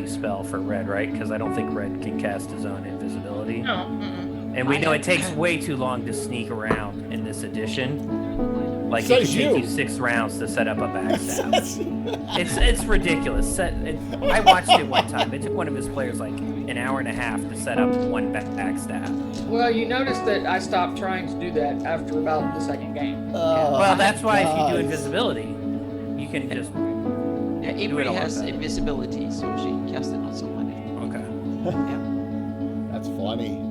invisibility spell for red, right? Because I don't think red can cast his own invisibility. No. And we know it takes way too long to sneak around in this edition. Like, it could take you 6 rounds to set up a backstab. It's ridiculous. I watched it one time. It took one of his players like an hour and a half to set up one backstab. Well, you notice that I stopped trying to do that after about the second game. Well, that's why if you do invisibility, you can just... Yeah, Avery has invisibility, so she can cast it on somebody. Okay. Yeah. That's funny.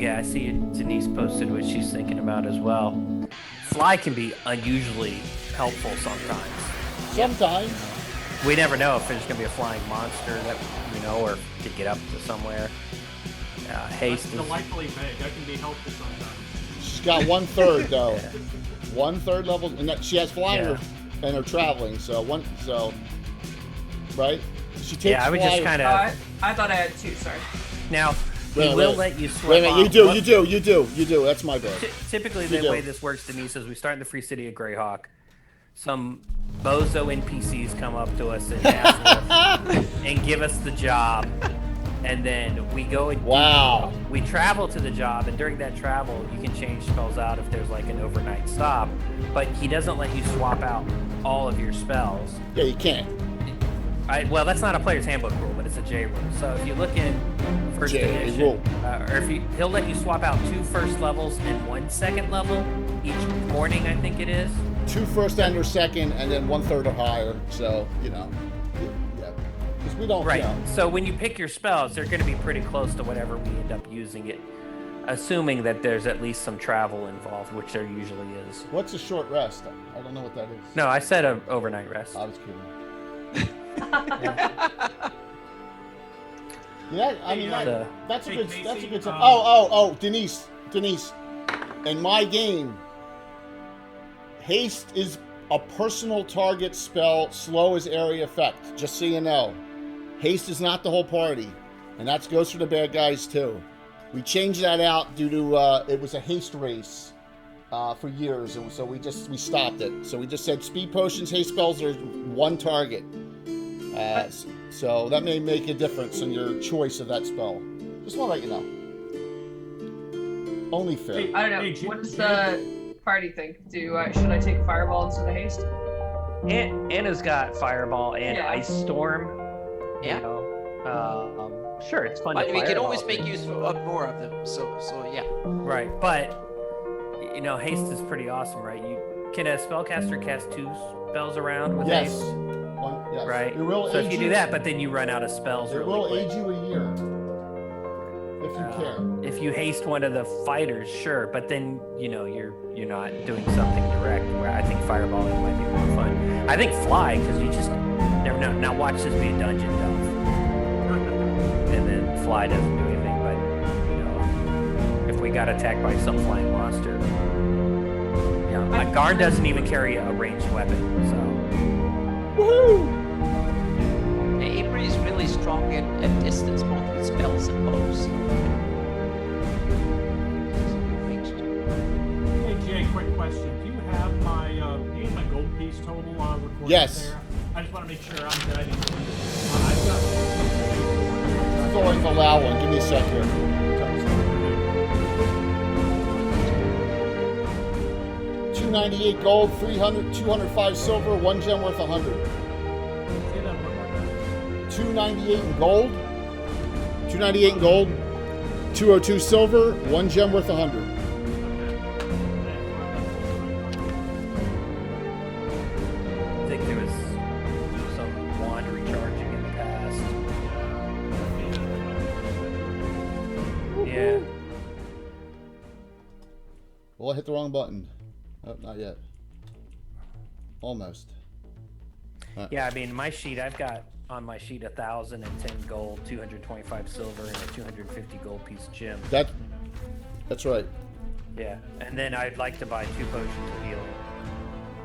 Yeah, I see Denise posted what she's thinking about as well. Fly can be unusually helpful sometimes. Sometimes. We never know if there's going to be a flying monster that, or to get up to somewhere. Haste is... delightfully vague. That can be helpful sometimes. She's got 1/3 though. 1/3 level, and she has flying and her traveling. Right? She takes. Yeah, I would just kind of. I thought I had 2. Sorry. Now. He will let you swap Wait a minute, off. you do. That's my bad. Typically, the way this works, Denise, is we start in the free city of Greyhawk. Some bozo NPCs come up to us and ask us and give us the job, and then we go and we travel to the job, and during that travel, you can change spells out if there's like an overnight stop, but he doesn't let you swap out all of your spells. Yeah, you can't. Well, that's not a player's handbook rule, but it's a J rule. So if you look in first edition, or he'll let you swap out 2 first levels and 1 second level each morning, I think it is. 2 first and or second, and then 1/3 or higher. So yeah, because we don't. Right. So when you pick your spells, they're going to be pretty close to whatever we end up using it, assuming that there's at least some travel involved, which there usually is. What's a short rest? I don't know what that is. No, I said an overnight rest. I was kidding. Yeah, I mean that's a good. That's a good. Denise. In my game, haste is a personal target spell, slow as area effect. Just so you know, haste is not the whole party, and that goes for the bad guys too. We changed that out due to it was a haste race for years, and so we stopped it. So we just said speed potions, haste spells are 1 target. So that may make a difference in your choice of that spell. Just want to let you know. Only fair. I don't know. What does the party think? Should I take Fireball instead of Haste? Anna's got Fireball and Ice Storm. Yeah. Sure, it's fun. But to we can Fireball always make use of more of them. So yeah. Right, but haste is pretty awesome, right? Can a spellcaster cast 2 spells around with haste? Yes. Right. So if you do that, but then you run out of spells. It will age you a year if you care. If you haste one of the fighters, sure, but then you're not doing something direct. Where I think fireballing might be more fun. I think fly because you just never know. Now watch this be a dungeon delve, and then fly doesn't do anything. But if we got attacked by some flying monster, my Garn doesn't even carry a ranged weapon, so. Woohoo! Avery is really strong at distance, both with spells and bows. Hey Jay, quick question. Do you have my gold piece total recorded? Yes. There? I just want to make sure I'm good. It's always allow one. Give me a sec here. 298 gold, 205 silver, 1 gem worth 100. 298 in gold, 298 in gold, 202 silver, 1 gem worth 100. I think there was some wand recharging in the past. Yeah. Well, I hit the wrong button. Oh, not yet. Almost. Yeah, I mean, my sheet, I've got on my sheet 1,010 gold, 225 silver, and a 250 gold piece gem. That's right. Yeah, and then I'd like to buy 2 potions of healing.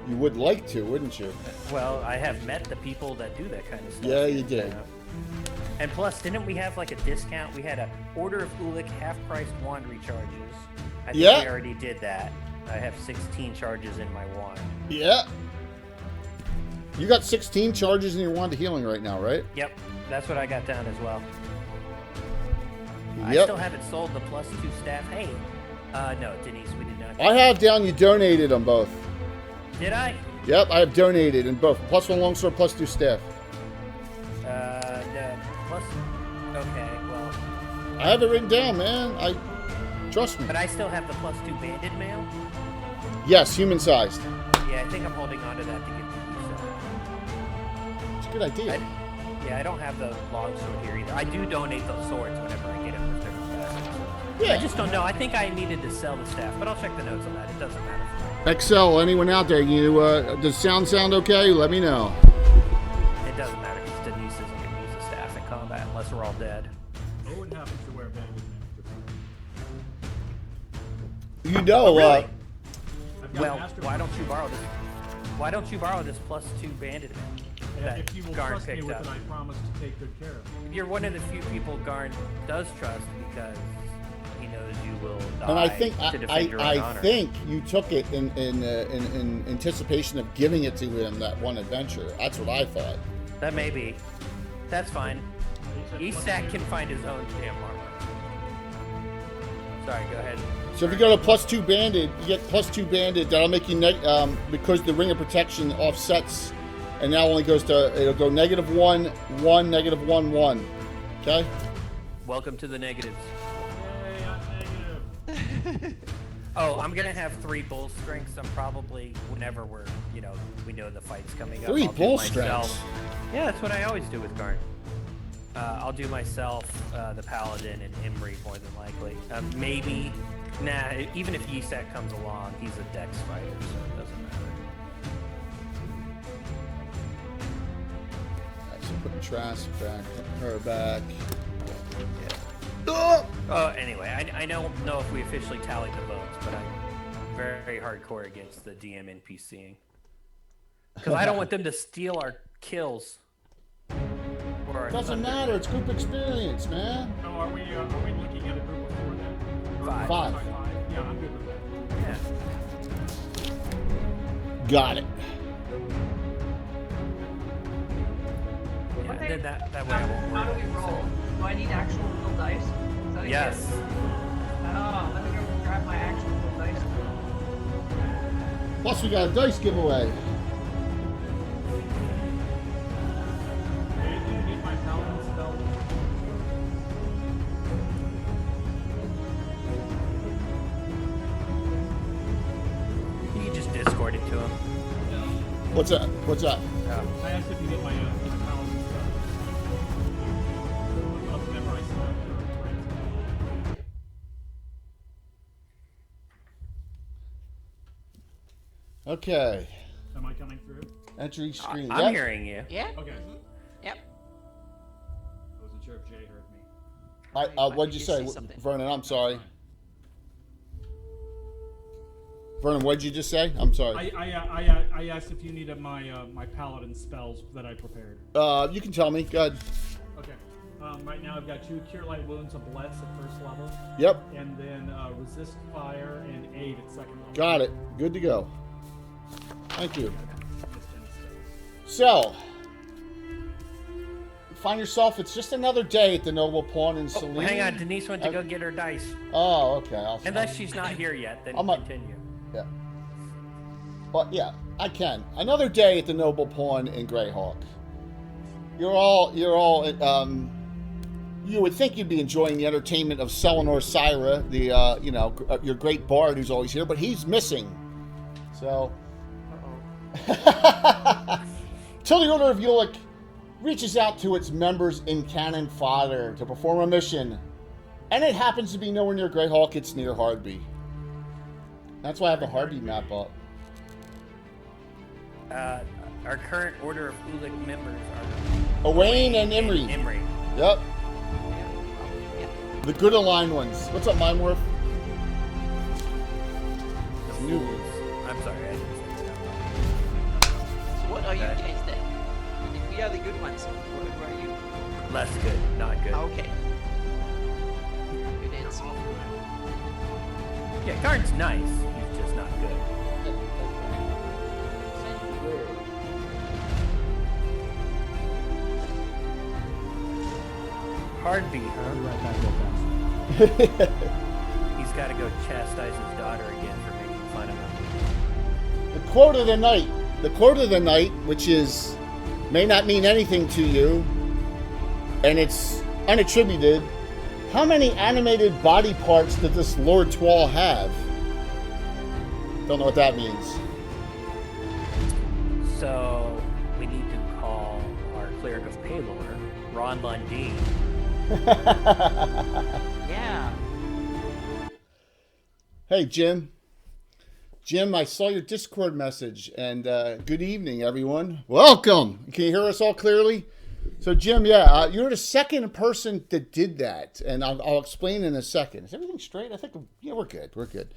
You would like to, wouldn't you? Well, I have met the people that do that kind of stuff. Yeah, you did. And plus, didn't we have like a discount? We had a Order of Ulik half-price wand recharges. I think we already did that. I have 16 charges in my wand. Yeah. You got 16 charges in your wand of healing right now, right? Yep, that's what I got down as well. I Yep. still haven't sold the +2 staff. Hey, no, Denise, we did not. I have down you donated them both. Did I? Yep, I have donated in both. +1 longsword, +2 staff. No, plus. Okay, well, I have it written down, man. Trust me. but I still have the +2 banded mail. Yes, human sized. Yeah, I think I'm holding on to that to give to you. So. It's a good idea. Yeah, I don't have the longsword here either. I do donate those swords whenever I get them. If they're Yeah. I just don't know. I think I needed to sell the staff, but I'll check the notes on that. It doesn't matter for me. XL, anyone out there? Does sound okay? Let me know. It doesn't matter because Denise isn't going to use the staff in combat unless we're all dead. Owen happens to wear bandage mail. You know, Really? I've got Well, master- why don't you borrow this? Why don't you borrow this +2 banded mail And that if you will Garn trust me picked with up? it, I promise to take good care of it. You're one of the few people Garn does trust because he knows you will die and I think to defend your own honor. think you took it in anticipation of giving it to him that one adventure. That's what I thought. That may be. That's fine. Esac can find his own damn armor. Sorry, go ahead. So if you go to +2 banded, you get +2 banded. That'll make you because the ring of protection offsets, and now only goes to it'll go -1, 1, -1, 1. Okay. Welcome to the negatives. Yay, I'm negative. Oh, I'm gonna have 3 bull strengths. I'm probably whenever we know the fight's coming up. 3 I'll do bull myself- strengths. Yeah, that's what I always do with Garn. I'll do myself, the Paladin, and Imri more than likely. Maybe, even if Esac comes along, he's a Dex fighter, so it doesn't matter. Alright, so putting Trask back, her back. Anyway, I don't know if we officially tallied the votes, but I'm very hardcore against the DM NPCing. Because I don't want them to steal our kills. Or our Doesn't thunder. matter. It's group experience, man. So are we looking at a group of 4 then? Or- 5. 5. Sorry, 5? Yeah, I'm good with that. Yeah. Got it. Yeah, Okay. then that way I won't How do worry. we roll? Do I need actual real dice? Is that a Yes. gift? Oh, let me go grab my actual real dice. Plus, we got a dice giveaway. Do you need my paladin spell? You can just Discord it to him. What's that? What's that? I asked if you need my paladin spell. I'll memorize that. Okay. Am I coming through? Entry screen. I'm Yep. hearing you. Yeah? Okay. Yep. I wasn't sure if Jay heard me. What'd you say, say something. Vernon? I'm sorry. Vernon, what'd you just say? I'm sorry. I asked if you needed my paladin spells that I prepared. You can tell me. Go ahead. Okay. Right now I've got 2 Cure Light Wounds of Bless at first level, Yep. and then Resist Fire and Aid at second level. Got it. Good to go. Thank you. Just 10 spells. So, find yourself. It's just another day at the Noble Pawn in Oh, Celine. hang on, Denise went to go get her dice. Oh, okay. Unless she's not here yet, then I'm not- continue. Yeah. But yeah, I can. Another day at the Noble Pawn in Greyhawk. You're all. You would think you'd be enjoying the entertainment of Selenor Syra, the your great bard who's always here, but he's missing. So. Till the Order of Ulick reaches out to its members in Canon Fodder to perform a mission, and it happens to be nowhere near Greyhawk. It's near Hardby. That's why I have the Hardby map up. Our current Order of Ulick members are Owain and Imri. Imri. Yep, Yeah. the good aligned ones. What's up, Mineworth? The New fools. I'm sorry, I didn't say that. So what are you Okay. guys then? If we are the good ones, what are you? Less good, not good. Okay. Good answer. Yeah, Garn's nice. He's just not good. heartbeat, I'll huh? be right back real fast. He's got to go chastise his daughter again for making fun of him. The quote of the night. The quote of the night, which is may not mean anything to you, and it's unattributed. How many animated body parts did this Lord Twall have? Don't know what that means. So we need to call our cleric of Paylor, Ron Lundeen. Yeah. Hey, Jim. Jim, I saw your Discord message, and good evening, everyone. Welcome. Can you hear us all clearly? So, Jim, you're the second person that did that, and I'll explain in a second. Is everything straight? I think, we're good. We're good.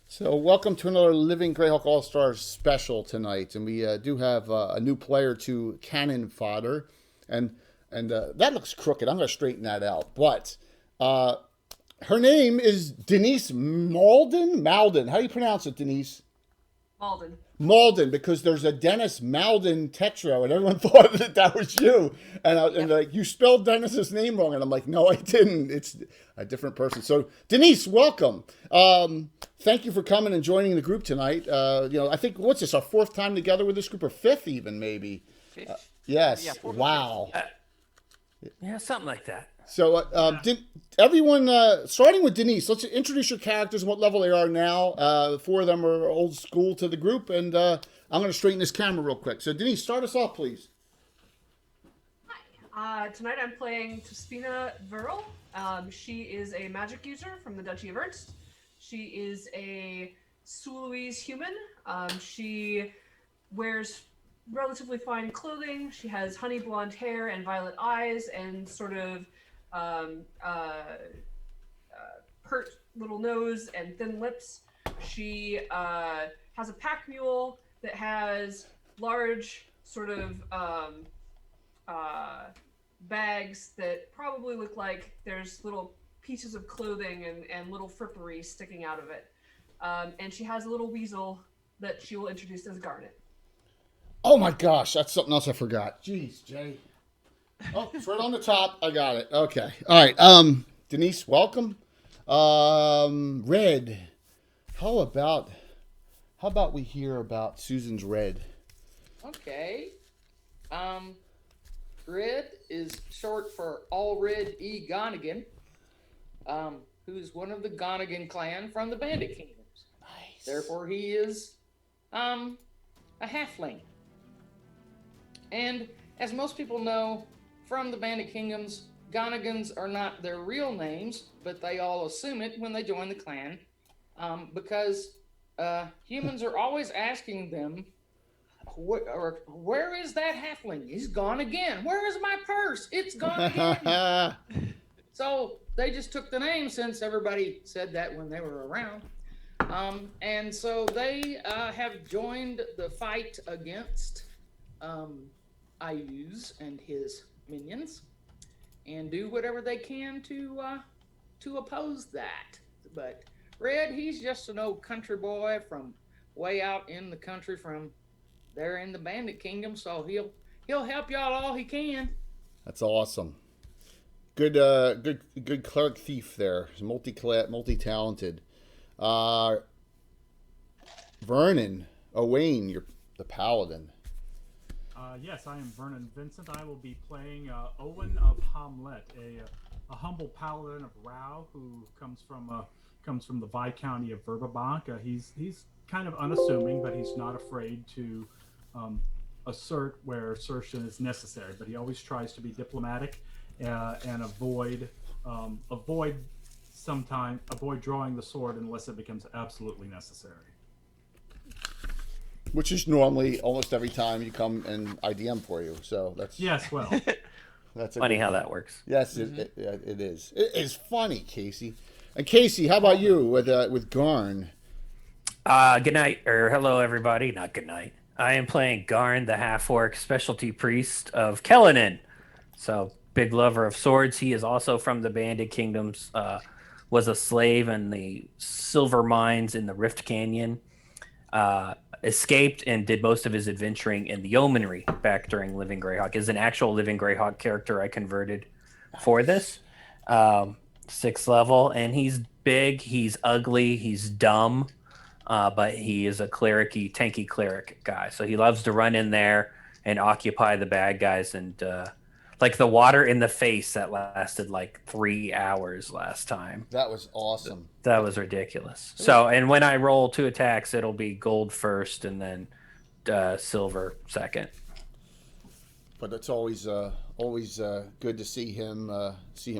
So, welcome to another Living Greyhawk All-Stars special tonight, and we do have a new player to Canon Fodder, and that looks crooked. I'm going to straighten that out, but her name is Denise Malden. How do you pronounce it, Denise? Malden, because there's a Dennis Malden Tetro, and everyone thought that was you. And like, you spelled Dennis's name wrong, and I'm like, no, I didn't. It's a different person. So, Denise, welcome. Thank you for coming and joining the group tonight. I think, what's this, our fourth time together with this group, or fifth even, maybe? Fifth. Yes. Yeah, fourth. Wow. Yeah, something like that. So, did everyone, starting with Denise, let's introduce your characters and what level they are now. The four of them are old school to the group, and I'm going to straighten this camera real quick. So, Denise, start us off, please. Hi. Tonight I'm playing Tuspina Verl. She is a magic user from the Duchy of Ernst. She is a Sulawese human. She wears relatively fine clothing. She has honey blonde hair and violet eyes and sort of pert little nose and thin lips. She has a pack mule that has large sort of bags that probably look like there's little pieces of clothing and little frippery sticking out of it. And she has a little weasel that she will introduce as Garnet. Oh my gosh, that's something else I forgot. Jeez, Jay. Oh, it's right on the top. I got it. Okay. All right. Denise, welcome. Red. How about we hear about Susan's Red? Okay. Red is short for Allred E. Gonigan, who's one of the Gonigan clan from the Bandit Kingdoms. Nice. Therefore, he is a halfling. And as most people know, from the Bandit Kingdoms, Gonigans are not their real names, but they all assume it when they join the clan, because humans are always asking them, where is that halfling? He's gone again. Where is my purse? It's gone again. So they just took the name since everybody said that when they were around. And so they have joined the fight against Ayuz and his minions, and do whatever they can to oppose that. But Red, he's just an old country boy from way out in the country from there in the Bandit Kingdom, so he'll help y'all all he can. That's awesome. Good cleric thief there. Multi-talented. Vernon, Owain, you're the paladin. Yes, I am Vernon Vincent. I will be playing Owen of Hamlet, a humble paladin of Rao who comes from the Viscounty of Verbabank. He's kind of unassuming, but he's not afraid to assert where assertion is necessary. But he always tries to be diplomatic and avoid drawing the sword unless it becomes absolutely necessary. Which is normally almost every time you come and I DM for you. So that's Yes, well, that's Funny how that works. Yes, it is. It is funny, Casey. And Casey, how about you with Garn? Good night, or hello, everybody. Not good night. I am playing Garn, the half-orc specialty priest of Kellenin. So, big lover of swords. He is also from the Bandit Kingdoms. Was a slave in the silver mines in the Rift Canyon. Escaped and did most of his adventuring in the Yeomanry back during Living Greyhawk. Is an actual Living Greyhawk character I converted for this. 6th level, and he's big, he's ugly, he's dumb, but he is a cleric-y, tanky cleric guy. So he loves to run in there and occupy the bad guys, and like the water in the face that lasted like 3 hours last time. That was awesome. That was ridiculous. So, and when I roll 2 attacks, it'll be gold first and then silver second. But it's always good to see him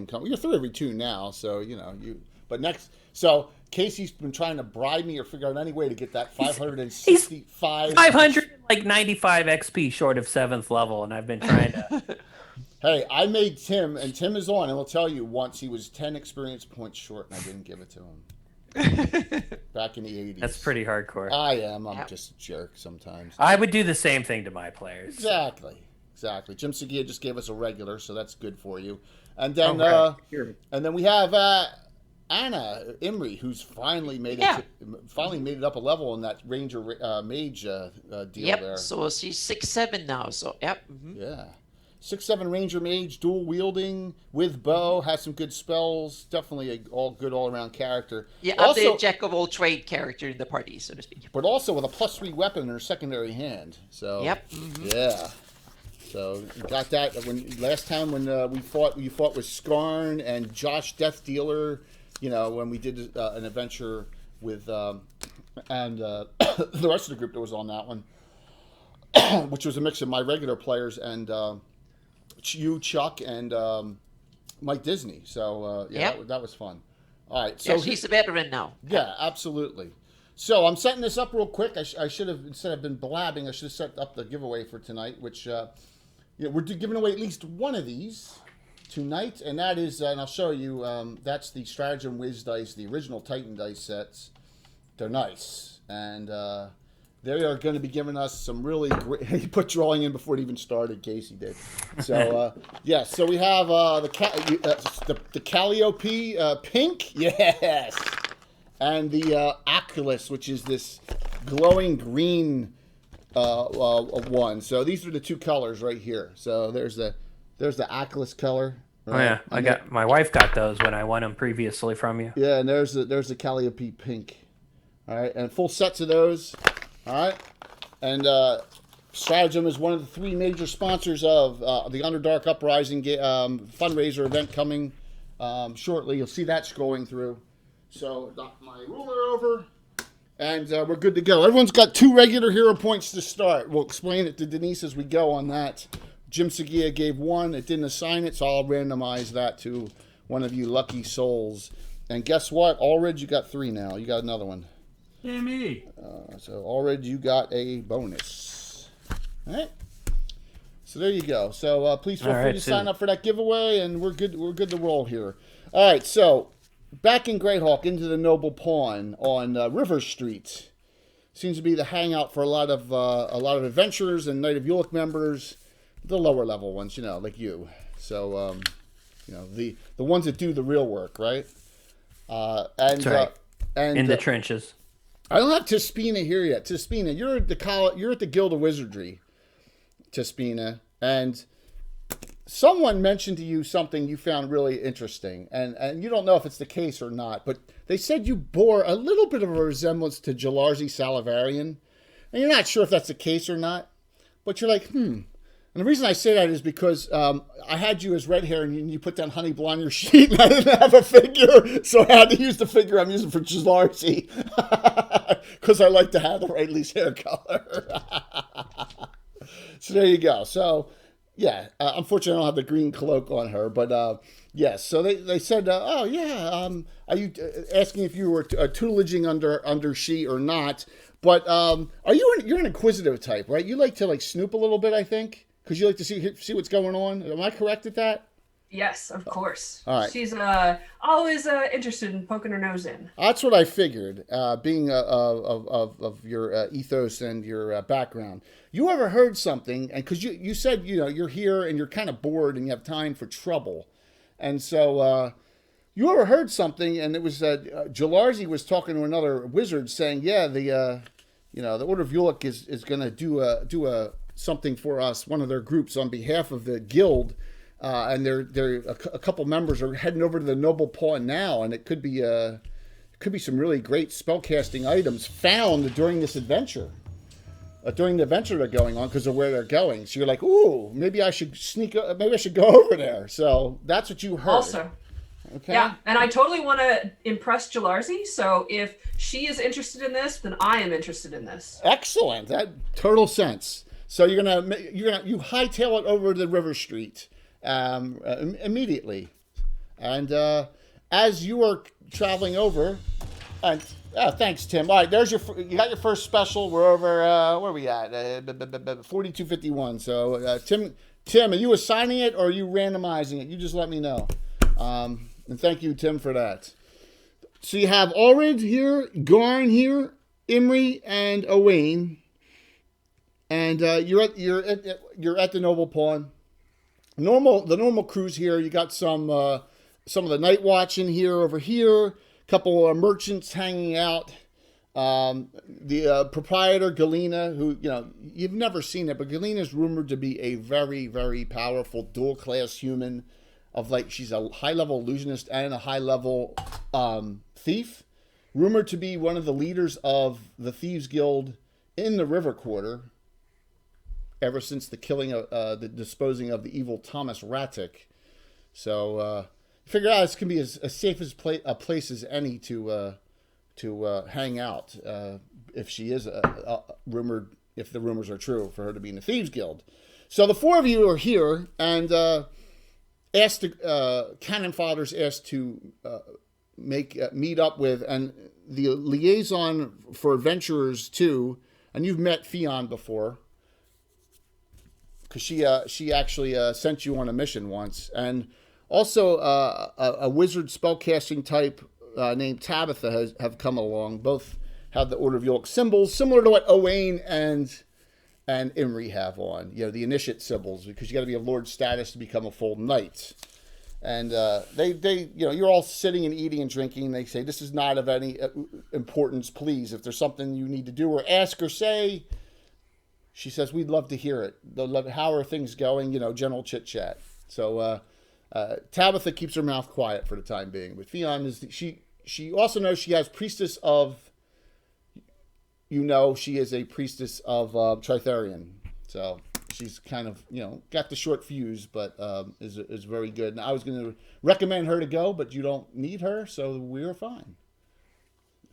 come. You're 3 every 2 now, so you know you. But next, so Casey's been trying to bribe me or figure out any way to get that 565. 595 XP short of 7th level, and I've been trying to. Hey, I made Tim, and Tim is on, and I'll tell you, once he was 10 experience points short, and I didn't give it to him. Back in the 80s. That's pretty hardcore. I am. I'm just a jerk sometimes. I would do the same thing to my players. Exactly. Jim Segia just gave us a regular, so that's good for you. And then, and then we have Anna Imri, who's finally made it up a level in that Ranger Mage deal there. So she's 6'7" now. So Yeah. 6'7" Ranger Mage, dual wielding with bow, has some good spells. Definitely all around character. Yeah, I'm the jack of all trade character in the party, so to speak. But also with a +3 weapon in her secondary hand. So yeah. So we got that last time when you fought with Skarn and Josh Death Dealer. You know, when we did an adventure with and the rest of the group that was on that one, which was a mix of my regular players and you, Chuck, and Mike Disney. So that was fun. All right, so he's a veteran now. Yeah, absolutely. So I'm setting this up real quick. I should have, instead of been blabbing, I should have set up the giveaway for tonight, which we're giving away at least one of these tonight, and that is, and I'll show you, that's the Stratagem Wiz dice, the original Titan dice sets. They're nice, and they are going to be giving us some really great. He put drawing in before it even started. Casey did. So so we have the Calliope pink, yes, and the Oculus, which is this glowing green one. So these are the 2 colors right here. So there's the Oculus color. Right? Oh yeah, my wife got those when I won them previously from you. Yeah, and there's the Calliope pink. All right, and full sets of those. All right, and Stratagem is one of the 3 major sponsors of the Underdark Uprising fundraiser event coming shortly. You'll see that scrolling through. So knock my ruler over, and we're good to go. Everyone's got 2 regular hero points to start. We'll explain it to Denise as we go on that. Jim Segia gave 1. It didn't assign it, so I'll randomize that to one of you lucky souls. And guess what? Allred, you got 3 now. You got another one. Yeah, me. So Allred, you got a bonus. All right. So there you go. So please feel free to sign up for that giveaway, and we're good to roll here. All right. So back in Greathawk, into the Noble Pawn on River Street. Seems to be the hangout for a lot of adventurers and Knight of Ulick members. The lower level ones, like you. So, the ones that do the real work, right? That's right. And in the trenches. I don't have Tispina here yet. Tispina, you're at the Guild of Wizardry, Tispina, and someone mentioned to you something you found really interesting, and you don't know if it's the case or not, but they said you bore a little bit of a resemblance to Jalarzi Salivarian, and you're not sure if that's the case or not, but you're like, And the reason I say that is because I had you as red hair and you put down Honey Blonde on your sheet and I didn't have a figure. So I had to use the figure I'm using for Jalarzi. Because I like to have the right least hair color. So there you go. So, yeah. Unfortunately, I don't have the green cloak on her. But, yes. So they said, are you asking if you were tutelaging under she or not? But you're an inquisitive type, right? You like to snoop a little bit, I think. Because you like to see what's going on. Am I correct at that? Yes, of course. All right. She's always interested in poking her nose in. That's what I figured, being of your ethos and your background. You ever heard something, and because you said, you're here and you're kind of bored and you have time for trouble. And so you ever heard something, and it was Jalarzi was talking to another wizard saying, the Order of Ulick is going to do a something for us, one of their groups on behalf of the guild, and they're a couple members are heading over to the Noble Pawn now, and it could be some really great spellcasting items found during this adventure. During the adventure they're going on because of where they're going. So you're like, ooh, maybe I should go over there. So that's what you heard. Also, okay. yeah, and I totally want to impress Jalarzi. So if she is interested in this, then I am interested in this. Excellent. That total sense. So you hightail it over to River Street immediately, and as you are traveling over, and thanks, Tim. All right, you got your first special. We're over. Where are we at? 4251. So Tim, are you assigning it or are you randomizing it? You just let me know. And thank you, Tim, for that. So you have Ulrid here, Garn here, Imri, and Owain. And you're at the Noble Pawn. The normal crew's here. You got some of the Night Watch in here over here. Couple of merchants hanging out. The proprietor Galena, who you've never seen it, but Galena's rumored to be a very, very powerful dual class human. She's a high level illusionist and a high level thief. Rumored to be one of the leaders of the Thieves Guild in the River Quarter. Ever since the killing of the disposing of the evil Thomas Rattick. So figure out this can be as safe a place as any to hang out if she is rumored, if the rumors are true, for her to be in the Thieves Guild. So the four of you are here, and Canon Fodder's asked to meet up with, and the liaison for adventurers too, and you've met Fionn before. Because she actually sent you on a mission once, and also a wizard spellcasting type named Tabitha have come along. Both have the Order of Yolk symbols, similar to what Owain and Imri have on. The initiate symbols, because you got to be of Lord status to become a full knight. And they you're all sitting and eating and drinking. They say, this is not of any importance. Please, if there's something you need to do or ask or say. She says, we'd love to hear it. How are things going? General chit-chat. So Tabitha keeps her mouth quiet for the time being. But Fionn she also knows she has priestess of, she is a priestess of Tritherion. So she's kind of, got the short fuse, but is very good. And I was going to recommend her to go, but you don't need her, so we're fine.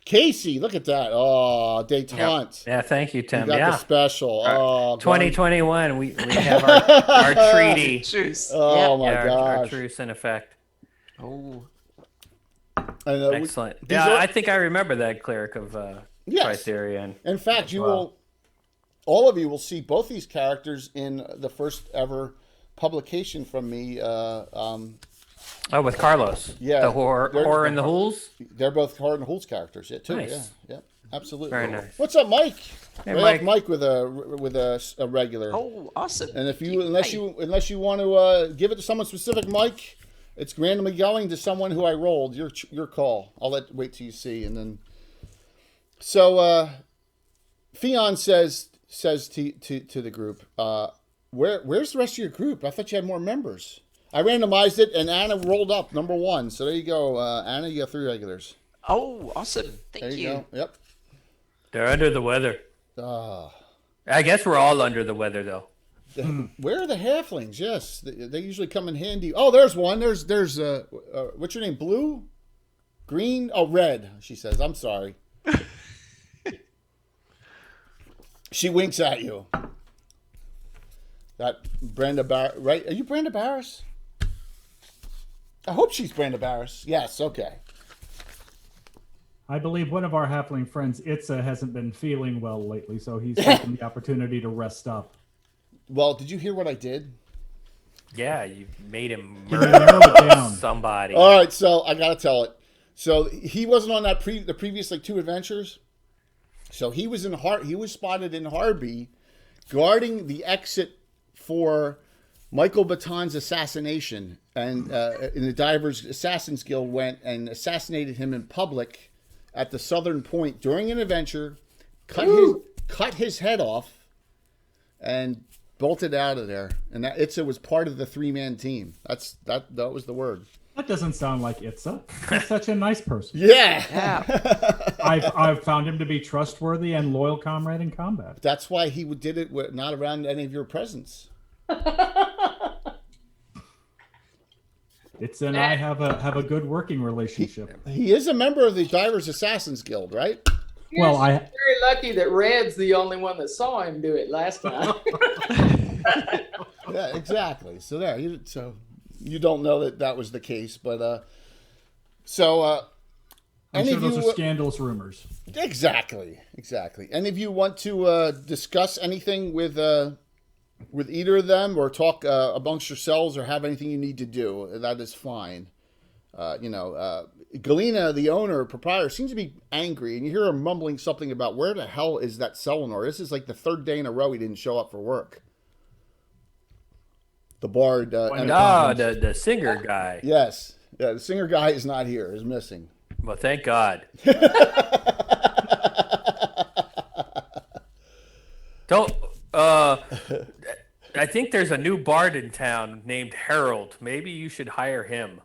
Casey, look at that. Oh, detente. Yeah, thank you, Tim. You got the special. Oh, 2021, we have our treaty. Truce. Oh, my our gosh. truce in effect. Oh. Excellent. I think I remember that cleric of yes. Tritherion. In fact, all of you will see both these characters in the first ever publication from me. With Carlos. Yeah. The Horror in the Hools? They're both Horror in the Hools characters, too. Nice. Yeah, absolutely. Very nice. What's up, Mike? Hey, Mike with a regular. Oh, awesome. And unless you want to give it to someone specific, Mike, it's randomly going to someone who I rolled. Your call. I'll wait till you see, and then. So, Fionn says to the group, where's the rest of your group? I thought you had more members. I randomized it, and Anna rolled up number 1. So there you go, Anna. You got 3 regulars. Oh, awesome! Thank you. Go. Yep. They're under the weather. I guess we're all under the weather, though. Where are the halflings? Yes, they usually come in handy. Oh, there's one. There's what's your name? Blue, green. Oh, red. She says, "I'm sorry." She winks at you. That Brenda right? Are you Brenda Barris? I hope she's Brenda Barris. Yes. Okay. I believe one of our halfling friends, Itza, hasn't been feeling well lately, so he's taking the opportunity to rest up. Well, did you hear what I did? Yeah, you made him Narrow it down. somebody. All right, so I gotta tell it. So he wasn't on that the previous 2 adventures. So he was he was spotted in Harby, guarding the exit for Michael Baton's assassination, and in the Divers Assassins Guild went and assassinated him in public at the southern point during an adventure, cut his head off, and bolted out of there, and that Itza was part of the 3-man team. That was the word. That doesn't sound like Itza. He's such a nice person. Yeah. Yeah. I've found him to be trustworthy and loyal comrade in combat. That's why he did it not around any of your presence. Itza and I have a good working relationship. He is a member of the Divers Assassins Guild, right? Well, You're very lucky that Red's the only one that saw him do it last time. Yeah, exactly. So there, so you don't know that was the case, but I'm any sure of those you are scandalous rumors. exactly. Any of you want to discuss anything with either of them, or talk amongst yourselves, or have anything you need to do? That is fine. Galena, the owner, proprietor, seems to be angry, and you hear her mumbling something about where the hell is that Selenor? This is like the 3rd day in a row he didn't show up for work. The bard. The singer guy. Yes. Yeah, the singer guy is not here, is missing. Well, thank God. Don't. I think there's a new bard in town named Harold. Maybe you should hire him.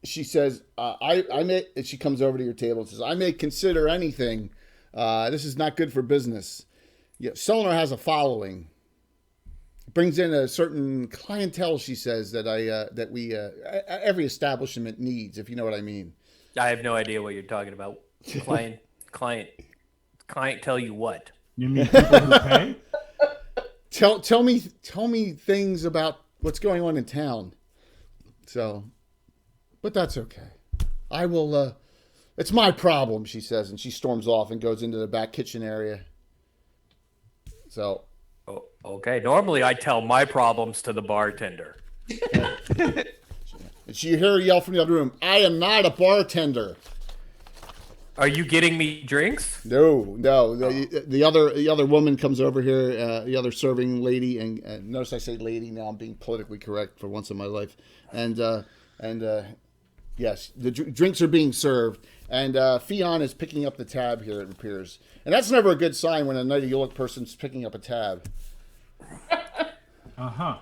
She says, I may, and she comes over to your table and says, I may consider anything. This is not good for business. Yeah, Selenor has a following. Brings in a certain clientele, she says, that every establishment needs, if you know what I mean. I have no idea what you're talking about. Client tell you what? You mean people who pay? Tell me things about what's going on in town. So, but that's okay. I will. It's my problem, she says, and she storms off and goes into the back kitchen area. So. Oh, okay. Normally, I tell my problems to the bartender. And you hear her yell from the other room, I am not a bartender. Are you getting me drinks? No. The other woman comes over here, the other serving lady, and notice I say lady, now I'm being politically correct for once in my life. And yes, the drinks are being served, and Fionn is picking up the tab here, it appears. And that's never a good sign when a Knight of Ulick person's picking up a tab. Uh-huh.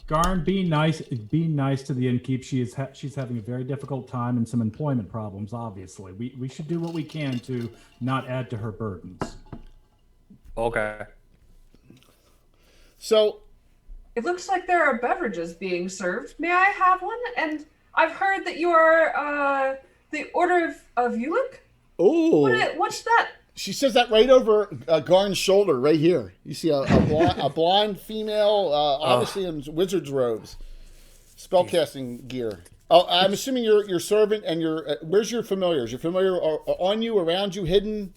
Garn, be nice to the innkeep. She's having a very difficult time and some employment problems, obviously. We should do what we can to not add to her burdens. Okay. So It looks like there are beverages being served. May I have one? And I've heard that you are the Order of Ulick? What's that? she says that right over Garn's shoulder, right here. You see a blonde female, obviously in wizard's robes, spellcasting gear. Oh, I'm assuming your servant and your. Where's your familiars? Your familiar are on you, around you, hidden?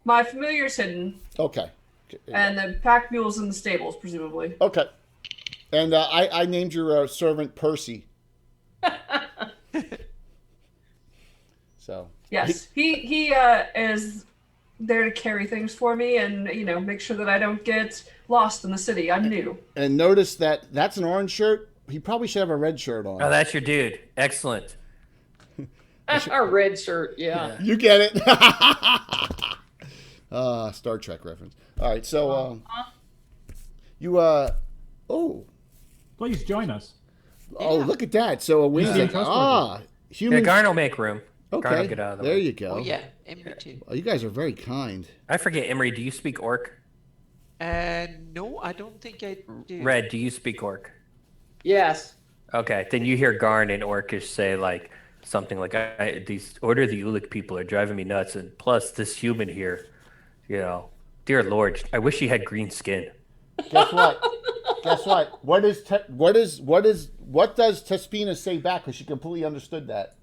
My familiar's hidden. Okay. And the pack mule's in the stables, presumably. Okay. And I named your servant Percy. So. Yes, he is there to carry things for me and, make sure that I don't get lost in the city. I'm new. And notice that's an orange shirt. He probably should have a red shirt on. Oh, that's your dude. Excellent. A red shirt, yeah. You get it. Star Trek reference. All right, so Please join us. Oh, look at that. So a wing. seem trustworthy. Human. Yeah, Garn will make room. Garn Okay, will get out of the there way. you go. Oh yeah, Emery too. Oh, you guys are very kind. I forget, Emery, do you speak Orc? No, I don't think I do. Red, do you speak Orc? Yes. Okay, then you hear Garn in Orcish say something like, "These Order of the Ulick people are driving me nuts, and plus this human here, dear Lord, I wish he had green skin." Guess what? What does Tespina say back? Because she completely understood that.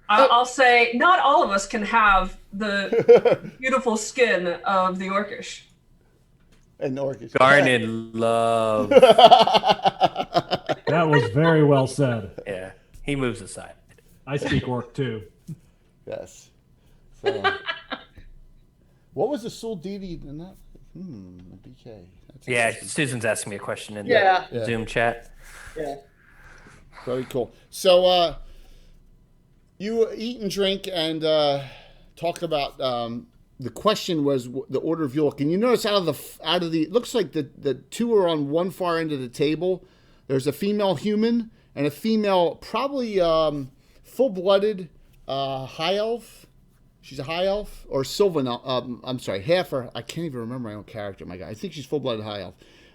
I'll say not all of us can have the beautiful skin of the Orcish. And Orcish. Garn in love. That was very well said. Yeah, he moves aside. I speak Orc too. Yes. So, what was the Sul Deity in that? BK. That's Yeah, interesting. Susan's asking me a question in Yeah. the Zoom chat. Yeah. Very cool. So, you eat and drink and talk about the question was the order of Yulk, and you notice out of the it looks like the two are on one far end of the table. There's a female human and a female, probably full-blooded high elf. She's a high elf or Sylvan. I'm sorry, half or I can't even remember my own character. My guy, I think she's full-blooded high elf.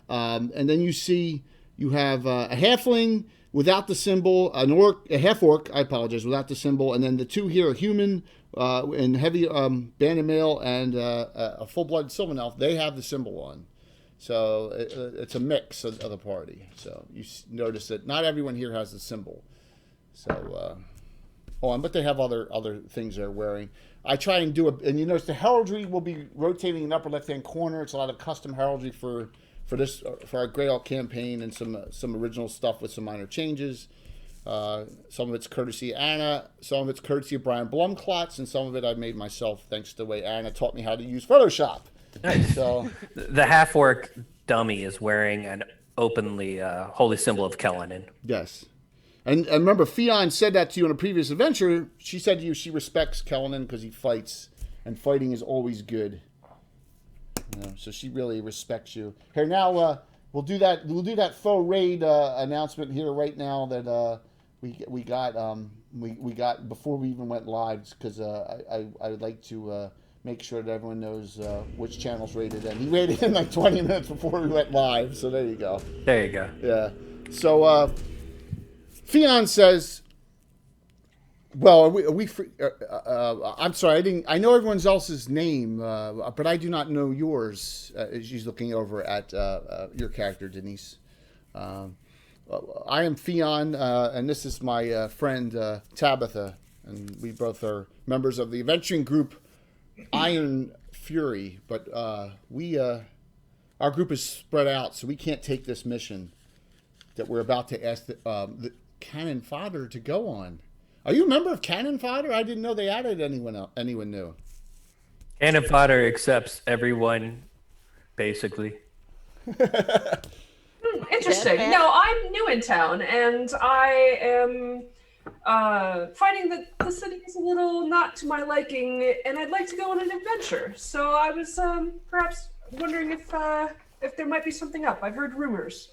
And then you have a halfling without the symbol, a half orc. I apologize, without the symbol, and then the two here are human and heavy banded male and a full-blooded Sylvan elf. They have the symbol on. So it's a mix of the party. So you notice that not everyone here has the symbol. So, but they have other things they're wearing. I try and and you notice the heraldry will be rotating in the upper left-hand corner. It's a lot of custom heraldry for our Grey Elk campaign and some original stuff with some minor changes. Some of it's courtesy of Anna, some of it's courtesy of Brian Blumklotz, and some of it I've made myself thanks to the way Anna taught me how to use Photoshop. Nice. So the half orc dummy is wearing an openly holy symbol of Canon. yes. And remember, Fionn said that to you in a previous adventure. She said to you she respects Canon because he fights, and fighting is always good. So she really respects you. Here now, we'll do that faux raid announcement here right now that we got before we even went live, because I would like to make sure that everyone knows which channel's rated. And he rated in like 20 minutes before we went live. So there you go. There you go. Yeah. So Fionn says, well, are we free? I'm sorry, I know everyone else's name, but I do not know yours. She's looking over at your character, Denise. I am Fionn, and this is my friend Tabitha, and we both are members of the adventuring group Iron Fury. But our group is spread out, so we can't take this mission that we're about to ask the Canon Fodder to go on. Are you a member of Canon Fodder? I didn't know they added anyone new. Canon Fodder accepts everyone, basically. Interesting. No, I'm new in town, and I am finding that the city is a little not to my liking, and I'd like to go on an adventure. So I was perhaps wondering if there might be something up. I've heard rumors.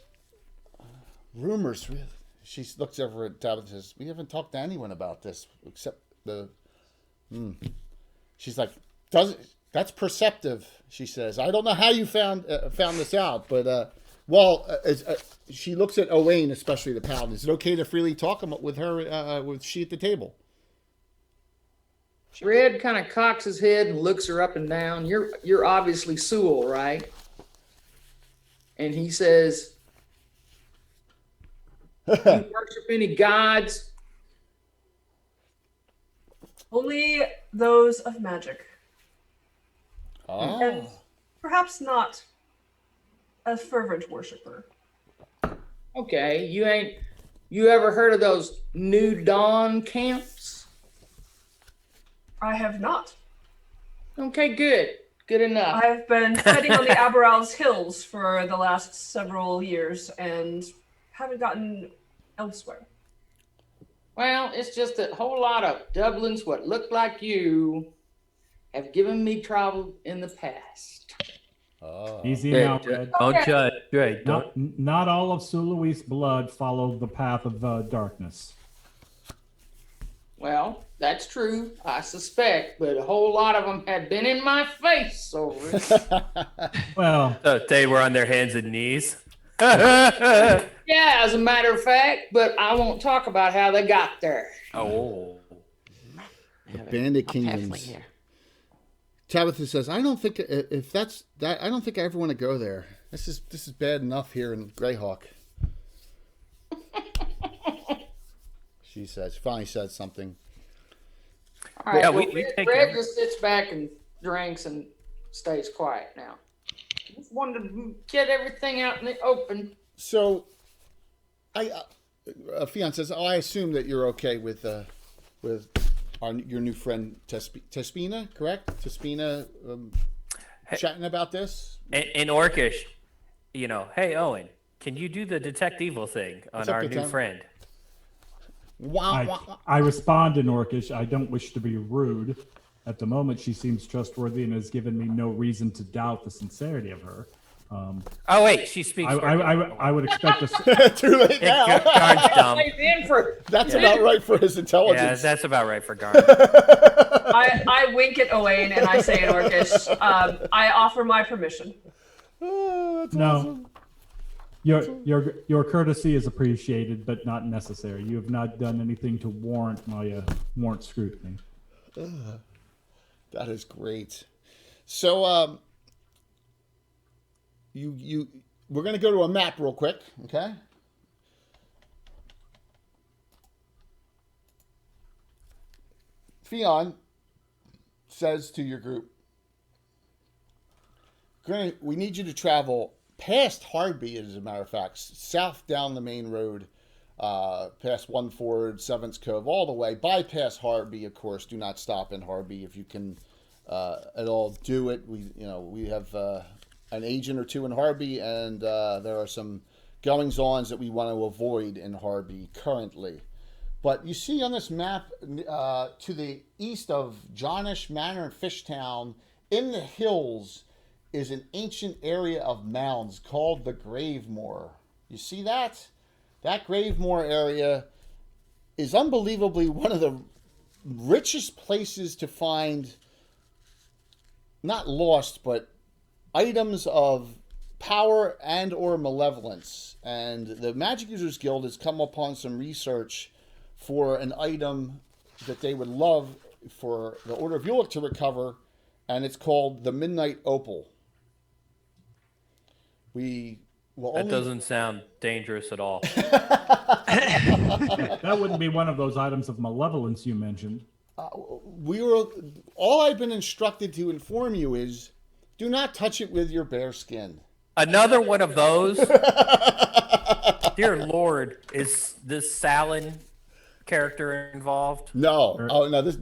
Rumors, really? She looks over at Tabitha and says, we haven't talked to anyone about this except She's like, that's perceptive, she says. I don't know how you found this out, but she looks at Owain, especially the paladin. Is it okay to freely talk with her, with she at the table? Red kind of cocks his head and looks her up and down. You're obviously Sewell, right? And he says, you worship any gods? Only those of magic. Oh. And perhaps not a fervent worshiper. Okay, you ever heard of those New Dawn camps? I have not. Okay, good enough. I've been fighting on the Aberrals Hills for the last several years and haven't gotten elsewhere. Well, it's just that a whole lot of Dublins what look like you have given me trouble in the past. Oh. Easy now, Red. Don't judge. Right. Don't. Not all of Sului's blood followed the path of darkness. Well, that's true, I suspect, but a whole lot of them had been in my face over it. Well, So they were on their hands and knees. Yeah, as a matter of fact, but I won't talk about how they got there. Oh. Bandit Kingdoms. Tabitha says, I don't think if that's that, I don't think I ever want to go there. This is bad enough here in Greyhawk. She finally said something. All right, Yeah, well, we take Red every- just sits back and drinks and stays quiet now. Just wanted to get everything out in the open. So, Fionn says, "Oh, I assume that you're okay with your new friend Tespina, correct? Tespina chatting about this." In Orcish, hey Owen, can you do the detect evil thing on What's up, our good new time? friend? Wah, wah, wah. I respond in Orcish. I don't wish to be rude. At the moment, she seems trustworthy and has given me no reason to doubt the sincerity of her. Oh wait, she speaks. I would expect us. Too late now. Garn's dumb. Plays in for That's about right for his Yeah, intelligence. that's about right for Garn. I wink at Owain and I say in Orcish, I offer my permission. Oh, that's No. awesome. Your courtesy is appreciated, but not necessary. You have not done anything to warrant my warrant scrutiny. That is great. So, we're gonna go to a map real quick, okay? Theon says to your group, we need you to travel past Hardby, as a matter of fact, south down the main road, past One Ford, Seventh Cove, all the way, bypass Hardby, of course. Do not stop in Hardby if you can at all do it. We have an agent or two in Hardby, and there are some goings-ons that we want to avoid in Hardby currently. But you see on this map, to the east of Johnish Manor and Fishtown, in the hills, is an ancient area of mounds called the Gravemoor. You see that? That Gravemoor area is unbelievably one of the richest places to find, not lost, but items of power and or malevolence. And the Magic Users Guild has come upon some research for an item that they would love for the Order of Ulick to recover, and it's called the Midnight Opal. That doesn't sound dangerous at all. That wouldn't be one of those items of malevolence you mentioned. All I've been instructed to inform you is, do not touch it with your bare skin. Another one of those. Dear Lord, is this Salin character involved? No. That's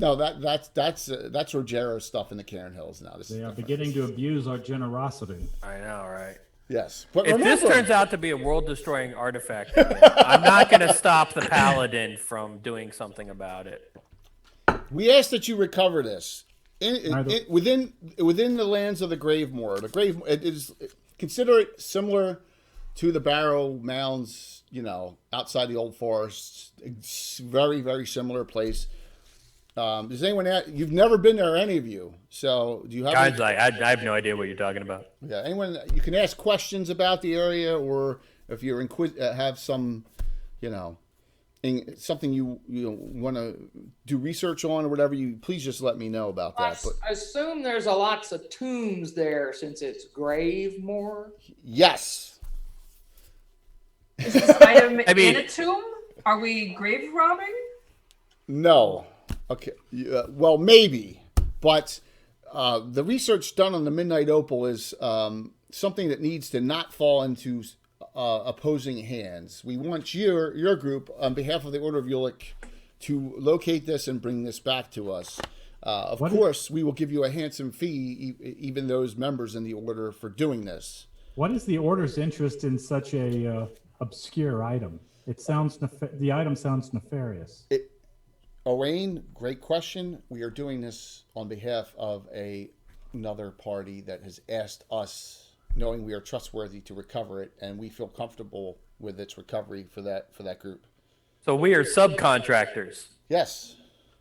Rogero stuff in the Cairn Hills now. They are beginning to abuse our generosity. I know, right? Yes. But If remember, this turns out to be a world-destroying artifact, I'm not going to stop the paladin from doing something about it. we ask that you recover this within the lands of the Gravemoor. Consider it similar to the Barrow Mounds, outside the Old Forest. It's very, very similar place. Does anyone you've never been there, any of you? So do you have? Guys, I have no idea what you're talking about. Yeah, anyone? You can ask questions about the area, or if you're have some, something you want to do research on or whatever. You please just let me know about that. But I assume there's lots of tombs there since it's Gravemoor. yes. Is this item in a tomb? Are we grave robbing? No. Okay. Well, maybe, but the research done on the Midnight Opal is something that needs to not fall into opposing hands. We want your group, on behalf of the Order of Ulick, to locate this and bring this back to us. Of course, we will give you a handsome fee, even those members in the Order, for doing this. What is the Order's interest in such a obscure item? It sounds the item sounds nefarious. Owain, great question. We are doing this on behalf of another party that has asked us, knowing we are trustworthy, to recover it, and we feel comfortable with its recovery for that group. So we are subcontractors. Yes.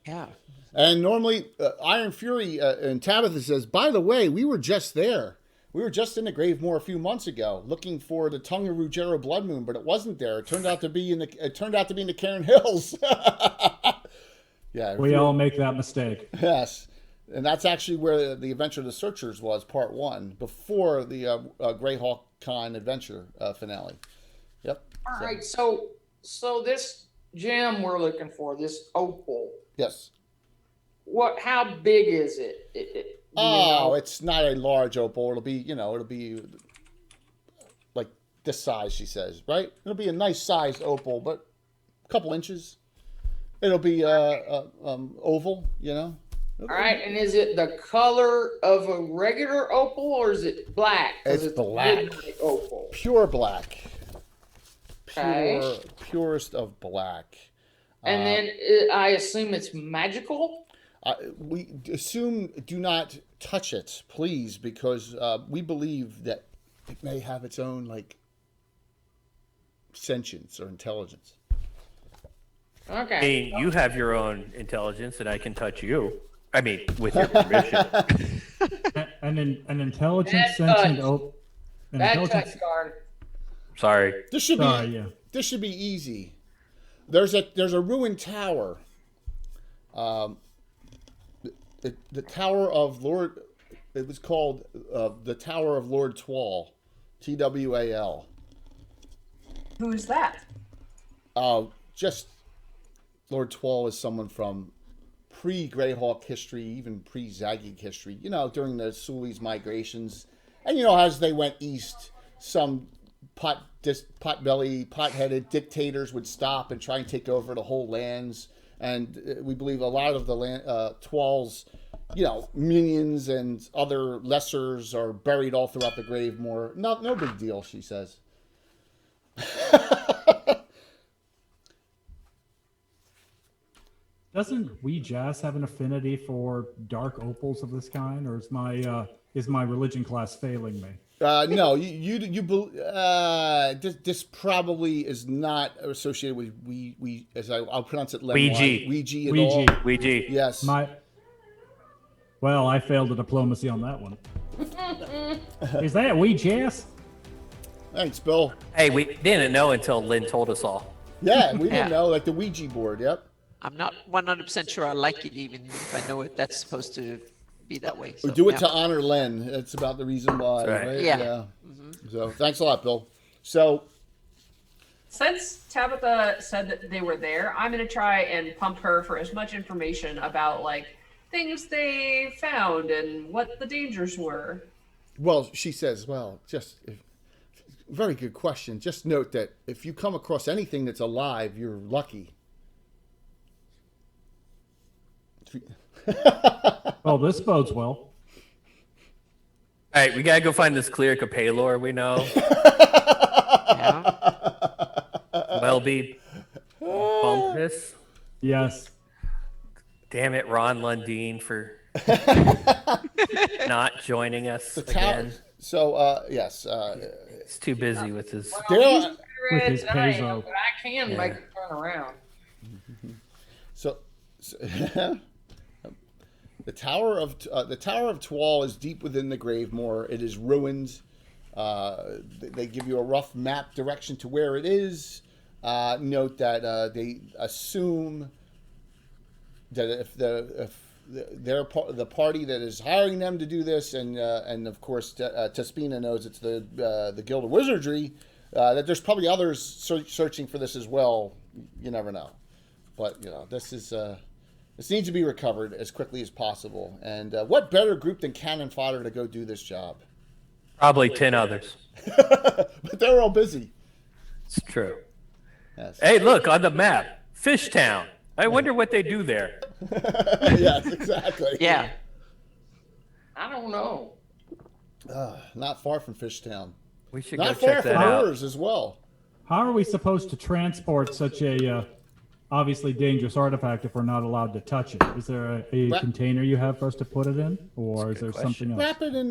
Yeah. And normally, Iron Fury and Tabitha says, by the way, we were just there. We were just in the Gravemoor a few months ago, looking for the tongue of Ruggiero Blood Moon, but it wasn't there. It turned out to be in the Cairn Hills. Yeah, we all make that mistake. Yes, and that's actually where the Adventure of the Searchers was, Part 1, before the Greyhawk Con adventure finale. Yep. All right, so this gem we're looking for, this opal. Yes. How big is it? Do you know? It's not a large opal. It'll be like this size, she says, right? It'll be a nice sized opal, but a couple inches. It'll be oval, All right, and is it the color of a regular opal, or is it black? It's black. Midnight opal. Pure black. Okay. Purest of black. And then I assume it's magical? We assume do not touch it, please, because we believe that it may have its own like sentience or intelligence. Okay. I mean, you have your own intelligence, and I can touch you. I mean, with your permission. An intelligent, Bad sentient, touch. an Bad intelligent. touch, Garn. Sorry. This should Sorry, be yeah. this should be easy. There's a ruined tower. The Tower of Lord. It was called the Tower of Lord Twal, Twal. Who's that? Just Lord Twal is someone from pre-Greyhawk history, even pre-Zagic history. You know, during the Sully's migrations, and you know, as they went east, some pot-headed dictators would stop and try and take over the whole lands. And we believe a lot of the Twal's, you know, minions and other lessers are buried all throughout the Gravemoor. No big deal, she says. Doesn't We Jazz have an affinity for dark opals of this kind, or is my religion class failing me? No, this probably is not associated with we as I'll pronounce it Ouija. Ouija at all. Ouija. Ouija. Yes. Well, I failed the diplomacy on that one. Is that We Jazz? Thanks, Bill. Hey, we didn't know until Lynn told us all. Yeah, we Yeah. didn't know, like the Ouija board. Yep. I'm not 100% sure I like it, even if I know it. That's supposed to be that way. So, We do it yeah. to honor Len. That's about the reason why. That's right. Right? Yeah. So thanks a lot, Bill. So Since Tabitha said that they were there, I'm gonna try and pump her for as much information about like things they found and what the dangers were. well, she says, very good question. Just note that if you come across anything that's alive, you're lucky. Well, this bodes well. All right, we gotta go find this clear Capelor we know. Yeah. Welby. Bumpus. Yes. Damn it, Ron Lundeen for not joining us again. So yes, He's too busy with his. Dale, With his Than I am, peso. but I can make it turn around. so the Tower of Twal is deep within the Gravemoor. It is ruined. They give you a rough map direction to where it is. Note that they assume that if the party that is hiring them to do this, and of course Tespina knows it's the Guild of Wizardry, that there's probably others searching for this as well. You never know, but you know this needs to be recovered as quickly as possible. And what better group than Canon Fodder to go do this job? Probably 10 others. But they're all busy. It's true. Yes. Hey, look on the map. Fishtown. I wonder what they do there. Yes, exactly. Yeah. I don't know. Not far from Fishtown. We should Not go far check from that out. yours as well. How are we supposed to transport such a obviously dangerous artifact if we're not allowed to touch it? Is there a Ra- container you have for us to put it in, or is there good something else?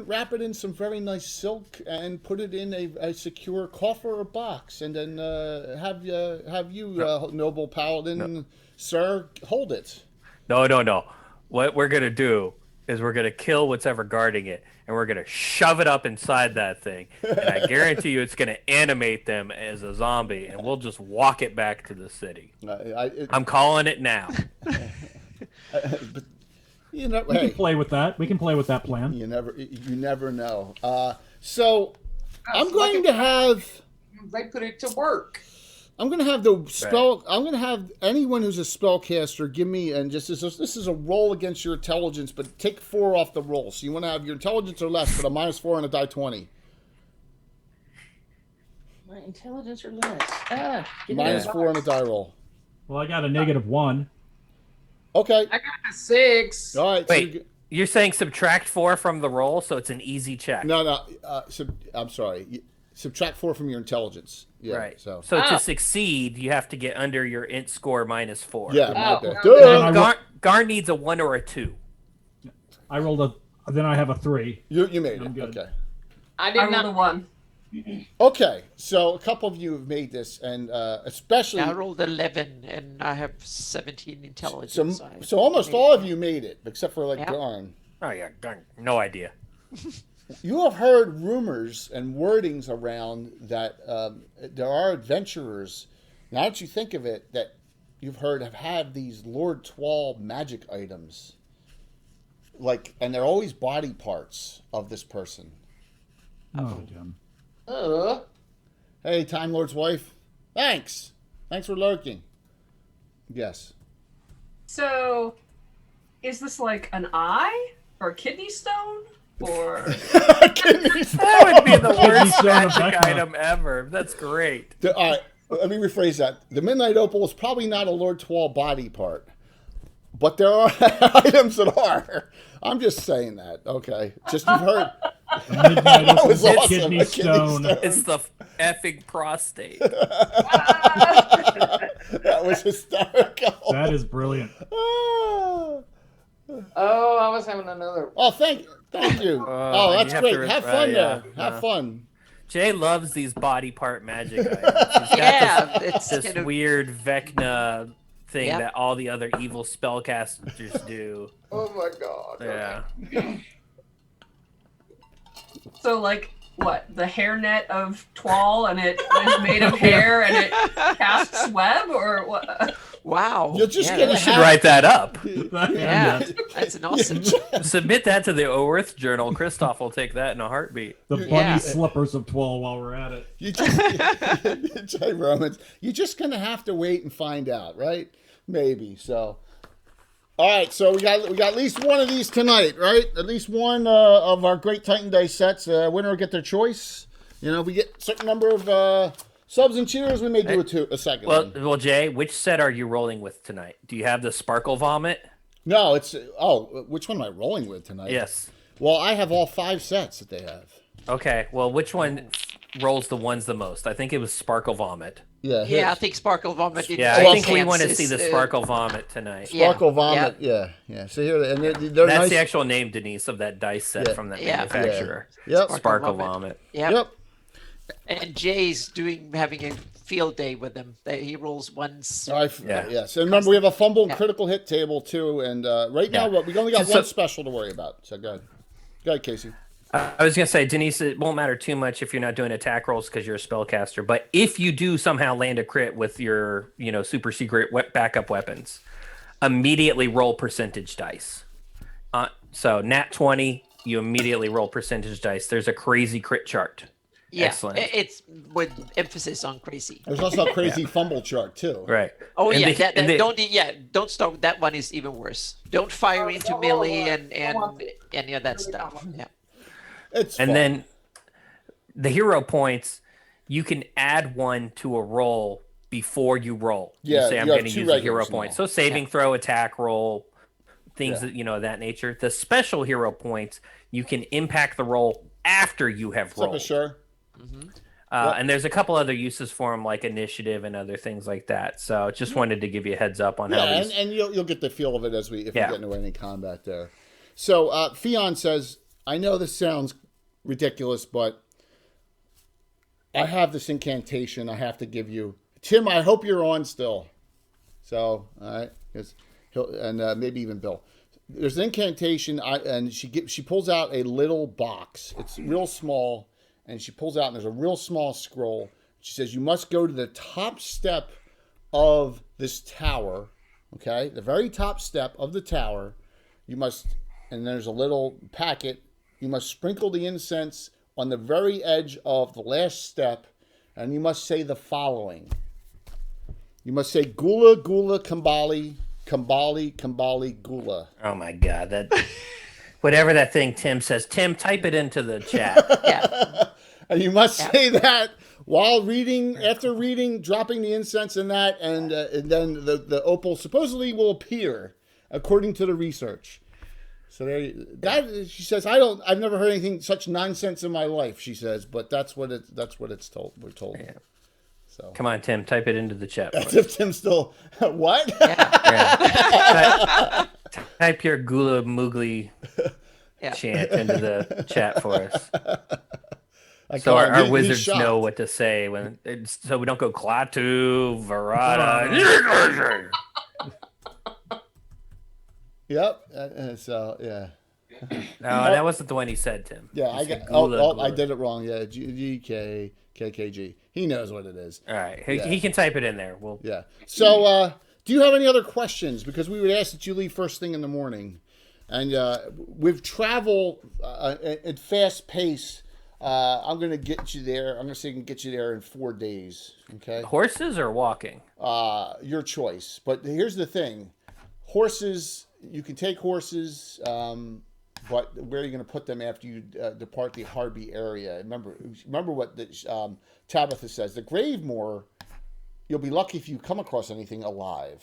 Wrap it in some very nice silk and put it in a secure coffer or box, and then have you noble paladin, sir, hold it. No. What we're going to do is we're going to kill what's ever guarding it, and we're going to shove it up inside that thing. And I guarantee you it's going to animate them as a zombie, and we'll just walk it back to the city. I'm calling it now. But, you know, We can play with that. We can play with that plan. you never know. So I'm going to have They put it to work. the spell. I'm going to have anyone who's a spellcaster give me, and this is a roll against your intelligence, but take 4 off the roll. So you want to have your intelligence or less, but a -4 on a die 20. My intelligence or less. Give me -4 on a advice. die roll. Well, I got a -1. Okay. I got a 6. All right. Wait, you're saying subtract 4 from the roll, so it's an easy check. No. I'm sorry. Subtract 4 from your intelligence. Yeah. Right. So. to succeed, you have to get under your int score -4. Yeah. My Oh, bad. well, Duh. Gar needs a 1 or a 2. I rolled then I have a 3. You made I'm it. good. Okay. I I did rolled a not. 1. Okay. So a couple of you have made this, and especially I rolled 11 and I have 17 intelligence. so almost all of you made it, except for like Yeah. Garn. Oh yeah, no idea. You have heard rumors and wordings around that there are adventurers. Now that you think of it, that you've heard have had these Lord Twal magic items, and they're always body parts of this person. Oh, Jim. Hey, Time Lord's wife. Thanks for lurking. Yes. So, is this like an eye or a kidney stone or? That would be the worst stone of magic Vecna. item ever. That's great. All right, let me rephrase that. The Midnight Opal is probably not a Lord Twal body part, but there are items that are. I'm just saying that. Okay, just you've heard. Midnight That Opal, was awesome. kidney A stone. It's the effing prostate. That was hysterical. That is brilliant. Ah. Oh, I was having another. Oh, thank you. Oh, that's you have great. to- Have fun yeah, there. Have fun. Jay loves these body part magic items. He's got Yeah, it's this kind of weird Vecna thing Yep. that all the other evil spellcasters do. Oh my god. Yeah. So like what? The hairnet of Twal, and it is made of hair, and it casts web, or what? wow. You're just yeah, gonna You that's- should write that up. Yeah, that's an awesome. Submit that to the Earth Journal. Christoph will take that in a heartbeat. The bunny Yeah. slippers of Twal while we're at it. You just, Jay Romans, you're just gonna have to wait and find out, right? Maybe. So, all right. So we got at least one of these tonight, right? At least one of our Great Titan Dice sets. Winner will get their choice. You know, if we get a certain number of subs and cheers, we may do a second. Well, Jay, which set are you rolling with tonight? Do you have the Sparkle Vomit? No, it's which one am I rolling with tonight? Yes. Well, I have all 5 sets that they have. Okay. Well, which one rolls the ones the most? I think it was Sparkle Vomit. Yeah. Yeah, I here's think Sparkle Vomit. in Yeah, all I think we want to chances, see the Sparkle Vomit tonight. yeah, Sparkle Vomit. Yeah. So here, and they're That's nice. the actual name, Denise, of that dice set Yeah. from that Yeah. manufacturer. Yep. Sparkle Vomit. Vomit. Yep. Yep. And Jay's having a field day with them. He rolls once. Yeah. Yes. And remember, we have a fumble and Yeah. critical hit table too. And right now, Yeah. we only got So- one special to worry about. So go ahead. Go ahead, Casey. I was gonna say, Denise, it won't matter too much if you're not doing attack rolls because you're a spellcaster. But if you do somehow land a crit with your, super secret backup weapons, immediately roll percentage dice. So nat 20, you immediately roll percentage dice. There's a crazy crit chart. Yeah, Excellent. it's with emphasis on crazy. There's also a crazy fumble chart too. Right. Oh And yeah, they- don't start. That one is even worse. Don't fire into melee and any of that stuff. Yeah. It's And fun. then the hero points, you can add one to a roll before you roll. Yeah, You say I'm you have going to 2 use a hero regulars point. now. So saving throw, attack roll, things Yeah. that of that nature. The special hero points, you can impact the roll after you have What's up, rolled. Ashur? And there's a couple other uses for them, like initiative and other things like that. So just wanted to give you a heads up on how Yeah, these. and you'll get the feel of it if we Yeah. get into any combat there. So Fion says, I know this sounds ridiculous, but I have this incantation I have to give you. Tim, I hope you're on still. So, all right. And maybe even Bill. There's an incantation, and she pulls out a little box. It's real small, and she pulls out, and there's a real small scroll. She says, you must go to the top step of this tower, okay? The very top step of the tower. You must, and there's a little packet. You must sprinkle the incense on the very edge of the last step, and you must say the following. You must say, Gula, Gula, Kambali, Kambali, Kambali, Gula. Oh my God, that whatever that thing Tim says. Tim, type it into the chat. Yeah. And you must say that while reading, after reading, dropping the incense in that, and then the opal supposedly will appear, according to the research. So she says, I've never heard anything such nonsense in my life. She says, but that's what it's told. We're told. Yeah. So Come on, Tim, type it into the chat. As if Tim still what? Yeah. Type your Gula Moogly Yeah. chant into the chat for us. I So call him. our He's wizards shocked. know what to say so we don't go Klaatu, Verada. Yep. So yeah. No, that wasn't the one he said, Tim. Yeah, He I said got. Gula, I Gula. did it wrong. Yeah, GKKG. He knows what it is. All right, Yeah. he can type it in there. We'll Yeah. So, do you have any other questions? Because we would ask that you leave first thing in the morning, and with travel at fast pace, I'm going to get you there. I'm going to say I can get you there in 4 days. Okay. horses or walking. Your choice. But here's the thing: horses. You can take horses. But where are you going to put them after you depart the Harby area? Remember what the, Tabitha says. The Gravemoor, you'll be lucky if you come across anything alive.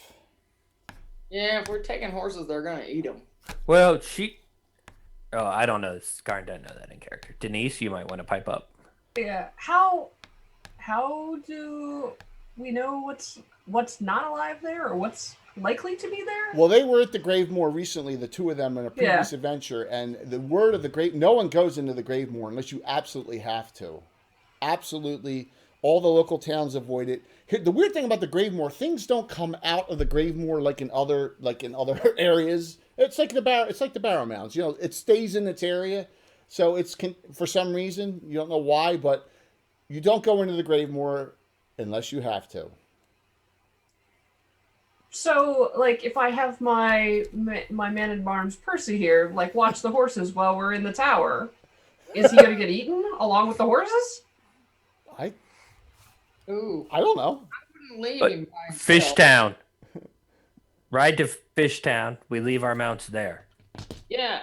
Yeah, if we're taking horses, they're gonna eat them. Well, Oh, I don't know. Scarn doesn't know that in character. Denise, you might want to pipe up. Yeah. How do we know what's not alive there, or what's likely to be there? Well, they were at the Gravemoor recently, the two of them, in a previous adventure, and the word of the Grave... No one goes into the Gravemoor unless you absolutely have to. Absolutely. All the local towns avoid it. The weird thing about the Gravemoor, things don't come out of the Gravemoor like in other areas. It's like the Barrow Mounds. You know, it stays in its area. So for some reason, you don't know why, but you don't go into the Gravemoor unless you have to. So, like, if I have my man-at-arms Percy here, like, watch the horses while we're in the tower, is he going to get eaten along with the horses? Ooh, I don't know. I wouldn't leave But him by himself. Fishtown. Ride to Fishtown. We leave our mounts there. Yeah,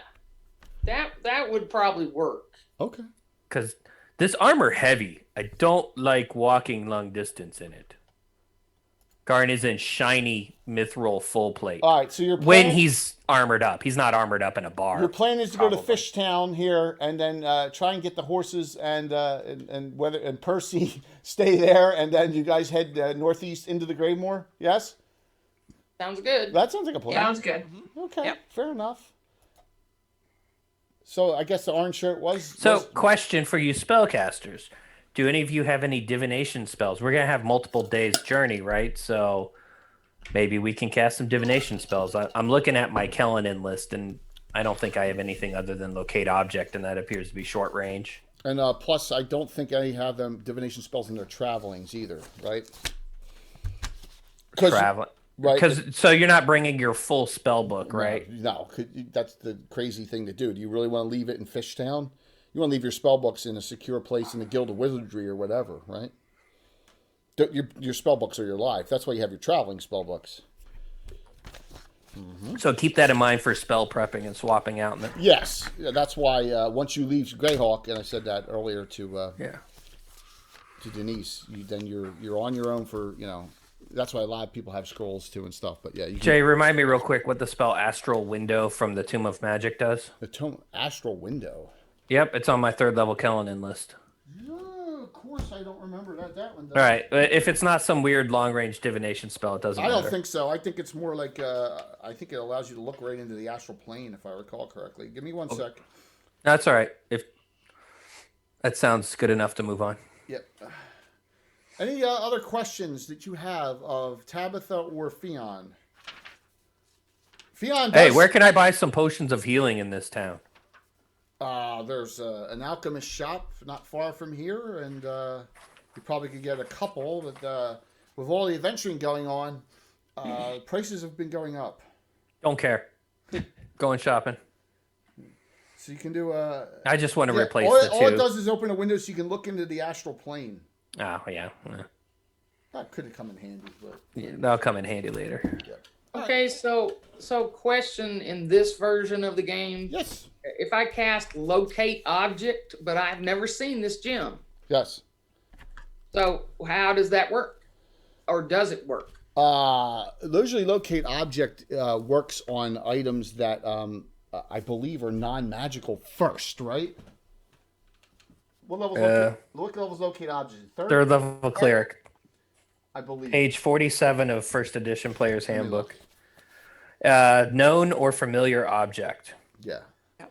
that would probably work. Okay. Because this armor heavy. I don't like walking long distance in it. Garn is in shiny mithril full plate. All right, so your plan... When he's armored up. He's not armored up in a bar. Your plan is to go to probably. Fishtown here, and then try and get the horses, and Percy stay there, and then you guys head northeast into the Gravemoor. Yes, Sounds good. that sounds like a plan. Sounds good. Okay, Yep. fair enough. So I guess the orange shirt was. So, question for you spellcasters. Do any of you have any divination spells? We're going to have multiple days journey, right? So maybe we can cast some divination spells. I'm looking at my Canon list, and I don't think I have anything other than locate object, and that appears to be short range. And plus, I don't think any have them divination spells in their travelings either, right? Traveling. Right. So you're not bringing your full spell book, right? No, that's the crazy thing to do. Do you really want to leave it in Fishtown? You want to leave your spell books in a secure place in the Guild of Wizardry or whatever, right? Your spell books are your life. That's why you have your traveling spell books. Mm-hmm. So keep that in mind for spell prepping and swapping out. Yes, yeah, that's why once you leave Greyhawk, and I said that earlier to Denise, you're on your own for That's why a lot of people have scrolls too and stuff. But yeah, Jay, remind me real quick what the spell Astral Window from the Tomb of Magic does. The Tomb Astral Window. Yep, it's on my 3rd level Canon list. Yeah, of course I don't remember that one. All right, if it's not some weird long range divination spell, it doesn't matter. I don't think so. I think it's more like I think it allows you to look right into the astral plane, if I recall correctly. Give me one sec. That's all right. If that sounds good enough to move on. Yep. Any other questions that you have of Tabitha or Fionn? Fionn. Hey, where can I buy some potions of healing in this town? There's an alchemist shop not far from here, and you probably could get a couple. But with all the adventuring going on, prices have been going up. Don't care. Going shopping. So you can do I just want to replace all, the two. all it does is open a window so you can look into the astral plane. Oh, yeah. That could have come in handy, but Yeah, that'll come in handy later. yeah. Okay, so question in this version of the game. Yes. If I cast locate object, but I've never seen this gem. Yes. So how does that work? Or does it work? Usually locate object works on items that I believe are non-magical first, right? What level's locate object? Third level cleric. I believe. Page 47 of First Edition Player's Let me Handbook. look. Known or familiar object. Yeah.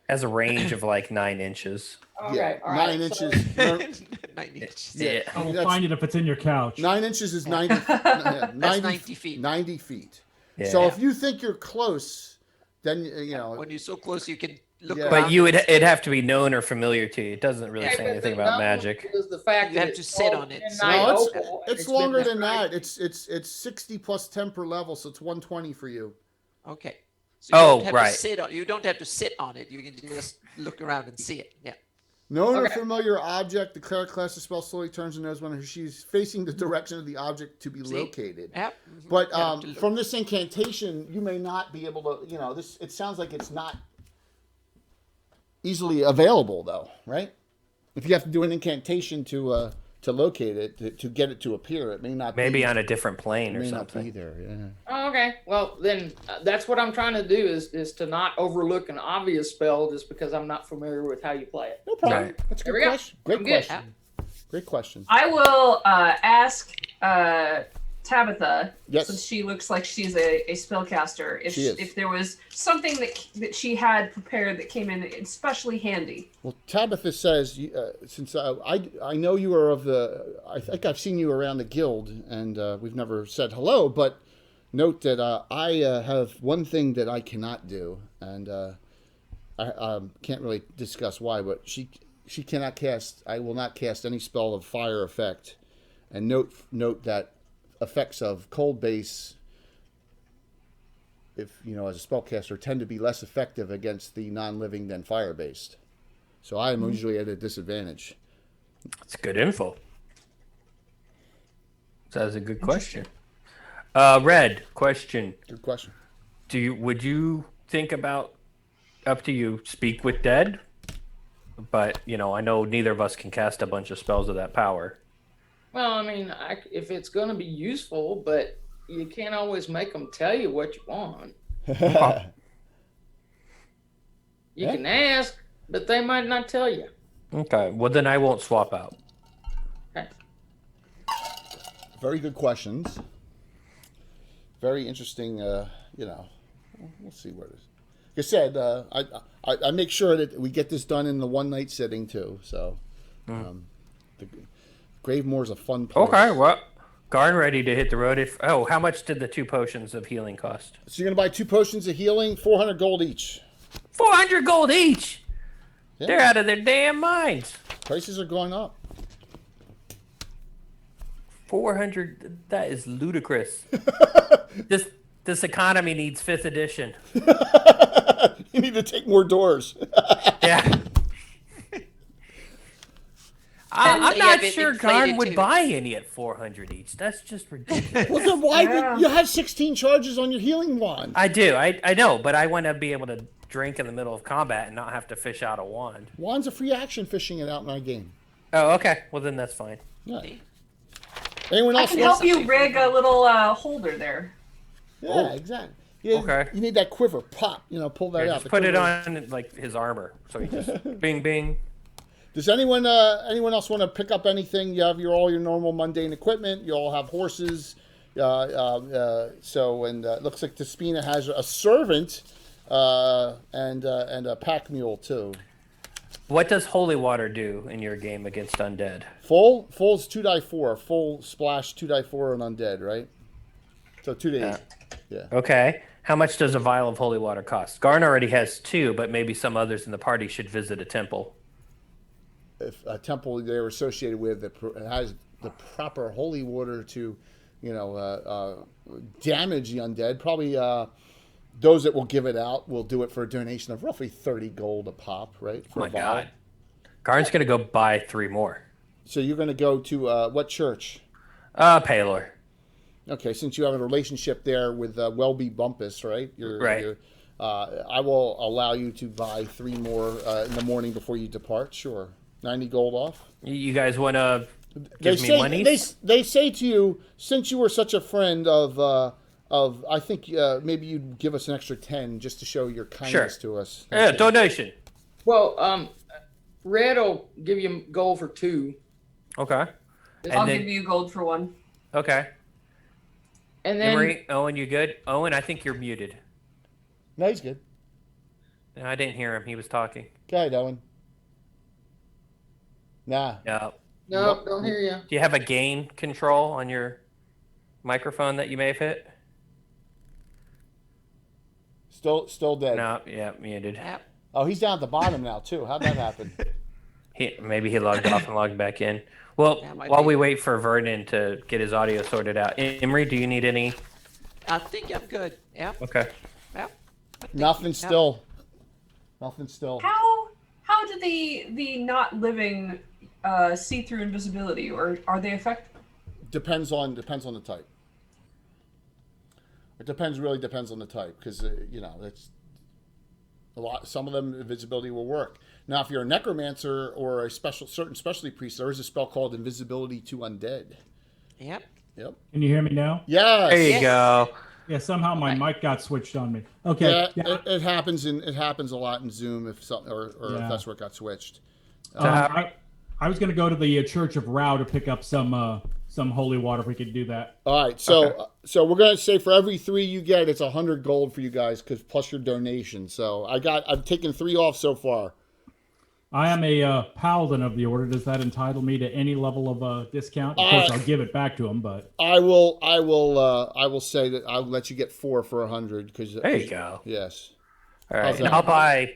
Has a range of like 9 inches. Okay, all 9 right, so- inches. 9 inches. Yeah. I will That's- find it if it's in your couch. 9 inches is 90. Yeah, 90 feet. 90 feet. Yeah. So if you think you're close, then you know. When you're so close, you can look Yeah. around. But it'd have to be known or familiar to you. It doesn't really Yeah, say but anything the about known magic. is the fact You that have to it's sit all on it. midnight No, opal, and it's been longer that than right. that. It's 60 plus 10 per level, so it's 120 for you. Okay. So you Oh, don't have right. to sit on. You don't have to sit on it. You can just look around and see it. Yeah. Known or Okay. familiar object, the cleric class the spell slowly turns and knows when she's facing the direction of the object to be See? located. Yeah. But You have to look. from this incantation, you may not be able to, you know, this. It sounds like it's not easily available, though, right? If you have to do an incantation to locate it, to get it to appear, it may not. Maybe be, on a different it plane or may not be something. there. Yeah. Oh, okay. Well, then that's what I'm trying to do is to not overlook an obvious spell just because I'm not familiar with how you play it. No problem. Right. That's a There good we go. question. Great I'm good. question. Great question. I will ask Tabitha, Yes. since she looks like she's a spellcaster, She is. if there was something that she had prepared that came in especially handy. Well, Tabitha says, since I know you are of the, I think I've seen you around the guild, and we've never said hello, but note that I have one thing that I cannot do, and I can't really discuss why, but she cannot cast, I will not cast any spell of fire effect, and note that effects of cold base, if you know, as a spellcaster, tend to be less effective against the non-living than fire-based. So I am usually at a disadvantage. It's good info. That's a good question. Red, question. Good question. Would you think about, up to you, speak with dead? But, you know, I know neither of us can cast a bunch of spells of that power. Well, I mean, if it's going to be useful, but you can't always make them tell you what you want. You Yeah. can ask, but they might not tell you. Okay, well then I won't swap out. Okay. Very good questions. Very interesting. You know, we'll see where it is. Like I said, I make sure that we get this done in the one night sitting too. So, the Gravemoor is a fun place. Okay, well, Garn ready to hit the road. How much did the 2 potions of healing cost? So you're gonna buy 2 potions of healing, 400 gold each. 400 gold each. Yeah. They're out of their damn minds. Prices are going up. 400. That is ludicrous. This economy needs 5th edition. You need to take more doors. Yeah. I'm they not have it sure inflated Garn would too. buy any at 400 each. That's just ridiculous. Well, then why Yeah. would you have 16 charges on your healing wand? I do. I know, but I want to be able to drink in the middle of combat and not have to fish out a wand. Wand's a free action fishing it out in our game. Oh, okay. Well, then that's fine. Yeah. Anyone I else? can want- help you rig a little holder there. Yeah, exactly. Yeah, Okay. You need that quiver. Pop. You know, pull that Here, out. just The put it quiver. on like his armor, so he just bing bing. Does anyone else want to pick up anything? You have all your normal mundane equipment. You all have horses. It looks like Despina has a servant and a pack mule too. What does holy water do in your game against undead? Full's 2die4. Full splash 2die4 and undead, right? So 2d8. Yeah. Okay. How much does a vial of holy water cost? Garn already has 2, but maybe some others in the party should visit a temple. If a temple they're associated with that has the proper holy water to, damage the undead, probably those that will give it out will do it for a donation of roughly 30 gold a pop, right? For Oh my a vial. god. Garn's going to go buy 3 more. So you're going to go to what church? Palor. Okay, since you have a relationship there with Welby Bumpus, right? Right. I will allow you to buy 3 more in the morning before you depart. Sure. 90 gold off. You guys want to give me money? They say to you, since you were such a friend of I think maybe you'd give us an extra 10 just to show your kindness to us. Yeah, donation. Well, Red will give you gold for 2. Okay. I'll then- give you gold for 1. Okay. And then Emery, Owen, you good? Owen, I think you're muted. No, he's good. No, I didn't hear him. He was talking. Go ahead, Owen. Nah. No. no, don't hear you. Do you have a gain control on your microphone that you may have hit? Still dead. No, yeah, muted. Yep. Oh, he's down at the bottom now too. How'd that happen? Maybe he logged off and logged back in. Well, Yeah, might while be. we wait for Vernon to get his audio sorted out, Emery, do you need any? I think I'm good. Yep. Okay. Yep. I think- Nothing yep. still. Nothing still. How do the not living see through invisibility, or are they affected? Depends on the type. It really depends on the type, because it's a lot. Some of them invisibility will work. Now, if you're a necromancer or a certain specialty priest, there is a spell called invisibility to undead. Yep. Yep. Can you hear me now? Yes. There you Yes. go. Yeah, somehow my Okay. mic got switched on me. Okay. Yeah, it happens a lot in Zoom if something or Yeah. if that's where it got switched. I was going to go to the Church of Rao to pick up some holy water if we could do that. All right, so we're gonna say for every 3 you get, it's 100 gold for you guys, because plus your donation. So I've taken 3 off so far. I am a paladin of the order. Does that entitle me to any level of discount? Of course, I'll give it back to him, but I will say that I'll let you get 4 for 100 because There you go. Yes. All right. How's And that? I'll buy.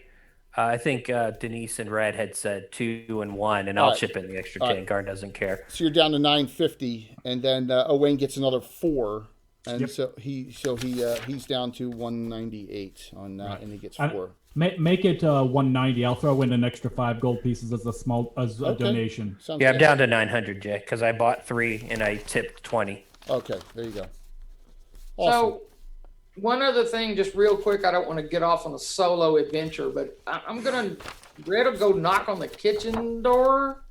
I think Denise and Red had said 2 and 1, and I'll All right. chip in the extra All 10. right. Guard doesn't care. So you're down to 950, and then Owain gets another 4, and Yep. so he's down to 198 on that, Right. and he gets I- 4. make it 190. I'll throw in an extra 5 gold pieces as a Okay. donation. Sounds Yeah, I'm good. down to 900, Jay, because I bought 3 and I tipped 20. Okay, there you go. Awesome. So, one other thing, just real quick, I don't want to get off on a solo adventure, but I'm gonna go knock on the kitchen door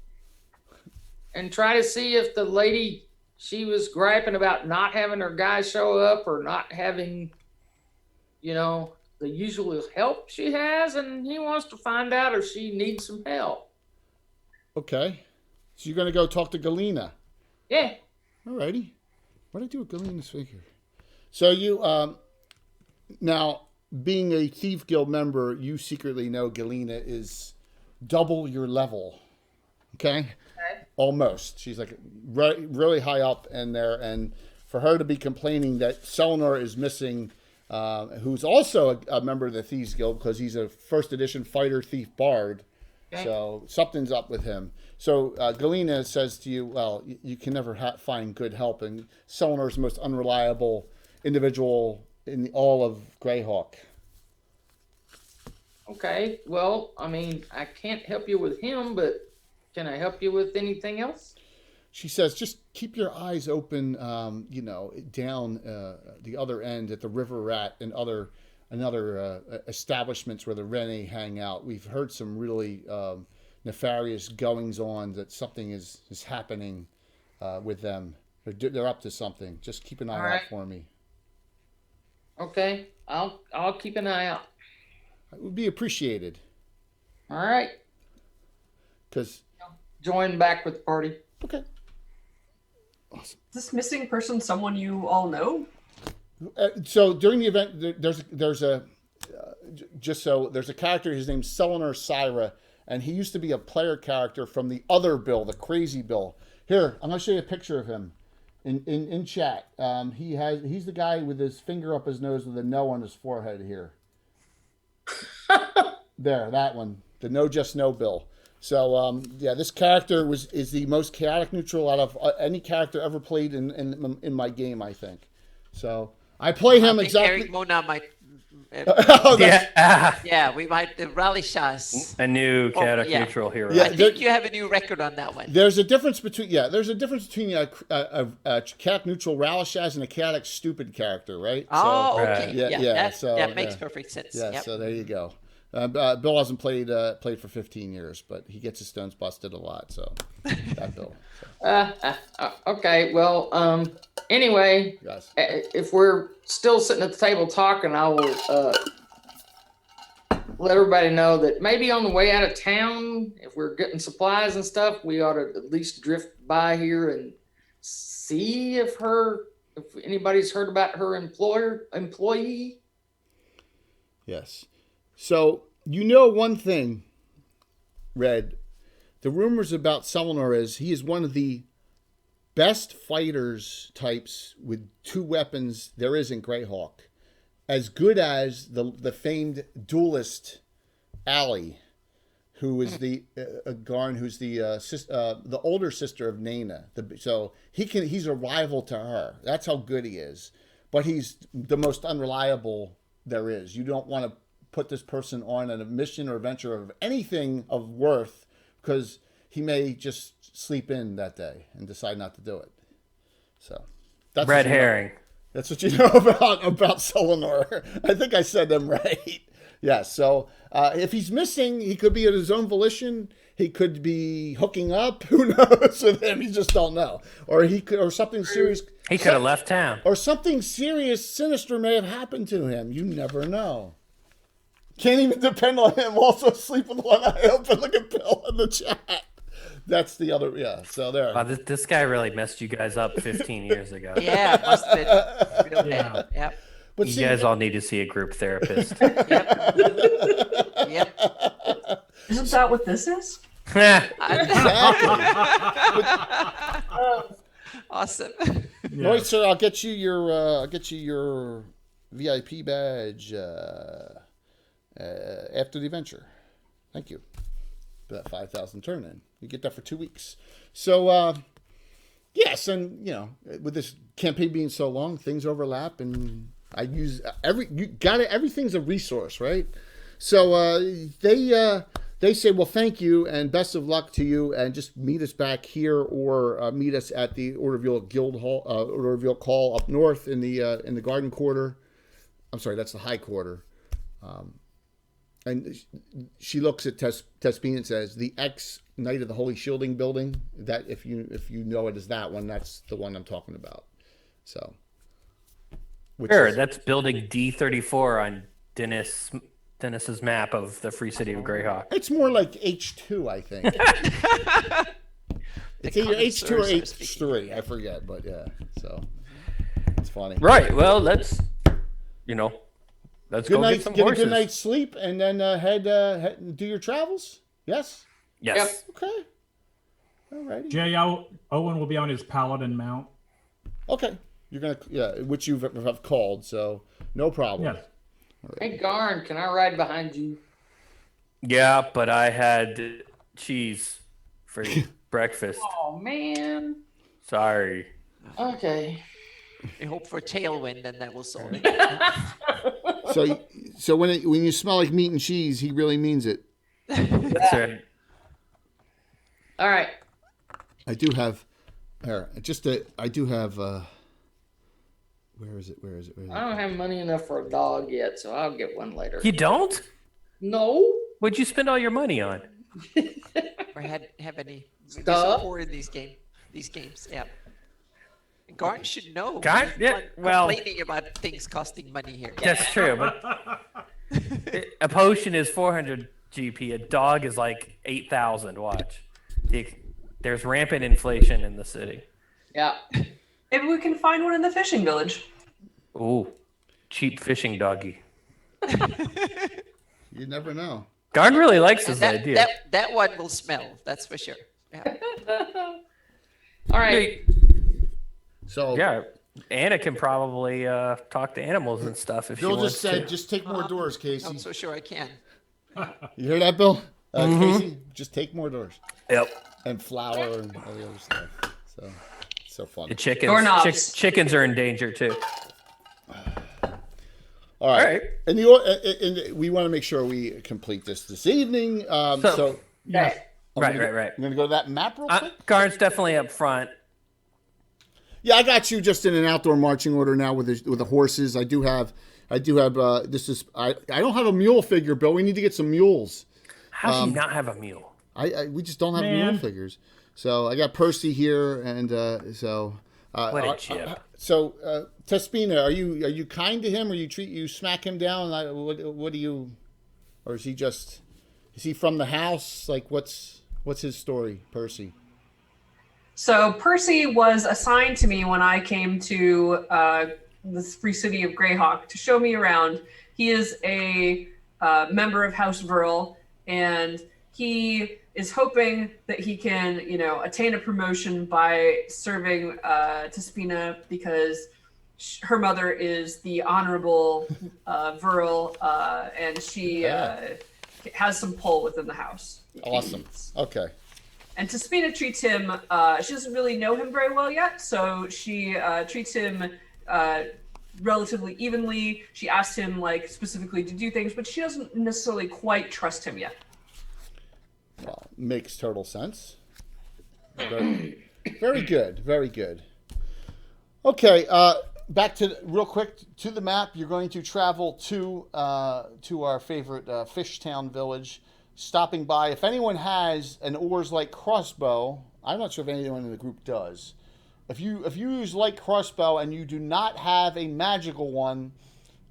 and try to see if the lady, she was griping about not having her guy show up or not having, the usual help she has, and he wants to find out if she needs some help. Okay, so you're gonna go talk to Galena. Yeah. Alrighty. What did I do with Galena's figure? So you, now, being a Thief Guild member, you secretly know Galena is double your level. Okay? Almost. She's like really high up in there. And for her to be complaining that Selenor is missing, who's also a member of the Thieves Guild because he's a first edition fighter, thief, bard. Okay. So something's up with him. So Galena says to you, well, you can never find good help. And Selenor's the most unreliable individual in all of Greyhawk. Okay. Well, I mean, I can't help you with him, but can I help you with anything else? She says, just keep your eyes open, down the other end at the River Rat and other establishments where the Rene hang out. We've heard some really nefarious goings on that something is happening with them. They're up to something. Just keep an eye All out right. for me. Okay. I'll keep an eye out. It would be appreciated. All right. Because, Join back with the party. okay. Is this missing person someone you all know? So during the event, there's a character. His name's Selenor Syra, and he used to be a player character from the other Bill, the Crazy Bill. Here, I'm gonna show you a picture of him in chat. He's the guy with his finger up his nose with a no on his forehead here. There, that one, the No Just No Bill. So this character is the most chaotic neutral out of any character ever played in my game, I think. So I play him I think exactly. Eric Mona might. Oh, that's- Yeah. Yeah, we might relish us. A new chaotic yeah. neutral hero. Yeah. I think you have a new record on that one. There's a difference between a chaotic neutral Ralishaz and a chaotic stupid character, right? Oh, Right. okay. Yeah, Yeah, yeah, that, so, that makes yeah. perfect sense. Yeah, Yep. so there you go. Bill hasn't played for 15 years, but he gets his stones busted a lot. So that Bill. So, Okay. Well, anyway, guys. if we're still sitting at the table talking, I will let everybody know that maybe on the way out of town, if we're getting supplies and stuff, we ought to at least drift by here and see if her if anybody's heard about her employee. Yes. So, you know one thing, Red. The rumors about Selenar is he is one of the best fighters types with 2 weapons there is in Greyhawk. As good as the famed duelist Ali, who is the Garn, who's the older sister of Naina. So he's a rival to her. That's how good he is. But he's the most unreliable there is. You don't want to put this person on a mission or adventure of anything of worth, because he may just sleep in that day and decide not to do it. So that's Red herring. That's what you know about Selenar. I think I said them right. Yeah. So if he's missing, he could be at his own volition. He could be hooking up. Who knows with him? You just don't know. Or something serious. He could have left town. Or something serious, sinister may have happened to him. You never know. Can't even depend on him. Also sleep with one eye open. Look at Bill in the chat. That's the other, yeah. So there. Wow, this guy really messed you guys up 15 years ago. Yeah, it must have been real bad. Yep. But You see, guys all need to see a group therapist. Yep. Yep. Isn't that what this is? Awesome. No, wait, sir. I'll get you your VIP badge after the adventure. Thank you for that 5,000 turn in. You get that for 2 weeks. So yes, and with this campaign being so long, things overlap, and I use everything's a resource, right? So they say, well, thank you and best of luck to you, and just meet us back here or meet us at the Orderville Guild Hall, Orderville Call up north in the Garden Quarter. I'm sorry, that's the High Quarter. And she looks at Tespine and says, the ex-Knight of the Holy Shielding building, that if you know it as that one, that's the one I'm talking about. So, Sure, that's building D34 on Dennis's map of the Free City of Greyhawk. It's more like H2, I think. It's either H2 or H3, I forget, but yeah. So it's funny. Right. Well, let's go get some Get horses. a good night's sleep, and then head and do your travels. Yes. Yes. Okay. Alrighty. Owen will be on his paladin mount. Okay. You're gonna which you have called, so no problem. Yes. Hey, Garn, can I ride behind you? Yeah, but I had cheese for breakfast. Oh, man. Sorry. Okay. We hope for tailwind, and that will solve it. So when you smell like meat and cheese, he really means it. That's right. All right. I do have. I do have. Where is it? I don't have money enough for a dog yet, so I'll get one later. You don't? No. What'd you spend all your money on? Or have any Stuff? support in these games. Yeah. Garn should know. Garn- He's yeah, one well- complaining about things costing money here. That's true, but a potion is 400 GP. A dog is like 8,000. Watch. There's rampant inflation in the city. Yeah. Maybe we can find one in the fishing village. Ooh, cheap fishing doggy. You never know. Garn really likes And this idea. that one will smell. That's for sure. Yeah. All right. So Yeah, Anna can probably talk to animals and stuff if she Bill wants just said, to. just take more doors, I'm Casey. so sure I can. You hear that, Bill? Casey, just take more doors Yep. and flour and all the other stuff. So it's so funny. The chickens. Doorknobs. Chickens are in danger too. All right. All right. And we want to make sure we complete this evening. So Yes. Right. I'm going to go to that map real quick. Garn's definitely up front. Yeah, I got you just in an outdoor marching order now with the horses. I do have. This is. I don't have a mule figure, Bill. We need to get some mules. How do you not have a mule? We just don't have Man. mule figures. So I got Percy here, and so. What a chip. So Tespina, are you kind to him, or you smack him down? What do you, or is he from the house? Like what's his story, Percy? So Percy was assigned to me when I came to this free city of Greyhawk to show me around. He is a member of House Vril, and he is hoping that he can, attain a promotion by serving Tespina because her mother is the Honorable Vril, and she has some pull within the house. Awesome. Okay. And Tespina treats him, she doesn't really know him very well yet, so she treats him relatively evenly. She asks him, specifically to do things, but she doesn't necessarily quite trust him yet. Well, makes total sense. Very good. Very good. Okay, back to real quick to the map. You're going to travel to our favorite Fishtown village. Stopping by, if anyone has an oars light crossbow, I'm not sure if anyone in the group does. If you use light crossbow and you do not have a magical one,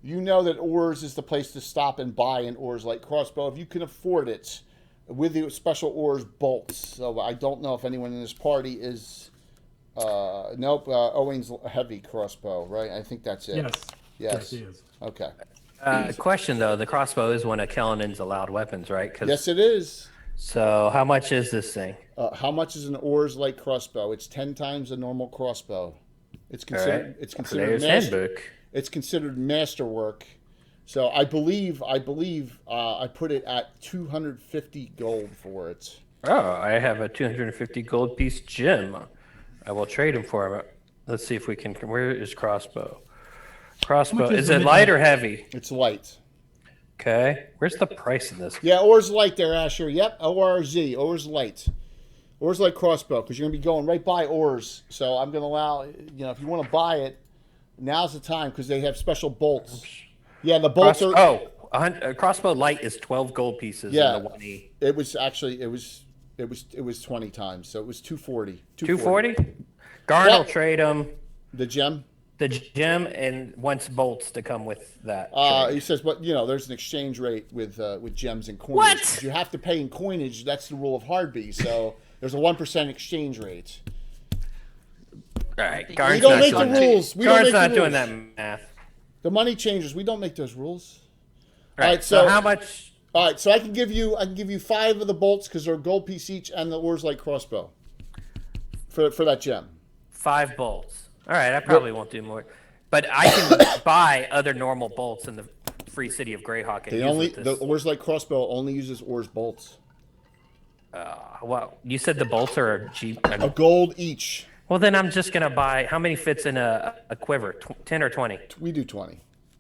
you know that oars is the place to stop and buy an oars light crossbow if you can afford it, with the special oars bolts. So I don't know if anyone in this party is. Nope. Owen's heavy crossbow, right? I think that's it. Yes, he is. Okay. Question though, the crossbow is one of Kellen's allowed weapons, right? Yes, it is. So how much is this thing? How much is an oars light crossbow? It's 10 times a normal crossbow. It's considered. Right. It's considered. Handbook. It's considered masterwork. So I believe I put it at 250 gold for it. Oh, I have a 250 gold piece gem. I will trade him for him. Let's see if we can. Where is crossbow? Crossbow. Is it light or heavy? It's light. Okay. Where's the price in this? Yeah, oars light there, Asher. Yep, ORZ, oars light. Oars light crossbow, because you're going to be going right by oars. So I'm going to allow, if you want to buy it, now's the time, because they have special bolts. Yeah, the bolts are... Oh, crossbow light is 12 gold pieces in the 1E. It was actually, it was 20 times, so it was 240. 240? Garn will trade him. The gem? The gem and wants bolts to come with that. He says, but there's an exchange rate with gems and coinage. What? You have to pay in coinage. That's the rule of Hardby. So there's a 1% exchange rate. All right, We Garn's don't not make the doing that. rules. We don't Garn's make the not doing rules. that math. The money changers. We don't make those rules. All right, so how much? All right, so I can give you 5 of the bolts because they're a gold piece each, and the oars light crossbow for that gem. 5 bolts. All right, I probably won't do more, but I can buy other normal bolts in the free city of Greyhawk. And The oars light crossbow only uses oars bolts. Well, you said the bolts are cheap. A gold each. Well, then I'm just gonna buy. How many fits in a quiver? 10 or 20? We do 20.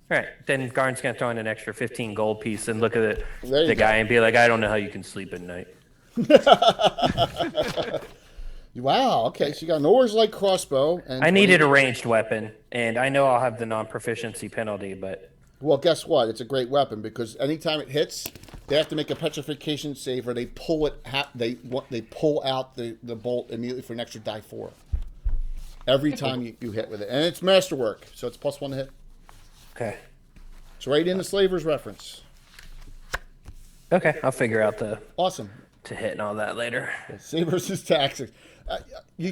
All right, then Garn's gonna throw in an extra 15 gold piece and look at There you the go. guy and be like, I don't know how you can sleep at night. Wow. Okay, so you got an oars light crossbow, and I needed a ranged weapon, and I know I'll have the non-proficiency penalty, but Well, guess what? It's a great weapon because anytime it hits, they have to make a petrification save, or they pull it. They pull out the bolt immediately for an extra die 4. Every time you hit with it, and it's masterwork, so it's +1 to hit. okay. It's right in the Slaver's reference. Okay, I'll figure out the Awesome. to hit and all that later. Savers is taxing. You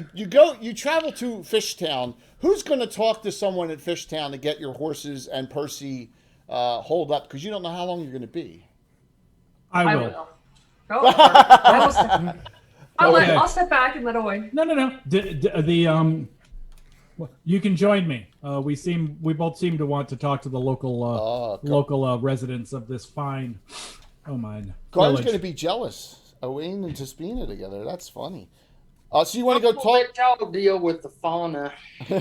travel to Fishtown. Who's going to talk to someone at Fishtown to get your horses and Percy holed up? Because you don't know how long you're going to be. I will. Go. I'll step back and let Owen. No. You can join me. We both seem to want to talk to the local residents of this fine. Oh my. Garn's going to be jealous. Owain and Tespina together. That's funny. So you want to go talk? Let y'all deal with the fauna. So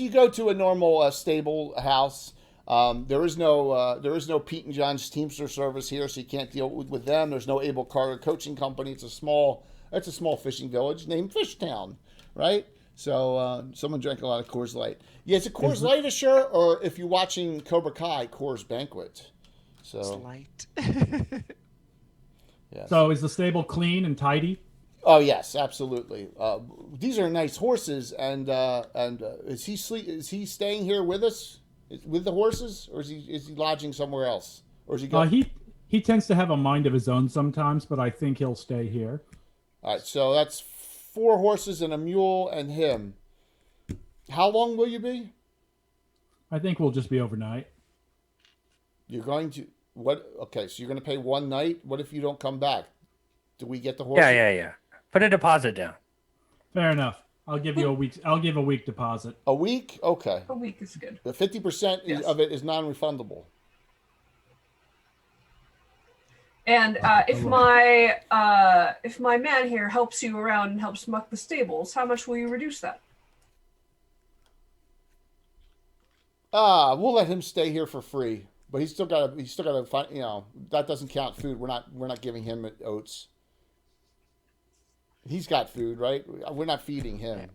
you go to a normal stable house. There is no Pete and John's Teamster service here, so you can't deal with them. There's no Able Carter Coaching Company. It's a small fishing village named Fishtown, right? So someone drank a lot of Coors Light. Yeah, it's a Coors Light, sure, or if you're watching Cobra Kai, Coors Banquet. So It's light. yes. So is the stable clean and tidy? Oh yes, absolutely. These are nice horses, and is he staying here with us, with the horses, or is he lodging somewhere else, or is he going? He tends to have a mind of his own sometimes, but I think he'll stay here. All right, so that's 4 horses and a mule and him. How long will you be? I think we'll just be overnight. You're going to what? Okay, so you're going to pay one night. What if you don't come back? Do we get the horse? Yeah. Put a deposit down. Fair enough. I'll give you a week. I'll give a week deposit. A week? Okay. A week is good. The 50% Yes. of it is non-refundable. And if my man here helps you around and helps muck the stables, how much will you reduce that? We'll let him stay here for free, but he's still got to find. That doesn't count food. We're not giving him oats. He's got food, right? We're not feeding him.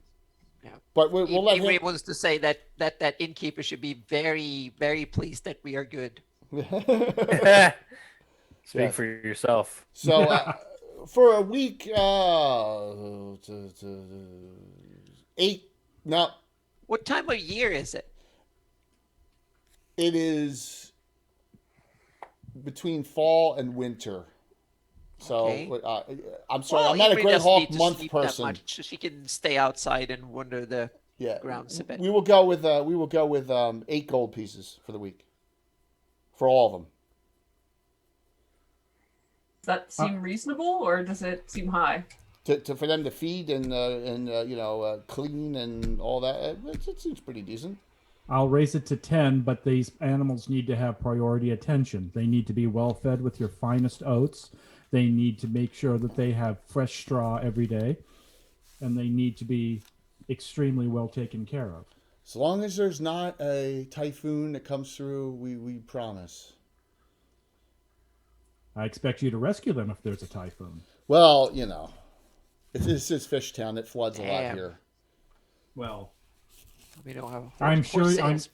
Yeah. But we'll let him. Avery wants to say that innkeeper should be very, very pleased that we are good. Speak Yes. for yourself. So for a week, 8. No, What time of year is it? it is between fall and winter. So Okay. I'm sorry, Well, I'm not a Avery Great doesn't Hawk need to month sleep that person. much, so she can stay outside and wander the Yeah, grounds a bit. we will go with 8 gold pieces for the week, for all of them. Does that seem reasonable, or does it seem high? For them to feed and clean and all that. It seems pretty decent. I'll raise it to 10, but these animals need to have priority attention. They need to be well fed with your finest oats. They need to make sure that they have fresh straw every day, and they need to be extremely well taken care of. As long as there's not a typhoon that comes through, we promise. I expect you to rescue them if there's a typhoon. Well, this is Fishtown. It floods a lot Damn. here. Well, We don't have. I'm horse sure sales.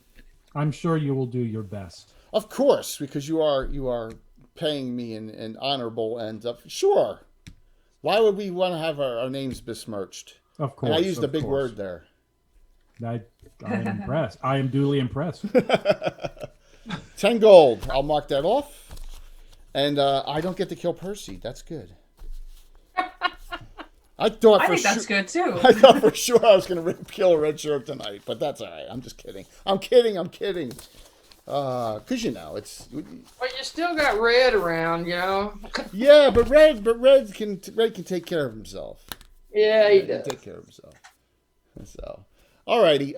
I'm sure you will do your best. Of course, because you are paying me in honorable ends up. Sure. Why would we want to have our names besmirched? Of course. And I used a of big course. word there. I am impressed. I am duly impressed. 10 gold. I'll mark that off. And I don't get to kill Percy. That's good. I think that's good too. I thought for sure I was going to kill a red shirt tonight, but that's all right. I'm just kidding. I'm kidding. Because it's. But you still got Red around, Yeah, but Red can take care of himself. Yeah, he He can does. take care of himself. So, alrighty.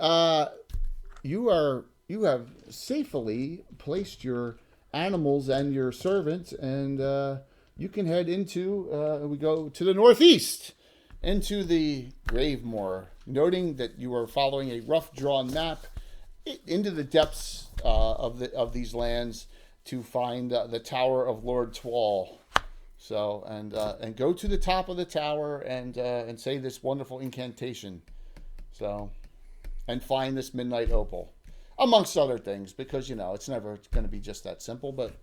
You have safely placed your animals and your servants, and you can head into. We go to the northeast, into the Gravemoor, noting that you are following a rough drawn map into the depths of these lands to find the Tower of Lord Twall. So and go to the top of the tower and say this wonderful incantation. So and find this midnight opal, amongst other things, because it's never going to be just that simple. But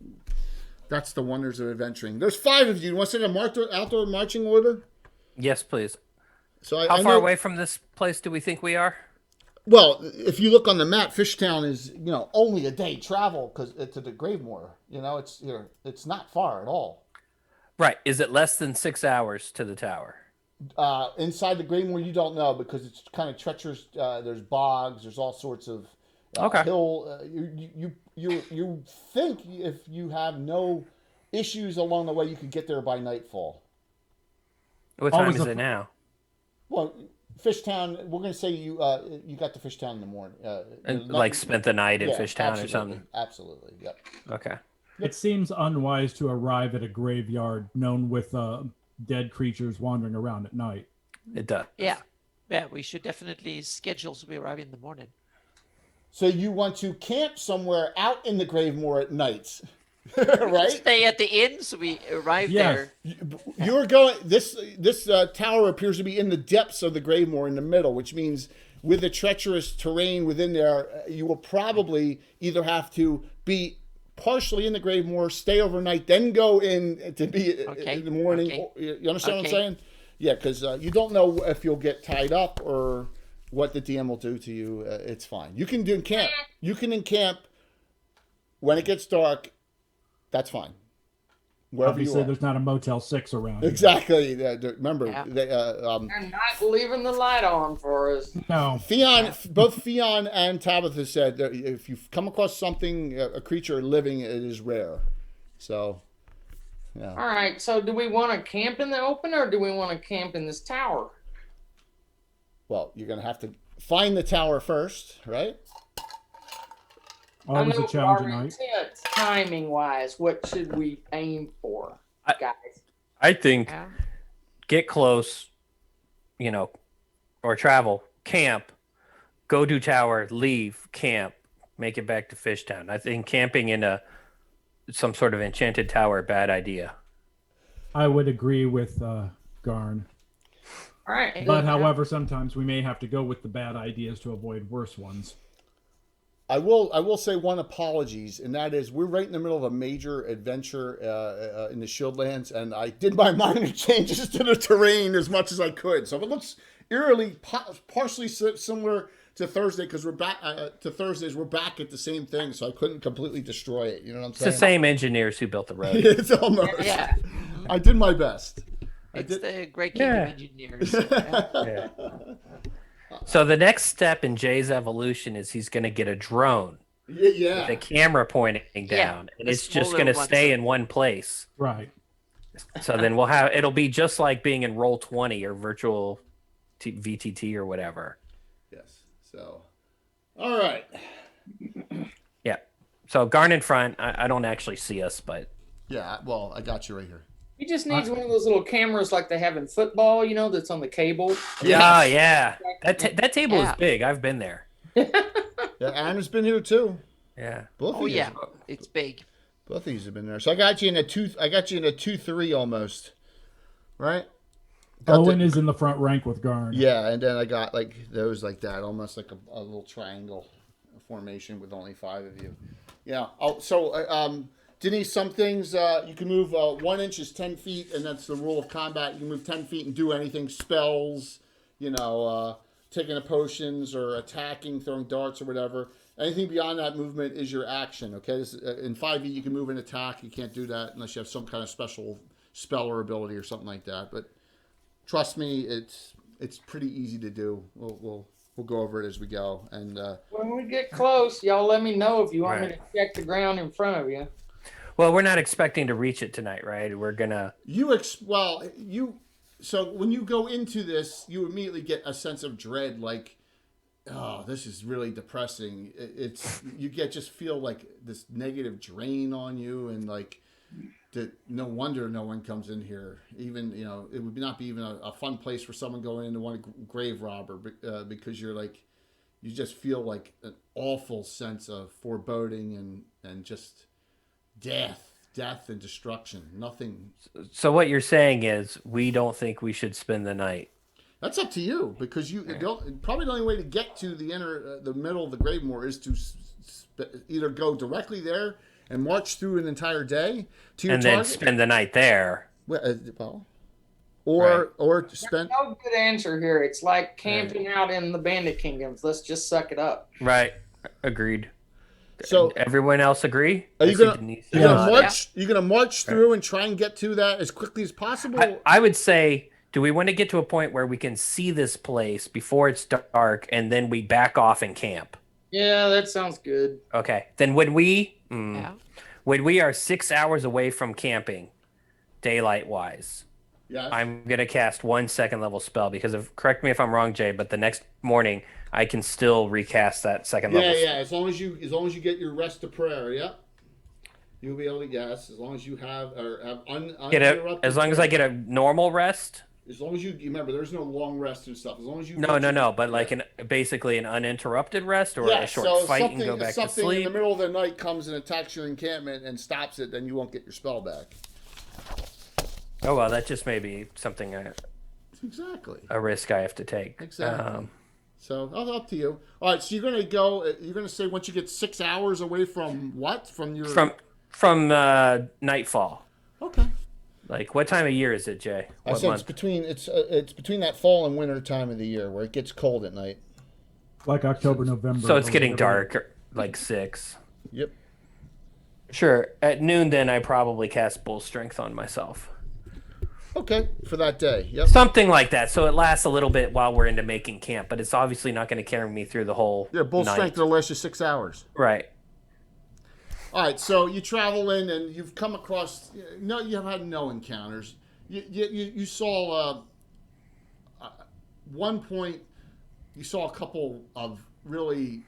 that's the wonders of adventuring. There's 5 of you. You want to set a outdoor marching order? Yes, please. So How I far know, away from this place do we think we are? Well, if you look on the map, Fishtown is only a day travel because to the Gravemoor. It's not far at all. Right. Is it less than 6 hours to the tower? Inside the Gravemoor, you don't know because it's kind of treacherous. There's bogs. There's all sorts of Okay. hill. You think if you have no issues along the way, you could get there by nightfall. What time Always is a- it now? Well, Fishtown. We're going to say you got to Fishtown in the morning. And like spent the night in Fishtown or absolutely, something? Absolutely. Yep. Okay. It seems unwise to arrive at a graveyard known with dead creatures wandering around at night. It does. Yeah, we should definitely schedule so we arrive in the morning. So you want to camp somewhere out in the Gravemoor at night, right? Stay at the inn so we arrive Yes. there. You're going. This tower appears to be in the depths of the Gravemoor in the middle, which means with the treacherous terrain within there, you will probably either have to be partially in the Gravemoor, stay overnight, then go in to be in the morning. Okay. You understand what I'm Okay. saying? Yeah, because you don't know if you'll get tied up or what the DM will do to you. It's fine. You can do camp. You can encamp when it gets dark. That's fine. wherever Obviously, you are. there's not a Motel 6 around. here. Exactly. Remember, Yeah. They're not leaving the light on for us. No. both Theon and Tabitha said that if you come across something, a creature living, it is rare. So, yeah. All right. So, do we want to camp in the open, or do we want to camp in this tower? Well, you're going to have to find the tower first, right? Always a challenging night. Timing wise, what should we aim for, guys? I think Yeah. get close, or travel, camp, go do tower, leave, camp, make it back to Fishtown. I think camping in some sort of enchanted tower, bad idea. I would agree with Garn. All right. But however, sometimes we may have to go with the bad ideas to avoid worse ones. I will say one apologies, and that is we're right in the middle of a major adventure in the Shieldlands, and I did my minor changes to the terrain as much as I could. So if it looks eerily partially similar to Thursday, because we're back to Thursdays, we're back at the same thing, so I couldn't completely destroy it. You know what I'm It's saying? the same engineers who built the road. It's almost. Yeah. I did my best. It's the great king Yeah. of engineers. Yeah. Yeah. So the next step in Jay's evolution is he's going to get a drone Yeah. with a camera pointing down, and the it's just smaller going to ones. stay in one place. Right. So then it'll be just like being in Roll20 or virtual VTT or whatever. Yes. So, all right. Yeah. So Garn in front. I don't actually see us, but Yeah. Well, I got you right here. He just needs one of those little cameras like they have in football, that's on the cable. yeah, yeah. That table Yeah. is big. I've been there. Yeah, Anna's been here too. Yeah. Both Oh of you. yeah, it's big. Both of these have been there. So I got you in a 2-3 almost. Right? Got Owen the- is in the front rank with Garn. Yeah, and then I got like those like that, almost like a little triangle formation with only 5 of you. Yeah. Oh, so Denise, some things you can move 1 inch is 10 feet, and that's the rule of combat. You can move 10 feet and do anything, spells, taking a potions or attacking, throwing darts or whatever. Anything beyond that movement is your action. Okay, in 5e you can move and attack. You can't do that unless you have some kind of special spell or ability or something like that. But trust me, it's pretty easy to do. We'll go over it as we go. And When we get close, y'all let me know if you want me Right. to check the ground in front of you. Well, we're not expecting to reach it tonight, right? We're gonna. So when you go into this, you immediately get a sense of dread, like, oh, this is really depressing. Just feel like this negative drain on you, and like that. No wonder no one comes in here. Even it would not be even a fun place for someone going in to want a grave robber, because you're like, you just feel like an awful sense of foreboding and just death and destruction. Nothing. So what you're saying is we don't think we should spend the night. That's up to you, because probably the only way to get to the middle of the Gravemoor is to either go directly there and march through an entire day to your And target. then spend the night there. Or spend. No good answer here. It's like camping out in the Bandit Kingdoms. Let's just suck it up. Right. Agreed. So Everyone else agree? are you I see gonna Denise you're gonna nod. march? You're gonna march through and try and get to that as quickly as possible. I would say, do we want to get to a point where we can see this place before it's dark and then we back off and camp? Yeah, that sounds good. Okay. Then when we Yeah. are 6 hours away from camping, daylight wise, Yeah. I'm gonna cast 1 second level spell because correct me if I'm wrong, Jay, but the next morning I can still recast that second level spell. As long as you get your rest to prayer. Yep. You'll be able to guess as long as you have uninterrupted. As long as I get a normal rest. As long as you remember, there's no long rest and stuff. As long as you No, but like basically an uninterrupted rest or a short fight and go back to something in sleep. the middle of the night comes and attacks your encampment and stops it, then you won't get your spell back. Oh well, that just may be something Exactly. a risk I have to take. Exactly. So up to you. All right. So you're gonna go. You're gonna say once you get 6 hours away from what? From your From nightfall. Okay. Like what time of year is it, Jay? I What said month? it's between that fall and winter time of the year where it gets cold at night. Like October, November. So it's or getting whatever. dark, like 6. Yep. Sure. At noon, then I probably cast Bull Strength on myself. Okay, for that day. Yep. Something like that. So it lasts a little bit while we're into making camp, but it's obviously not going to carry me through the whole Yeah, Bull night. Strength will last you 6 hours. Right. All right, so you travel in and you've come across. No, you have had no encounters. You saw one point. You saw a couple of really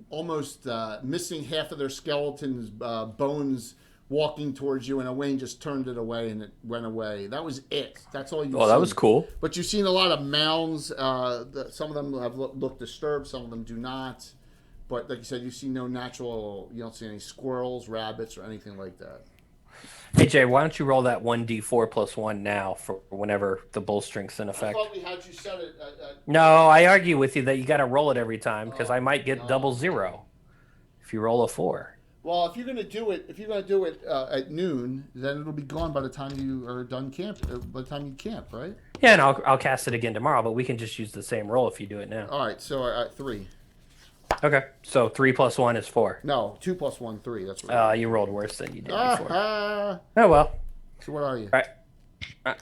almost missing half of their skeletons, bones walking towards you, and Owain just turned it away and it went away. That was it. That's all you. Oh, that was cool. But you've seen a lot of mounds. Some of them have looked disturbed. Some of them do not. But like you said, you see no natural. You don't see any squirrels, rabbits, or anything like that. Hey Jay, why don't you roll that 1d4 plus 1 now for whenever the Bull Strength's in I effect? thought we had you set it. No, I argue with you that you got to roll it every time because I might get double 0 if you roll a 4. Well, if you're gonna do it, at noon, then it'll be gone by the time you are done camp. By the time you camp, right? Yeah, and I'll cast it again tomorrow, but we can just use the same roll if you do it now. All right. So 3. Okay, so 3 plus 1 is 4. No, 2 plus 1, 3. That's right. You rolled worse than you did before. Oh well. So what are you? All right.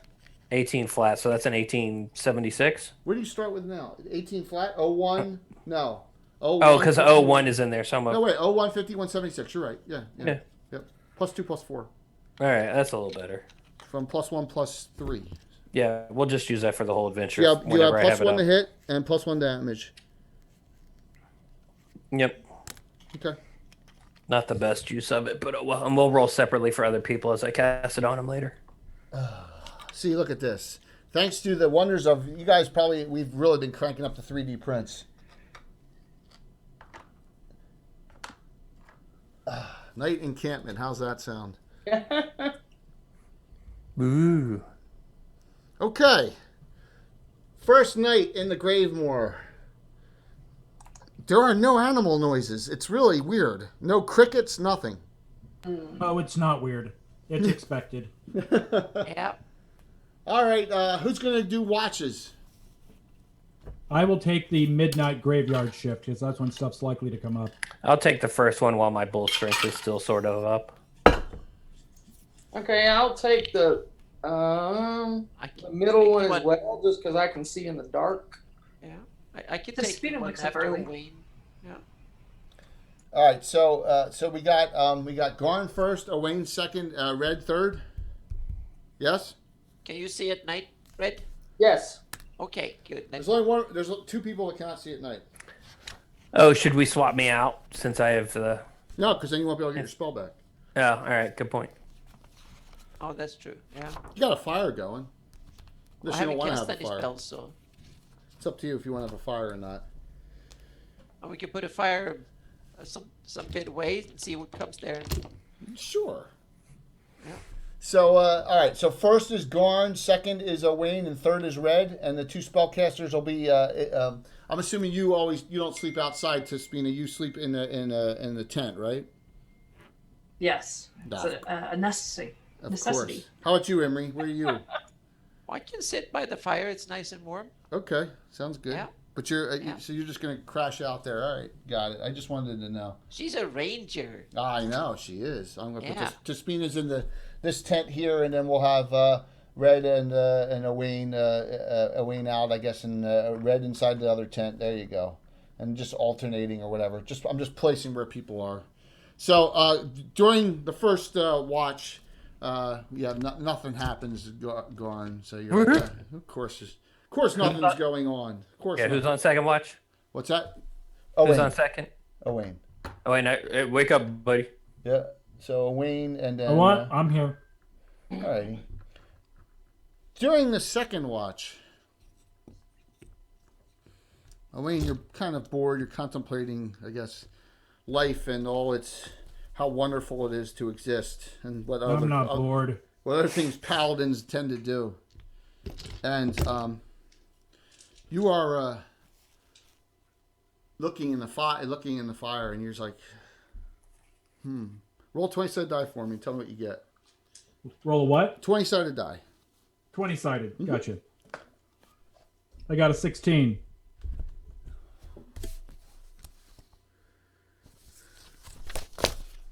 18 flat, so that's an 1876. Where do you start with now? 18 flat. 01. No. Oh, because 01 is in there. So No wait. 01, 51, 76. You're right. Yeah. Yeah. Yep. Plus 2 plus 4. All right, that's a little better. From plus 1 plus 3. Yeah, we'll just use that for the whole adventure. Yeah. You have whenever I plus have 1 it to up. hit and plus 1 damage. Yep. Okay. Not the best use of it, but well, and we'll roll separately for other people as I cast it on them later. See, look at this. Thanks to the wonders of you guys, we've really been cranking up the 3D prints. Night encampment. How's that sound? Ooh. Okay. First night in the Gravemoor. There are no animal noises. It's really weird. No crickets, nothing. Oh, it's not weird. It's expected. Yeah. All right, who's going to do watches? I will take the midnight graveyard shift because that's when stuff's likely to come up. I'll take the first one while my Bull Strength is still sort of up. Okay, I'll take the middle one as well, just because I can see in the dark. Yeah. I could The take Spina one wakes up after early. Wayne. Yeah. All right, so we got Garn first, Owain second, Red third. Yes. Can you see at night, Red? Yes. Okay, good. Then There's only one. There's 2 people that cannot see at night. Oh, should we swap me out since I have the... No, because then you won't be able to get your spell back. Oh, all right, good point. Oh, that's true. Yeah. You got a fire going. I Unless you don't haven't want to cast have a any fire. spells, so It's up to you if you want to have a fire or not. and we can put a fire some bit away and see what comes there. Sure. Yeah. So, all right. So first is Garn, second is Owain, and third is Red. And the 2 spellcasters will be. I'm assuming you don't sleep outside, Tispina. You sleep in the tent, right? Yes. Nah. It's a necessity. Of Necessity. course. How about you, Emery? Where are you? I can sit by the fire. It's nice and warm. Okay, sounds good. Yeah. But you're Yeah. so you're just gonna crash out there. All right, got it. I just wanted to know. She's a ranger. I know she is. I'm gonna Yeah. put Tispina's in this tent here, and then we'll have Red and Owain Owain out, I guess, and Red inside the other tent. There you go, and just alternating or whatever. I'm just placing where people are. So during the first watch, nothing happens, Garn. So you're like, of course nothing's going on. Of course. Yeah, who's nothing. on second watch? What's that? Who's Owain. on second? Owain. Oh, wait, wake up, buddy. Yeah. So Owain and then. Oh, what? I'm here. All right. During the second watch, Owain, you're kind of bored. You're contemplating, I guess, life and how wonderful it is to exist, and what I'm not bored. what other things paladins tend to do. And you are looking in the fire, and you're just like, roll 20-sided die for me. And tell me what you get. Roll a what? 20-sided die. 20-sided. Gotcha. I got a 16.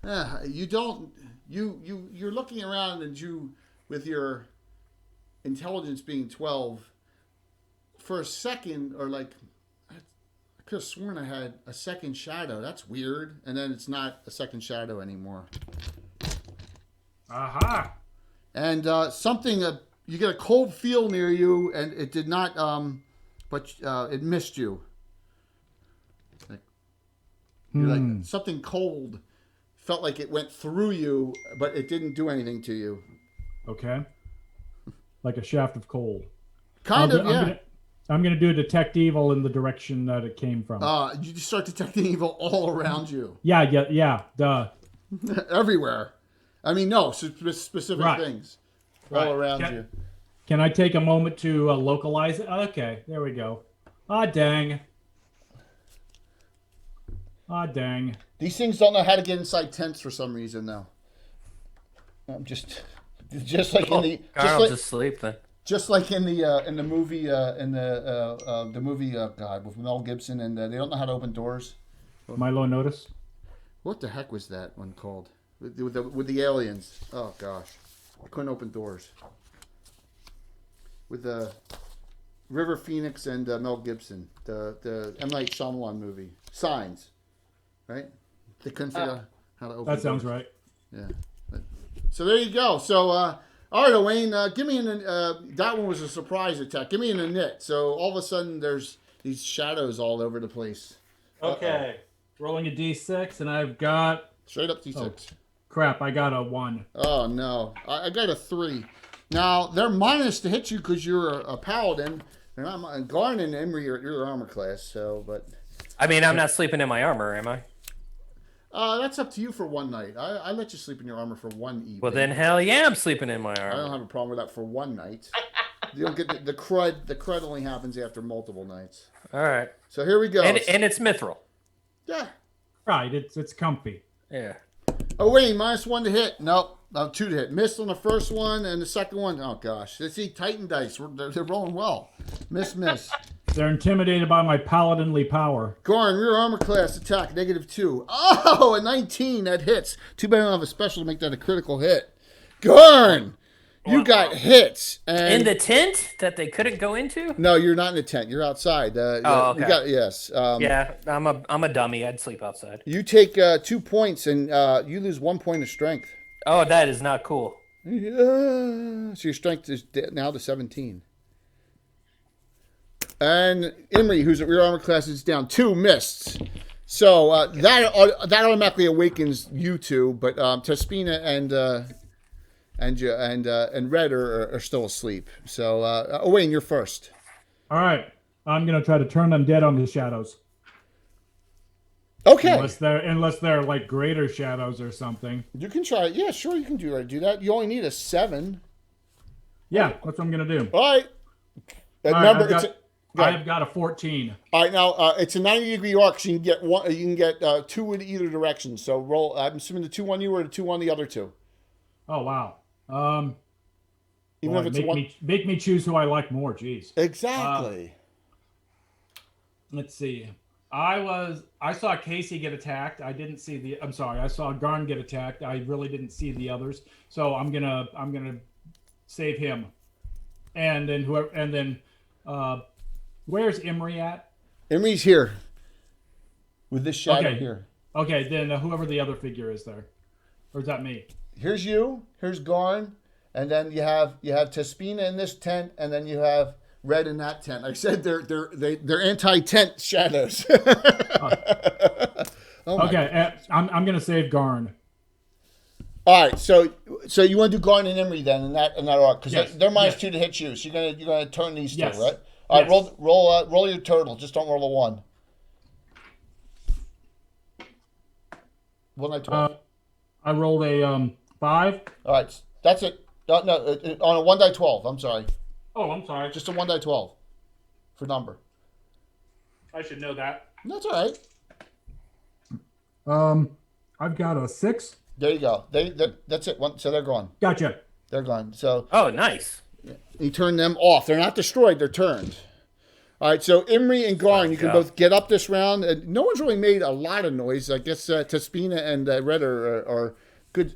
You don't. You're looking around, and you, with your intelligence being 12, for a second, or like, I could have sworn I had a second shadow. That's weird. And then it's not a second shadow anymore. Aha! And something, you get a cold feel near you, and it did not, but it missed you. Like, you're like, something cold felt like it went through you, but it didn't do anything to you. Okay. Like a shaft of cold. Kind of, yeah. I'm gonna do a detect evil in the direction that it came from. You just start detecting evil all around you. Yeah. Duh. Everywhere. I mean, no, specific things all around you. Can I take a moment to localize it? Okay, there we go. Ah, dang. These things don't know how to get inside tents for some reason, though. Just like in the I'll just sleep then. just like in the movie God, with Mel Gibson, and they don't know how to open doors. Milo notice? What the heck was that one called? With the aliens. Oh gosh, I couldn't open doors. With River Phoenix and Mel Gibson, the M. Night Shyamalan movie, Signs, right? They couldn't figure out how to open. That sounds doors. right. Yeah. So there you go. So all right, Owain, give me that one was a surprise attack. Give me an init. So all of a sudden there's these shadows all over the place. Okay. Rolling a d6, and I've got Straight up D6. Oh, crap, I got a 1. Oh no, I got a 3. Now they're minus to hit you because you're a paladin, and Garn and Emery are your armor class. So, but I mean, I'm not sleeping in my armor, am I? that's up to you for one night. I let you sleep in your armor for one evening. Well, then hell yeah, I'm sleeping in my I armor. don't have a problem with that for one night. You don't get the crud. The crud only happens after multiple nights. All right. So here we go. And it's mithril. Yeah. Right, it's comfy. Yeah. Oh wait, -1 to hit. Nope, 2 to hit. Missed on the first one, and the second one. Oh gosh, let's see. Titan dice. They're rolling well. Miss. They're intimidated by my paladinly power. Garn, rear armor class attack -2. Oh, a 19 that hits. Too bad I don't have a special to make that a critical hit. Garn, you got hits. And In the tent that they couldn't go into? no, you're not in the tent. You're outside. Okay. You got yes. Yeah, I'm a dummy. I'd sleep outside. You take 2 points, and you lose 1 point of strength. Oh, that is not cool. Yeah. So your strength is now to 17. And Emery, who's at rear armor class, is down 2 mists. So that automatically awakens you two, but Tespina and Red are still asleep. So Owain, you're first. All right, I'm gonna try to turn them dead on the shadows. Okay. Unless they're like greater shadows or something. You can try it. Yeah, sure, you can do that. You only need a 7. Yeah, that's what I'm gonna do. All right. All Remember, right, I've got a 14. all right, now it's a 90-degree arc, so you can get one. You can get 2 in either direction. So roll. I'm assuming the 2 on you or the 2 on the other 2. Oh wow. Even if it's make me choose who I like more. Jeez. Exactly. Let's see. I saw Casey get attacked. I didn't see I'm sorry. I saw Garn get attacked. I really didn't see the others. So I'm gonna save him. And then where's Emery at? Emery's here. With this shadow here. Okay, then whoever the other figure is there. Or is that me? Here's you. Here's Garn. And then you have Tespina in this tent, and then you have Red in that tent. Like I said, they're anti-tent shadows. Okay, I'm gonna save Garn. All right, so you want to do Garn and Emery then in that arc because Yes. they're -2 to hit you. So you're gonna turn these Yes. two, right? All right, Yes. roll your total. Just don't roll a 1. 1 out 12. I rolled a 5. All right, that's it. No, on a 1 die 12. I'm sorry, Oh, I'm sorry. just a 1 die 12 for number. I should know that. That's all right. I've got a 6. There you go. That's it. So they're gone. Gotcha. They're gone. So Oh, nice. you turn them off. They're not destroyed. They're turned. All right, so Imri and Garn, you can go. both get up this round. No one's really made a lot of noise. I guess Taspina and Red are good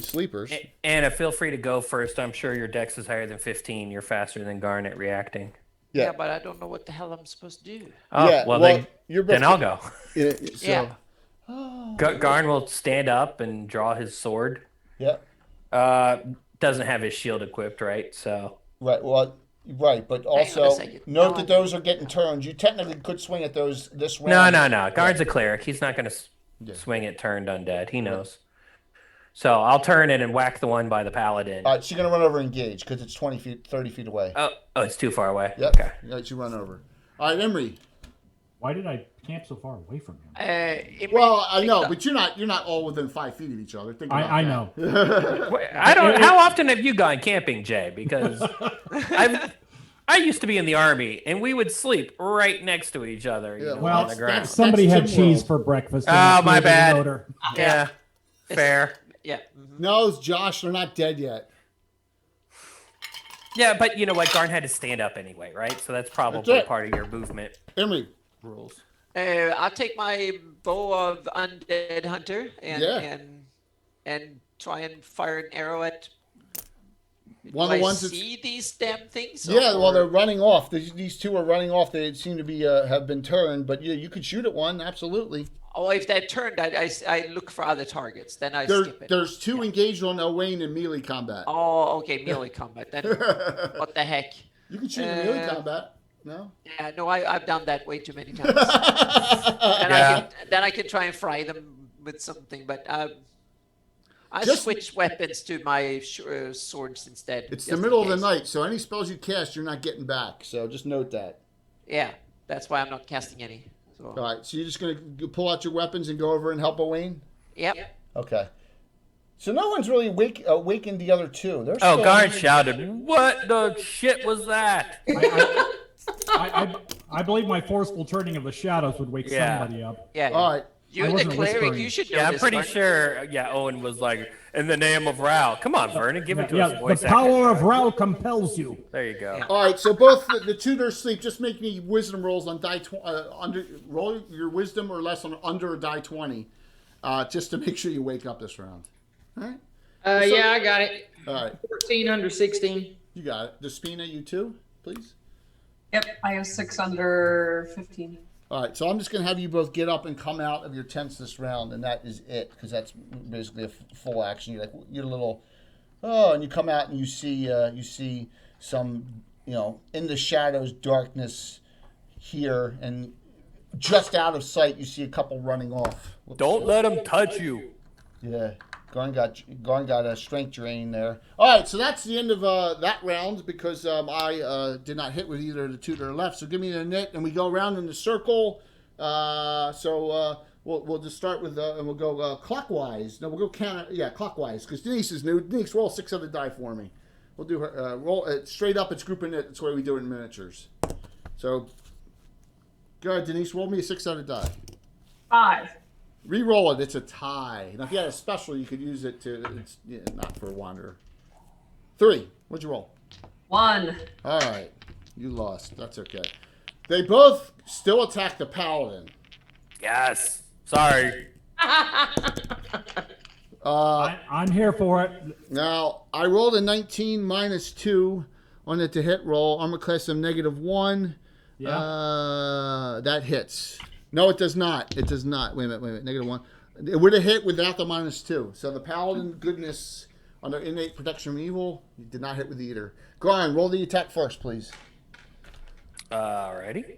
sleepers. Anna, feel free to go first. I'm sure your dex is higher than 15. You're faster than Garn at reacting. Yeah, but I don't know what the hell I'm supposed to do. Oh, Yeah, well, well, you're both then I'll go. So, Yeah. Garn will stand up and draw his sword. Yeah. Doesn't have his shield equipped, right? So Right. Well, right, but on a also second. note No, that those are getting turned. You technically could swing at those this no. round. Garn's a cleric. He's not going to swing at turned undead. He knows. So I'll turn it and whack the one by the paladin. All right, so you're gonna run over and engage because it's 20 feet, 30 feet away. Oh, it's too far away. Yep. Okay. Yeah, you run over. All right, Imri. Why did I camp so far away from him? Imri Well, I know, picked but you're not all within 5 feet of each other. Think about I that. know. Wait, I don't. How often have you gone camping, Jay? Because I used to be in the army, and we would sleep right next to each other. You Yeah, know, well, on the ground. Somebody had Tim cheese World. for breakfast. Oh, and it my created an bad. odor. Yeah, fair. Yeah. No, it's Josh. They're not dead yet. Yeah, but you know what? Garn had to stand up anyway, right? So that's probably That's it. part of your movement Imri. rules. I'll take my bow of undead hunter Yeah. and try and fire an arrow at. One Do of the I ones that's see these damn things? yeah. Well, or- they're running off. These two are running off. They seem to be have been turned, but you could shoot at one. Absolutely. Oh, if they're turned, I look for other targets. Then I skip it. There's two engaged on Owain in melee combat. Oh, okay, melee combat. Then what the heck? You can shoot in melee combat. No. Yeah, no, I've done that way too many times. Then I can try and fry them with something, but I Just- switch weapons to my swords instead. It's just the in middle of the case. night, so any spells you cast, you're not getting back. So just note that. Yeah, that's why I'm not casting any. So. All right. So you're just gonna pull out your weapons and go over and help Owain. Yep. Okay. So no one's really awakened the other two. They're Oh, still- Garn shouted, "What the shit was that?" I believe my forceful turning of the shadows would wake Yeah. somebody up. Yeah. All right. You're I the wasn't cleric. whispering. You should know Yeah, I'm this, pretty Vernon. sure. Yeah, Owen was like, "In the name of Rao." Come on, Vernon, give it to us. Yeah, Voice the acting. power of Rao compels you. There you go. All right. So both the two that are asleep, just make me wisdom rolls on die roll your wisdom or less on under a die 20, just to make sure you wake up this round. All right. Yeah, I got it. All right. 14 under 16. You got it. Despina, you too, please. Yep, I have 6 under 15. All right, so I'm just going to have you both get up and come out of your tents this round, and that is it, because that's basically a full action. You're a little, and you come out and you see some, in the shadows, darkness here, and just out of sight, you see a couple running off. Whoops. Don't let him touch you. Yeah, Garn got a strength drain there. All right, so that's the end of that round because I did not hit with either of the two that are left. So give me the knit, and we go around in the circle. We'll just start with and we'll go clockwise. No, we'll go clockwise because Denise is new. Denise, roll 6 other die for me. We'll do her roll straight up. It's group and knit. That's the way we do it in miniatures. So go ahead, Denise. Roll me a 6 other die. 5. Reroll it. It's a tie. Now, if you had a special, you could use it to. It's not for a wanderer. 3. What'd you roll? 1. All right, you lost. That's okay. They both still attack the paladin. Yes. Sorry. I'm here for it. Now I rolled a 19 minus 2 on it to hit roll. Armor class of -1. Yeah. That hits. No, it does not. It does not. Wait a minute. -1. It would have hit without the -2. So the paladin goodness under innate protection from evil, you did not hit with the eater. Go on, roll the attack first, please. Alrighty.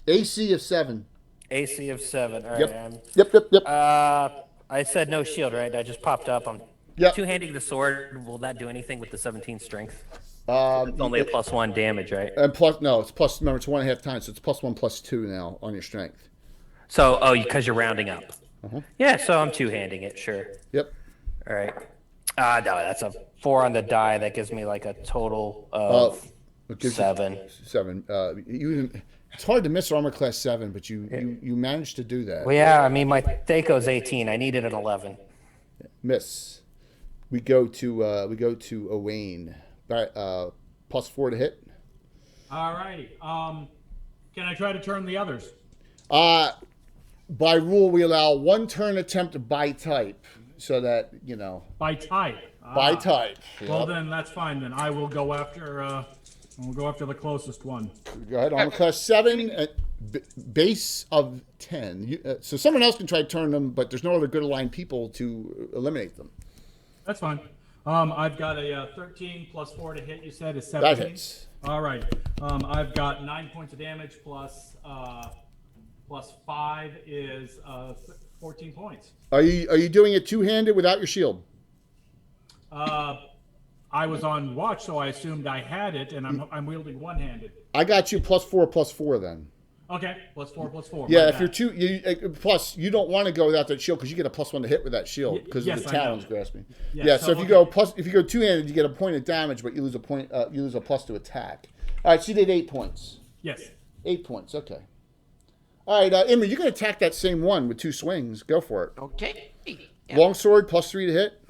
AC of 7. AC of 7. All right. Yep. I said no shield, right? I just popped up. I'm Yep. two-handing the sword. Will that do anything with the 17 strength? Um, It's only a +1 damage, right? And plus, no, it's plus. Remember, it's 1.5 times, so it's +1 +2 now on your strength. So, because you're rounding up. Yeah, so I'm two-handing it, sure. Yep. All right. No, that's a 4 on the die. That gives me like a total of It gives you 7. 7. It's hard to miss armor class 7, but you managed to do that. Well, yeah, I mean, my Thaco's 18. I needed an 11. Miss. We go to Owain. +4 to hit. Alrighty. Can I try to turn the others? By rule, we allow one turn attempt by type, so that By type. by type. Well, Yep. then that's fine. Then I will go after. We'll go after the closest one. Go ahead. On class 7, base of 10. So someone else can try to turn them, but there's no other good aligned people to eliminate them. That's fine. I've got a 13 plus 4 to hit. You said is 17. That hits. All right. I've got 9 points of damage plus 5 is 14 points. Are you doing it two-handed without your shield? I was on watch, so I assumed I had it, and I'm wielding one-handed. I got you +4 then. Okay, +4. Yeah, My if bad. you're plus you don't want to go without that shield because you get a +1 to hit with that shield because yes, of the I know. talons grasping. Yeah, Yeah, so so if you go two-handed, you get a point of damage, but you lose a point. You lose a plus to attack. All right, so you did 8 points. Yes. 8 points. Okay. All right, Imri, you can attack that same one with 2 swings. Go for it. Okay. Yeah. Longsword +3 to hit.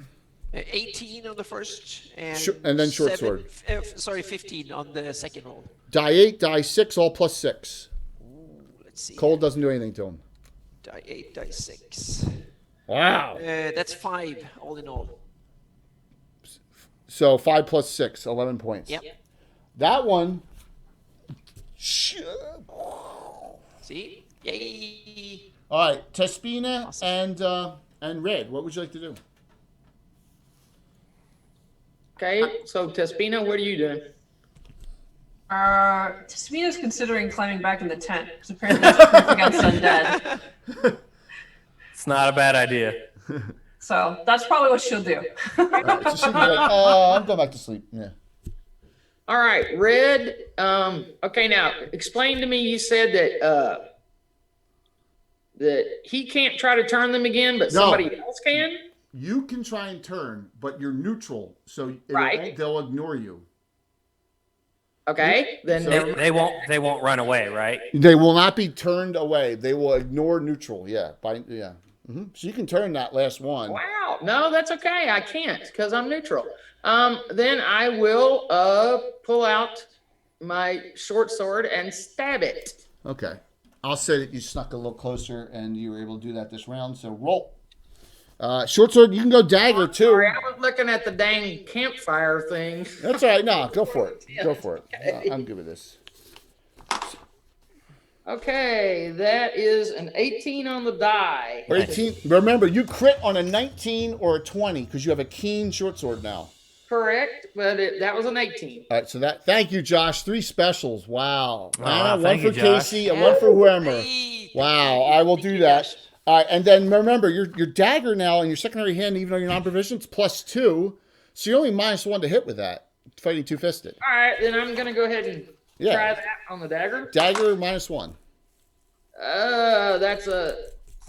18 on the first, and, And then short sword. 15 on the second roll. Die 8, die 6, all +6. Let's see. Cold doesn't do anything to him. Die 8, die 6. Wow. That's 5 all in all. So 5 + 6, 11 points. Yep. That one. See? Yay! All right, Tespina Awesome. and Red. What would you like to do? Okay, so Tespina, what are you doing? Tasmina's considering climbing back in the tent because apparently that's proof against undead. It's not a bad idea. So that's probably what she'll do. So she'd be like, I'm going back to sleep. Yeah. All right, Red. Okay, now explain to me. You said that he can't try to turn them again, but No. somebody else can. You can try and turn, but you're neutral, so Right. they'll ignore you. Okay, then So- They won't run away, right? They will not be turned away. They will ignore neutral. Yeah. So you can turn that last one. wow, no, that's okay. I can't because I'm neutral. Then I will pull out my short sword and stab it. Okay. I'll say that you snuck a little closer and you were able to do that this round. So roll. Short sword, you can go dagger too. Sorry, I was looking at the dang campfire thing. That's all right. No, go for it. Go for it. I'm good with this. Okay, that is an 18 on the die. 18. Remember, you crit on a 19 or a 20 because you have a keen short sword now. Correct, but that was an 18. All right, so thank you, Josh. 3 specials. Wow. Wow, One thank for you, Josh. Casey and one for whoever. Hey, Wow, I will do that. All right, and then remember, your dagger now in your secondary hand, even though you're non-proficient, it's +2. So you're only -1 to hit with that, fighting two-fisted. All right, then I'm going to go ahead and try that on the dagger. Dagger -1. That's a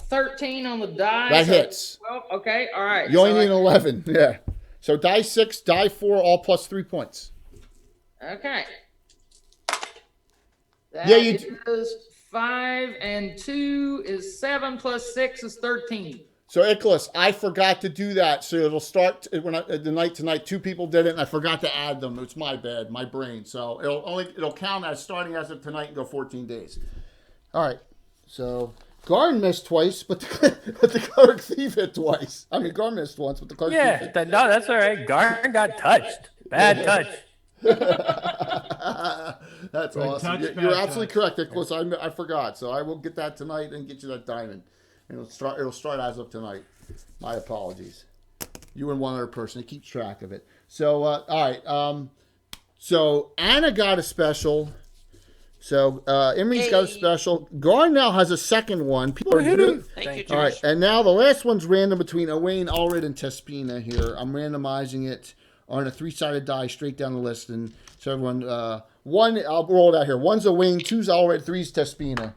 13 on the die. That so- hits. Well, okay, all right. You only so need an 11. Yeah. So die 6, die 4, all +3 points. Okay. That Yeah, you is 5 and 2 is 7 plus 6 is 13. So Icarus, I forgot to do that. So it'll start the night tonight. 2 people did it, and I forgot to add them. It's my bad, my brain. So it'll count as starting as of tonight and go 14 days. All right. So Garn missed twice, but the cleric thief hit twice. I mean, Garn missed once, but the cleric thief Yeah, hit. no, that's all right. Garn got touched. Bad touch. That's Good awesome. touch, You're bad absolutely touch. correct, Nicholas. I forgot, so I will get that tonight and get you that diamond. And it'll start as of tonight. My apologies. You and one other person that keeps track of it. So all right. So Anna got a special. So Imri's got a special. Garn now has a second one. People are doing. Thank you, All right, Josh. and now the last one's random between Owain, Allred, and Tespina here. I'm randomizing it on a 3-sided die straight down the list. And so everyone, one, I'll roll it out here. 1's Owain, 2's Allred, 3's Tespina.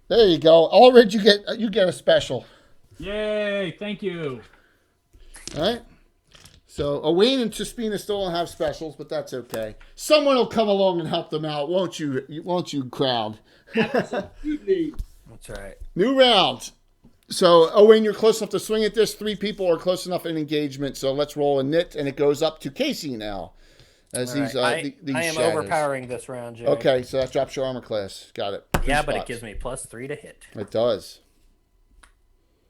There you go. Allred, you get a special. Yay! Thank you. All right? So Owain and Tespina still don't have specials, but that's okay. Someone will come along and help them out, won't you? Won't you, crowd? That's right. New round. So, Owain, you're close enough to swing at this. 3 people are close enough in engagement. So let's roll a knit, and it goes up to Casey now. as All these right. these I am shadows. overpowering this round, Jay. Okay, so that drops your armor class. Got it. Yeah, Three but it spots. gives me +3 to hit. It does.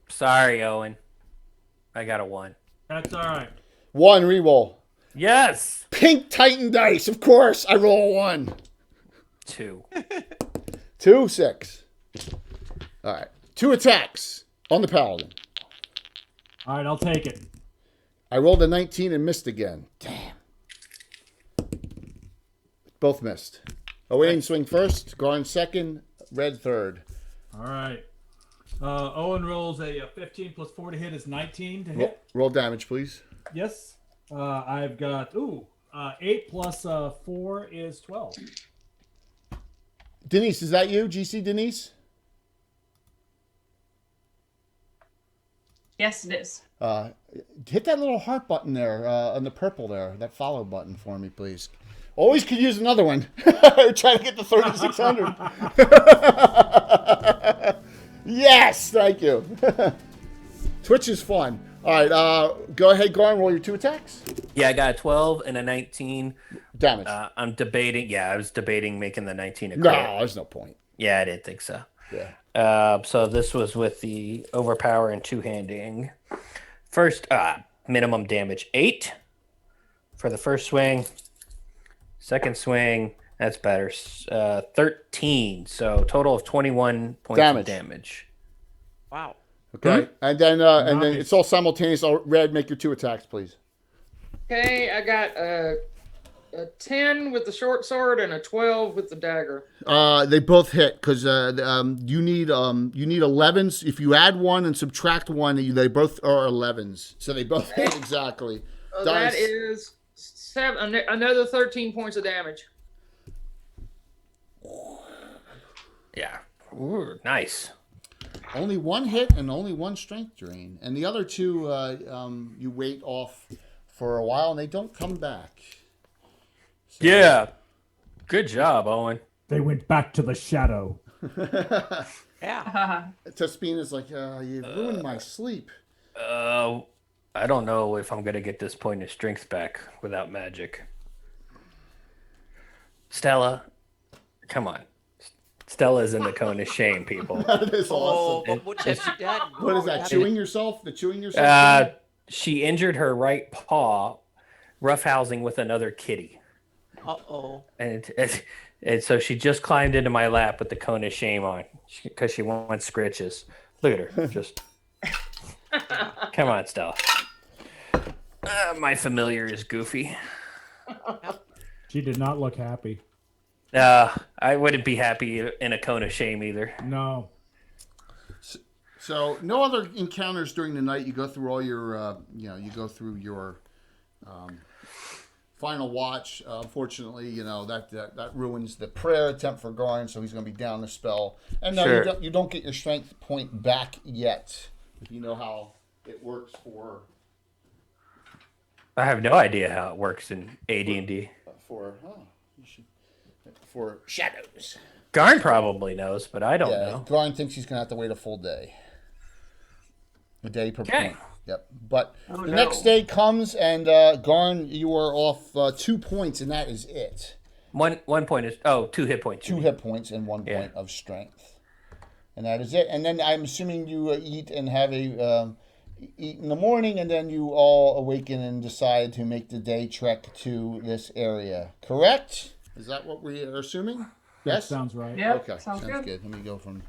Sorry, Owen. I got a 1. That's all right. 1 reroll. Yes. Pink Titan dice, of course. I roll a 1. 2. 2, 6. All right. 2 attacks on the paladin. All right, I'll take it. I rolled a 19 and missed again. Damn. Both missed. Owain swing first, Garn second, Red third. All right. Owen rolls a 15 plus 4 to hit is 19 to hit. Roll damage, please. Yes. I've got 8 plus 4 is 12. Denise, is that you? GC Denise? Yes, it is. Hit that little heart button there on the purple there, that follow button for me, please. Always could use another one. Trying to get to 3,600. Yes, thank you. Twitch is fun. All right, go ahead, Garn, roll your 2 attacks. Yeah, I got a 12 and a 19. Damage. I'm debating. Yeah, I was debating making the 19 a No, crit. there's no point. Yeah, I didn't think so. Yeah. So this was with the overpower and two-handing. First, minimum damage 8 for the first swing. Second swing, that's better. 13. So total of 21 points of damage. Wow. Okay, and then it's all simultaneous. Red, make your 2 attacks, please. Okay, I got a 10 with the short sword and a 12 with the dagger. They both hit because you need 11s. If you add 1 and subtract 1, they both are 11s. So they both hit exactly. That is 7. Another 13 points of damage. Yeah. Ooh, nice. Only 1 hit and only 1 strength drain, and the other 2 you wait off for a while and they don't come back. So. Yeah. Good job, Owen. They went back to the shadow. Yeah. Tespina's like, you ruined my sleep. I don't know if I'm going to get this point of strength back without magic. Stella, come on. Stella's in the cone of shame, people. That is awesome. But what have you done? What is that? Chewing yourself? The chewing yourself? She injured her right paw roughhousing with another kitty. Uh-oh. And so she just climbed into my lap with the cone of shame on because she wants scritches. Look at her. Just come on, Stella. My familiar is goofy. She did not look happy. I wouldn't be happy in a cone of shame either. No. So no other encounters during the night. You go through all your, you go through your final watch. Unfortunately, that ruins the prayer attempt for Garn, so he's going to be down the spell. And no, Sure. you don't get your strength point back yet. If you know how it works for I have no idea how it works in AD&D. for shadows. Garn probably knows, but I don't know. Garn thinks he's going to have to wait a full day. A day per Okay. point. Yep. But the next day comes, and Garn, you are off 2 points, and that is it. 1 point is 2 hit points. 2 hit points and 1 point of strength, and that is it. And then I'm assuming you eat and have eat in the morning, and then you all awaken and decide to make the day trek to this area. Correct? Is that what we are assuming? Yes. Sounds right. Yeah, Okay, sounds good. Let me go from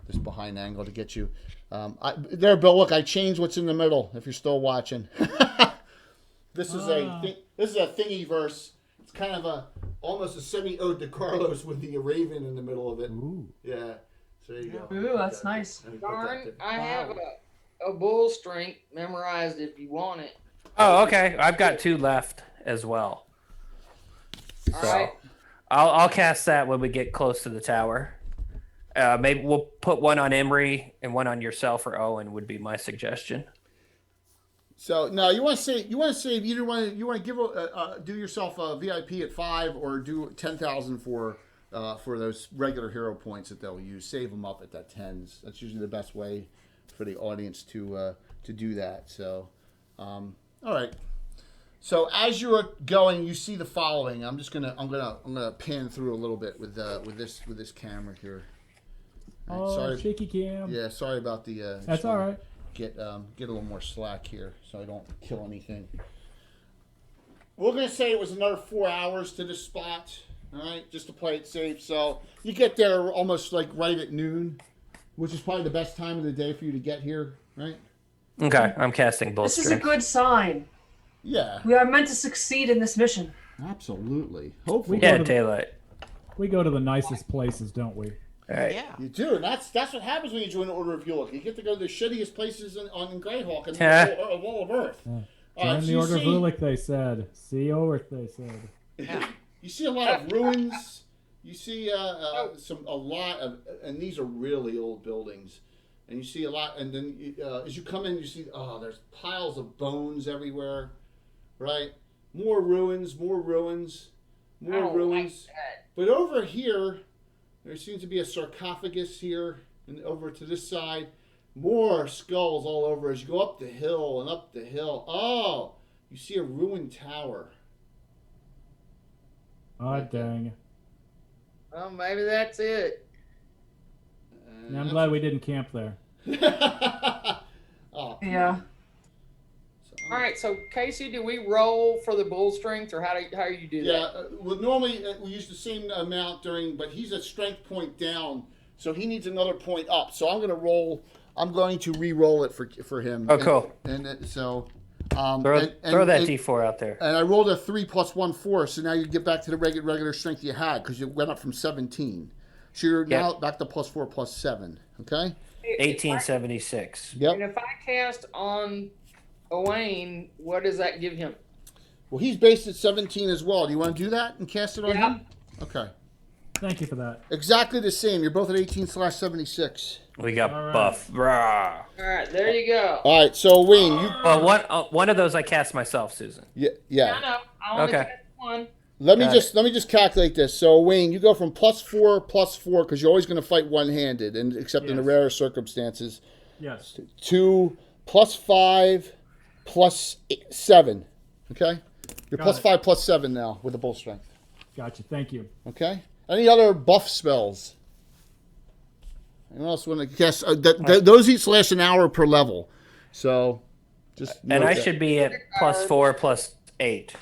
this behind angle to get you. There, Bill. Look, I changed what's in the middle. If you're still watching, this is a thingy verse. It's kind of almost a semi ode to Carlos with the raven in the middle of it. Ooh. Yeah. So there you go. Ooh, that's nice. Let me put that Darn, to- I have a bull strength memorized if you want it. Oh, okay. I've got 2 left as well. All So right. I'll cast that when we get close to the tower. Maybe we'll put 1 on Emery and 1 on yourself or Owen would be my suggestion. So no, you want to save either one. You want to give do yourself a VIP at 5 or do 10,000 for those regular hero points that they'll use. Save them up at that 10s. That's usually the best way for the audience to do that. So, all right. So as you're going, you see the following. I'm gonna pan through a little bit with this camera here. All right, Oh, sorry. shaky cam. Yeah, sorry about the. That's all right. Get a little more slack here, so I don't kill anything. We're gonna say it was another 4 hours to this spot. All right, just to play it safe. So you get there almost like right at noon, which is probably the best time of the day for you to get here, right? Okay, I'm casting both This is a strength. good sign. Yeah, We are meant to succeed in this mission. absolutely. Hopefully, We Yeah, go to- daylight. We go to the nicest places, don't we? All right. Yeah. you do, and that's what happens when you join the Order of Yuluk. You get to go to the shittiest places on Greyhawk and the wall of Earth. Join so the you Order of see- Ulick, they said. See Orth, they said. Yeah. You see a lot of ruins. You see a lot of, and these are really old buildings. And you see a lot, and then as you come in, you see, there's piles of bones everywhere, right? More ruins, more ruins, more I don't ruins. like that. But over here, there seems to be a sarcophagus here, and over to this side, more skulls all over as you go up the hill and up the hill. Oh, you see a ruined tower. Oh, dang. Well, maybe that's it. Yeah, I'm glad we didn't camp there. Oh, Yeah. All right, so Casey, do we roll for the bull strength, or how do you do yeah. that? Well, normally we use the same amount but he's a strength point down, so he needs another point up. So I'm going to roll. I'm going to re-roll it for him. Oh, cool. So Throw that D4 out there. And I rolled a 3 + 1 4, so now you get back to the regular strength you had because you went up from 17. So you're now back to +4 +7. Okay. 1876. Yep. And if I cast on Owain, what does that give him? Well, he's based at 17 as well. Do you want to do that and cast it on Yeah. him? Okay. Thank you for that. Exactly the same. You're both at 18/76. We got All right. buff. Rah. All right, there you go. All right. So Wayne, you One of those I cast myself, Susan. I yeah. know. I only Okay. cast one. Let me Got just calculate this. So Wayne, you go from +4 +4 because you're always going to fight one-handed, and except in the Yes. rare circumstances, Yes. to +5 +7. Okay. You're Got +5 +7 now with the bull strength. Gotcha. Thank you. Okay. Any other buff spells? Anyone else want to guess? Those each last an hour per level. So, just And note I that. should be at +4 +8.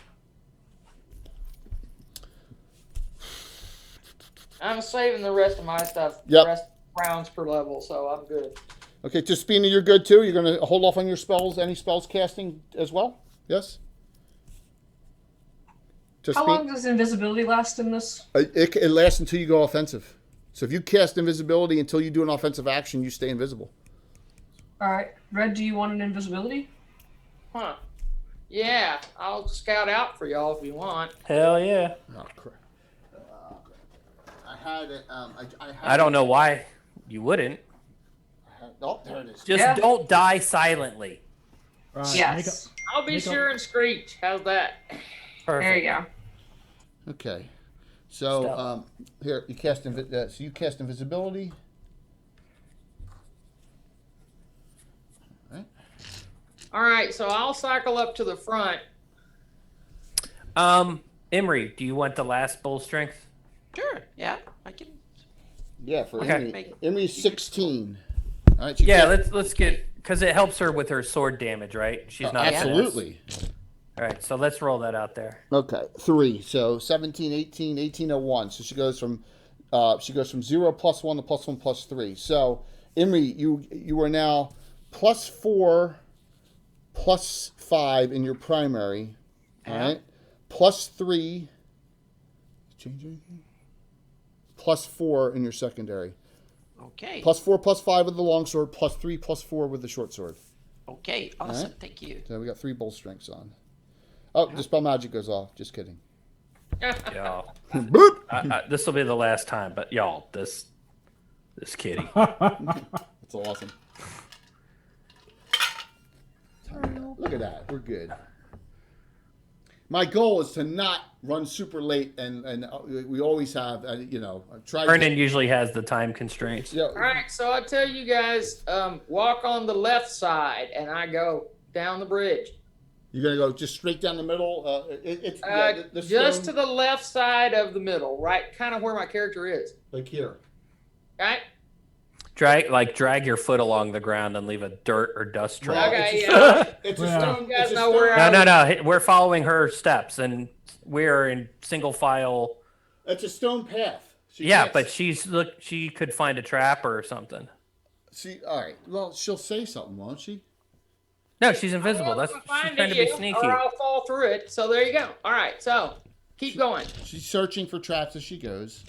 I'm saving the rest of my stuff. Yep. Rest rounds per level, so I'm good. Okay, Tispina, you're good too. You're going to hold off on your spells, any spells casting as well. Yes. How long does invisibility last in this? It lasts until you go offensive. So if you cast invisibility until you do an offensive action, you stay invisible. All right, Red, do you want an invisibility? Huh. Yeah, I'll scout out for y'all if you want. Hell yeah. Oh crap! I had it. I don't know why you wouldn't. Oh, there it is. Just Yeah. don't die silently. Right. Yes. I'll be Make a- sure and screech. How's that? Perfect. There you go. Okay. So Stealth. here you cast so you cast invisibility. All right, so I'll cycle up to the front. Emery, do you want the last bull strength? Sure. Yeah, I can. Yeah, for Okay. Emmy. Emmy's 16. All right. Yeah, let's get because it helps her with her sword damage, right? She's not absolutely. All right, so let's roll that out there. Okay, 3. So 17, 18, 1801. So she goes from 0 +1 to +1 +3. So Emery, you are now +4 +5 in your primary. All right. +3. Change anything? +4 in your secondary. Okay. +4 +5 with the longsword. +3 +4 with the short sword. Okay. Awesome. Alright. Thank you. So we got 3 bull strengths on. Oh, dispel magic goes off. Just kidding. Y'all, Boop. this will be the last time, but y'all, this kitty. That's awesome. Look at that. We're good. My goal is to not run super late, and we always have, try. Vernon usually has the time constraints. Yeah. All right, so I tell you guys, walk on the left side, and I go down the bridge. You're gonna go just straight down the middle. It's the Just stone, to the left side of the middle, right? Kind of where my character is. like here. Right? Drag your foot along the ground and leave a dirt or dust trail. Well, Okay, it's a yeah. stone. It's a Yeah. stone. You guys it's a know where stone- No. We're following her steps, and we're in single file. It's a stone path. Yeah, but she could find a trap or something. See, all right. Well, she'll say something, won't she? No, she's invisible. That's I'll she's find trying to be you, sneaky. or I'll fall through it. So there you go. All right, so keep going. She's searching for traps as she goes.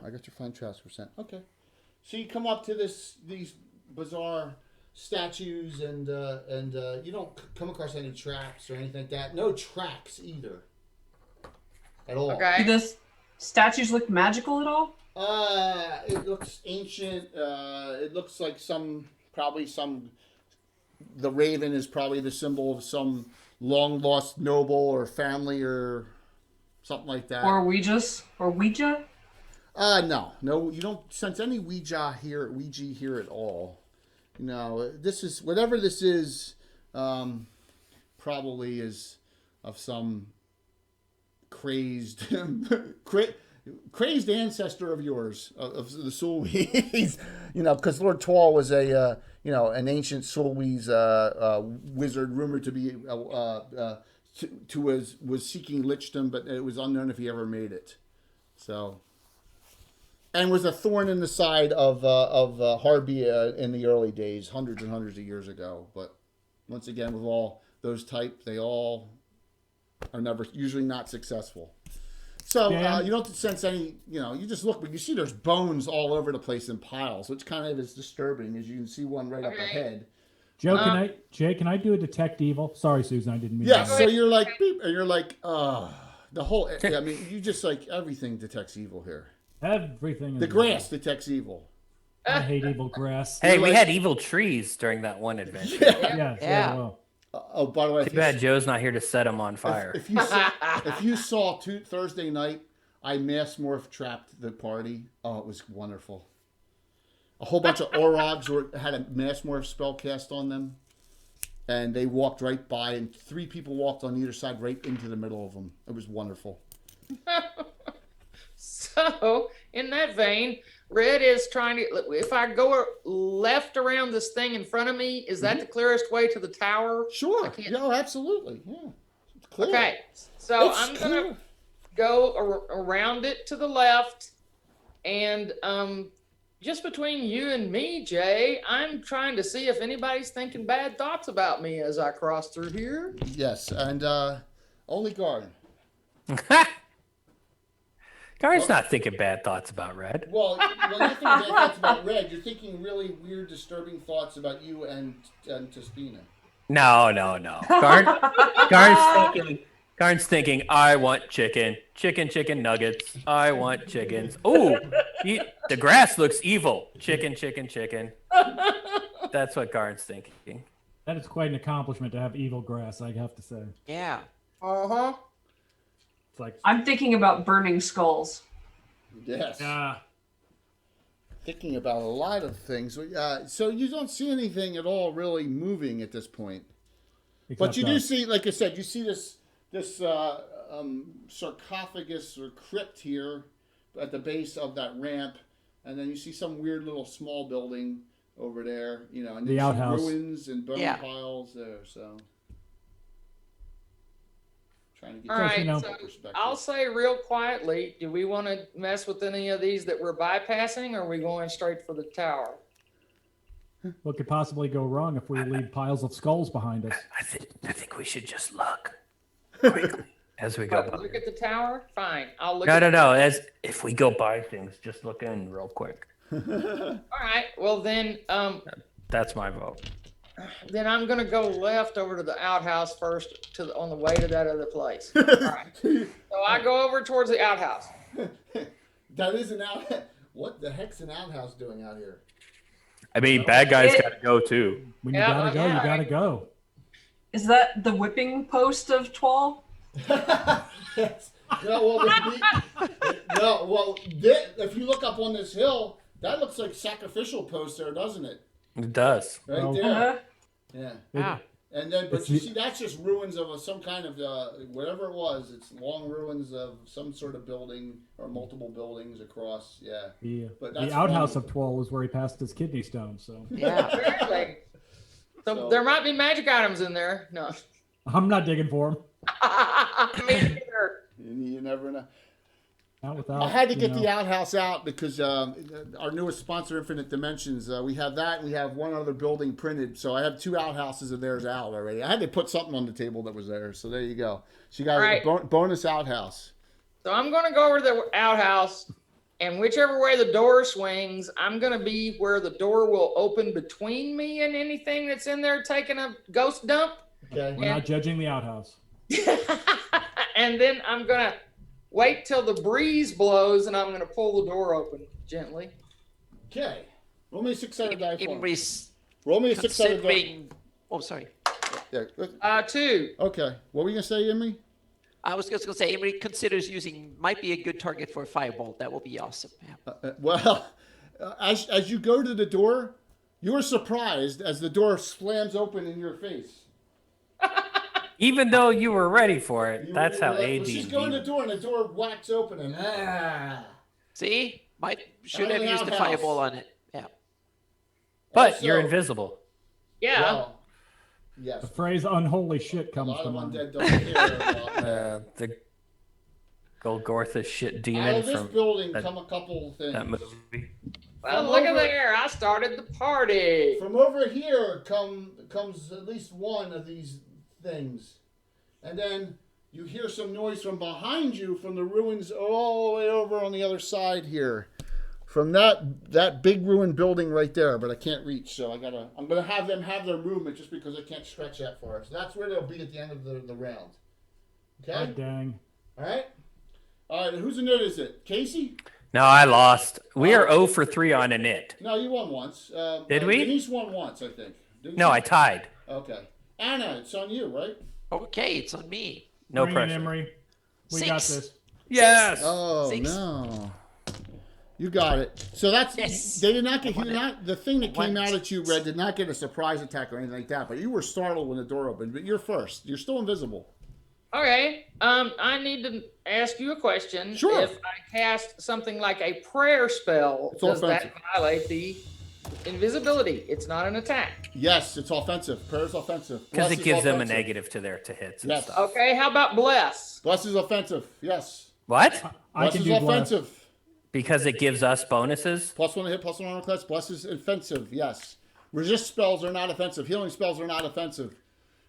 I got your find traps %. Okay. So you come up to these bizarre statues, and you don't come across any traps or anything like that. No tracks either. At all. Do Okay. the statues look magical at all? It looks ancient. It looks like the raven is probably the symbol of some long lost noble or family or something like that. Or Ouija's? Or Ouija? No, you don't sense any Ouija here at all. No, this is whatever this is. Probably is of some crazed, crazed ancestor of yours, of the Sulwees. Because Lord Tall was an ancient Sulwees wizard, rumored to be was seeking lichdom, but it was unknown if he ever made it. So. And was a thorn in the side of Harbia in the early days, hundreds and hundreds of years ago. But once again, with all those type, they all are usually not successful. So you don't sense any, you just look, but you see there's bones all over the place in piles, which kind of is disturbing, as you can see one right up ahead. Joe, can I do a detect evil? Sorry, Susan, I didn't mean. Yeah, to. so you're like, beep, and you're like, the whole. I mean, you just like everything detects evil here. Everything. The grass detects evil. I hate evil grass. Hey, we had evil trees during that one adventure. Yeah. Well. Oh, by the way, Too bad Joe's not here to set them on fire. If you saw Thursday night, I mass morph trapped the party. Oh, it was wonderful. A whole bunch of Orogs had a mass morph spell cast on them, and they walked right by, and 3 people walked on either side right into the middle of them. It was wonderful. So, in that vein, Red is trying to. If I go left around this thing in front of me, is that the clearest way to the tower? Sure. Yeah, absolutely. Yeah. It's clear. Okay. So It's I'm clear. gonna go around it to the left, and just between you and me, Jay, I'm trying to see if anybody's thinking bad thoughts about me as I cross through here. Yes, and only Garden. Gar's not thinking bad thoughts about Red. Well, when you're thinking bad thoughts about Red, you're thinking really weird, disturbing thoughts about you and Tespina. No. Garn's thinking, I want chicken nuggets. I want chickens. Oh, the grass looks evil. Chicken. That's what Garn's thinking. That is quite an accomplishment to have evil grass, I have to say. Yeah. Uh-huh. It's like, I'm thinking about burning skulls. Yes. yeah. Thinking about a lot of things. So you don't see anything at all really moving at this point. But you do see, like I said, you see this sarcophagus or crypt here at the base of that ramp, and then you see some weird little small building over there, and The then outhouse. ruins and bone Yeah. piles there. So trying to get All right, some so perspective. I'll say real quietly, do we want to mess with any of these that we're bypassing, or are we going straight for the tower? What could possibly go wrong if we leave piles of skulls behind us? I think we should just look quickly as we go by. Look at the tower? Fine. I'll look No. As if we go by things, just look in real quick. All right. Well, then That's my vote. I'm going to go left over to the outhouse first on the way to that other place. All right. So I go over towards the outhouse. That is an out. What the heck's an outhouse doing out here? I mean, bad guys gotta go too. When you Yeah, gotta go, yeah. you gotta go. Is that the whipping post of Twal? Yes. If you look up on this hill, that looks like sacrificial post there, doesn't it? It does. Right Well- there. Uh-huh. Yeah. Yeah. And then, but It's you the- see, that's just ruins of some kind of whatever it was. It's long ruins of some sort of building or multiple buildings across. Yeah. But that's The outhouse one- of Twirl is where he passed his kidney stone. So Yeah. Apparently. So there might be magic items in there. No. I'm not digging for him. Me neither. You never know. Not without. I had to you get know. the outhouse out because our newest sponsor, Infinite Dimensions, we have that and we have one other building printed. So I have 2 outhouses of theirs out already. I had to put something on the table that was there. So there you go. So you got Right. a bonus outhouse. So I'm going to go over to the outhouse, and whichever way the door swings, I'm going to be where the door will open between me and anything that's in there taking a ghost dump. Okay. We're not judging the outhouse. And then I'm going to wait till the breeze blows, and I'm going to pull the door open gently. Okay. Roll me a 6-sided die for me. Imri's Roll me a 6-sided die. considering. Oh, sorry. Yeah. 2. Okay. What were you gonna say, Imri? I was just going to say, Imri considers using, might be a good target for a firebolt. That will be awesome. Yeah. Well, as you go to the door, you're surprised as the door slams open in your face. Even though you were ready for it, that's how Well, AD. she's going to the door, and the door whacks open, and See? Should Out of have the used the outhouse. fireball on it. Yeah. But you're Also- invisible. Yeah. Well, yes. The phrase "unholy shit" A comes lot to of mind. undead don't care about that. The Golgotha shit Out demon of this from building that- come a couple things. that movie. Well, From look at over- there. I started the party. From over here comes at least one of these things. And then you hear some noise from behind you from the ruins all the way over on the other side here. From that big ruined building right there, but I can't reach, so I'm gonna have them have their movement just because I can't stretch that far. So that's where they'll be at the end of the round. Okay? God dang. Alright? Alright, whose in it is it? Casey? No, I lost. We are 0 for 3 on a knit. No, you won once. Did we? Denise won once, I think. Didn't No, she? I tied. Okay. Anna, it's on you, right? Okay, it's on me. No Bring it, pressure. Emery. We got 6. this. Yes. Oh 6. no! You got it. So that's Yes. they did not get. I won it. The thing that came Won out at you, Red, did not get a surprise attack or anything like that. But you were startled when the door opened. But you're first. You're still invisible. Okay. I need to ask you a question. Sure. If I cast something like a prayer spell, It's does offensive. that violate the invisibility? It's not an attack. Yes, it's offensive. Prayer's offensive. Because Bless it is gives them a offensive. negative to hits and Yes. stuff. Okay. How about bless? Bless is offensive. Yes. What? I Bless can is do bless. offensive. Because it gives us bonuses? +1 to hit, +1 armor class. Bless is offensive. Yes. Resist spells are not offensive. Healing spells are not offensive.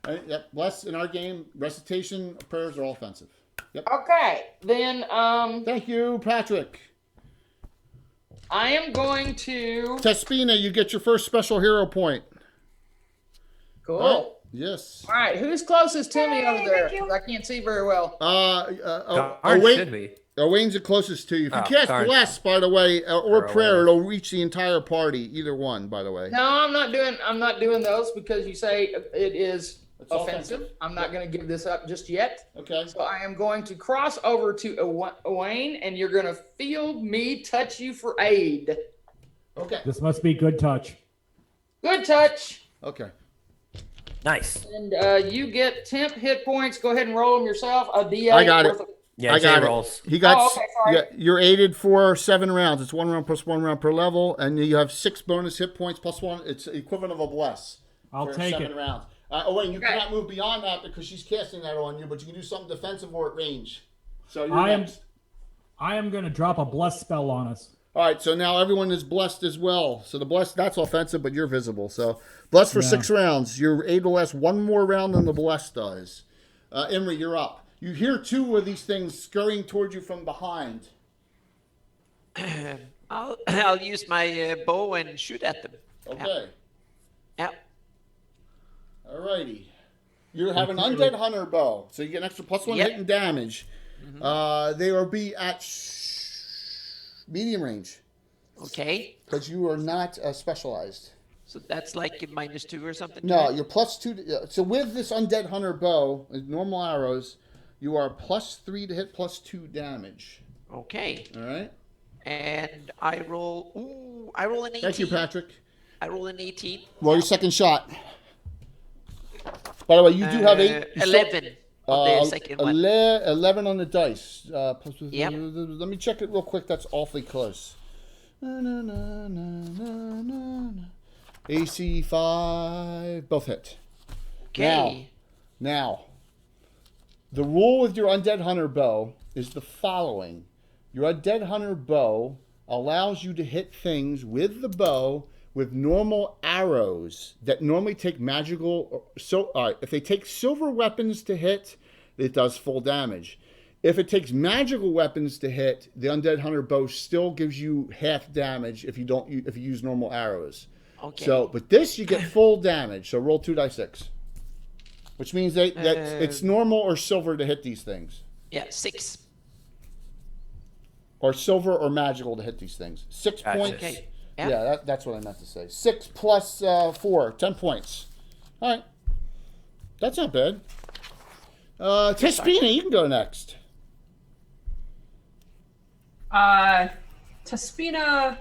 Yep. Bless in our game, recitation, prayers are all offensive. Yep. Okay. Then Thank you, Patrick. I am going to. Tespina, you get your first special hero point. Cool. Right? Yes. All right. Who's closest to me over Yay, there? thank you. 'Cause I can't see very well. Darn should be. Owain's the closest to you. If you Oh, cast darn. Bless, by the way, or Or Prayer, Owain. it'll reach the entire party. Either one, by the way. No, I'm not doing those because you say it is It's offensive. offensive. I'm not going to give this up just yet. Okay. So I am going to cross over to Owain, and you're going to feel me touch you for aid. Okay. This must be good touch. Good touch. Okay. Nice. And you get temp hit points. Go ahead and roll them yourself. A D8. I got it. worth of- Yeah, I J got rolls. it. He got. Oh, okay, sorry. Yeah, you're aided for 7 rounds. It's 1 round plus 1 round per level, and you have 6 bonus hit points plus 1. It's equivalent of a bless. I'll for take 7 it. rounds. Owain, you Okay. cannot move beyond that because she's casting that on you, but you can do something defensive or at range. So you're I am next. going to drop a bless spell on us. All right, so now everyone is blessed as well. So the blessed, that's offensive, but you're visible. So blessed for Yeah. 6 rounds. You're able to last 1 more round than the blessed does. Imri, you're up. You hear 2 of these things scurrying towards you from behind. I'll use my bow and shoot at them. Okay. Yeah. All righty. You have an undead hunter bow, so you get an extra +1 Yep. hit and damage. They will be at medium range Okay. because you are not specialized. So that's like a -2 or something? No, you're +2. So with this undead hunter bow, normal arrows, you are +3 to hit, +2 damage. Okay. All right. And I roll. Ooh, I roll an 18. Thank you, Patrick. I roll an 18. Roll your second shot. By the way, you do have 8. 11 on the second one. 11 on the dice. Yep. Let me check it real quick. That's awfully close. AC 5. Both hit. Okay. Now, the rule with your Undead Hunter bow is the following. Your Undead Hunter bow allows you to hit things with the bow with normal arrows that normally take magical. If they take silver weapons to hit, it does full damage. If it takes magical weapons to hit, the Undead Hunter bow still gives you half damage if you use normal arrows. Okay. So, but this you get full damage. So roll 2d6, which means that it's normal or silver to hit these things, Yeah, 6. or silver or magical to hit these things. 6 Gotcha. points. Okay. Yeah, Yeah. that's what I meant to say. 6 plus 4, 10 points. All right, that's not bad. Tespina, you can go next. Tespina,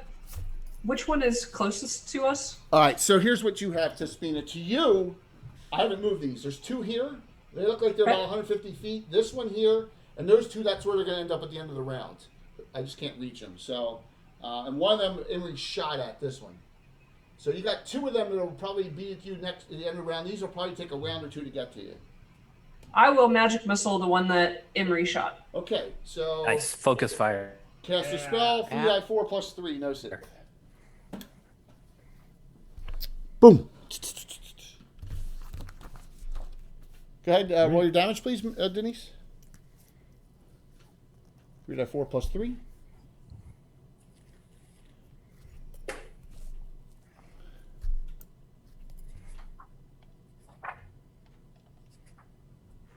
which one is closest to us? All right, so here's what you have, Tespina. To you, I haven't moved these. There's 2 here. They look like they're about 150 feet. This one here, and those 2, that's where they're going to end up at the end of the round. I just can't reach them. So, and one of them, Emery shot at this one. So you got 2 of them that will probably be at you next at the end of the round. These will probably take a round or 2 to get to you. I will magic missile the one that Emery shot. Okay, so Nice. Focus fire. cast a spell, 3d4 plus 3, no save. Boom. Go ahead, roll your damage, please, Denise. 3d4 plus 3.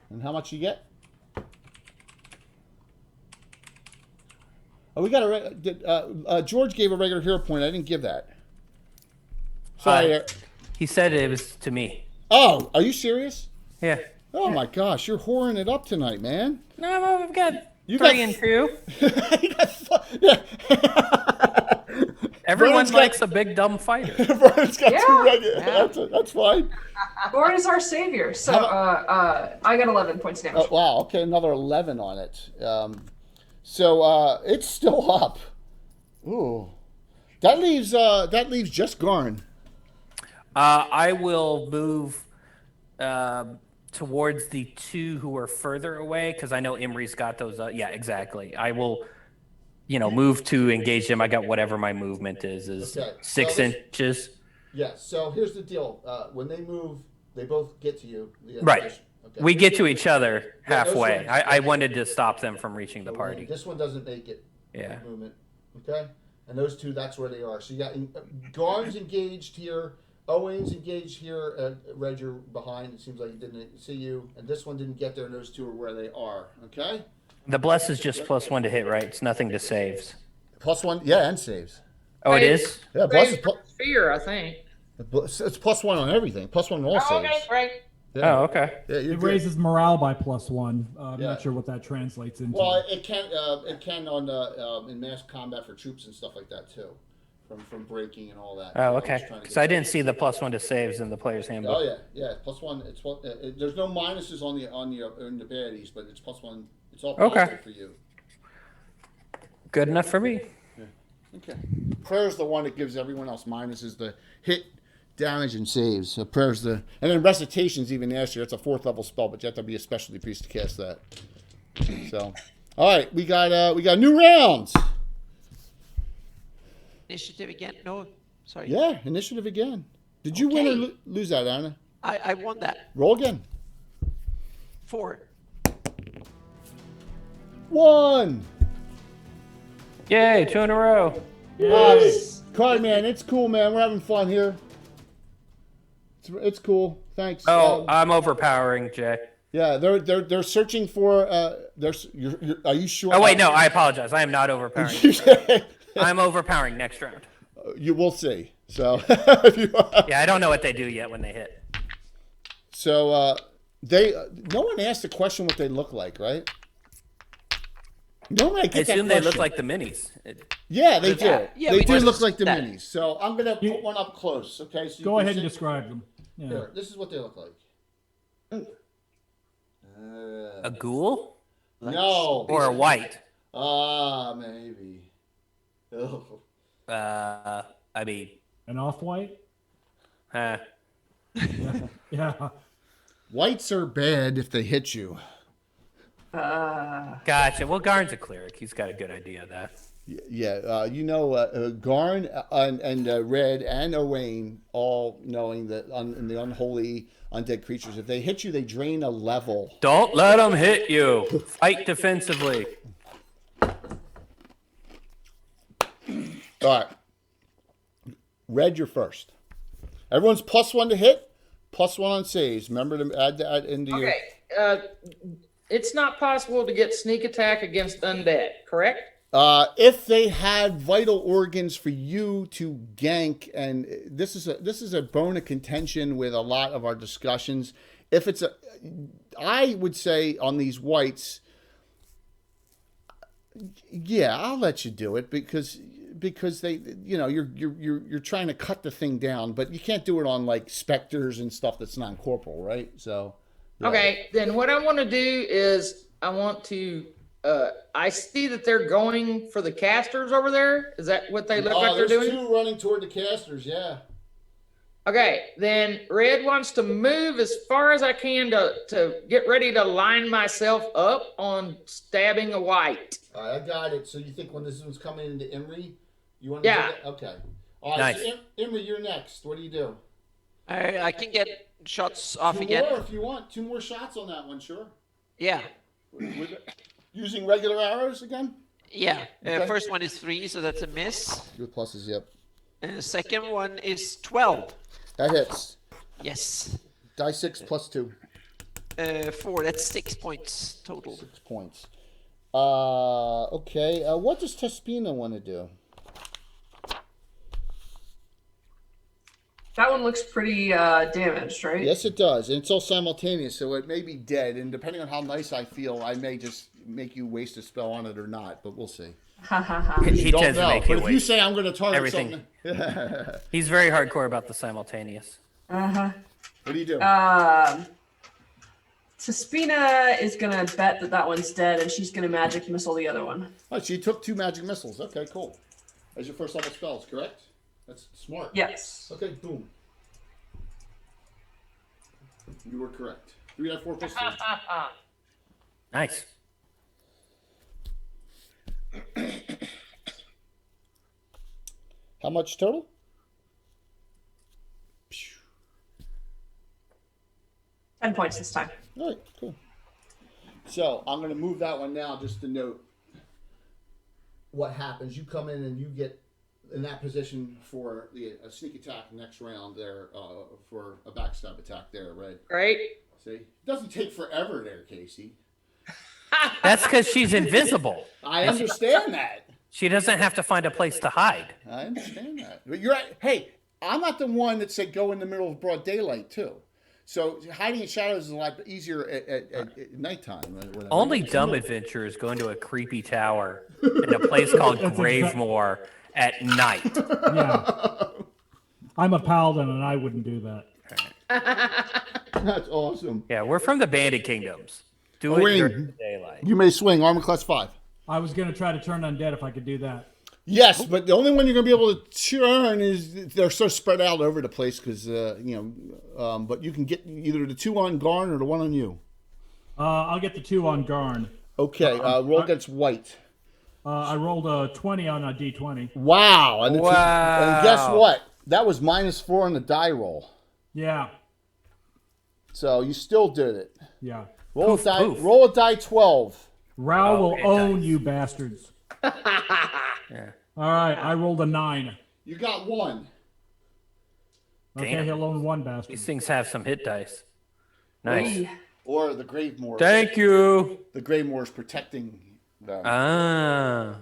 And how much you get? Oh, we got George gave a regular hero point. I didn't give that. Sorry. He said it was to me. Oh, are you serious? Yeah. Oh my gosh, you're whoring it up tonight, man. No, we've got You 3 got- and 2. You got yeah. Everyone Vernon's likes a big dumb fighter. Vernon's got 2 Yeah. regular. Yeah. That's fine. Gord is our savior. So, I got 11 points damage. Oh, wow. Okay, another 11 on it. So it's still up. Ooh, that leaves just Garn. I will move towards the 2 who are further away because I know Imri's got those. Yeah, exactly. I will, move to engage them. I got whatever my movement is Okay, 6 so this- inches. Yeah. So here's the deal. When they move, they both get to you. Right. Okay. We get to each other Yeah, those halfway. ones- I wanted to stop them from reaching the So party. This one doesn't make it. Yeah. Movement. Okay. And those 2, that's where they are. So you got Garn's engaged here. Owen's engaged here. Red, you're behind. It seems like he didn't see you. And this one didn't get there, and those 2 are where they are. Okay? The bless is just +1 to hit, right? It's nothing to saves. +1. Yeah, and saves. Oh, it Right. is? Yeah, bless is Raise fear, I think. it's +1 on everything. +1 on all Oh, okay, saves. great. Yeah. Oh, okay. Yeah, you're It good. raises morale by +1. I'm Yeah. not sure what that translates into. Well, it can on in mass combat for troops and stuff like that too, from breaking and all that. Oh, I was okay. trying to Because get I didn't see the +1 to saves in the player's handbook. Oh yeah, +1. It's there's no minuses on the baddies, but it's +1. It's all Okay. positive for you. Good enough for me. Okay. Prayer's the one that gives everyone else minuses the hit, damage, and saves. So prayer's and then recitation's even nastier. It's a 4th level spell, but you have to be a specialty priest to cast that. So, all right, we got new rounds. Initiative again? No, sorry. Yeah, initiative again. Did you win or Okay. lose that, Anna? I won that. Roll again. 4. 1. Yay, 2 in a row. Card man, it's cool, man. We're having fun here. It's cool. Thanks. Oh, I'm overpowering, Jay. yeah, they're searching for. Are you sure? Oh, wait, no, I apologize. I am not overpowering. I'm overpowering next round. You will see. So, if you, Yeah, I don't know what they do yet when they hit. so they. No one asked the question what they look like, right? Normally I I get that assume they look question. like the minis. Yeah, they do. Yeah, they we do just- look like the that- minis. So I'm gonna put one up close. Okay. So you Go can ahead and see- describe them. Yeah. Here, this is what they look like. A ghoul No. or a white? Maybe. Oh. I mean, An off-white? uh, Yeah. Whites are bad if they hit you. gotcha. Well, Garn's a cleric. He's got a good idea of that. Yeah, Garn and Red and Owain all knowing that in the unholy undead creatures, if they hit you, they drain a level. Don't let them hit you. Fight defensively. All right. Red, you're first. Everyone's +1 to hit, +1 on saves. Remember to add that into your... Okay. It's not possible to get sneak attack against undead, correct? If they had vital organs for you to gank, and this is a bone of contention with a lot of our discussions. If it's I would say on these whites, yeah, I'll let you do it because they, you're trying to cut the thing down, but you can't do it on like specters and stuff that's non-corporal, right? So. Yeah. Okay, then what I want to do is I want to. I see that they're going for the casters over there. Is that what they look like they're doing? There's 2 running toward the casters, yeah. Okay, then Red wants to move as far as I can to get ready to line myself up on stabbing a white. All right, I got it. So you think when this one's coming into Imri, you want to Yeah. do that? Okay. All right, Nice. so Imri, you're next. What do you do? I can get shots off 2 again. more if you want. 2 more shots on that one, sure. Yeah. Using regular arrows again? Yeah. Okay. First one is 3, so that's a miss. With pluses, yep. Second one is 12. That hits. Yes. Die 6 +2. 4. That's 6 points total. 6 points. Okay. What does Tespina want to do? That one looks pretty damaged, right? Yes, it does. And it's all simultaneous, so it may be dead. And depending on how nice I feel, I may just make you waste a spell on it or not, but we'll see. Ha ha ha. He Don't tends to know. make But you if you wait. say I'm going to target Everything. something. He's very hardcore about the simultaneous. Uh-huh. What do you do? Tespina is gonna bet that one's dead, and she's gonna magic missile the other one. Oh, she took 2 magic missiles. Okay, cool. As your first level spells, correct? That's smart. Yes. Okay, boom. You were correct. 3 out of 4 +3. Nice. How much total? 10 points this time. All right, cool. So I'm going to move that one now just to note what happens. You come in and you get in that position for a sneak attack next round there, for a backstab attack there, right? Right? See? It doesn't take forever there, Casey. That's because she's invisible. I understand that. She doesn't have to find a place to hide. I understand that. But you're right. Hey, I'm not the one that said go in the middle of broad daylight, too. So hiding in shadows is a lot easier at nighttime. Whatever. Only dumb adventurers go into a creepy tower in a place called Gravemoor at night. Yeah. I'm a paladin and I wouldn't do that. That's awesome. Yeah, we're from the Bandit Kingdoms. Do Oh, it wait. during the daylight. You may swing armor class 5. I was going to try to turn undead if I could do that. Yes, but the only one you're going to be able to turn is they're so spread out over the place because, but you can get either the 2 on Garn or the 1 on you. I'll get the 2 on Garn. Okay, roll against white. I rolled a 20 on a d20. Wow. And Wow. And guess what? That was -4 on the die roll. Yeah. So you still did it. Yeah. Roll, Poof, a die, poof. roll a die 12. Rao will it own does. you bastards. Yeah. All right, I rolled a 9. You got 1. Okay, Damn. he'll own 1 bastard. These things have some hit dice. Nice. Hey. Or the Gravemoor. Thank you. The Gravemoor is protecting them. Ah.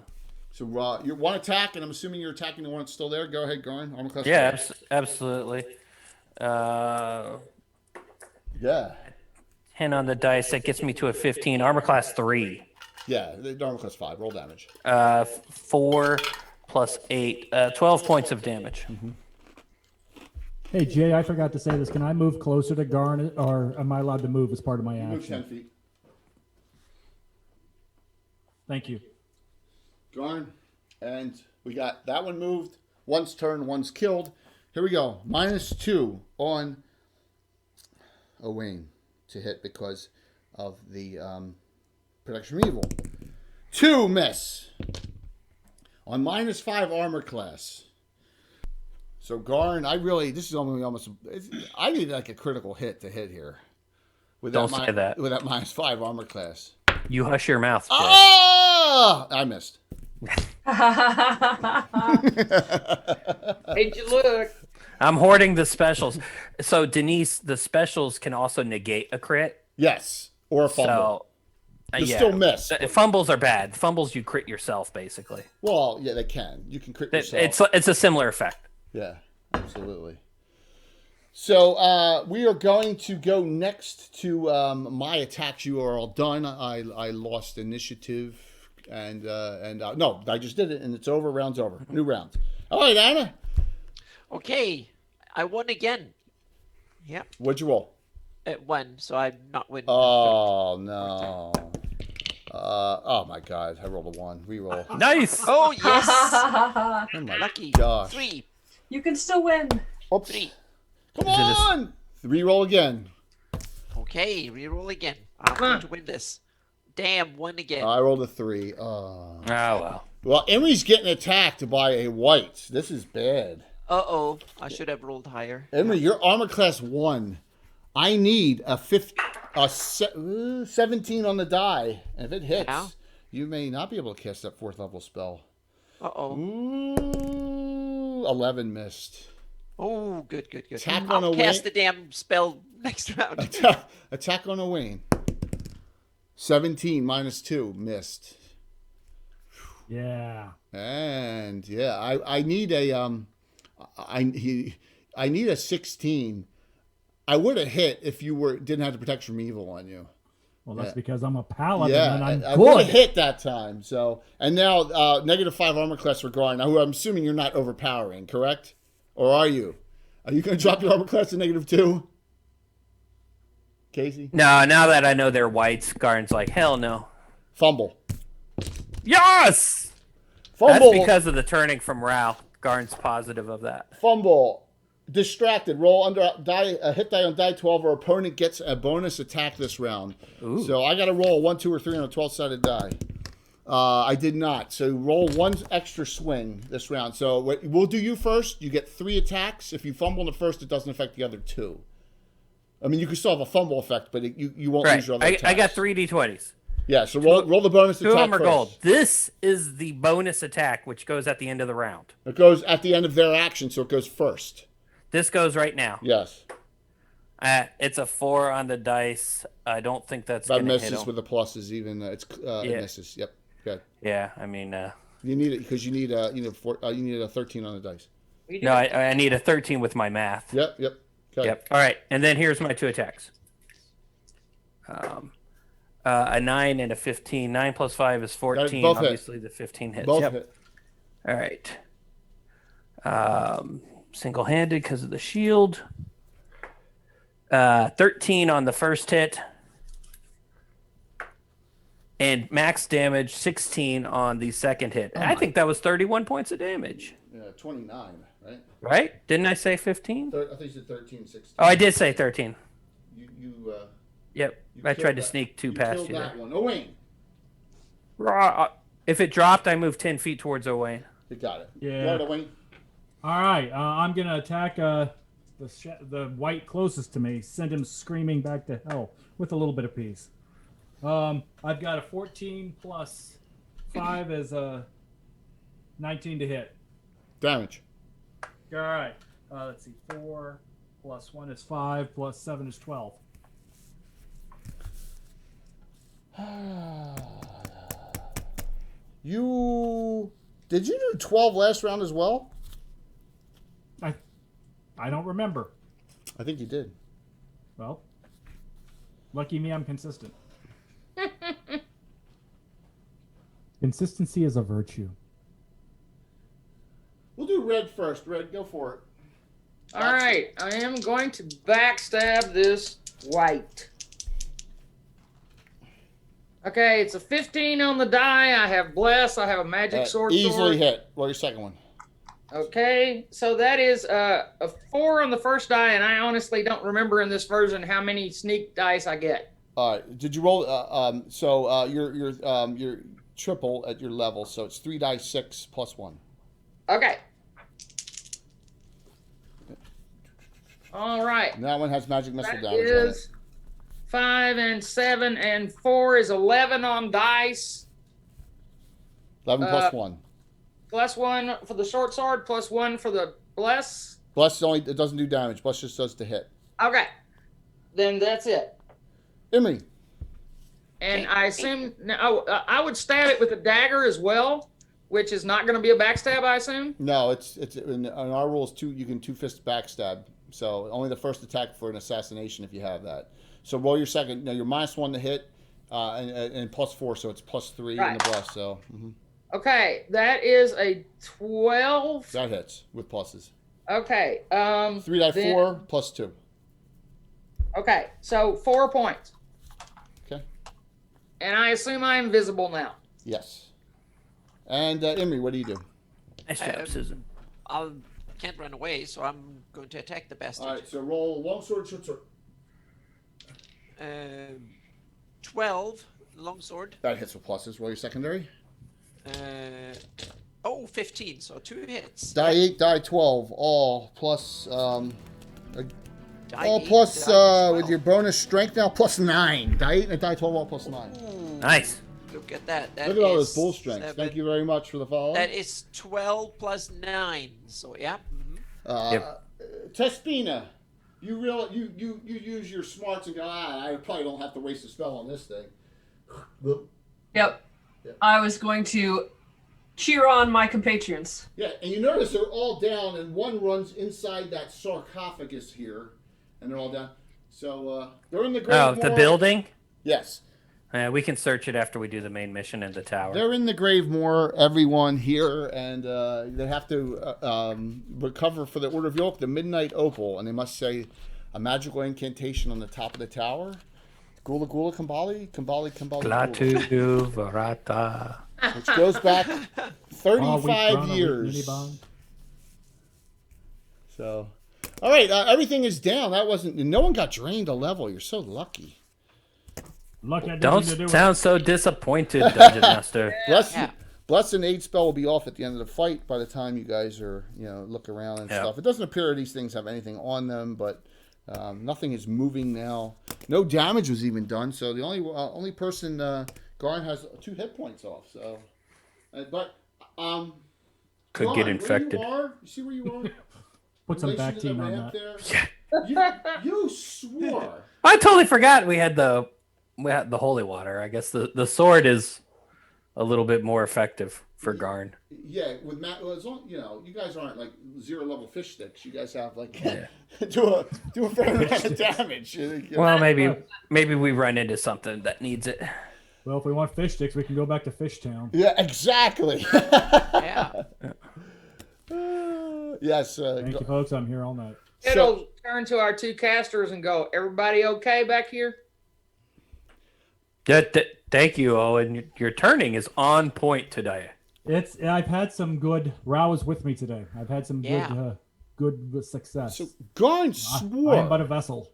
So you're 1 attack, and I'm assuming you're attacking the one that's still there. Go ahead, Garn. Armor class Yeah, 5. absolutely. Yeah. 10 on the dice. That gets me to a 15. Armor class 3. Yeah, the armor class 5. Roll damage. 4 plus 8. 12 points of damage. Hey, Jay, I forgot to say this. Can I move closer to Garn, or am I allowed to move as part of my You move 10 action? feet. Thank you. Garn. And we got that one moved. One's turn, one's killed. Here we go. -2 on Owain to hit because of the protection from evil. 2 miss. On -5 armor class. So Garn, this is almost. I need like a critical hit to hit here. With Don't say that. With that -5 armor class. You hush your mouth, Jay. Ah! I missed. Hate you look. I'm hoarding the specials. So Denise, the specials can also negate a crit. Yes, or a fumble. So You still miss. Fumbles are bad. Fumbles you crit yourself basically. Well, yeah, they can. You can crit yourself. It's a similar effect. Yeah, absolutely. So we are going to go next to my attacks. You are all done. I lost initiative, and no, I just did it, and it's over. Round's over. New round. All right, Anna. Okay, I won again. Yep, What'd you roll? it won, so I'm not winning. Oh no. Oh my God! I rolled a 1. Reroll. Nice. Oh yes, Oh my lucky. gosh. 3, You can still win. Oops. 3. Come on! Reroll again. Okay, reroll again. I'm going to win this. Damn, 1 again. I rolled a 3. Oh. Oh well. Well, Emery's getting attacked by a white. This is bad. Uh-oh, I should have rolled higher. Emery, you're armor class 1. I need a 17 on the die. And if it hits, Yeah. you may not be able to cast that 4th level spell. Uh-oh. Ooh, 11 missed. Oh, good. Attack on I'll a cast wing. the damn spell next round. Attack on a Wayne. 17 -2 missed. Yeah. And yeah, I need a I need a 16. I would have hit if you didn't have the protection from evil on you. Well, that's Yeah. because I'm a paladin Yeah, and I'm I would have good. hit that time. So and now -5 armor class for Garn. Now, who I'm assuming you're not overpowering, correct? Or are you? Are you going to drop your armor class to -2? Casey? No, now that I know they're whites, Garn's like, hell no. Fumble. Yes! Fumble. That's because of the turning from Rao. Garn's positive of that. Fumble. Distracted. Roll under a hit die on die 12, or opponent gets a bonus attack this round. Ooh. So I got to roll a 1, 2, or 3 on a 12-sided die. I did not. So roll 1 extra swing this round. So we'll do you first. You get 3 attacks. If you fumble in the first, it doesn't affect the other 2. I mean, you can still have a fumble effect, but you won't Right. lose your other I attacks. got 3 d20s. Yeah, so roll the bonus 2 attack of them are first. gold. This is the bonus attack, which goes at the end of the round. It goes at the end of their action, so it goes first. This goes right now. Yes. It's a 4 on the dice. I don't think that's That going to hit misses him. with the pluses, even. It Yeah. misses. Yep. Good. Yeah, I mean, You need it because you need a 13 on the dice. We do. no, I need a 13 with my math. Yep. Okay. Yep. All right, and then here's my 2 attacks. A 9 and a 15. 9 plus 5 is 14. Both hit. Obviously, the 15 hits. Both Yep. hit. All right. Single-handed because of the shield. 13 on the first hit. And max damage 16 on the second hit. I think that was 31 points of damage. Yeah, 29, right? Right? Didn't I say 15? I think you said 13, 16. Oh, I did say 13. You Yep. I tried to killed sneak 2 you past killed you that there. one. Oh, Wayne. If it dropped, I moved 10 feet towards Owain. You got it. Yeah. Right, Wayne. All right. I'm going to attack the white closest to me, send him screaming back to hell with a little bit of peace. I've got a 14 plus 5 is a 19 to hit. Damage. All right. Let's see. 4 plus 1 is 5 plus 7 is 12. Did you do 12 last round as well? I don't remember. I think you did. Well, lucky me, I'm consistent. Consistency is a virtue. We'll do red first. Red, go for it. All right, I am going to backstab this white. Okay, it's a 15 on the die. I have bless. I have a magic sword. Easily hit. Roll your second one. Okay, so that is a 4 on the first die, and I honestly don't remember in this version how many sneak dice I get. All right. Did you roll? You're triple at your level, so it's 3 dice 6 plus 1. Okay. All right. And that one has magic missile That damage on it. is 5 and 7 and 4 is 11 on dice. 11 plus 1. Plus 1 for the short sword, plus 1 for the bless. Bless it doesn't do damage. Bless just does the hit. Okay. Then that's it. Emery. And I assume I would stab it with a dagger as well, which is not going to be a backstab, I assume. No, it's in our rules you can 2-fist backstab. So only the first attack for an assassination if you have that. So roll your second. Now you're -1 to hit, and plus 4, so it's plus 3 in the bless. So Okay, that is a 12. that hits with pluses. Okay. 3 die 4 plus 2. Okay, so 4 points. Okay. And I assume I'm invisible now. Yes. And Emery, what do you do? Nice job, Susan. I can't run away, so I'm going to attack the bastard. All right. So roll longsword, short sword. 12 longsword. That hits with pluses. Roll your secondary. 15, so 2 hits. Die 8, die 12, all plus all Die plus 12. with your bonus strength now plus 9. Die 8 and die 12, all plus 9. Ooh, Nice. look at that. That Look at all is this bull strength. 7. Thank you very much for the follow. That is 12 plus 9. So yeah. Tespina, you use your smarts and go, I probably don't have to waste a spell on this thing. Yep. I was going to cheer on my compatriots. Yeah, and you notice they're all down, and one runs inside that sarcophagus here, and they're all down. So they're in the Gravemoor. Oh, the building? Yes. We can search it after we do the main mission in the tower. They're in the Gravemoor, everyone here, and they have to recover for the Order of York, the Midnight Opal, and they must say a magical incantation on the top of the tower. Gula Gula Kambali, Kambali Kambali. Glatu Varata. Which goes back 35 years. So, all right, everything is down. That wasn't. No one got drained a level. You're so lucky. Lucky I didn't Don't need to do sound so disappointed, Dungeon Master. Bless and aid spell will be off at the end of the fight by the time you guys are, look around and stuff. It doesn't appear these things have anything on them, but nothing is moving now. No damage was even done, so the only person, Garn has 2 hit points off. So, Could Garn, get infected. You see where you are? Put some Relation back to the team on ramp that. there? You swore. I totally forgot we had the holy water. I guess the sword is a little bit more effective for Garn. Yeah, with Matt, as long, you guys aren't like 0 level fish sticks. You guys have like do a fair amount of damage. Well, maybe we run into something that needs it. Well, if we want fish sticks, we can go back to Fishtown. Yeah, exactly. Yeah. Yes. Thank you, folks. I'm here all night. It'll turn to our 2 casters and go, everybody okay back here? Thank you, Owen. Your turning is on point today. I've had some good rows with me today. I've had some good success. So Garn swore. I am but a vessel.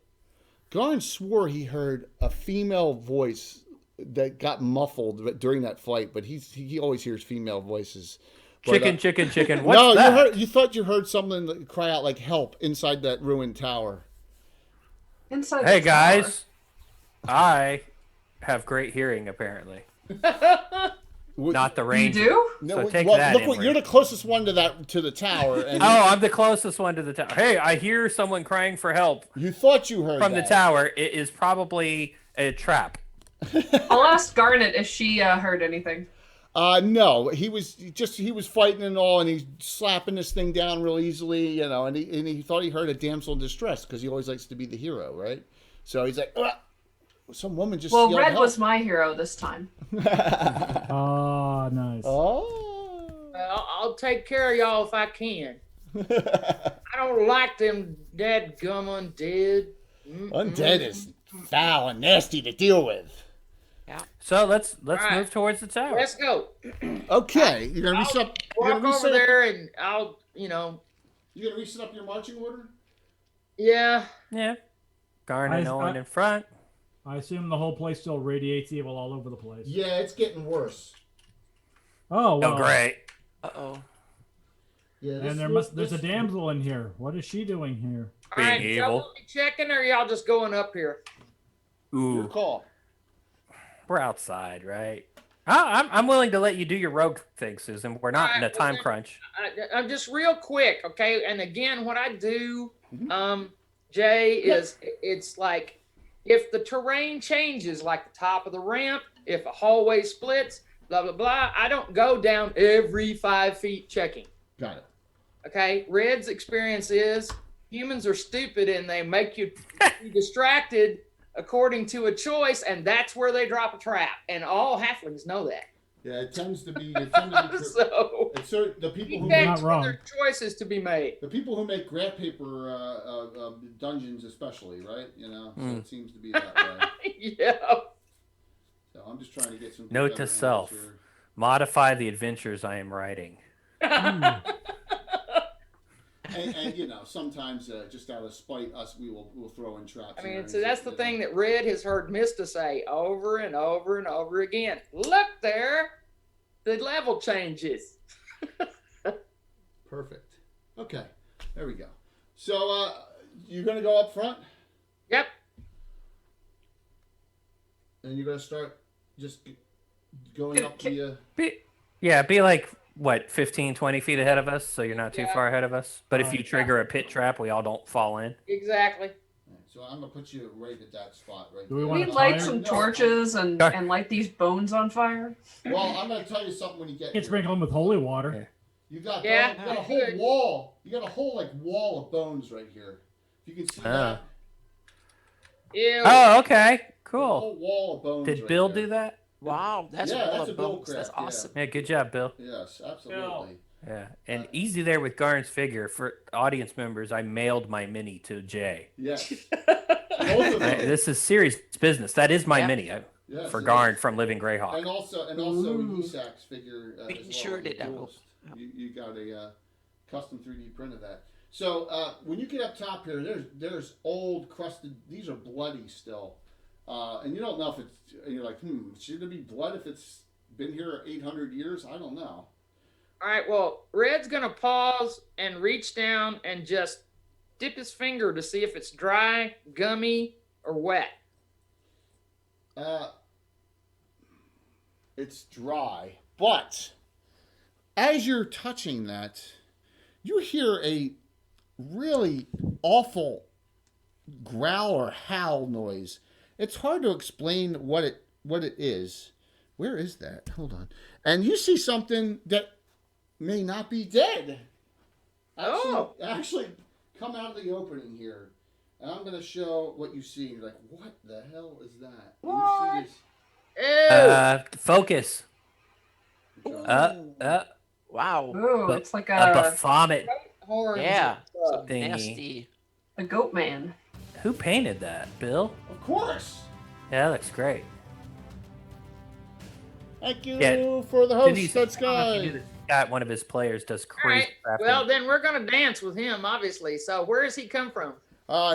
Garn swore he heard a female voice that got muffled during that fight, but he always hears female voices. But, Chicken. What's that? You thought you heard someone cry out like "help" inside that ruined tower. Inside Hey the tower. guys, I have great hearing apparently. Not the You ranger. do? No, So take that, look, Emery. you're the closest one to the tower, and Oh, I'm the closest one to the tower. Hey, I hear someone crying for help you thought you heard from that. the tower. It is probably a trap. I'll ask Garnet if she heard anything. No, he was fighting and all, and he's slapping this thing down real easily, and he thought he heard a damsel in distress because he always likes to be the hero, right? So he's like, "Ugh." Some woman just Well, yelled Red help. was my hero this time. Ah, nice. Oh. I'll take care of y'all if I can. I don't like them dadgum undead. Undead is foul and nasty to deal with. So let's Alright. move towards the tower. Let's go. Okay, you're gonna reset up. You're Walk gonna over reset up. there and I'll, You're gonna reset up your marching order. yeah. Yeah. Garn and I- Owen in front. I assume the whole place still radiates evil all over the place. Yeah, it's getting worse. Oh, well. Oh, great. Uh-oh. Yeah, And there's a damsel in here. What is she doing here? Being Alright, evil. so checking or y'all just going up here? Your Ooh, call. we're outside, right? I'm willing to let you do your rogue thing, Susan. We're not in a Alright, time well, crunch. I'm just real quick, okay? And again, what I do, Mhm. Jay, is it's like if the terrain changes, like the top of the ramp, if a hallway splits, blah blah blah. I don't go down every 5 feet checking. Got it. Okay, Red's experience is humans are stupid and they make you be distracted according to a choice, and that's where they drop a trap. And all halflings know that. Yeah, it tends to be. So The people he who You're make, not checks wrong. when there's choices to be made. the people who make graph paper dungeons, especially, right? So it seems to be that way. Yeah. So I'm just trying to get some. Note better to angles self. here. Modify the adventures I am writing. And sometimes just out of spite, we'll throw in traps. I here mean, and so that's the you thing know. that Red has heard Mista say over and over and over again. Look there, the level changes. Perfect. Okay, there we go. So you're gonna go up front, Yep. and you're gonna start just going up the. Be like, what, 15, 20 feet ahead of us, so you're not too Yeah. far ahead of us. But if you trigger a pit trap, we all don't fall in. Exactly. So I'm gonna put you right at that spot right Do we there. wanna We light tire? some No, torches and light these bones on fire. Well, I'm gonna tell you something when you get Can't here. sprinkle them with holy water. Yeah. You got Yeah, you got a you whole could. wall. You got a whole wall of bones right here. If you can see that. Ew. Oh, okay. A Cool. whole wall of bones. Did right Bill there. do that? Wow, that's Yeah, a wall that's of a Bill bones. That's craft, yeah. awesome. Yeah, good job, Bill. Yes, absolutely. Yeah. And easy there with Garn's figure. For audience members, I mailed my mini to Jay. Yes. Both of them. This is serious business. That is my Yeah. mini Yes, for it Garn is. from Living Greyhawk. And also Ooh. Esak's figure We as well. insured the it, I hope. duelist. You got a custom 3D print of that. So when you get up top here, there's old crusted. These are bloody still, and you don't know if it's. And you're like, should there be blood if it's been here 800 years? I don't know. All right, well, Red's going to pause and reach down and just dip his finger to see if it's dry, gummy, or wet. It's dry, but as you're touching that, you hear a really awful growl or howl noise. It's hard to explain what it is. Where is that? Hold on. And you see something that may not be dead. Actually come out of the opening here. And I'm going to show what you see. You're like, what the hell is that? And What? you see Ew. Focus. this. Wow. Ooh, But- it's like A a Baphomet Horns Yeah. and stuff. Some thingy. nasty. a goat man. Who painted that? Bill? Of course. Yeah, that looks great. Thank you Yeah. for the host, Denise, That's I don't know if you Guy. knew this. Scott, one of his players, does All crazy right. crafting. Well, then we're going to dance with him, obviously. So where does he come from?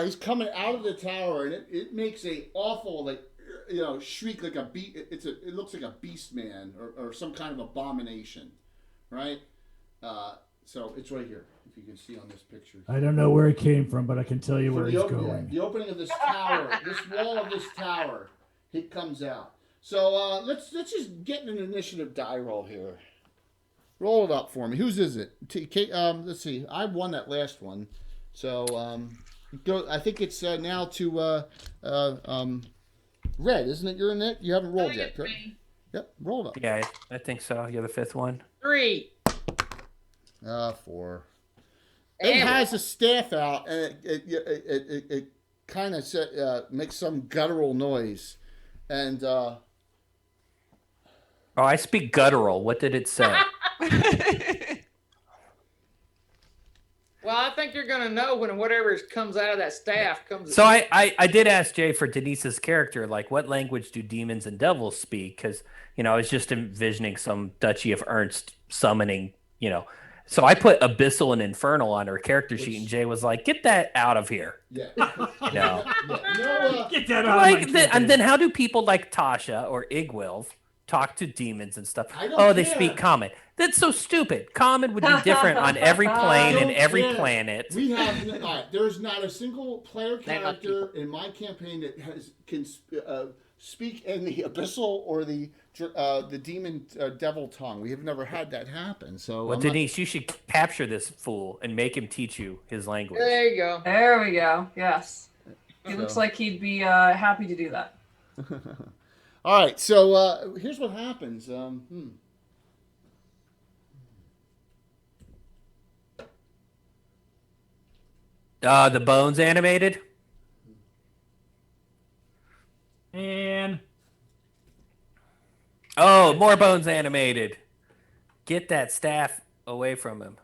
He's coming out of the tower, and it makes a awful shriek like a beast. It looks like a beast man or some kind of abomination, right? So it's right here, if you can see on this picture. I don't know where he came from, but I can tell you where he's going. The opening of this tower, this wall of this tower, he comes out. So let's just get an initiative die roll here. Roll it up for me. Whose is it? Let's see. I won that last one, so go. I think it's now to Red, isn't it? You're in it. You haven't I rolled think yet, it's correct? me. Yep. Roll it up. Yeah, I think so. You're the fifth one. 3. 4. It And has a staff out, and it kind of makes some guttural noise, and Oh, I speak guttural. What did it say? Well, I think you're gonna know when whatever comes out of that staff comes. So I did ask Jay for Denise's character, like, what language do demons and devils speak? Because, I was just envisioning some Duchy of Ernst summoning, So I put Abyssal and Infernal on her character sheet, and Jay was like, "Get that out of here." Yeah. No. Get that out of my And campaign. then how do people like Tasha or Igwilf talk to demons and stuff? I don't Oh, they care. speak Common. That's so stupid. Common would be different on every plane and don't every care. planet. We have all right, there's not a single player They're not character in my campaign that can speak in the abyssal or the demon devil tongue. We have never had that happen. So Well, Denise, you should capture this fool and make him teach you his language. There you go. There we go. Yes. He So- looks like he'd be happy to do that. All right, so here's what happens. The bones animated. And Oh, more bones animated. Get that staff away from him.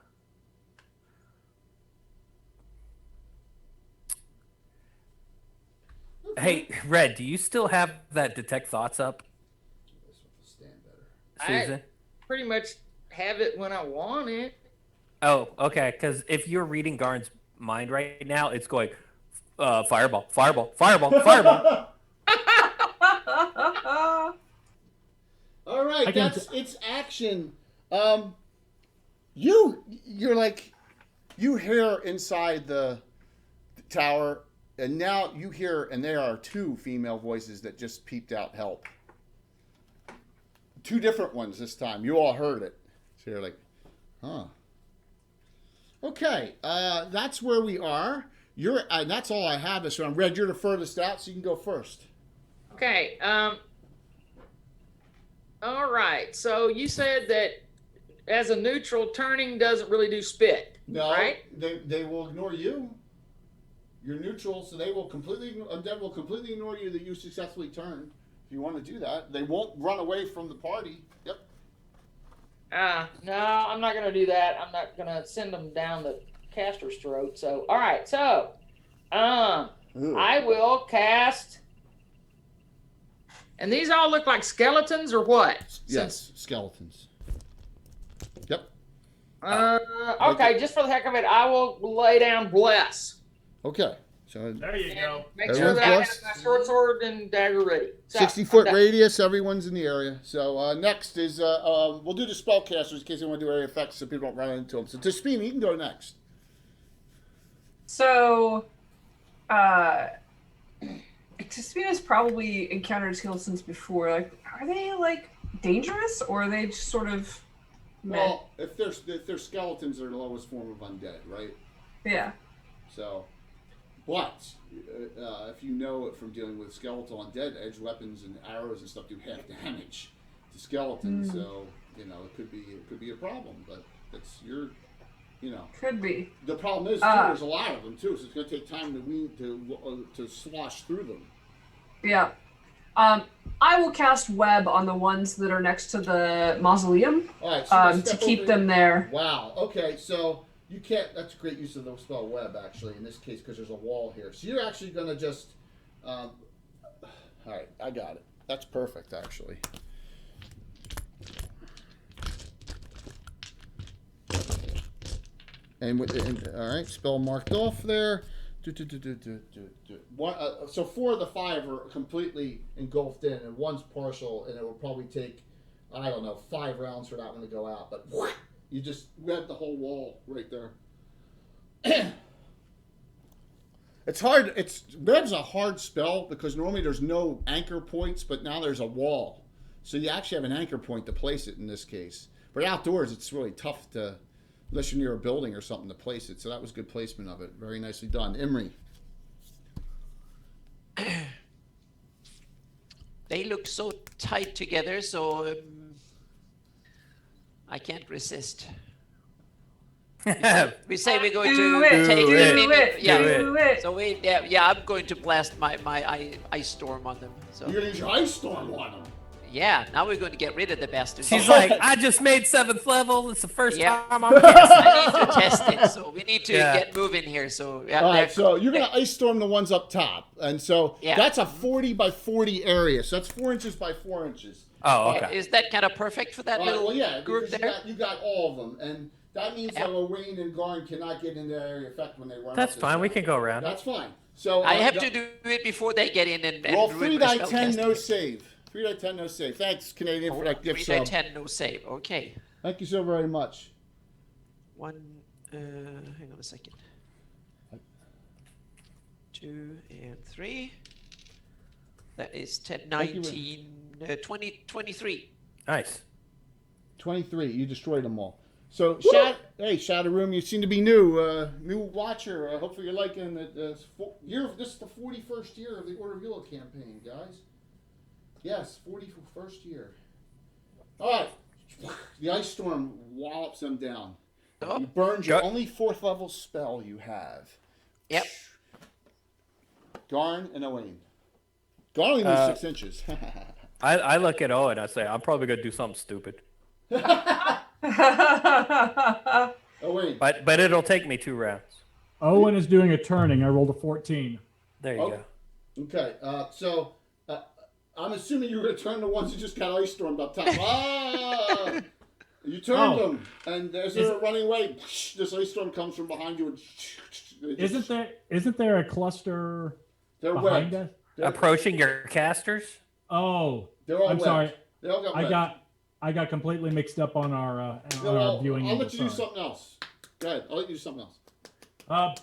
Hey, Red, do you still have that detect thoughts up, Susan? Pretty much have it when I want it. Oh, okay. Because if you're reading Garn's mind right now, it's going fireball, fireball, fireball, fireball. All right, I can it's action. You're like, you hear inside the tower, and now you hear, and there are two female voices that just peeped out help. Two different ones this time. You all heard it. So you're like, huh. Okay, that's where we are. That's all I have this round. Red, you're the furthest out, so you can go first. Okay. All right. So you said that as a neutral, turning doesn't really do spit. No, Right? they will ignore you. You're neutral, so they will undead will completely ignore you that you successfully turned. If you want to do that, they won't run away from the party. Yep. No, I'm not gonna do that. I'm not gonna send them down the caster's throat. So, all right. So, Ooh. I will cast. And these all look like skeletons or what? Yes, skeletons. Yep. Okay, just for the heck of it, I will lay down bless. Okay. So there you go. Make sure Everyone's that I have blessed? my short sword and dagger ready. So, 60-foot I'm done. radius. Everyone's in the area. So next is we'll do the spellcasters in case they want to do area effects so people don't run into them. So Tespina, you can go next. So, Tespina's probably encountered skeletons before. Like, are they like dangerous, or are they just sort of? Meh? Well, if they're skeletons, they're the lowest form of undead, right? Yeah. So, but if you know it from dealing with skeletal undead, edge weapons and arrows and stuff do half damage to skeletons. So it could be a problem. But it's Could be. the problem is too, there's a lot of them too, so it's going to take time to slosh through them. Yeah. I will cast web on the ones that are next to the mausoleum All right, so let's to step keep over- them there. Wow. Okay, so you can't. That's a great use of the spell web, actually, in this case, because there's a wall here. So you're actually going to just. All right, I got it. That's perfect, actually. And all right, spell marked off there. One, so 4 of the 5 are completely engulfed in, and one's partial, and it will probably take, I don't know, 5 rounds for that one to go out. But you just web the whole wall right there. It's hard. Web's a hard spell because normally there's no anchor points, but now there's a wall, so you actually have an anchor point to place it in this case. But outdoors, it's really tough to. Unless you're near a building or something to place it. So that was good placement of it. Very nicely done. Imri. They look so tight together, so I can't resist. We say we're going Do to it, take do them in. it, Yeah. do it. So I'm going to blast my ice storm on them. So You're going to use your ice storm on them. Yeah, now we're going to get rid of the bastards. She's like, I just made 7th level. It's the first Yeah. time I'm casting. I need to test it, so we need to Yeah. get moving here. So yeah, All right, so you're gonna ice storm the ones up top, and so Yeah. that's a 40 by 40 area. So that's 4 inches by 4 inches. Oh, okay. Is that kind of perfect for that All right, little well, yeah, group because there? you got all of them, and that means Yeah. that Wayne and Garn cannot get into that area effect when they run. That's up this fine. We way. can go around. That's fine. So I have to do it before they get in and roll ruin 3 my die 10, no spellcasting. save. 3 die 10, no save. Thanks, Canadian, for that gift 3 die sub. 10, no save. Okay. Thank you so very much. Hang on a second. 2 and 3. That is 10, Thank you. 19, 20, 23. Nice. 23. You destroyed them all. So, hey, Shadow Room, you seem to be new. New watcher. Hopefully you're liking it. This is the 41st year of the Order of Yellow campaign, guys. Yes, 41st year. All right. The ice storm wallops them down. Oh, You burned your Go- only 4th level spell you have. yep. Garn and Owain. Garn only moves 6 inches. I look at Owen. I say, I'm probably gonna do something stupid, Owain. but it'll take me 2 rounds. Owen is doing a turning. I rolled a 14. There you Oh. go. Okay, so I'm assuming you were going to turn the ones who just got ice stormed up top. You turned Oh. them, and as they're running away, this ice storm comes from behind you, and Isn't there a cluster they're behind webbed. us? Approaching your casters. Oh, They're all I'm webbed. sorry. They all got I webbed. got completely mixed up on our No, viewing. I'll angle, let you do sorry. something else. Go ahead. I'll let you do something else.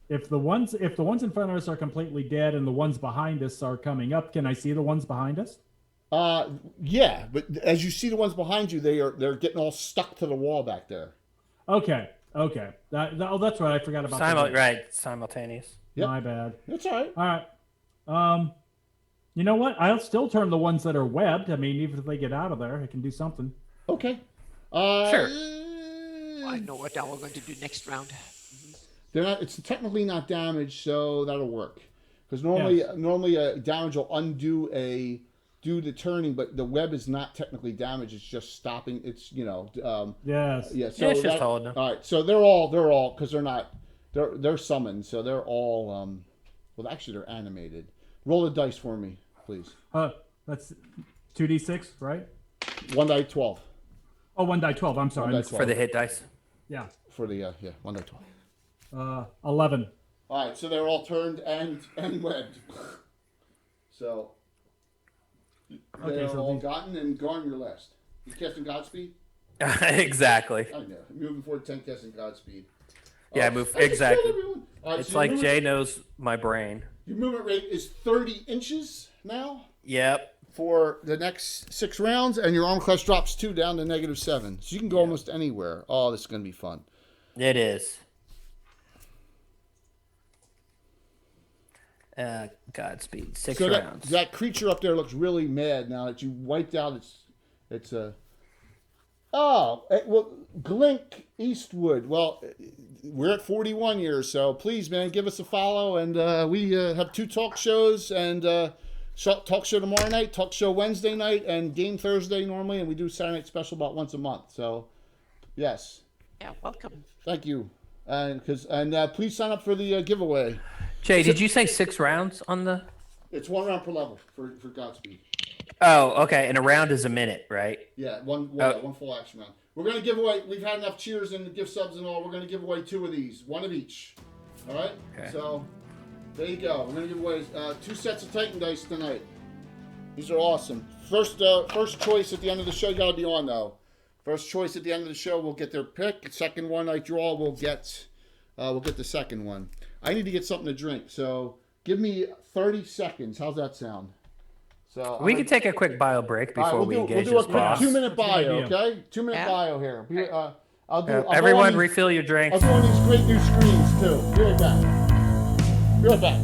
If the ones in front of us are completely dead and the ones behind us are coming up, can I see the ones behind us? Yeah, but as you see the ones behind you, they're getting all stuck to the wall back there. Okay. That's right. I forgot about that. Right, simultaneous. Yep. My bad. That's all right. All right. You know what? I'll still turn the ones that are webbed. I mean, even if they get out of there, I can do something. Okay. Sure. I know what now we're going to do next round. They're not. It's technically not damaged, so that'll work. Because normally damage will undo do the turning, but the web is not technically damaged. It's just stopping. It's Yes. yeah. So It's just holding them. all right. So they're all because they're summoned. So they're all well, actually they're animated. Roll the dice for me, please. That's 2d6, right? 1 die 12 Oh, 1 die 12. I'm sorry. 1 die 12 For the hit dice. Yeah. for the 1 die 12. 11. All right. So they're all turned and webbed. So Okay, they're so all these- gotten and gone. Your last. You casting Godspeed. Exactly. I know. Moving forward, 10 casting Godspeed. Yeah, Oh, move I just exactly. killed everyone. All right, It's so like your Jay movement- knows my brain. Your movement rate is 30 inches now Yep. for the next 6 rounds, and your arm class drops 2 down to -7. So you can go almost anywhere. Oh, this is going to be fun. It is. Godspeed. 6 So rounds. that creature up there looks really mad now that you wiped out its well, Glink Eastwood. Well, we're at 41 years, so please, man, give us a follow. And we have 2 talk shows, and talk show tomorrow night, talk show Wednesday night, and game Thursday normally, and we do Saturday night special about once a month. So, yes, Yeah, welcome. thank you. And please sign up for the giveaway. Jay, did you say 6 rounds on the? It's 1 round per level for Godspeed. Oh, okay. And a round is a minute, right? Yeah, one full action round. We're going to give away, we've had enough cheers and gift subs and all, we're going to give away 2 of these, 1 of each. All right? Okay. So, there you go. We're going to give away 2 sets of Titan dice tonight. These are awesome. First choice at the end of the show, you got to be on, though. First choice at the end of the show will get their pick. Second one I draw will get the second one. I need to get something to drink, so give me 30 seconds. How's that sound? So We can take a quick bio break all right, before we we'll engage do this a quick boss. 2-minute That's a good bio, idea. okay? 2-minute Yeah. bio here. I'll go on Everyone, these- refill your drinks. I'll go on these great new screens too. Be right back. Be right back.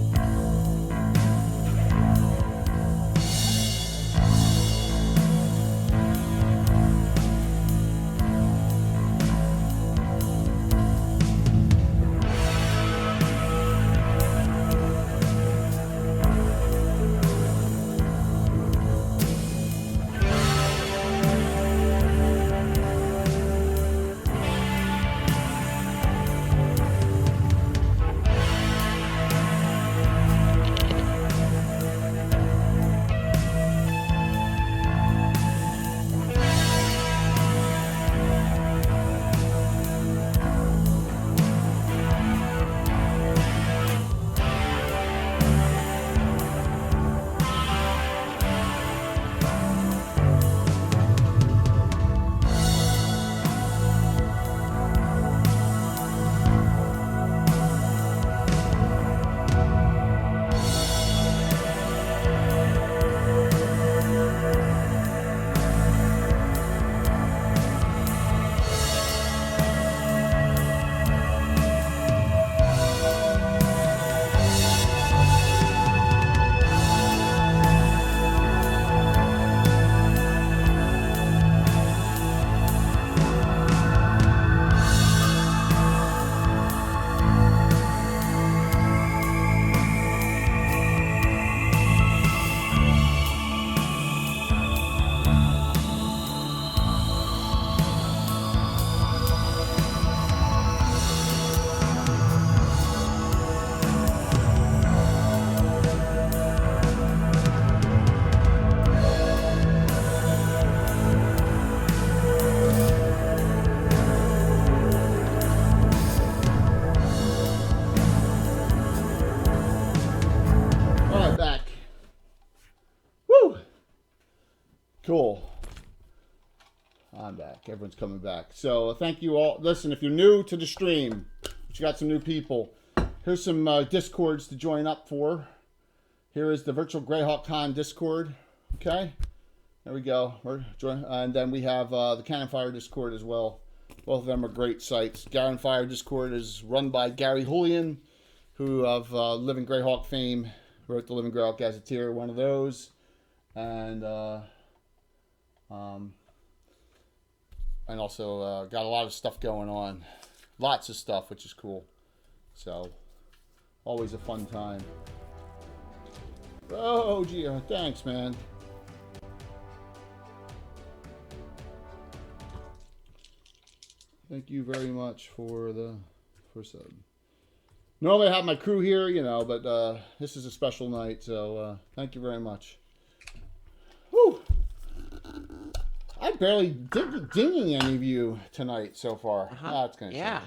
Cool. I'm back. Everyone's coming back. So thank you all. Listen, if you're new to the stream, you got some new people. Here's some Discords to join up for. Here is the Virtual Greyhawk Con Discord. Okay. There we go. And then we have the Cannon Fire Discord as well. Both of them are great sites. Cannon Fire Discord is run by Gary Julian, who of Living Greyhawk fame wrote the Living Greyhawk Gazetteer, one of those. And also got a lot of stuff going on. Lots of stuff, which is cool. So, always a fun time. Oh, gee, thanks, man. Thank you very much for the sub. Normally I have my crew here, you know, but this is a special night, so thank you very much. Whew. I barely dinging any of you tonight so far. That's gonna Yeah.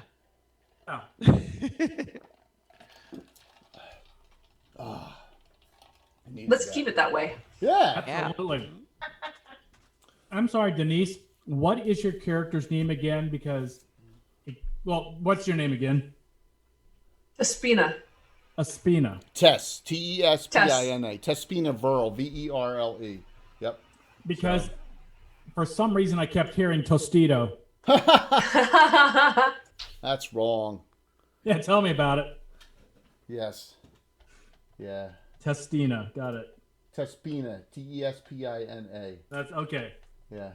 Let's keep it that way. Yeah. Absolutely. I'm sorry, Denise. What is your character's name again? Because, what's your name again? Espina. Espina. Tess. Tespina. Tespina Verle. Verle. Yep. Because for some reason I kept hearing Tostito. That's wrong. Yeah, tell me about it. Yes. Yeah. Testina. Got it. Tespina. Tespina. That's okay. Yeah.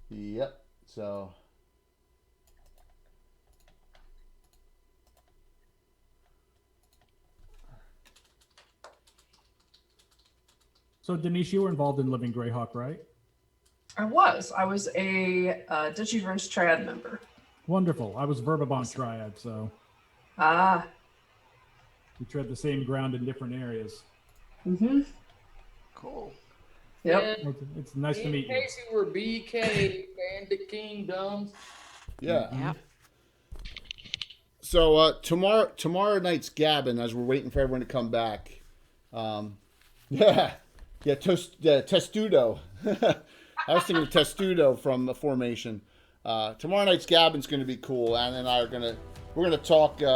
Yep. So. So, Denise, you were involved in Living Greyhawk, right? I was a Duchy Vern's triad member. Wonderful. I was Verbabon Triad, so Ah. we tread the same ground in different areas. Mm-hmm. Cool. Yep. And It's nice to meet in you. case you were BK, Bandit Kingdoms. Yeah. Yeah. So tomorrow night's gabbing as we're waiting for everyone to come back. Testudo. I was thinking of Testudo from the Formation. Tomorrow night's gabbing's going to be cool. Anna and I are we're gonna talk. You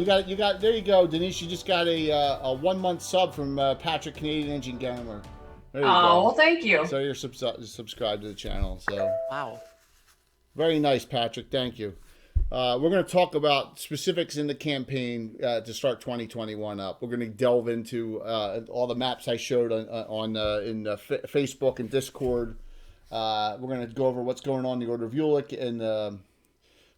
got. There you go, Denise. You just got a 1 month sub from Patrick, Canadian Engine Gamer. There you go. Well, thank you. So you're subscribed to the channel. So Wow. very nice, Patrick. Thank you. We're going to talk about specifics in the campaign to start 2021 up. We're going to delve into all the maps I showed in Facebook and Discord. We're going to go over what's going on in the Order of Ulick and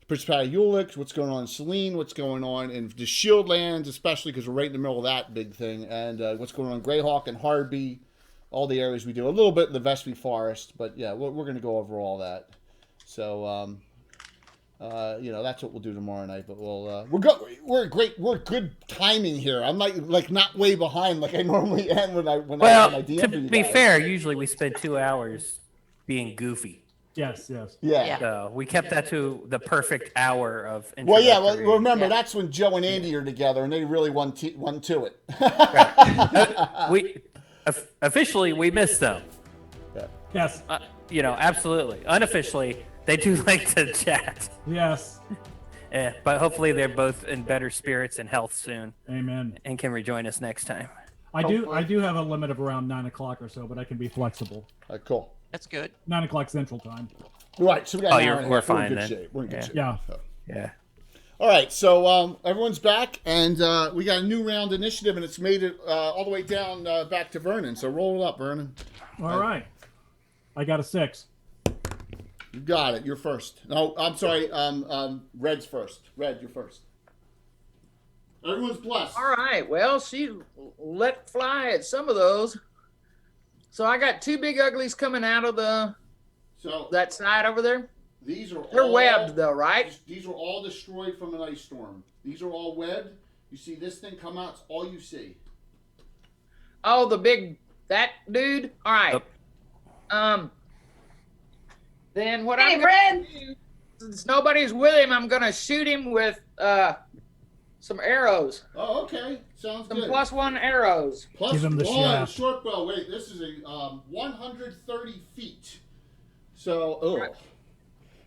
Principality of Ulick, what's going on in Selene, what's going on in the Shield Lands, especially because we're right in the middle of that big thing, and what's going on in Greyhawk and Harby, all the areas we do. A little bit in the Vestry Forest, but yeah, we're going to go over all that. So, that's what we'll do tomorrow night. But we're good timing here. I'm like not way behind like I normally am when I have my DM to for you be guys. fair, usually we spend 2 hours being goofy. Yes. Yeah. So we kept that to the perfect hour of Well, yeah. Well, introductory- remember that's when Joe and Andy are together, and they really won to it. we officially we missed them. Yes. Absolutely. Unofficially, they do like to chat. Yes. But hopefully they're both in better spirits and health soon Amen. and can rejoin us next time. I do have a limit of around 9 o'clock or so, but I can be flexible. Cool. That's good. 9 o'clock Central Time. Right. So we got. Oh, an hour and a we're half. We're in fine good then. shape. We're in good shape. Yeah. So. Yeah. All right, so everyone's back, and we got a new round initiative, and it's made it all the way down back to Vernon. So roll it up, Vernon. All right. I got a 6. You got it. You're first. No, I'm sorry. Red's first. Red, you're first. Everyone's blessed. All right. Well, she let fly at some of those. So I got 2 big uglies coming out of So that side over there. these are They're all webbed though, right? These were all destroyed from an ice storm. These are all webbed. You see this thing come out. It's all you see. Oh, that dude. All right. Then what Hey, I'm gonna Red. do, since nobody's with him, I'm gonna shoot him with some arrows. Oh, okay. Sounds Some good. +1 arrows. Plus Give him the one shaft. short bow. Wait, this is a 130 feet. So, oh. Right.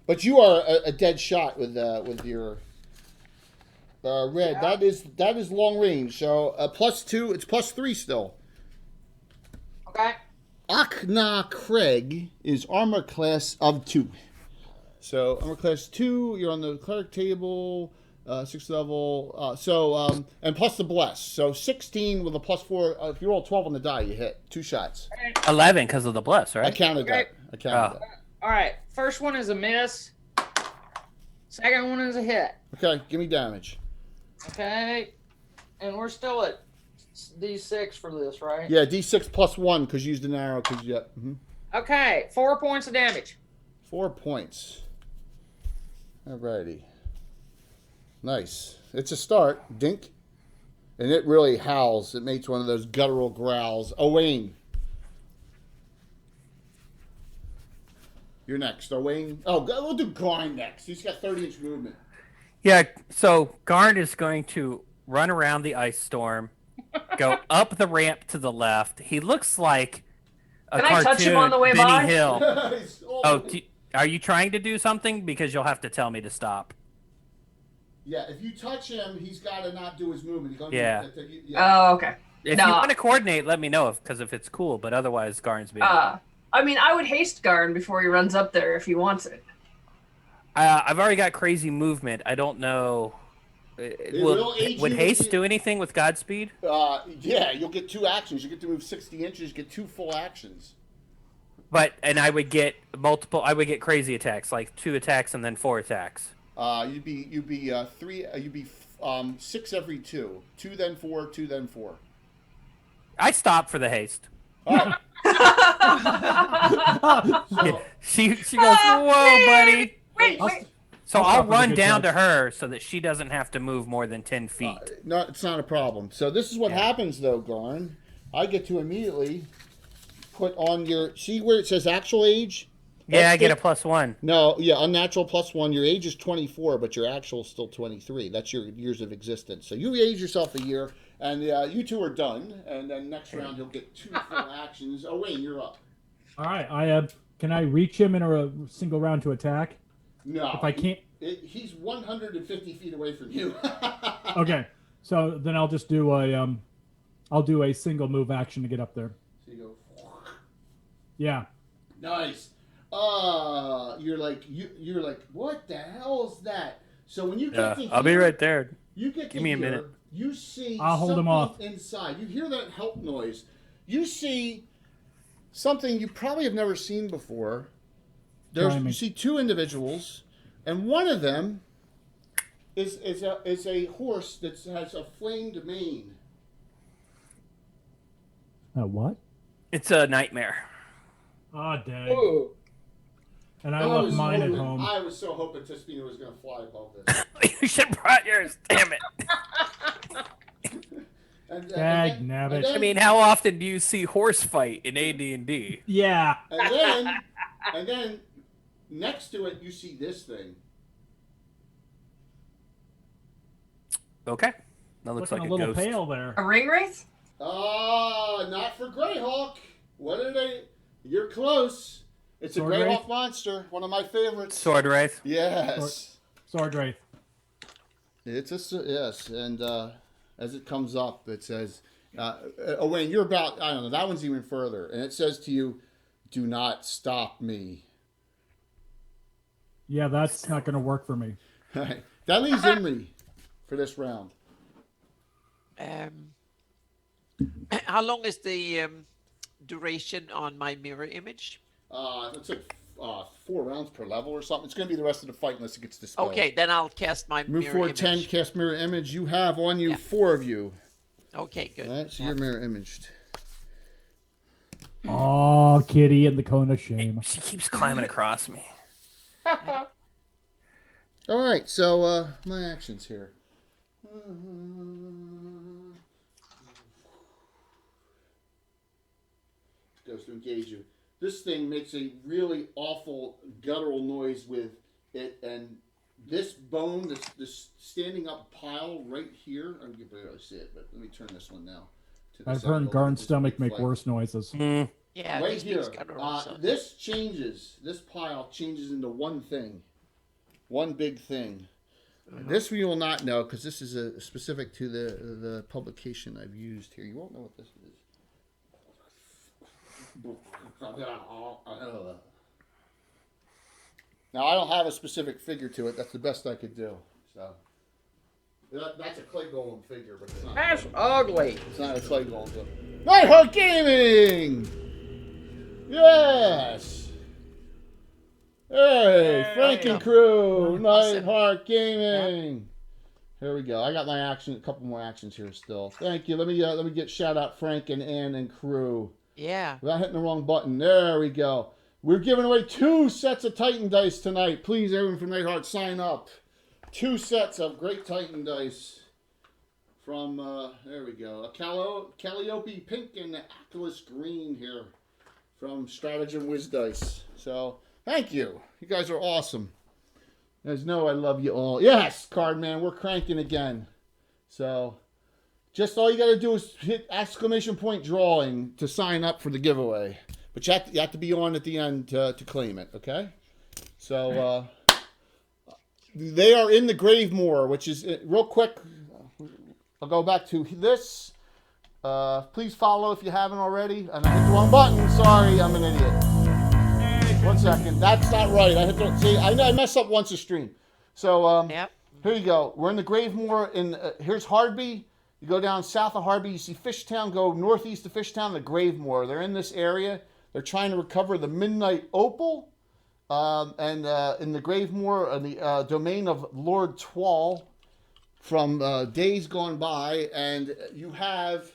But you are a dead shot with your red. Yeah. That is long range. So +2. It's +3 still. Okay. Akna Craig is armor class of 2. So armor class 2. You're on the cleric table. 6th level. And plus the bless. So 16 with a +4. If you roll 12 on the die, you hit 2 shots. 11 because of the bless, I right? counted that. I counted that. All right. First one is a miss. Second one is a hit. Okay, give me damage. Okay. And we're still at D6 for this, right? Yeah, D6 +1 because you used an arrow. Okay. 4 points of damage. 4 points. Alrighty. Nice. It's a start. Dink. And it really howls. It makes one of those guttural growls. Owain. You're next. Owain. Oh, we'll do Garn next. He's got 30-inch movement. Yeah, so Garn is going to run around the ice storm, go up the ramp to the left. He looks like a Can I cartoon, touch him on the way Benny by? Hill. He's Oh, are you trying to do something? Because you'll have to tell me to stop. yeah, if you touch him, he's got to not do his movement. He's gonna Yeah. Oh, okay. If No. you want to coordinate, let me know because if it's cool. But otherwise, Garn's being. I mean, I would haste Garn before he runs up there if he wants it. I've already got crazy movement. I don't know. will aid Would you haste with do anything with Godspeed? Yeah, you'll get 2 actions. You get to move 60 inches. You get 2 full actions. And I would get multiple. I would get crazy attacks, like 2 attacks and then 4 attacks. You'd be 3. You'd be 6 every 2. 2 then 4. 2 then 4. I stop for the haste. Oh, Yeah, she goes, whoa, buddy. Wait. So I'll I'll stop for the run good down judge. to her so that she doesn't have to move more than 10 feet. no, it's not a problem. So this is what happens, though, Garn. I get to immediately put on your... See where it says actual age? Yeah, I get a That's +1. No, yeah, unnatural +1. Your age is 24, but your actual is still 23. That's your years of existence. So you age yourself a year, and you 2 are done. And then next round, you'll get 2 full actions. Oh, Wayne, you're up. All right. Can I reach him in a single round to attack? No. If I can't. He's 150 feet away from you. Okay. So then I'll just do a single move action to get up there. So you go. Yeah. Nice. You're like, what the hell is that? So when you get to I'll be here, right there. You get to Give me a here, minute. You see I'll hold him something off. inside. You hear that help noise. You see something you probably have never seen before. Try me. You see 2 individuals, and one of them is a horse that has a flamed mane. What? It's a nightmare. Oh, dang. Ooh. And I left mine at home. I was so hoping Tispina was going to fly above this. You should have brought yours. Damn it. Dag nabbit. I mean, how often do you see horse fight in AD&D? Yeah. And then next to it, you see this thing. Okay. That looks Looking like a little ghost. pale there. A ring wraith? Not for Greyhawk. What are they? You're close. It's Sword a Greyhawk Wraith? monster, one of my favorites. Sword Wraith. Yes. Sword Wraith. Yes, and as it comes up, it says, Wayne, you're about, I don't know, that one's even further. And it says to you, do not stop me. Yeah, that's not going to work for me. All right. That leaves Imri for this round. How long is the duration on my mirror image? It's like 4 rounds per level or something. It's going to be the rest of the fight unless it gets dispelled. Okay, then I'll cast my Move mirror forward image. 10, cast mirror image. You have on you Yeah. 4 of you. Okay, good. All right, so Yeah. you're mirror imaged. Oh, kitty in the cone of shame. She keeps climbing across me. All right, so my actions here. Goes to engage you. This thing makes a really awful guttural noise with it and this bone, this standing up pile right here. I can barely see it, but let me turn this one now. I've heard Garn's stomach make worse noises. Mm. Yeah, right these here. things got also. This changes. This pile changes into one thing, one big thing. This we will not know because this is specific to the publication I've used here. You won't know what this is. Now I don't have a specific figure to it. That's the best I could do. So that's a clay golem figure, but it's not. That's ugly. It's not a clay golem. Nighthawk Gaming. Yes. Hey, Frank and crew. Nighthawk Gaming. Here we go. I got my action. A couple more actions here still. Thank you. Let me get shout out Frank and Ann and crew. Yeah. Without hitting the wrong button. There we go. We're giving away 2 sets of Titan dice tonight. Please, everyone from Nightheart, sign up. 2 sets of great Titan dice from, there we go, a Calliope Pink and Atlas Green here from Stratagem Wiz Dice. So, thank you. You guys are awesome. You guys know I love you all. Yes, Cardman, we're cranking again. So, just all you got to do is hit exclamation point drawing to sign up for the giveaway. But you have to be on at the end to claim it, okay? So, they are in the Gravemoor, which is, real quick, I'll go back to this. Please follow if you haven't already. And I hit the wrong button. Sorry, I'm an idiot. 1 second. That's not right. See, I messed up once a stream. So, Yep. here you go. We're in the Gravemoor. Here's Hardby. You go down south of Hardby. You see Fishtown. Go northeast of Fishtown, the Gravemoor. They're in this area. They're trying to recover the Midnight Opal. And in the Gravemoor, the domain of Lord Twall from days gone by, and you have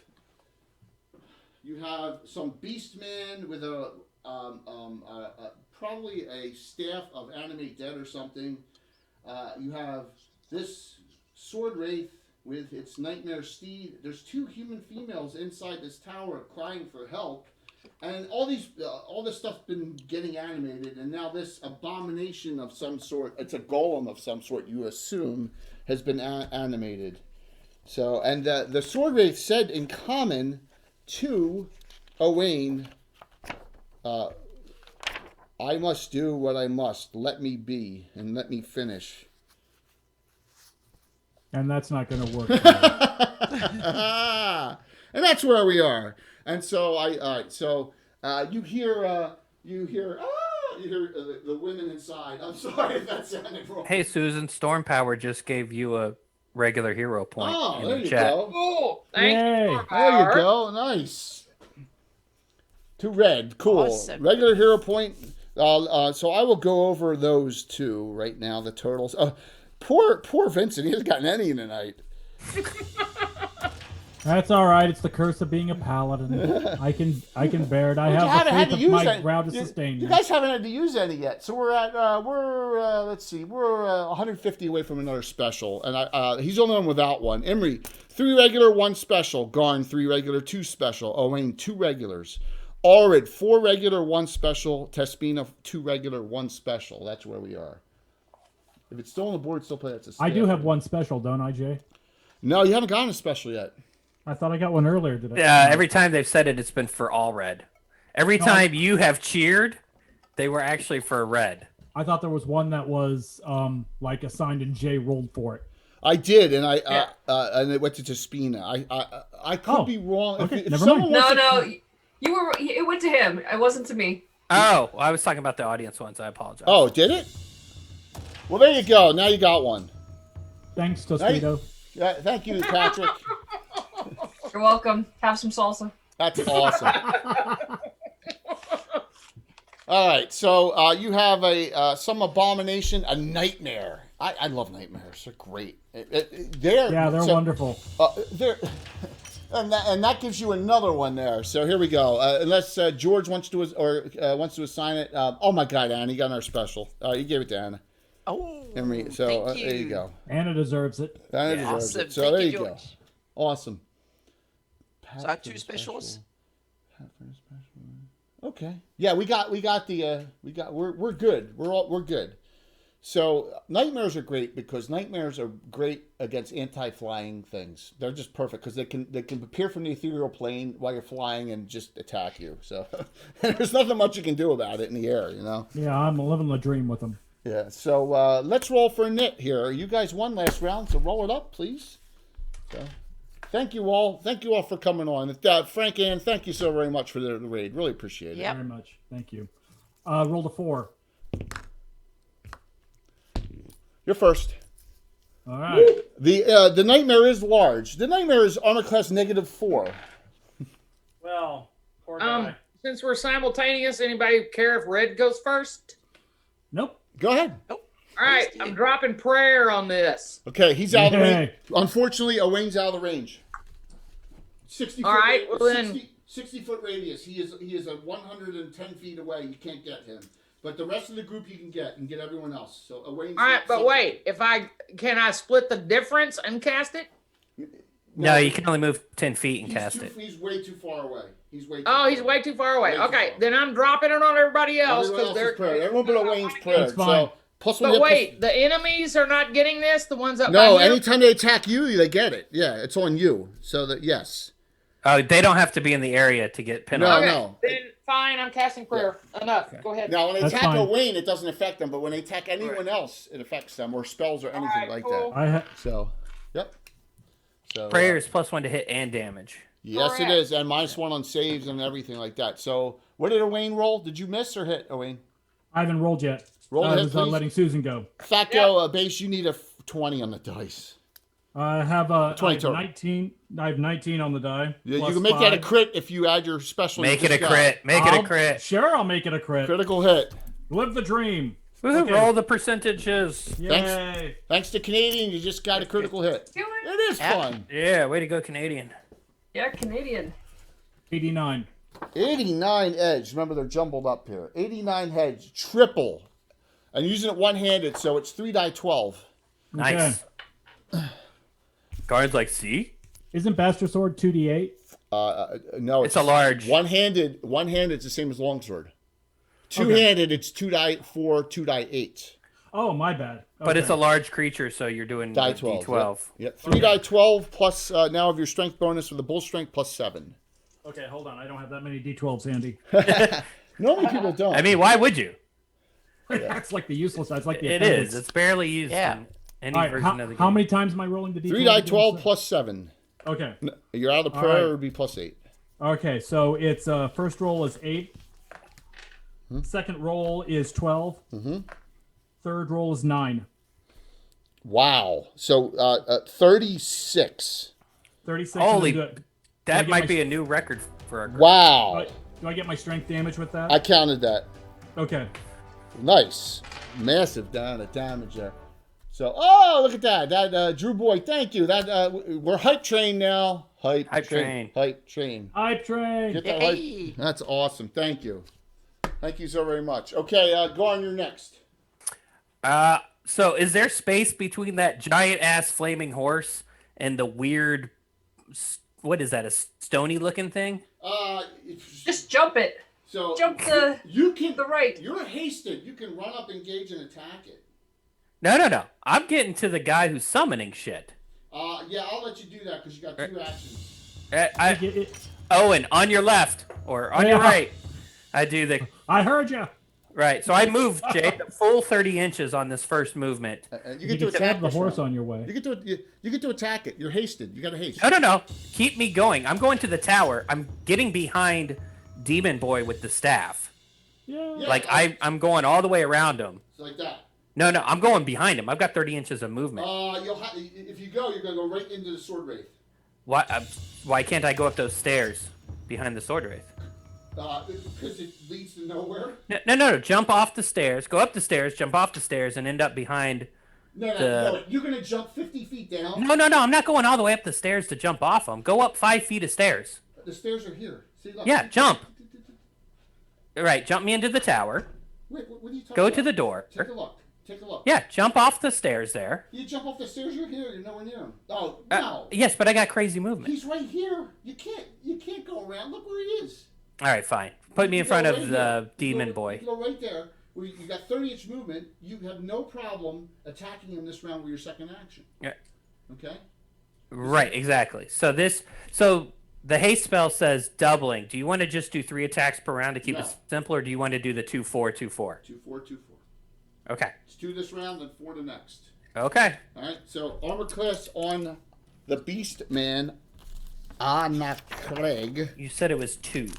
some beastman with probably a staff of Animate Dead or something. You have this sword wraith with its nightmare steed. There's 2 human females inside this tower crying for help. And all this stuff's been getting animated, and now this abomination of some sort, it's a golem of some sort, you assume, has been animated. So, and the Sword Wraith said in common to Owain, I must do what I must. Let me be, and let me finish. And that's not going to work. And that's where we are. And so you hear the women inside. I'm sorry if that sounded wrong. Hey, Susan, Storm Power just gave you a regular hero point in there the you chat. go. Oh, thank Yay. you. There you go. Nice. To red. Cool. Awesome. Regular hero point. So I will go over those 2 right now. The totals. Poor Vincent. He hasn't gotten any tonight. That's all right. It's the curse of being a paladin. I can bear it. I have the faith of my brow to sustain You me. guys haven't had to use any yet, so we're at let's see, we're 150 away from another special, and he's the only one without one. Emery, 3 regular, 1 special. Garn, 3 regular, 2 special. Owain, 2 regulars. Aurid, 4 regular, 1 special. Tespina, 2 regular, 1 special. That's where we are. If it's still on the board, still play. That's a I do staff. have 1 special, don't I, Jay? No, you haven't gotten a special yet. I thought I got one earlier today. Yeah, every time they've said it, it's been for all red. Every time you have cheered, they were actually for red. I thought there was one that was like assigned and Jay rolled for it. I did, and and it went to Tespina. I could be wrong. Okay, if never someone mind. wants No, to- you were. It went to him. It wasn't to me. Oh, I was talking about the audience ones. I apologize. Oh, did it? Well, there you go. Now you got one. Thanks, Tostito. Yeah, thank you, Patrick. You're welcome. Have some salsa. That's awesome. All right, so you have some abomination, a nightmare. I love nightmares. They're great. They're wonderful. They're, and that gives you another one there. So here we go. Unless George wants to assign it. Oh my God, Anna, you got another special. You gave it to Anna. Oh, Emery, so thank you. there you go. Anna deserves it. Anna deserves Awesome. it. So Thank there you, you go. George. Awesome. So I have 2 specials. Okay. Yeah, we're good. We're good. So nightmares are great because nightmares are great against anti-flying things. They're just perfect because they can appear from the ethereal plane while you're flying and just attack you. So there's nothing much you can do about it in the air, you know. Yeah, I'm living the dream with them. Yeah. So let's roll for a nit here. You guys won last round, so roll it up, please. So, thank you all. Thank you all for coming on. Frank Ann, thank you so very much for the raid. Really appreciate it. Yep. Very much. Thank you. Rolled a 4. You're first. All right. The nightmare is large. The nightmare is armor class -4. Well, poor guy. Since we're simultaneous, anybody care if Red goes first? Nope. Go ahead. All right, I'm dropping prayer on this. Okay, he's out of the Yay. range. Unfortunately, Owain's out of the range. 60 All foot, right, well then- 60-foot radius. He is a 110 feet away. You can't get him. But the rest of the group you can get everyone else. So Owain's All right, not but safe. wait, can I split the difference and cast it? No, you can only move 10 feet and cast it. He's way too far away. He's way too Oh, far he's way too far away. Way too Okay, far. then I'm dropping it on everybody else Everyone because else's they're. prayer. Everyone but Owain's prayer. That's fine. So, plus we But get wait, the enemies are not getting this. The ones up no, by him? anytime they attack you, they get it. Yeah, it's on you. So that yes. Oh, they don't have to be in the area to get No, penalized. Okay, no. then fine. I'm casting prayer. Enough. Go ahead. Now when they That's attack fine. Owain, it doesn't affect them, but when they attack anyone else, it affects them, or spells or anything right, like cool. that. So, yep. So Prayer is +1 to hit and damage. yes, it Correct. is, and -1 on saves and everything like that. So, what did Owain roll? Did you miss or hit, Owain? I haven't rolled yet. Roll I ahead, was please. letting Susan go. Fatco, base, you need a 20 on the dice. I have a 20 total. 19. I have 19 on the die. You plus can make that a 5. crit if you add your special. Make you it a just got. crit. Make it a I'll- crit. Sure, I'll make it a crit. Critical hit. Live the dream. Woohoo, Okay. roll the percentages. Yay. Thanks to Canadian, you just got a critical hit. Do it. It is Yeah. fun. Yeah, way to go, Canadian. Yeah, Canadian. 89. 89 edge. Remember, they're jumbled up here. 89 edge. Triple. I'm using it one-handed, so it's 3 die 12. Nice. Guards like, see? Isn't Bastard Sword 2d8? No, It's a large. One-handed it's the same as longsword. Two-handed, it's 2 die 4, 2 die 8. Oh, my bad. But it's Okay. a large creature, so you're doing Die the 12. D12. Yep. 3 die 12 plus now of your strength bonus with the bull strength plus 7. Okay, hold on. I don't have that many d12s handy. Normally people don't. I mean, why would you? That's like the useless. That's like the It appendix. is. It's barely used Yeah. in any All right, version of the game. how many times am I rolling the d12? 3 die again? 12 plus 7. Okay. You're out of the All prayer, right. it would be plus 8. Okay, so it's first roll is 8. Second roll is 12. Third roll is 9. Wow. So 36. 36. Holy- and then That get might my- be a new record for a group. Wow. do I get my strength damage with that? I counted that. Okay. Nice. Massive down of damage there. So, oh, look at that. That Drew Boy, thank you. That we're hype train now. Hype train. Hype train. Hype train. Get that Yay. hype. That's awesome. Thank you. Thank you so very much. Okay, go on your next. So is there space between that giant ass flaming horse and the weird, what is that, a stony looking thing? Just jump it. So Jump the you can the right. You're hasted. You can run up, engage, and attack it. No. I'm getting to the guy who's summoning shit. Yeah, I'll let you do that because you got 2 actions. Owen, on your left or on your Yeah. right. I do the I heard you. right. So I moved Jay the full 30 inches on this first movement. You You get to can attack stab the this horse round. on your way. You get to attack it. You're hasted. You got a haste. No. Keep me going. I'm going to the tower. I'm getting behind Demon Boy with the staff. Yeah. Yeah. Like I'm going all the way around him. It's like that. No, I'm going behind him. I've got 30 inches of movement. If you go, you're gonna go right into the sword wraith. Why can't I go up those stairs behind the sword wraith? Because it leads to nowhere. No. Jump off the stairs. Go up the stairs. Jump off the stairs and end up behind. No. You're gonna jump 50 feet down. No. I'm not going all the way up the stairs to jump off them. Go up 5 feet of stairs. The stairs are here. See, look. Yeah, jump. All right, jump me into the tower. Wait, what are you talking Go about? to the door. Take a look. Take a look. Yeah, jump off the stairs there. You jump off the stairs. You're here. You're nowhere near him. Oh no. Yes, but I got crazy movement. He's right here. You can't go around. Look where he is. All right, fine. Put me in You front go of right the here. You demon go- boy. You go right there. Well, you got 30-inch movement. You have no problem attacking him this round with your second action. Yeah. Okay? Right, exactly. So the haste spell says doubling. Do you want to just do 3 attacks per round to keep No. it simple, or do you want to do the 2-4, 2-4? 2-4, 2-4. Okay. It's 2 this round and 4 the next. Okay. All right, so armor class on the Beast Man, Anna-Craig. You said it was 2.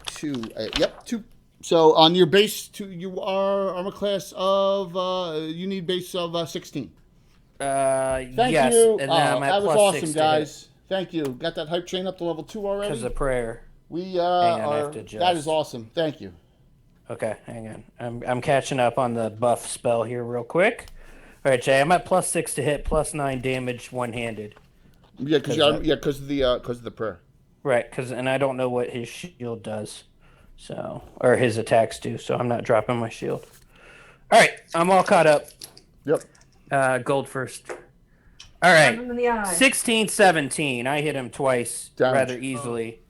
2. Yep, 2. So on your base, you are armor class of, you need base of 16. Thank yes. you. And then I'm at that was plus awesome, 6 guys. Thank you. Got that hype train up to level 2 already? because of prayer. We on, I are. have to adjust. That is awesome. Thank you. Okay, hang on. I'm catching up on the buff spell here real quick. All right, Jay, I'm at plus 6 to hit, plus 9 damage one-handed. Yeah, because of the prayer. Right, and I don't know what his shield does, or his attacks do, so I'm not dropping my shield. All right, I'm all caught up. Yep. Gold first. All right, Stab him in the eye. 16, 17. I hit him twice Damage. rather easily.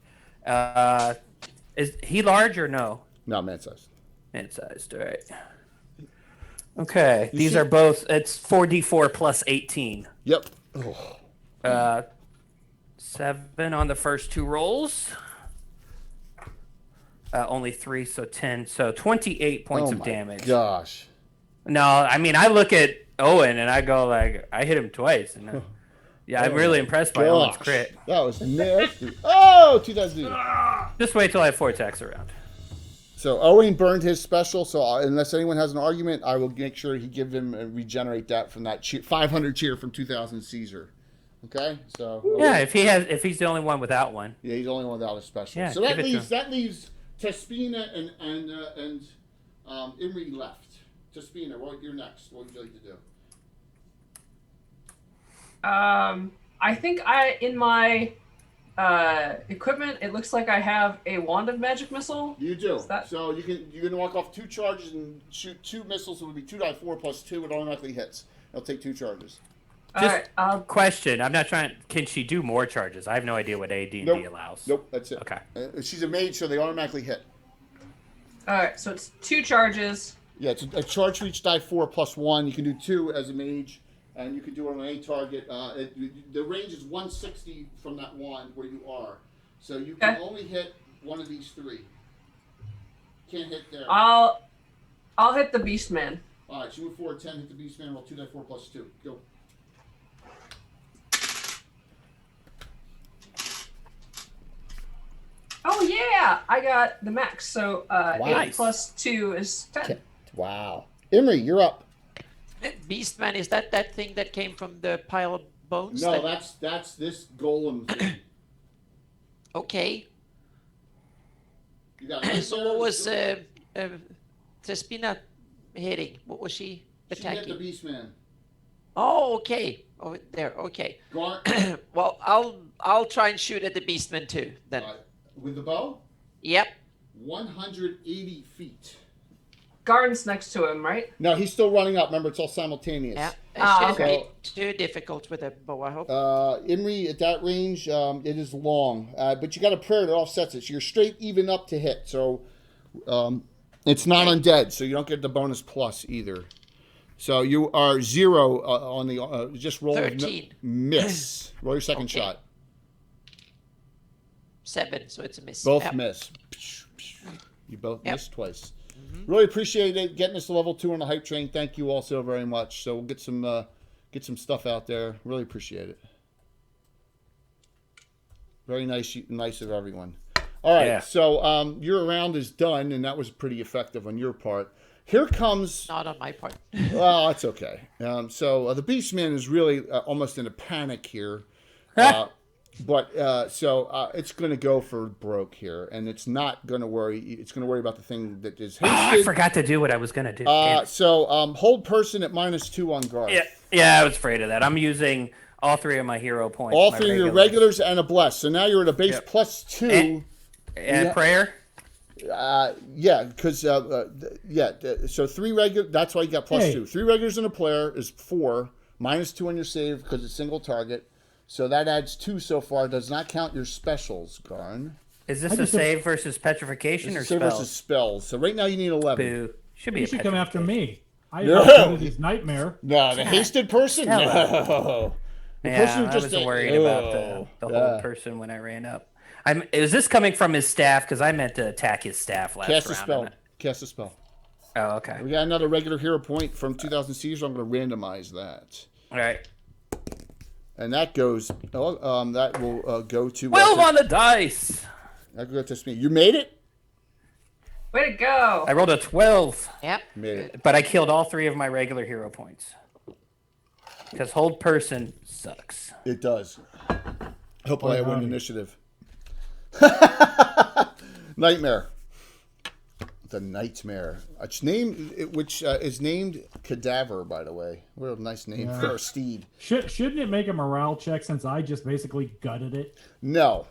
Is he large or no? No, man size. Man-sized, all right. Okay, You these see- are both, it's 4d4 plus 18. Yep. 7 on the first 2 rolls. Only 3, so 10. So 28 points of damage. Gosh. No, I mean, I look at Owen and I go like, I hit him twice. And yeah, I'm really impressed by Owen's crit. That was nasty. Oh, 2000. Just wait till I have 4 attacks around. So Owen burned his special. So unless anyone has an argument, I will make sure he give him and regenerate that from that 500 cheer from 2000 Caesar. Okay, so Yeah, if he's the only one without one. yeah, he's the only one without a special. Yeah, so give it to him. that leaves Tespina and Imri left. Tespina, you're next. What would you like to do? I think in my equipment, it looks like I have a wand of magic missile. You do. Is that- So you can walk off 2 charges and shoot 2 missiles. It would be 2 die 4 plus 2. It automatically hits. It'll take 2 charges. Just Alright, question. I'm not trying. Can she do more charges? I have no idea what AD&D Nope. allows. Nope, that's it. Okay. She's a mage, so they automatically hit. alright, so it's 2 charges. Yeah, it's a charge for each die 4 plus 1. You can do 2 as a mage, and you can do it on any target. The range is 160 from that wand where you are. So you can Okay. only hit one of these 3. Can't hit there. I'll hit the beast man. All right, so move forward 10, hit the beast man, roll 2 die 4 plus 2. Go. Oh yeah, I got the max. So 8 Nice. plus 2 is 10. Wow. Imri, you're up. Beastman, is that thing that came from the pile of bones? No, that- that's this golem thing. Okay. You got it. So what was Trespina hitting? What was she She hit the attacking? beast man. Oh, okay. Oh, there. Okay. Gar- Well, I'll try and shoot at the beastman too. Then. with the bow, Yep. 180 feet. Garn's next to him, right? No, he's still running up. Remember, it's all simultaneous. Yeah. It Ah, shouldn't okay. be too difficult with a bow, I hope. Imri, at that range, it is long, but you got a prayer that offsets it. So you're straight even up to hit. So it's not undead, so you don't get the bonus plus either. So you are 0 on the just roll 13. miss. Roll your second Okay. shot. 7, so it's a miss. Both Yep. miss. You both Yep. missed twice. Really appreciate it getting us to level 2 on the hype train. Thank you all so very much. So we'll get some stuff out there. Really appreciate it. Very nice of everyone. All right, Yeah. so your round is done, and that was pretty effective on your part. Here comes. Not on my part. Well, that's okay. So the Beastman is really almost in a panic here. But it's going to go for broke here, and it's not going to worry. It's going to worry about the thing that is Oh, I hasted. forgot to do what I was gonna do. Damn it. Hold person at -2 on guard. Yeah, I was afraid of that. I'm using all 3 of my hero points. All my 3 of your regulars and a bless. So now you're at a base Yep. +2. And Yeah. prayer. Yeah, because so 3 regular. That's why you got +2. 3 regulars and a player is 4. -2 on your save because it's single target. So that adds 2 so far. Does not count your specials, Garn. Is this a save versus petrification or Save spells? versus spells. So right now you need 11. Boo. Should be. He a should come after petrification. me. I No. outwitted his nightmare. No, the hasted person? Stella. No. The Yeah, person who I just wasn't did- worried about Oh, the yeah. whole person when I ran up. Is this coming from his staff? Because I meant to attack his staff last Cast a round. spell. Cast a spell. Oh, okay. We got another regular hero point from 2000 Seizure. I'm going to randomize that. All right. And that goes, that will go to... 12 on the dice. That goes to me. You made it? Way to go! I rolled a 12, Yep. Made it. but I killed all 3 of my regular hero points. Because hold person sucks. It does. Hopefully I win initiative. Nightmare. The Nightmare. Which is named Cadaver, by the way. What a nice name for a steed. Shouldn't it make a morale check since I just basically gutted it? No.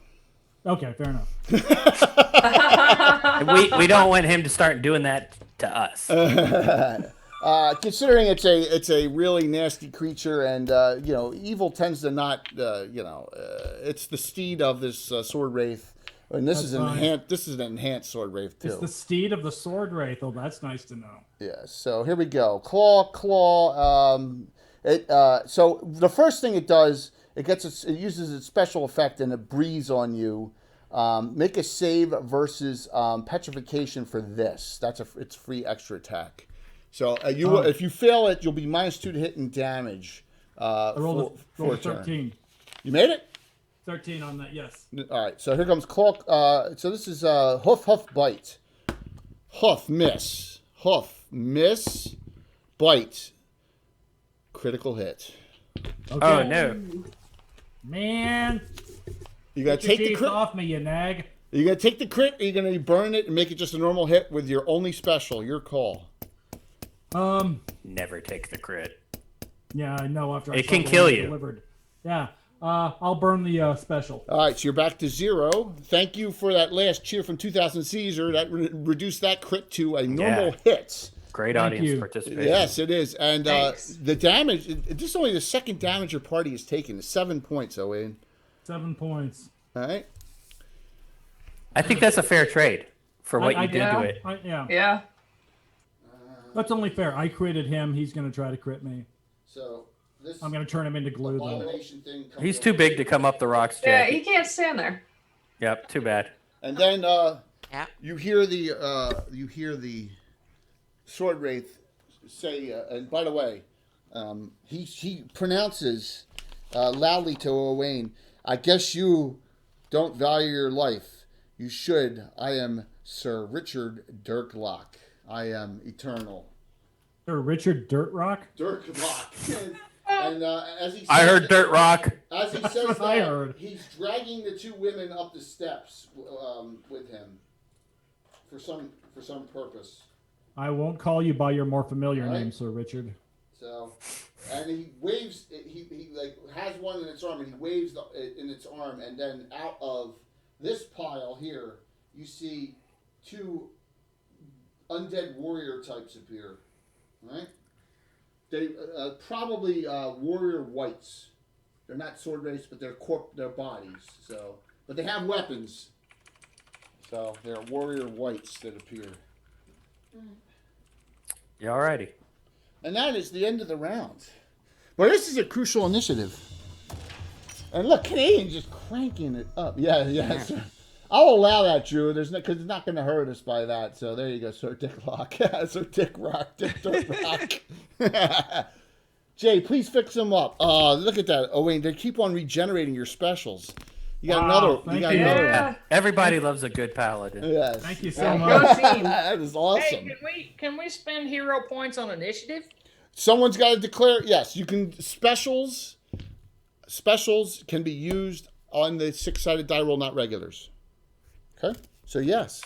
Okay, fair enough. We don't want him to start doing that to us. Considering it's a really nasty creature, and evil tends to not, it's the steed of this sword wraith, and this That's is an fine. enhanced sword wraith too. It's the steed of the sword wraith. Oh, that's nice to know. Yeah. So here we go. Claw. So the first thing it does, it uses its special effect and it breathes on you. Make a save versus petrification for this. It's free extra attack. So if you fail it, you'll be -2 to hit and damage. I rolled a a turn. 13. You made it? 13 on that, yes. All right. So here comes claw. So this is hoof bite. Hoof miss. Bite. Critical hit. Okay. Oh, no. Man, You gotta get your take the teeth crit. off me, you nag. Are you gonna take the crit, or are you gonna burn it and make it just a normal hit with your only special? Your call. Never take the crit. Yeah, I know. After I It saw can the kill one you. Delivered. Yeah. I'll burn the special. All right, so you're back to 0. Thank you for that last cheer from 2000 Caesar. That reduced that crit to a normal hit. Great Thank audience you. participation. Yes, it is. And Thanks. the damage, this is only the second damage your party has taken. It's 7 points, Owen. 7 points. All right. I think that's a fair trade for what I you did yeah. to it. Yeah. Yeah. That's only fair. I critted him. He's going to try to crit me. So this I'm going to turn him into glue, though. abomination thing comes He's over. too big to come up the rocks, Yeah, Jay. he can't stand there. Yep, too bad. And then Yeah. you hear the sword wraith say, and by the way, he pronounces loudly to Owain, I guess you don't value your life. You should. I am Sir Richard Dirklock. I am eternal. Or Richard Dirtrock? Dirklock. And as he says, I heard Dirt Rock. As he says what I that, heard. he's dragging the 2 women up the steps with him for some purpose. I won't call you by your more familiar All right. name, Sir Richard. So, and he waves. He like has one in its arm, and he waves in its arm, and then out of this pile here, you see 2 undead warrior types appear. Right? They probably warrior whites. They're not sword race, but they're their bodies. So, but they have weapons. So they're warrior whites that appear. Yeah, alrighty. And that is the end of the round. But this is a crucial initiative. And look, Canadian's just cranking it up. Yeah. So I'll allow that, Drew. Because it's not going to hurt us by that. So there you go, Sir Dick Lock. Sir Dick Rock. Dick Rock. Jay, please fix them up. Look at that. Oh, wait, they keep on regenerating your specials. You got Wow, another. You thank got you. another Yeah. one. Everybody loves a good paladin. Yes. Thank you so Go much. team. That is Hey, awesome. can we spend hero points on initiative? Someone's got to declare. Yes, you can. Specials can be used on the 6-sided die roll, not regulars. Okay, so yes,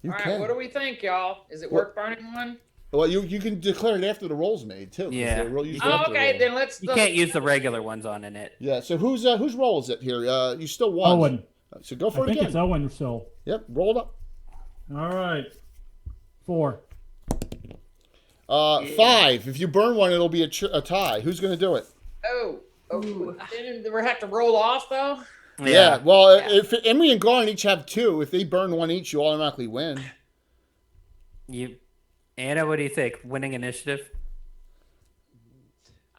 you All right, can. what do we think, y'all? Is it worth burning one? Well, you can declare it after the roll's made too. 'cause Yeah. they use it Oh, after the okay, roll. then let's. You can't use the regular ones on in it. Yeah. So whose roll is it here? You still won. Owen. So go I for it think again. it's Owen still. Yep. Roll it up. All right. 4. 5. If you burn one, it'll be a tie. Who's going to do it? Oh, Ooh. didn't we have to roll off though? Yeah. Well, Yeah. if Emery and Garn each have 2, if they burn one each, you automatically win. You Anna, what do you think? Winning initiative?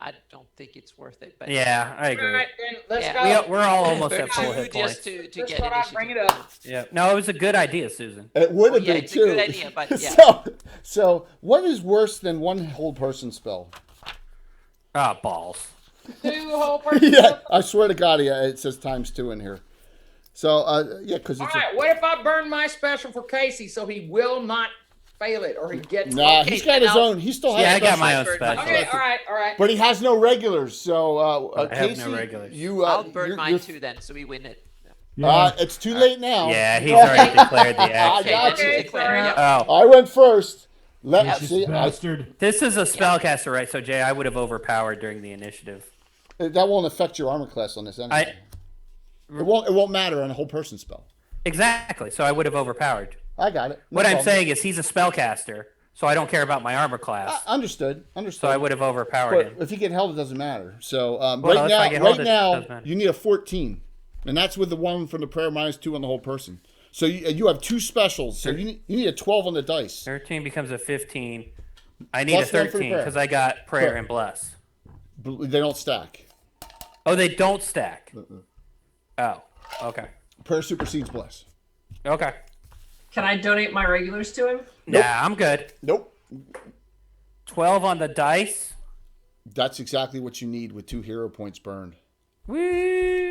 I don't think it's worth it. But Yeah, I All agree. right, then let's Yeah. go. We're all almost But at full hit just points. to Just get thought I'd bring it initiative. up. Yeah. No, it was a good idea, Susan. It would have yeah, been it's too. a good idea, but yeah. So what is worse than one whole person spell? Ah, balls. 2 whole person. Yeah, I swear to God, yeah, it says ×2 in here. So yeah, because All it's right, what if I burn my special for Casey so he will not fail it or he gets nah, Okay, he's got his then own. He still has. Yeah, I got special. my own Special. special. Okay, all right. But he has no regulars. So I have no Casey, regulars. you I'll burn you're- mine you're- too then, so we win it. Yeah. It's too late now. Yeah, he's already declared the I action. got let's you. declare. Okay, Yeah. Oh, I went first. Let Yep. see. Bastard. this is a spellcaster, right? So Jay, I would have overpowered during the initiative. That won't affect your armor class on this anyway. It won't matter on a whole person spell. Exactly. So I would have overpowered. I got it. No What I'm problem. saying is he's a spellcaster, so I don't care about my armor class. Understood. So I would have overpowered But him. if you get held, it doesn't matter. So Well, right if I get held, right it now, doesn't matter. you need a 14, and that's with the one from the prayer -2 on the whole person. So you have 2 specials. So you need a 12 on the dice. 13 becomes a 15. I need Plus a one for 13 prayer. because I got prayer Prayer. and bless. They don't stack. Oh, they don't stack. Oh, okay. Prayer supersedes bless. Okay. Can I donate my regulars to him? Nah, I'm good. Nope. 12 on the dice. That's exactly what you need with 2 hero points burned. Woo!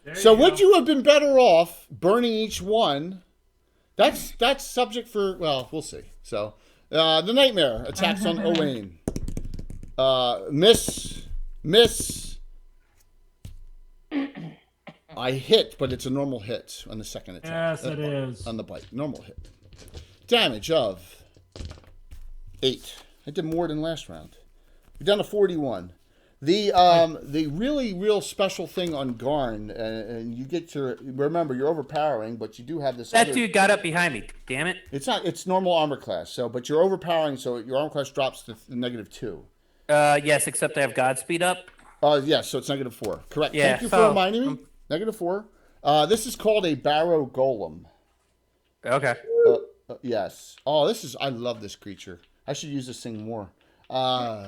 There So you would go. you have been better off burning each one? That's subject for, well, we'll see. So the nightmare attacks on Owain. Miss. I hit, but it's a normal hit on the second attack. Yes, it is. On the bite, normal hit. Damage of 8. I did more than last round. We're down to 41. The really real special thing on Garn, and you get to remember you're overpowering, but you do have this. That other, dude got up behind me. Damn it. It's not. It's normal armor class. So, but you're overpowering, so your armor class drops to -2. Yes, except I have Godspeed up. Yes. So it's -4. Correct. Yeah, Thank you for so- reminding me. -4. This is called a barrow golem. Okay. Yes. Oh, this is. I love this creature. I should use this thing more. Oh,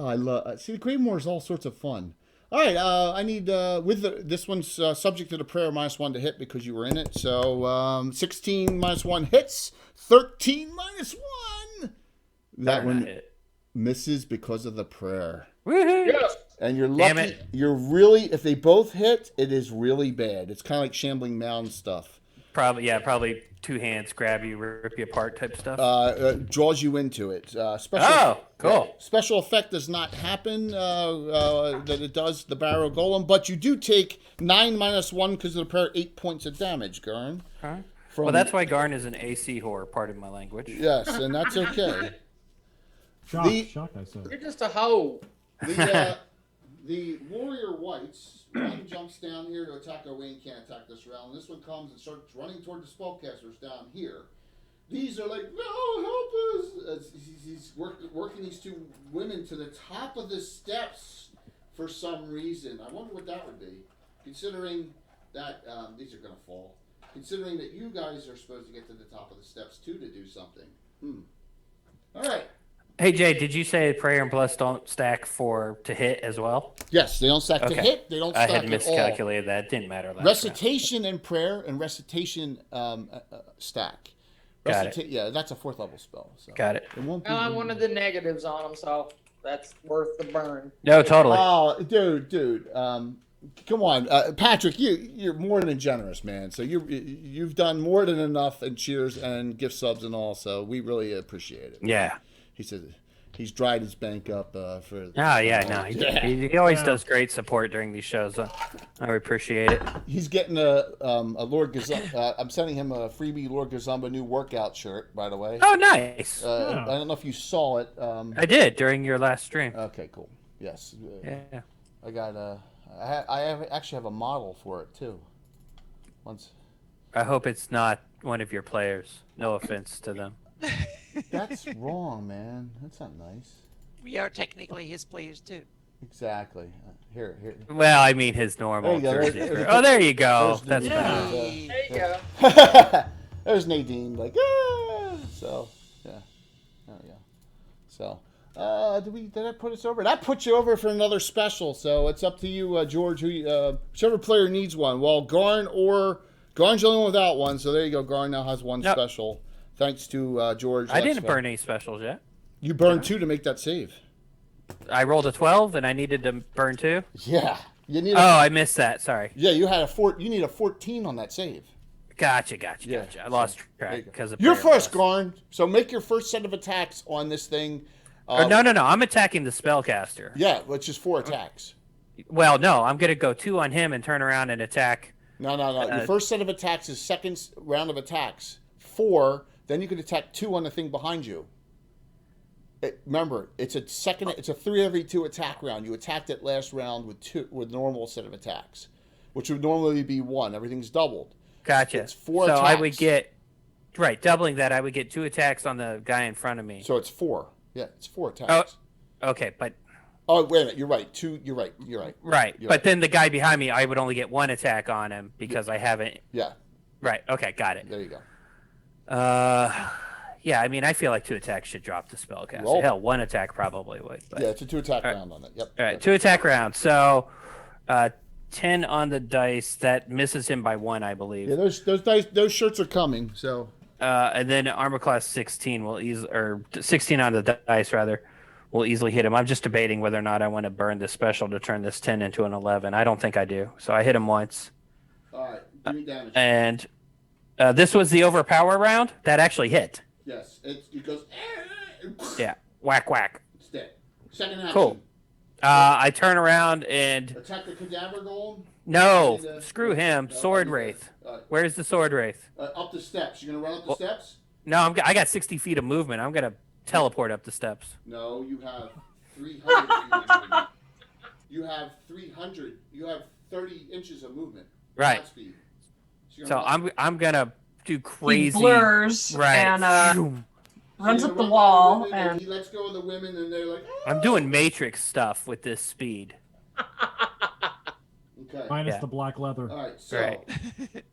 I love. See, the Gravemoor is all sorts of fun. All right, I need this one's subject to the prayer -1 to hit because you were in it. So 16 -1 hits, 13 -1. That Better one not hit. misses because of the prayer. Woohoo! Yes. And you're Damn lucky. it. You're really, if they both hit, it is really bad. It's kind of like Shambling Mound stuff. Probably 2 hands grab you, rip you apart type stuff. Draws you into it. Special, Oh, cool. Special effect does not happen that it does the barrow golem, but you do take 9 -1 because of the prayer, 8 points of damage, Garn. Huh? From, Well, that's why Garn is an AC whore, pardon my language. yes, and that's okay. Shocked, The- shocked, I said. You're just a hoe. The warrior whites, one jumps down here to attack. Owain can't attack this round. This one comes and starts running toward the spellcasters down here. These are like, no, help us! He's working these 2 women to the top of the steps for some reason. I wonder what that would be, considering that these are going to fall. Considering that you guys are supposed to get to the top of the steps too to do something. All right. Hey, Jay, did you say prayer and bless don't stack to hit as well? Yes, they don't stack to Okay. hit. They don't I stack had at all. miscalculated that. It didn't matter last round. Recitation and prayer and recitation stack. Got it. Yeah, that's a 4th level spell. So. Got it. It won't be. Well, I wanted the negatives on them, so that's worth the burn. No, totally. Oh, dude. Come on, Patrick. You're more than generous, man. So you've done more than enough in cheers and gift subs and all. So we really appreciate it. Yeah. He said he's dried his bank up for. Oh, yeah, no. Yeah. He always does great support during these shows. I appreciate it. He's getting a Lord Gazumba. I'm sending him a freebie Lord Gazumba new workout shirt, by the way. Oh, nice. I don't know if you saw it. I did during your last stream. Okay, cool. Yes. Yeah. I got actually have a model for it too. Once. I hope it's not one of your players. No offense to them. That's wrong, man. That's not nice. We are technically his players too. Exactly. Here. Well, I mean his normal There you go. jersey. There's- Oh, there you go. there's That's the- better. There you go. There's Nadine, like, ah! So, yeah. There we go. So, did I put us over? That puts you over for another special. So it's up to you, George. Whichever player needs one. Well, Garn's the only one without one. So there you go. Garn now has one special. Thanks to George. I didn't burn any specials yet. You burned 2 to make that save. I rolled a 12 and I needed to burn 2. Yeah. You need. I missed that. Sorry. Yeah, you had You need a 14 on that save. Gotcha. Yeah, I lost track because of You're first, Garn. So make your first set of attacks on this thing. No. I'm attacking the spellcaster. Yeah, which is 4 attacks. Well, no, I'm gonna go 2 on him and turn around and attack. No. Your first set of attacks is second round of attacks. 4. Then you can attack 2 on the thing behind you. Remember, it's a 3 every 2 attack round. You attacked it last round with normal set of attacks, which would normally be 1. Everything's doubled. Gotcha. It's 4 so attacks. I would get doubling that. I would get 2 attacks on the guy in front of me. So it's 4. Yeah, it's 4 attacks. Oh, okay, but wait a minute. You're right. 2. You're right. Right, You're but right. then the guy behind me, I would only get 1 attack on him because I haven't. Yeah. Right. Okay, got it. There you go. Yeah. I mean, I feel like 2 attacks should drop the spellcaster. Roll. Hell, 1 attack probably would. But... Yeah, it's a 2 attack round on it. Yep. All right, 2 attack round. So, 10 on the dice. That misses him by 1, I believe. Yeah, those shirts are coming. So. And then armor class 16 will 16 on the dice rather, will easily hit him. I'm just debating whether or not I want to burn this special to turn this 10 into an 11. I don't think I do. So I hit him once. All right, give me damage. And this was the overpower round. That actually hit. Yes, it goes. Yeah, whack whack. It's dead. Second action. Cool. I turn around and Attack the cadaver golem. no, screw him. Sword okay. wraith. Where's the sword wraith? Up the steps. You're gonna run up the steps. No, I got 60 feet of movement. I'm gonna teleport up the steps. No, you have 300 feet of movement. You have 300. You have 30 inches of movement. Right. Flat speed. So I'm gonna do He crazy. blurs Right. and runs So up you the run by wall women, and and he lets go of the women, and they're like, "Ah!" I'm doing Matrix stuff with this speed. Okay. Minus Yeah. the black leather. All right. So Right.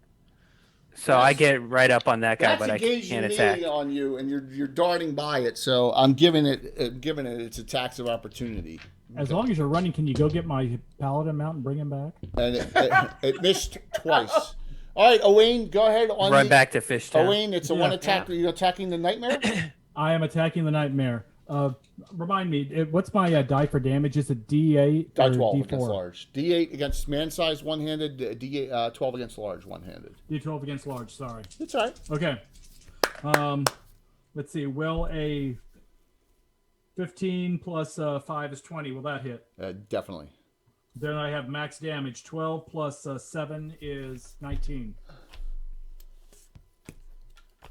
So I get right up on that guy, that's but I engaged can't immediately attack. on you, and you're darting by it. So I'm giving it its attacks of opportunity. As long as you're running, can you go get my paladin mount and bring him back? And it missed twice. All right, Owain, go ahead. Run back to Fishtown. Owain, it's a Yeah. 1 attack. Are you attacking the nightmare? I am attacking the nightmare. Remind me, what's my die for damage? Is it D8 Die or 12 D4? against large. D8 against man-sized one-handed. D8 12 against large one-handed. D12 against large. Sorry. It's all right. Okay. Let's see. Will a 15 plus 5 is 20. Will that hit? Definitely. Then I have max damage. 12 plus 7 is 19.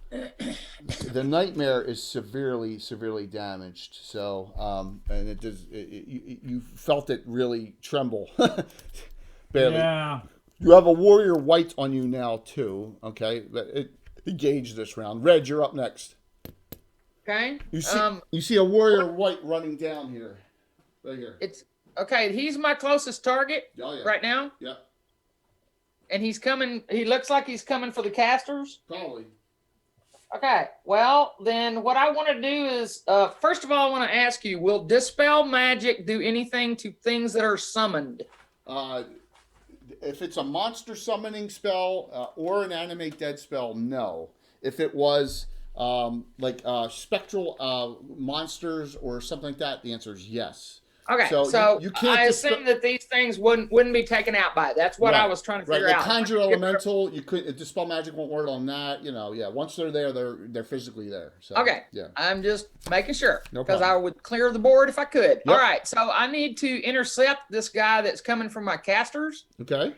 The nightmare is severely damaged. So, and it does. You felt it really tremble. Barely. Yeah. You have a warrior white on you now too. Okay, engage this round. Red, you're up next. Okay. You see a warrior white running down here, right here. It's okay. He's my closest target Oh, yeah. right now, Yep, and he's coming. He looks like he's coming for the casters. probably. Okay. Well, then what I want to do is, first of all, I want to ask you: will dispel magic do anything to things that are summoned? If it's a monster summoning spell or an animate dead spell, no. If it was like spectral monsters or something like that, the answer is yes. Okay, So so you can't I assume that these things wouldn't be taken out by it. That's what Right. I was trying to Right, figure like out. conjure elemental, you could dispel magic won't work on that. You know, yeah. Once they're there, they're physically there. So, Okay. yeah. I'm just making sure No because I problem. would clear the board if I could. Yep. All right, so I need to intercept this guy that's coming from my casters. Okay.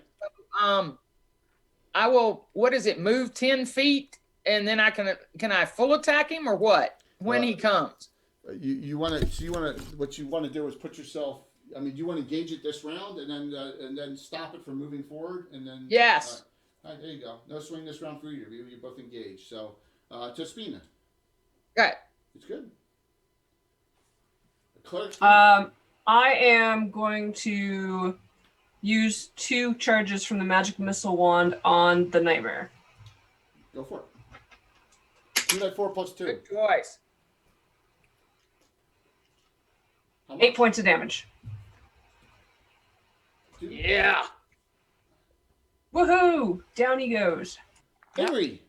I will. What is it? Move 10 feet, and then I can I full attack him or what when he comes? You want to. What you want to do is put yourself. I mean, do you want to engage it this round and then stop it from moving forward and then. Yes. All right, there you go. No swing this round for either. You're both engaged. So, Tospina, Okay. it's good. Cleric's I am going to use 2 charges from the magic missile wand on the nightmare. go for it. 2d4 plus 2. Good choice. How much? 8 points of damage. Yeah. Woohoo! Down he goes. Henry.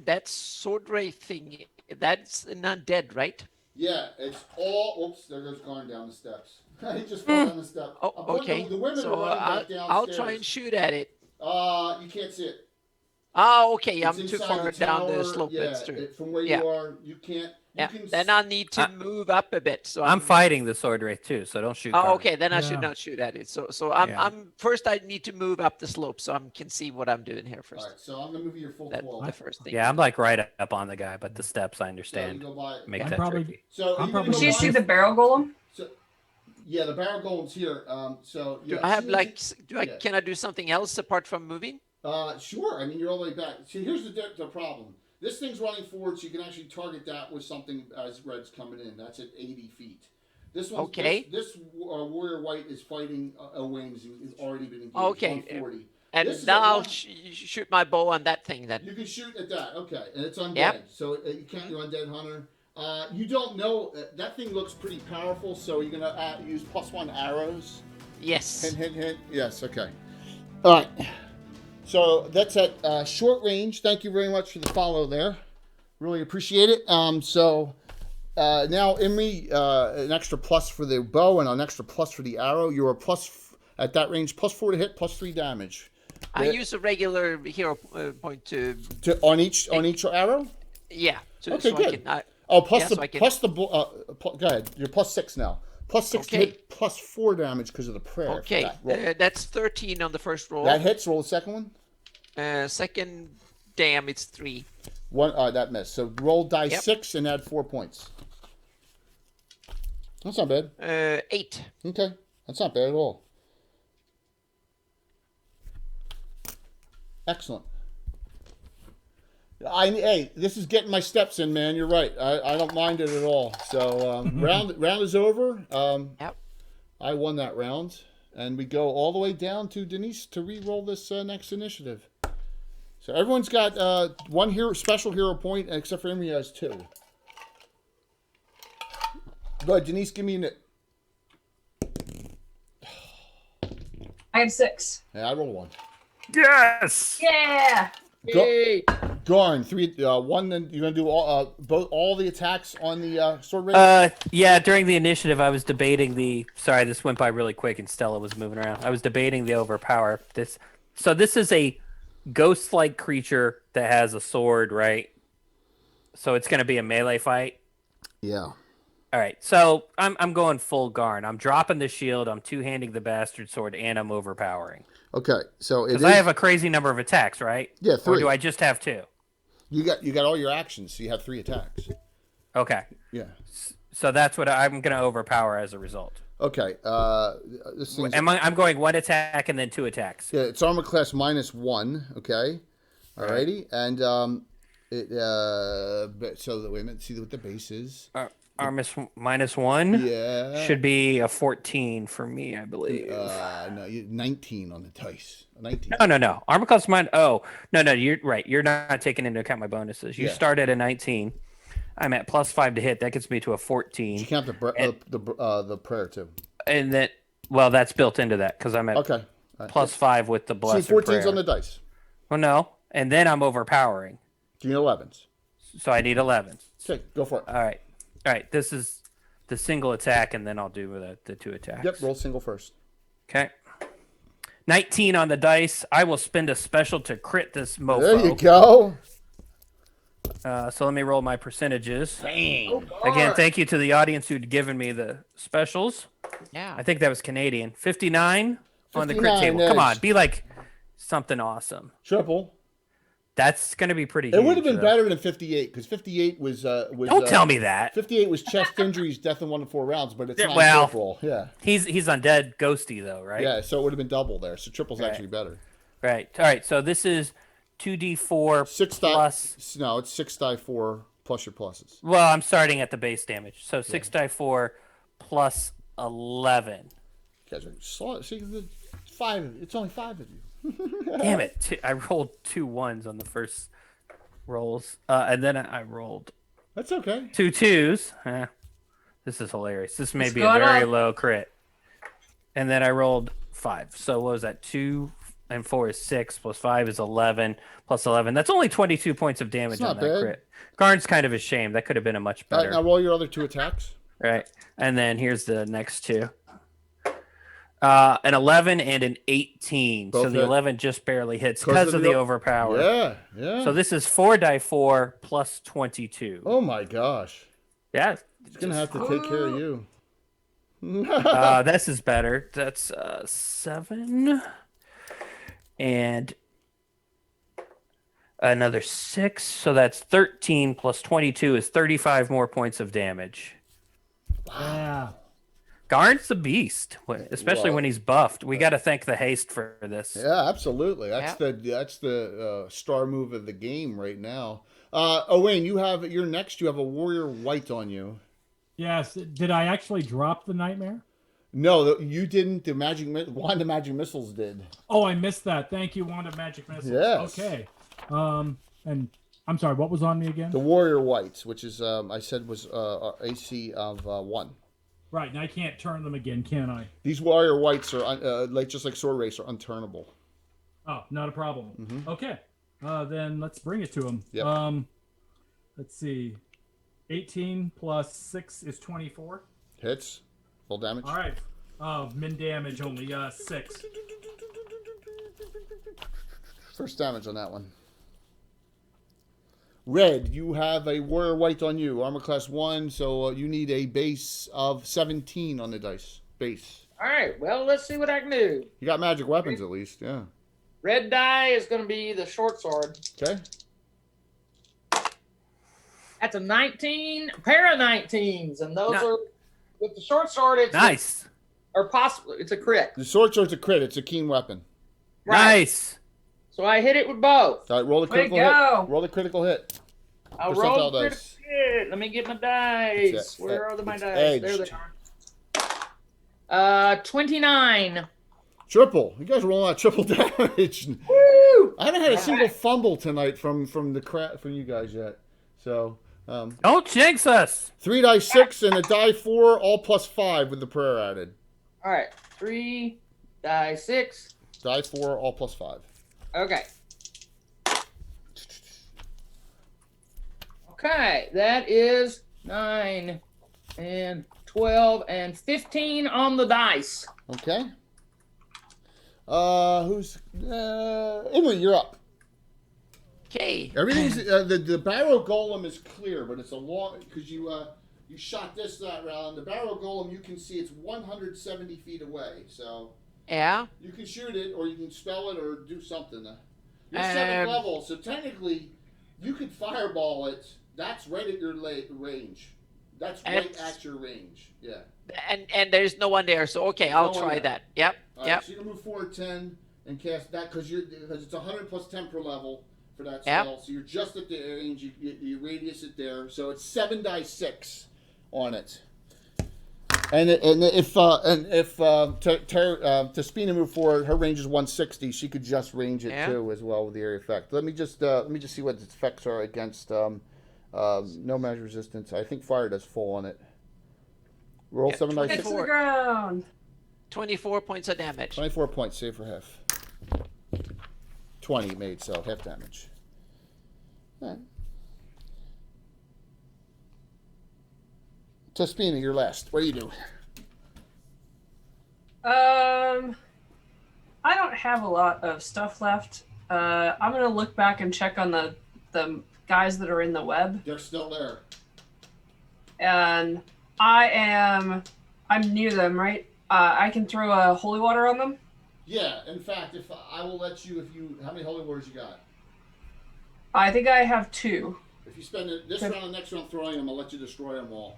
That sword ray thing, that's not dead, right? Yeah, it's all. Oops, there goes Garn down the steps. He just fell down the step. Oh, I'm putting okay. The women So are running back downstairs. I'll try and shoot at it. You can't see it. Oh, okay. It's I'm too inside far the down the tower. slope. Yeah, That's true. from where Yeah. you are, you can't. You Yeah. can Then I need to move up a bit. So I'm fighting the sword wraith too, so don't shoot. Oh, Garmin. okay. Then I should Yeah. not shoot at it. So I'm Yeah. I'm first. I need to move up the slope so I can see what I'm doing here first. All right, so I'm gonna move you your full That's 12. the first thing. Yeah, I'm like right up on the guy, but the steps I Yeah, you understand go by. make I'm that probably- tricky. So I'm you probably Do go you by- see the barrel golem? Yeah, the barrel golem's here. So Do yeah. I have see like? this? Do I? Yeah. Can I do something else apart from moving? Sure. I mean, you're all the way back. See, here's the problem. This thing's running forward, so you can actually target that with something as red's coming in. That's at 80 feet. This one, Okay. This warrior white is fighting wings and has already been engaged. Okay. 140. And This is now at I'll one- shoot my bow on that thing then. You can shoot at that. Okay, and it's undead, Yep. so you can't do undead hunter. You don't know that thing looks pretty powerful, so you're gonna use +1 arrows. Yes. Hint, hint, hint. Yes, okay. All right. So that's at short range. Thank you very much for the follow there. Really appreciate it. Now, Imri, an extra plus for the bow and an extra plus for the arrow. You're a plus at that range, +4 to hit, +3 damage. I use a regular hero point to. On each arrow. Yeah. Okay, so good. I can, Oh, plus yeah, the so I can- plus the go ahead. You're +6 now. +6 to Okay. hit, +4 damage because of the prayer. for okay. that roll. That's 13 on the first roll. That hits. Roll the second one. Second, damn, it's 3. One. That missed. So roll die Yep. 6 and add 4 points. That's not bad. 8. Okay, that's not bad at all. Excellent. Hey, this is getting my steps in, man. You're right. I don't mind it at all. So round is over. Yep. I won that round, and we go all the way down to Denise to re-roll this next initiative. So everyone's got one special hero point, except for Emery has 2. Go ahead, Denise. Give me an. I have 6. Yeah, I rolled 1. Yes. Yeah! Yay. Garn 3, 1. Then you're gonna do all the attacks on the sword race. Yeah, during the initiative, I was debating the. Sorry, this went by really quick, and Stella was moving around. I was debating the overpower. So this is a ghost-like creature that has a sword, right? So it's going to be a melee fight. Yeah. All right, so I'm going full Garn. I'm dropping the shield. I'm two-handing the bastard sword, and I'm overpowering. Okay, so it is. Because I have a crazy number of attacks, right? Yeah, 3. Or do I just have 2? You got all your actions, so you have 3 attacks. Okay, Yeah. so that's what I'm going to overpower as a result. Okay. This thing's, I'm going 1 attack and then 2 attacks. yeah, it's armor class -1. Okay. Alrighty, and so wait a minute. See what the base is. Armis -1 Yeah. should be a 14 for me, I believe. No, 19 on the dice. 19. No. Armor class mine. Oh, no. You're right. You're not taking into account my bonuses. You Yeah. start at a 19. I'm at +5 to hit. That gets me to a 14. You count the prayer too. And then, well, that's built into that because I'm at Okay. +5 with the See, blessed 14's prayer. on the dice. Well, no. And then I'm overpowering. Do you need 11s? So I need 11. Okay, go for it. All right. This is the single attack, and then I'll do the 2 attacks. Yep, roll single first. Okay. 19 on the dice. I will spend a special to crit this mofo. There you go. So let me roll my percentages. Dang. Again, thank you to the audience who'd given me the specials. Yeah. I think that was Canadian. 59 on the crit 59 table. Come on, is- be like something awesome. Triple. That's going to be pretty It huge, would have been though. better than 58 because 58 was Don't tell me that. 58 was chest injuries, death in 1 to 4 rounds, but it's Yeah, not well- triple. Yeah. He's undead ghosty, though, right? Yeah, so it would have been double there. So triple's Right. actually better. Right. All right. So this is 2d4 6 die. plus. No, it's 6 die 4 plus your pluses. Well, I'm starting at the base damage. So 6 die 4 plus 11. You guys are slow. See, it's only 5 of you. Damn it! I rolled 2 1s on the first rolls, and then I rolled That's okay. 2 2s. This is hilarious. This may It's be a going very up. low crit. And then I rolled 5. So what was that? 2 and 4 is 6, plus 5 is 11, plus 11. That's only 22 points of damage It's not on that bad. crit. Garn's kind of ashamed. That could have been a much All right, better. now roll your other 2 attacks. Right. And then here's the next 2. An 11 and an 18. Both so the hit. 11 just barely hits because of the overpower. Yeah, yeah. So this is 4d4 plus 22. Oh my gosh. Yeah. It's going to have to take care of you. This is better. That's 7 and another 6. So that's 13 plus 22 is 35 more points of damage. Yeah. Garn's the beast, especially Well, when he's buffed. We got to thank the haste for this. Yeah, absolutely. That's the star move of the game right now. Owain, you're next. You have a warrior white on you. Yes. Did I actually drop the nightmare? No, you didn't. The wand of magic missiles did. Oh, I missed that. Thank you, Wand of Magic Missiles. Yes. Okay. And I'm sorry, what was on me again? The warrior whites, which is I said was AC of 1. Right, and I can't turn them again, can I? These warrior whites are just like sword race are unturnable. Oh, not a problem. Mhm. Okay. Then let's bring it to him. Yep. Let's see. 18 plus 6 is 24. Hits, full damage. All right. Min damage only 6. First damage on that one. Red, you have a warrior white on you, armor class 1, so you need a base of 17 on the dice. Base. All right. Well, let's see what I can do. You got magic weapons at least, yeah. Red die is going to be the short sword. Okay. That's a 19, a pair of 19s, and those Ni- are with the short sword. It's Nice. or possibly it's a crit. The sword's a crit. It's a keen weapon. Right. Nice. So I hit it with both. All right, roll the Way to critical hit. go. Roll the critical hit. I'll Percentile roll dice. critical hit. Let me get my dice. It's Where are my it's dice? edged. There they are. 29. Triple. You guys are rolling out triple damage. Woo! I haven't had a single fumble tonight from you guys yet. So Don't jinx us. 3 die 6 and a die 4, all plus 5 with the prayer added. All right. 3 die 6. Die 4, all plus 5. Okay. Okay, that is 9 and 12 and 15 on the dice. Okay. Who's Ingrid? You're up. Okay. Everything's the barrow golem is clear, but it's a long because you shot that round. The barrow golem you can see it's 170 feet away, so Yeah. you can shoot it or you can spell it or do something. You're 7th level, so technically you could fireball it. That's right at your range. That's right at your range. Yeah. And there's no one there, so okay, I'll No one try there. that. Yep. All Yep. right, so you can move forward 10 and cast that because it's 100 plus 10 per level for that Yep. spell. So you're just at the range. You radius it there. So it's 7 die 6 on it. And if Taspina moved forward, her range is 160. She could just range it too as well with the area effect. Let me just see what its effects are against no magic resistance. I think fire does full on it. Roll 7 die Get 6. to the ground. 24 points of damage. 24 points, save for half. 20 made, so half damage. All right. Taspina, you're last. What do you do? I don't have a lot of stuff left. I'm gonna look back and check on the guys that are in the web, They're still there. and I'm near them, right? I can throw a holy water on them. Yeah, in fact, if I will let you, how many holy waters you got? I think I have 2. If you spend this round and next round throwing them, I'll let you destroy them all.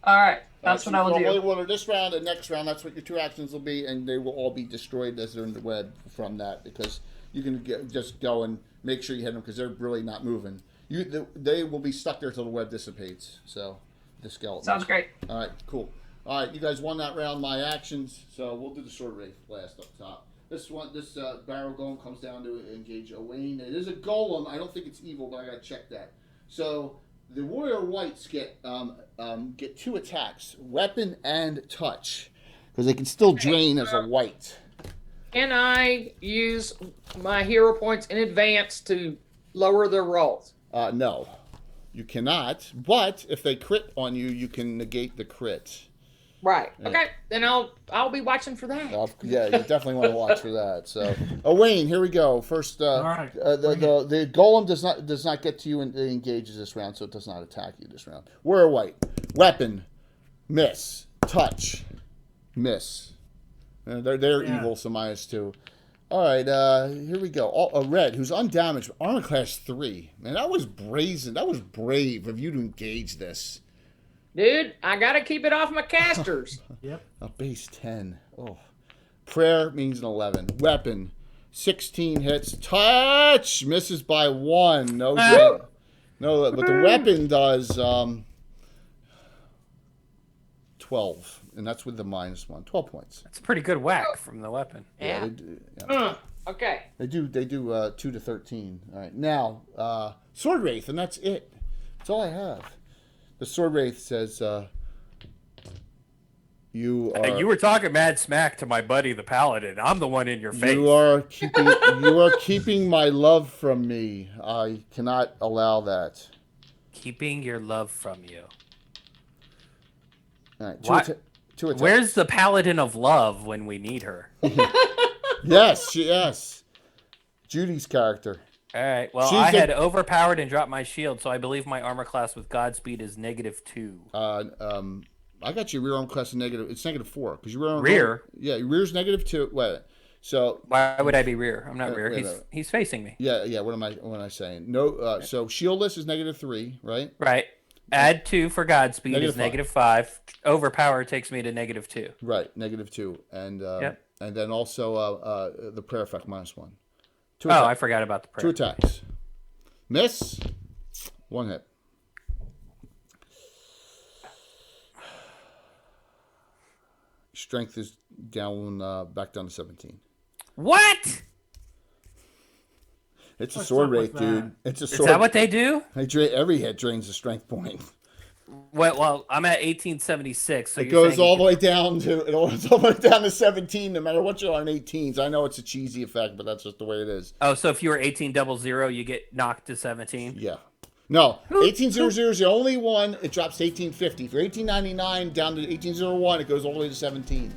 All right, that's So what I you will throw holy do. water this round and next round. That's what your 2 actions will be, and they will all be destroyed as they're in the web from that because you can just go and make sure you hit them because they're really not moving. They will be stuck there till the web dissipates. So the skeleton. Sounds great. All right, cool. All right, you guys won that round. My actions. So we'll do the sword race last up top. This barrel golem comes down to engage Owain. It is a golem. I don't think it's evil, but I gotta check that. So the warrior whites get 2 attacks, weapon and touch, because they can still drain as a white. Can I use my hero points in advance to lower their rolls? No, you cannot. But if they crit on you, you can negate the crit. Right. Okay. Then I'll be watching for that. Yeah, you definitely want to watch for that. So, Wayne, here we go. First, All right. the golem does not get to you and engages this round, so it does not attack you this round. We're white. Weapon, miss. Touch, miss. They're evil, so -2. All right, here we go. Red, who's undamaged, armor class 3. Man, that was brazen. That was brave of you to engage this. Dude, I gotta keep it off my casters. Yep. A base 10. Oh. Prayer means an 11. Weapon, 16 hits. Touch! Misses by 1. No, no, but the weapon does 12. And that's with the -1. 12 points. That's a pretty good whack from the weapon. Yeah. They do, yeah. Okay. They do 2 to 13. All right. Now, Sword Wraith, and that's it. That's all I have. The Sword Wraith says, you were talking mad smack to my buddy the Paladin. I'm the one in your face. You are keeping my love from me. I cannot allow that. Keeping your love from you. All right. Two attacks. Where's the Paladin of love when we need her? Yes. Judy's character. All right. Well, She's I had overpowered and dropped my shield, so I believe my armor class with Godspeed is -2. I got your rear arm class negative. It's -4 because your rear. Yeah, your rear's -2. Wait. So why would I be rear? I'm not rear. He's facing me. Yeah. What am I saying? No. So shieldless is -3, right? Right. Add 2 for Godspeed is -5. Overpower takes me to -2. Right, -2, and Yep. and then also the prayer effect -1. I forgot about the prayer. 2 attacks. Miss. 1 hit. Strength is down, back down to 17. What? It's a What's sword up with wraith, dude. that? It's a Is sword. that what they do? Every hit drains a strength point. Well, I'm at 1876. So It goes all the way down to 17, no matter what you're on 18s. I know it's a cheesy effect, but that's just the way it is. Oh, so if you were 1800, you get knocked to 17. Yeah. No, 1800 is the only one. It drops to 1850. For 1899 down to 1801, it goes all the way to 17.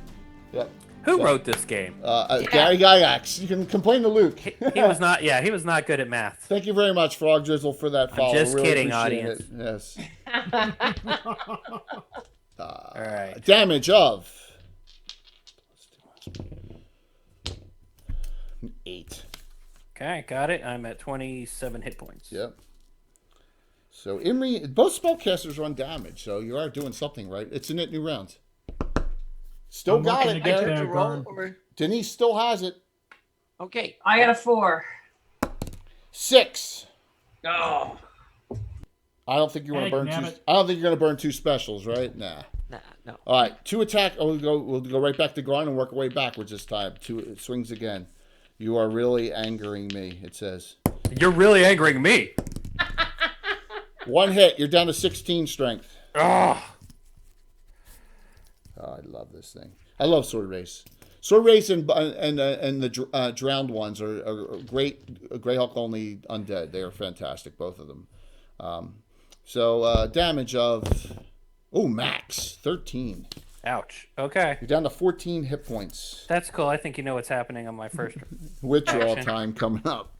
Yep. Who wrote this game? Gary Gygax. You can complain to Luke. He was not. Yeah, he was not good at math. Thank you very much, Frog Drizzle, for that follow. just really kidding, appreciate audience. It. Yes. All right. Damage of 8. Okay, got it. I'm at 27 hit points. Yep. So Imri, both spellcasters are on damage, so you are doing something right. It's in it new rounds. Still I'm got looking it, to get Gary. there, roll Gurn. or... Denise still has it. Okay. I got a 4. 6. Oh. I don't think you want to burn Damn two. it. I don't think you're going to burn 2 specials, right? Nah. Nah, no. All right, 2 attack. Oh, we'll go right back to Garn and work our way backwards this time. 2 swings again. You are really angering me. It says. You're really angering me. 1 hit. You're down to 16 strength. Oh, Oh, I love this thing. I love Sword Race. Sword Race and the drowned ones are great. Greyhawk only undead. They are fantastic, both of them. So damage of max 13. ouch. Okay, You're down to 14 hit points. that's cool. I think you know what's happening on my first. Withdrawal Action. time coming up.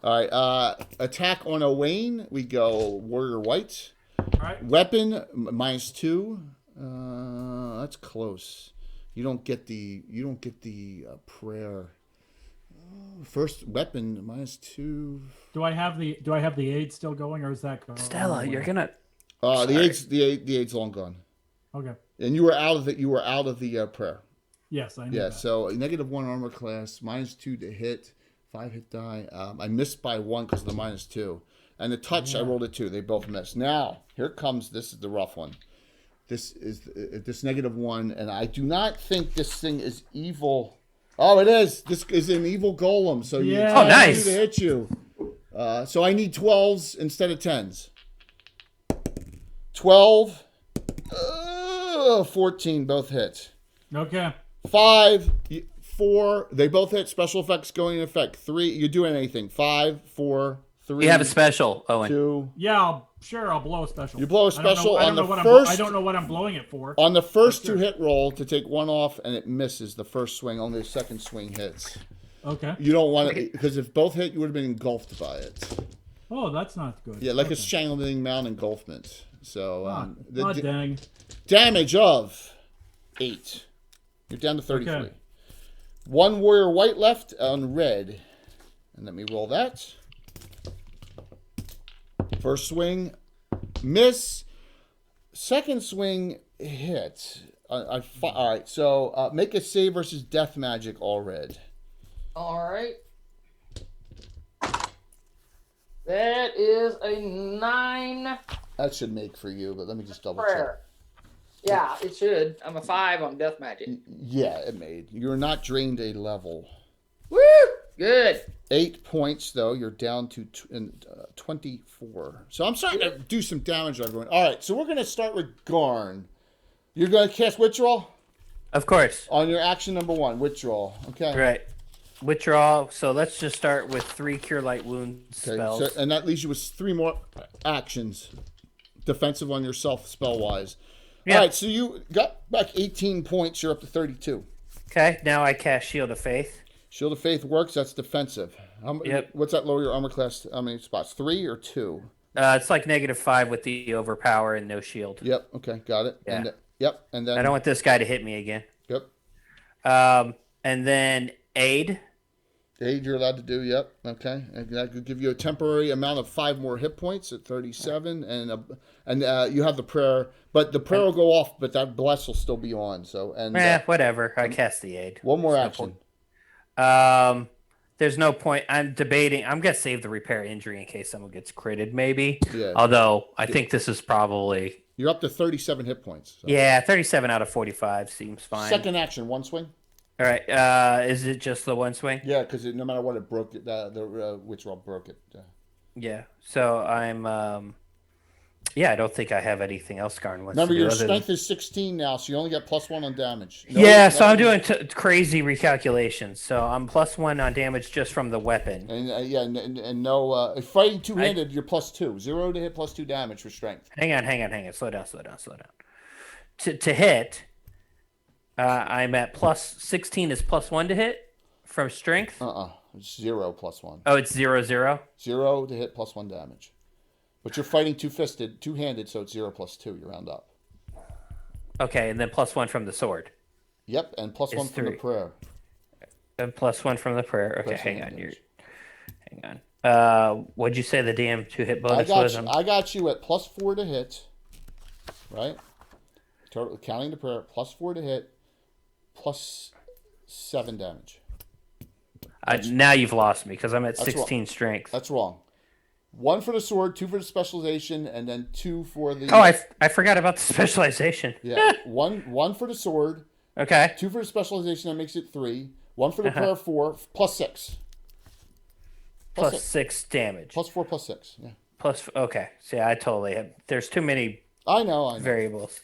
All right. Attack on Owain. We go Warrior White. All right. Weapon -2. That's close. You don't get the prayer. First weapon -2. Do I have the aid still going, or is that going? Stella, you're gonna. The aid's long gone. Okay. And you were out of the prayer. Yes, I know. Yeah. that. So -1 armor class, -2 to hit, 5 hit die. I missed by 1 because of the -2, and the touch I rolled a 2. They both missed. Now here comes. This is the rough one. This is this -1, and I do not think this thing is evil Oh, it is. This is an evil golem, so you Yeah. Oh, nice. to hit you. So I need 12s instead of 10s. 12, 14, both hit. Okay. 5, 4, they both hit. Special effects going in effect. 3, you're doing anything. 5, 4, 3. You have a special, Owen. 2. Yeah, I'll blow a special. You blow a special I on don't know the what first. I don't know what I'm blowing it for. On the first Sure. 2 hit roll to take 1 off, and it misses the first swing. Only the second swing hits. Okay. You don't want it because if both hit, you would have been engulfed by it. Oh, that's not good. Yeah, like okay. a strangling mount engulfment. So the Dang. damage of 8. You're down to 33. Okay. 1 warrior white left on red, and let me roll that. First swing, miss. Second swing, hit. All right, so make a save versus death magic, all red. All right. That is a 9 That should make for you, but let me just double prayer. Yeah, it should. I'm a 5 on death magic. check. Yeah, it made. You're not drained a level. Woo! Good. 8 points, though. You're down to 24. So I'm starting to do some damage on everyone. All right, so we're going to start with Garn. You're going to cast Withdrawal Of course. on your action number 1. Withdrawal. Okay. Right. Withdrawal. So let's just start with 3 Cure Light Wound Okay. spells. So, and that leaves you with 3 more actions. Defensive on yourself, spell-wise. Yeah. All right, so you got back 18 points. You're up to 32. Okay. Now I cast Shield of Faith. Shield of Faith works. That's defensive. Yep. What's that lower your armor class? How many spots? 3 or 2? It's like -5 with the overpower and no shield. Yep. Okay. Got it. Yeah. And, yep. And then. I don't want this guy to hit me again. Yep. And then Aid. Aid you're allowed to do. Yep. Okay. And that could give you a temporary amount of 5 more hit points at 37, and you have the prayer, but the prayer will go off, but that bless will still be on. So and Whatever. I cast the Aid. one more There's action. No point. There's no point. I'm debating. I'm gonna save the repair injury in case someone gets critted, maybe. Yeah. Although I think this is probably You're up to 37 hit points. So. 37 out of 45 seems fine. Second action, 1 swing. All right. Is it just the 1 swing? Yeah, because no matter what, it broke it. The withdrawal broke it. Yeah. So I'm. I don't think I have anything else Garn wants Remember, to do your other than- strength is 16 now, so you only get +1 on damage. So I'm doing crazy recalculations. So I'm +1 on damage just from the weapon. And and no fighting two-handed. You're +2. 0 to hit, +2 damage for strength. Hang on. Slow down. To hit, I'm at +16 is +1 to hit from strength. It's 0 +1. Oh, it's 0/0. 0 to hit, +1 damage. But you're fighting two-handed, so it's 0 +2. You round up. Okay, and then +1 from the sword. Yep, and +1 It's from the 3. prayer. And +1 from the prayer. Okay, Plus hang one on. damage. Hang on. What'd you say the damn 2-hit bonus was? I got you at +4 to hit. Right? Total counting the prayer, +4 to hit, +7 damage. Now you've lost me because I'm at That's 16 strength. That's wrong. 1 for the sword, 2 for the specialization, and then 2 for the. Oh, I forgot about the specialization. Yeah, one for the sword, Okay. 2 for the specialization. That makes it 3. 1 for the prayer, 4 +6. Plus 6 damage. +4 +6. Yeah, Okay. See, I totally have. There's too many I know. variables.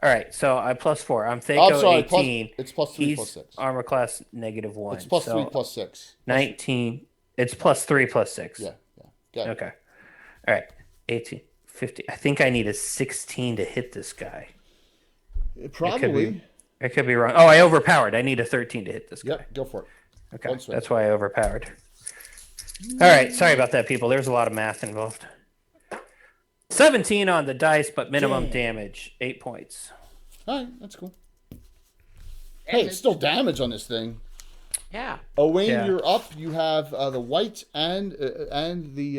All right, so I +4. I'm Oh, Thaco I'm sorry. 18. It's +3 He's +6. armor class -1. It's +3 so +6. 19. It's +3 +6. Yeah. Got it. Okay. All right. 18, 50. I think I need a 16 to hit this guy. Probably. I could be wrong. Oh, I overpowered. I need a 13 to hit this guy. Yep. Go for it. Okay. One swing. That's why I overpowered. All right. Sorry about that, people. There's a lot of math involved. 17 on the dice, but minimum damage. 8 points. All right. That's cool. Hey, it's still damage on this thing. Yeah. Owain, Yeah. you're up. You have the white and the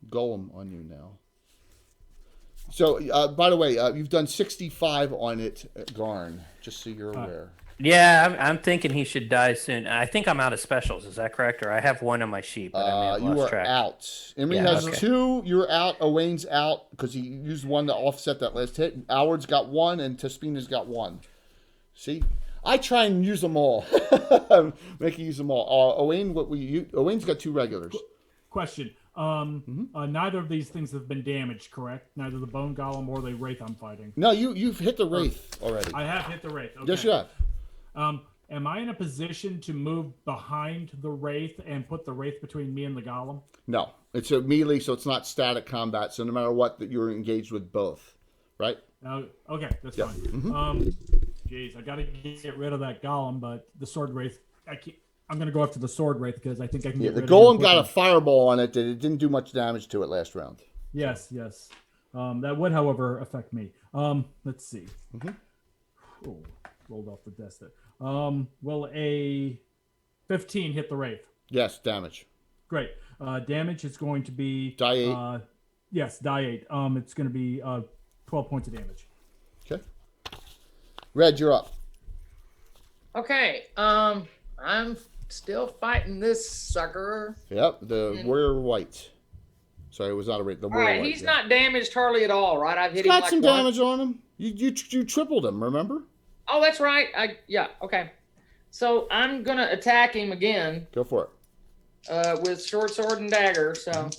golem on you now. So, by the way, you've done 65 on it, Garn, just so you're aware. Yeah, I'm thinking he should die soon. I think I'm out of specials. Is that correct? Or I have one on my sheet, but I may have You lost are track. out. Emery Yeah, has okay. 2. You're out. Owain's out because he used 1 to offset that last hit. Howard's got 1, and Tespina's got 1. See? I try and use them all. Make you use them all. Owain, Owain's got 2 regulars. Question. Neither of these things have been damaged, correct? Neither the bone golem or the wraith I'm fighting. No, you've hit the wraith already. I have hit the wraith. Okay. Yes, you have. Am I in a position to move behind the wraith and put the wraith between me and the golem? No, it's a melee, so it's not static combat. So no matter what, that you're engaged with both, right? Okay, that's Yep. fine. Jeez, I gotta get rid of that golem, but the sword wraith, I can't. I'm gonna go after the sword wraith because I think I can get The rid golem of got a quickly. fireball on it that it didn't do much damage to it last round. Yes. That would, however, affect me. Let's see. Oh, rolled off the desk there. Will a 15 hit the wraith? Yes, damage. Great. Damage is going to be Die 8. Yes, die 8. It's going to be 12 points of damage. Okay. Red, you're up. Okay. I'm still fighting this sucker. Yep, the warrior white. Sorry, it was not a rate. The All warrior right, white. he's not damaged hardly at all, right? I've hit him Got like some once. damage on him. You tripled him, remember? Oh, that's right. Okay. So I'm gonna attack him again Go for it. with short sword and dagger. So,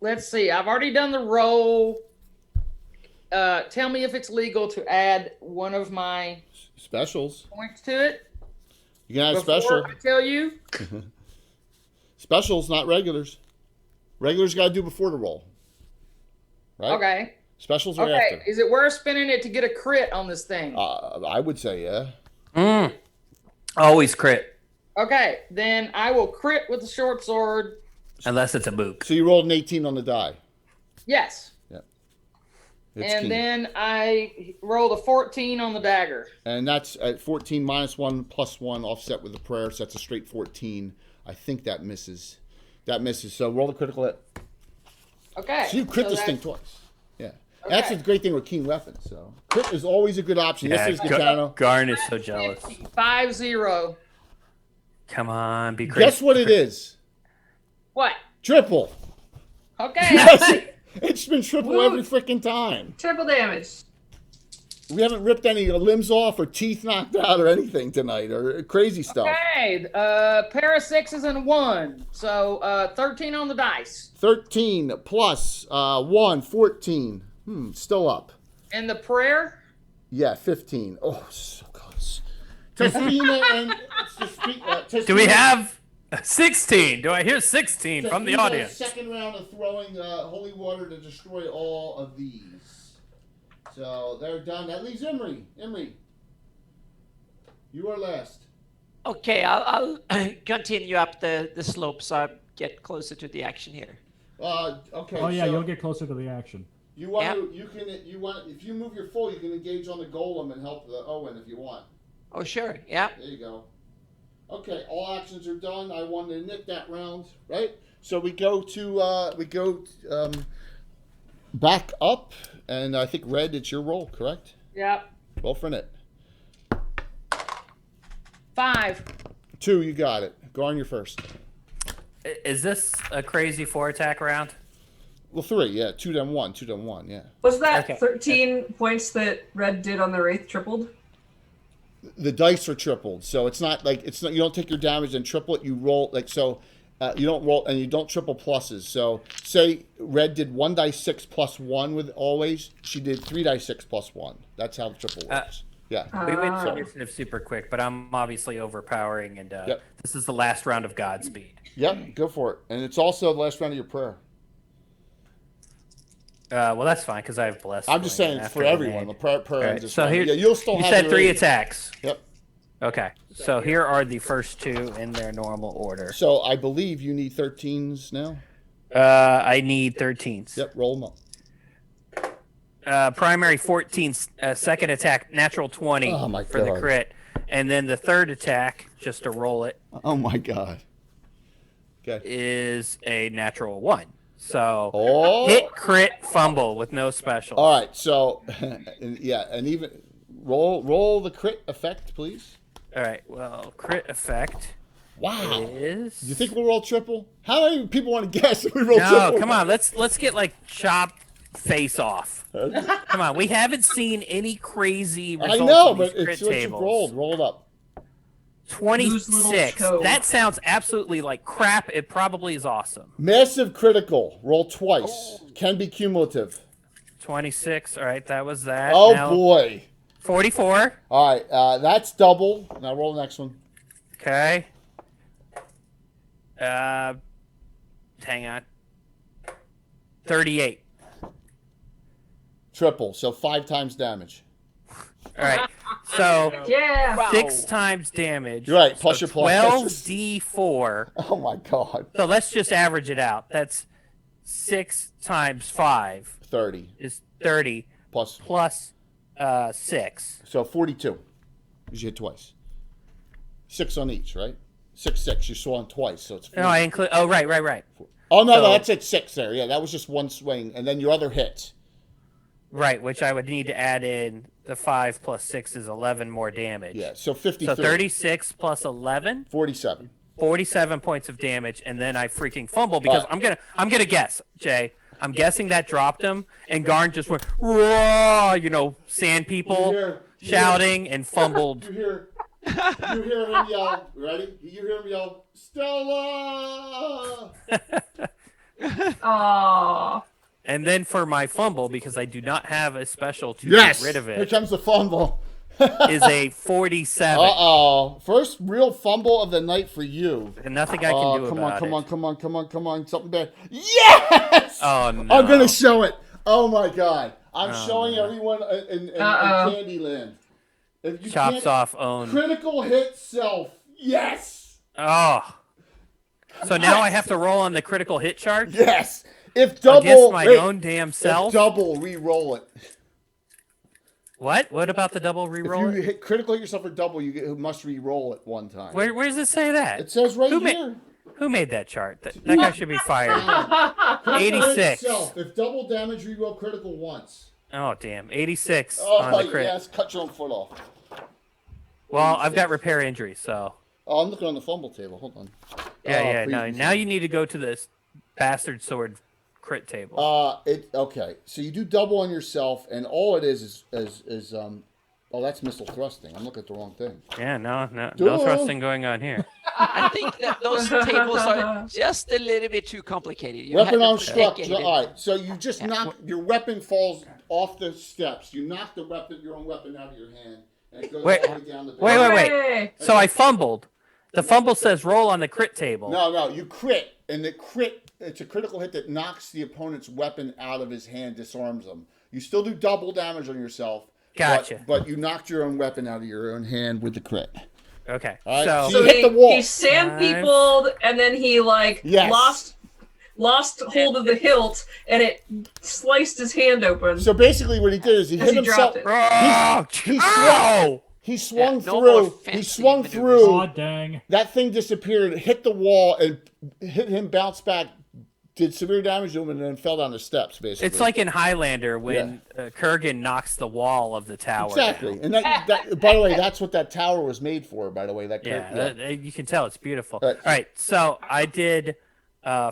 let's see. I've already done the roll. Tell me if it's legal to add one of my Specials. points to it. You can add a before special. I tell you. Specials, not regulars. Regulars got to do before the roll. Right? Okay. Specials are Okay. after. Is it worth spending it to get a crit on this thing? I would say, yeah. Always crit, Okay. Then I will crit with the short sword. unless it's a mook. So you rolled an 18 on the die. Yes. It's And key. then I rolled a 14 on the dagger. And that's at 14 minus 1 plus 1 offset with the prayer. So that's a straight 14. I think that misses. That misses. So roll the critical hit. Okay. So you crit so this thing that's- twice. Yeah. That's Okay. the great thing with keen weapons. So crit is always a good option. This is Katana. Garn is so jealous. 5-0. Come on, be crazy. Guess what it is? What? Triple. Okay. Yes. It's been triple Woo. every freaking time. Triple damage. We haven't ripped any limbs off or teeth knocked out or anything tonight or crazy stuff. Okay. Pair of 6s and a 1. So 13 on the dice. 13 plus 1, 14. Still up. And the prayer? Yeah, 15. Oh, so close. Tespina and Do we have 16? Do I hear 16 from the Tespina, audience? Second round of throwing holy water to destroy all of these. So they're done. That leaves Imri. Imri, you are last. Okay, I'll continue up the slope so I get closer to the action here. Okay. Oh yeah, so you'll get closer to the action. You want Yeah. to? You want? If you move your full, you can engage on the golem and help the Owen if you want. Oh, sure. Yeah. There you go. Okay, all actions are done. I wanted to nick that round, right? So we go back up, and I think Red, it's your roll, correct? Yep. Roll for it. 5. 2, you got it. Garn, you're first. Is this a crazy 4-attack round? Well, 3, yeah. 2 then 1, 2 then 1, yeah. Was that Okay. 13 points that Red did on the Wraith tripled? The dice are tripled, so it's not like you don't take your damage and triple it. You roll like so. You don't roll and you don't triple pluses. So say Red did 1 die 6 plus 1 with always. She did 3 die 6 plus 1. That's how the triple works. Yeah. We went Ah. through initiative super quick, but I'm obviously overpowering, and Yep. this is the last round of Godspeed. Yep. Go for it. And it's also the last round of your prayer. Well, that's fine because I have blessed. I'm just going saying after for the everyone. name. The prayer All right, ends this so round. here, Yeah, you'll still you have said your 3 aid. attacks. Yep. Okay, so here are the first 2 in their normal order. So I believe you need 13s now. I need 13s. Yep. Roll them up. Primary 14, second attack, natural 20 Oh, my for the God. crit. And then the third attack, just to roll it, Oh my God. Okay. is a natural 1. So Oh. hit, crit, fumble with no special. All right. So yeah, and even roll the crit effect, please. All right, well, crit effect Wow. is... You think we'll roll triple? How many people want to guess if we roll No, triple? come on, let's get like chop face off. Come on, we haven't seen any crazy results I know, on these but crit it's what you tables. rolled. Roll it up. Loose little 26. toe. That sounds absolutely like crap. It probably is awesome. Massive critical. Roll twice. Can be cumulative. 26. All right, that was that. Oh, Now, boy. 44. All right, that's double. Now roll the next one. Okay. Hang on. 38. Triple, so 5 times damage. All right. So Yeah. Wow. 6 times damage. You're right, plus So your plus. 12d4. Oh, my God. So let's just average it out. That's 6 times 5 30 is 30 plus. plus 6. So 42. Because you hit twice. 6 on each, right? 6, 6. You swung twice, so it's 40. No, I include. Oh, right. Oh, no, so- that's at 6 there. Yeah, that was just one swing. And then your other hits. Right, which I would need to add in the 5 plus 6 is 11 more damage. Yeah, so 53. So 36 plus 11, 47. 47 points of damage, and then I freaking fumble because I'm gonna guess, Jay. I'm guessing that dropped him, and Garn just went raw, sand people shouting and fumbled. You hear him yell. Ready? You hear him yell, Stella! Aww. And then for my fumble, because I do not have a special to Yes! get rid of Here it, comes the fumble. is a 47. Uh-oh. First real fumble of the night for you. And nothing I can do come about on, it. come on. Something bad. Yes! Oh, no. I'm going to show it. Oh, my God. I'm Oh, showing no. everyone in Uh-oh. Candyland. If you Chops can't- off own. Critical hit self. Yes! Oh. So now I have to roll on the critical hit chart Yes! If double... against my wait, own damn if self? double, re-roll it. What? What about the double If reroll? you hit critical hit yourself for double, you must re-roll it one time. Where does it say that? It says right Who ma- here. Who made that chart? That guy should be fired. Critical hit 86. self. If double damage, re-roll critical once. Oh, damn. 86 Oh, on the crit. yes. Cut your own foot off. Well, I've got repair injury, so. Oh, I'm looking on the fumble table. Hold on. Yeah. No, please. now you need to go to this bastard sword crit table. Okay. So you do double on yourself, and all it is oh, that's missile thrusting. I'm looking at the wrong thing. Yeah, no Duh. thrusting going on here. I think that those tables are just a little bit too complicated. You Weapon had on to struck. predicate it. All right. So you just knock your weapon falls off the steps. You knock the weapon, your own weapon, out of your hand, and it goes Wait. all the way down the. Wait. Hooray. So I fumbled. The fumble says roll on the crit table. No, you crit, and the crit, it's a critical hit that knocks the opponent's weapon out of his hand, disarms him. You still do double damage on yourself. Gotcha. But you knocked your own weapon out of your own hand with the crit. Okay. All right, So You hit the wall. he sandpeopled, and then he Yes. lost hold of the hilt, and it sliced his hand open. So basically, what he did is he As hit he himself. dropped it. Oh, He ow! He swung Yeah, no more through. He fancy swung maneuvers. through. Aw, dang. That thing disappeared, hit the wall, and hit him. Bounced back, did severe damage to him, and then fell down the steps. Basically, It's like in Highlander when Kurgan knocks the wall of the tower. exactly. down. And that, by the way, that's what that tower was made for. By the way, that Yeah, you can tell it's beautiful. Right. All right, so I did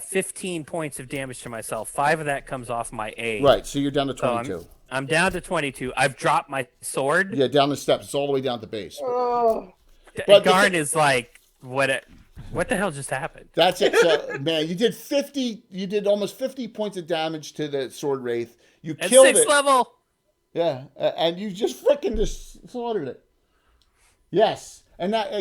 15 points of damage to myself. 5 of that comes off my aid. Right. So you're down to So 22. I'm down to 22. I've dropped my sword. Yeah, down the steps. It's all the way down to the base. But the Garn is like, what the hell just happened? That's it. So, man, you did 50. You did almost 50 points of damage to the sword wraith. You At killed 6th it. level. Yeah, and you just freaking just slaughtered it. Yes, and that.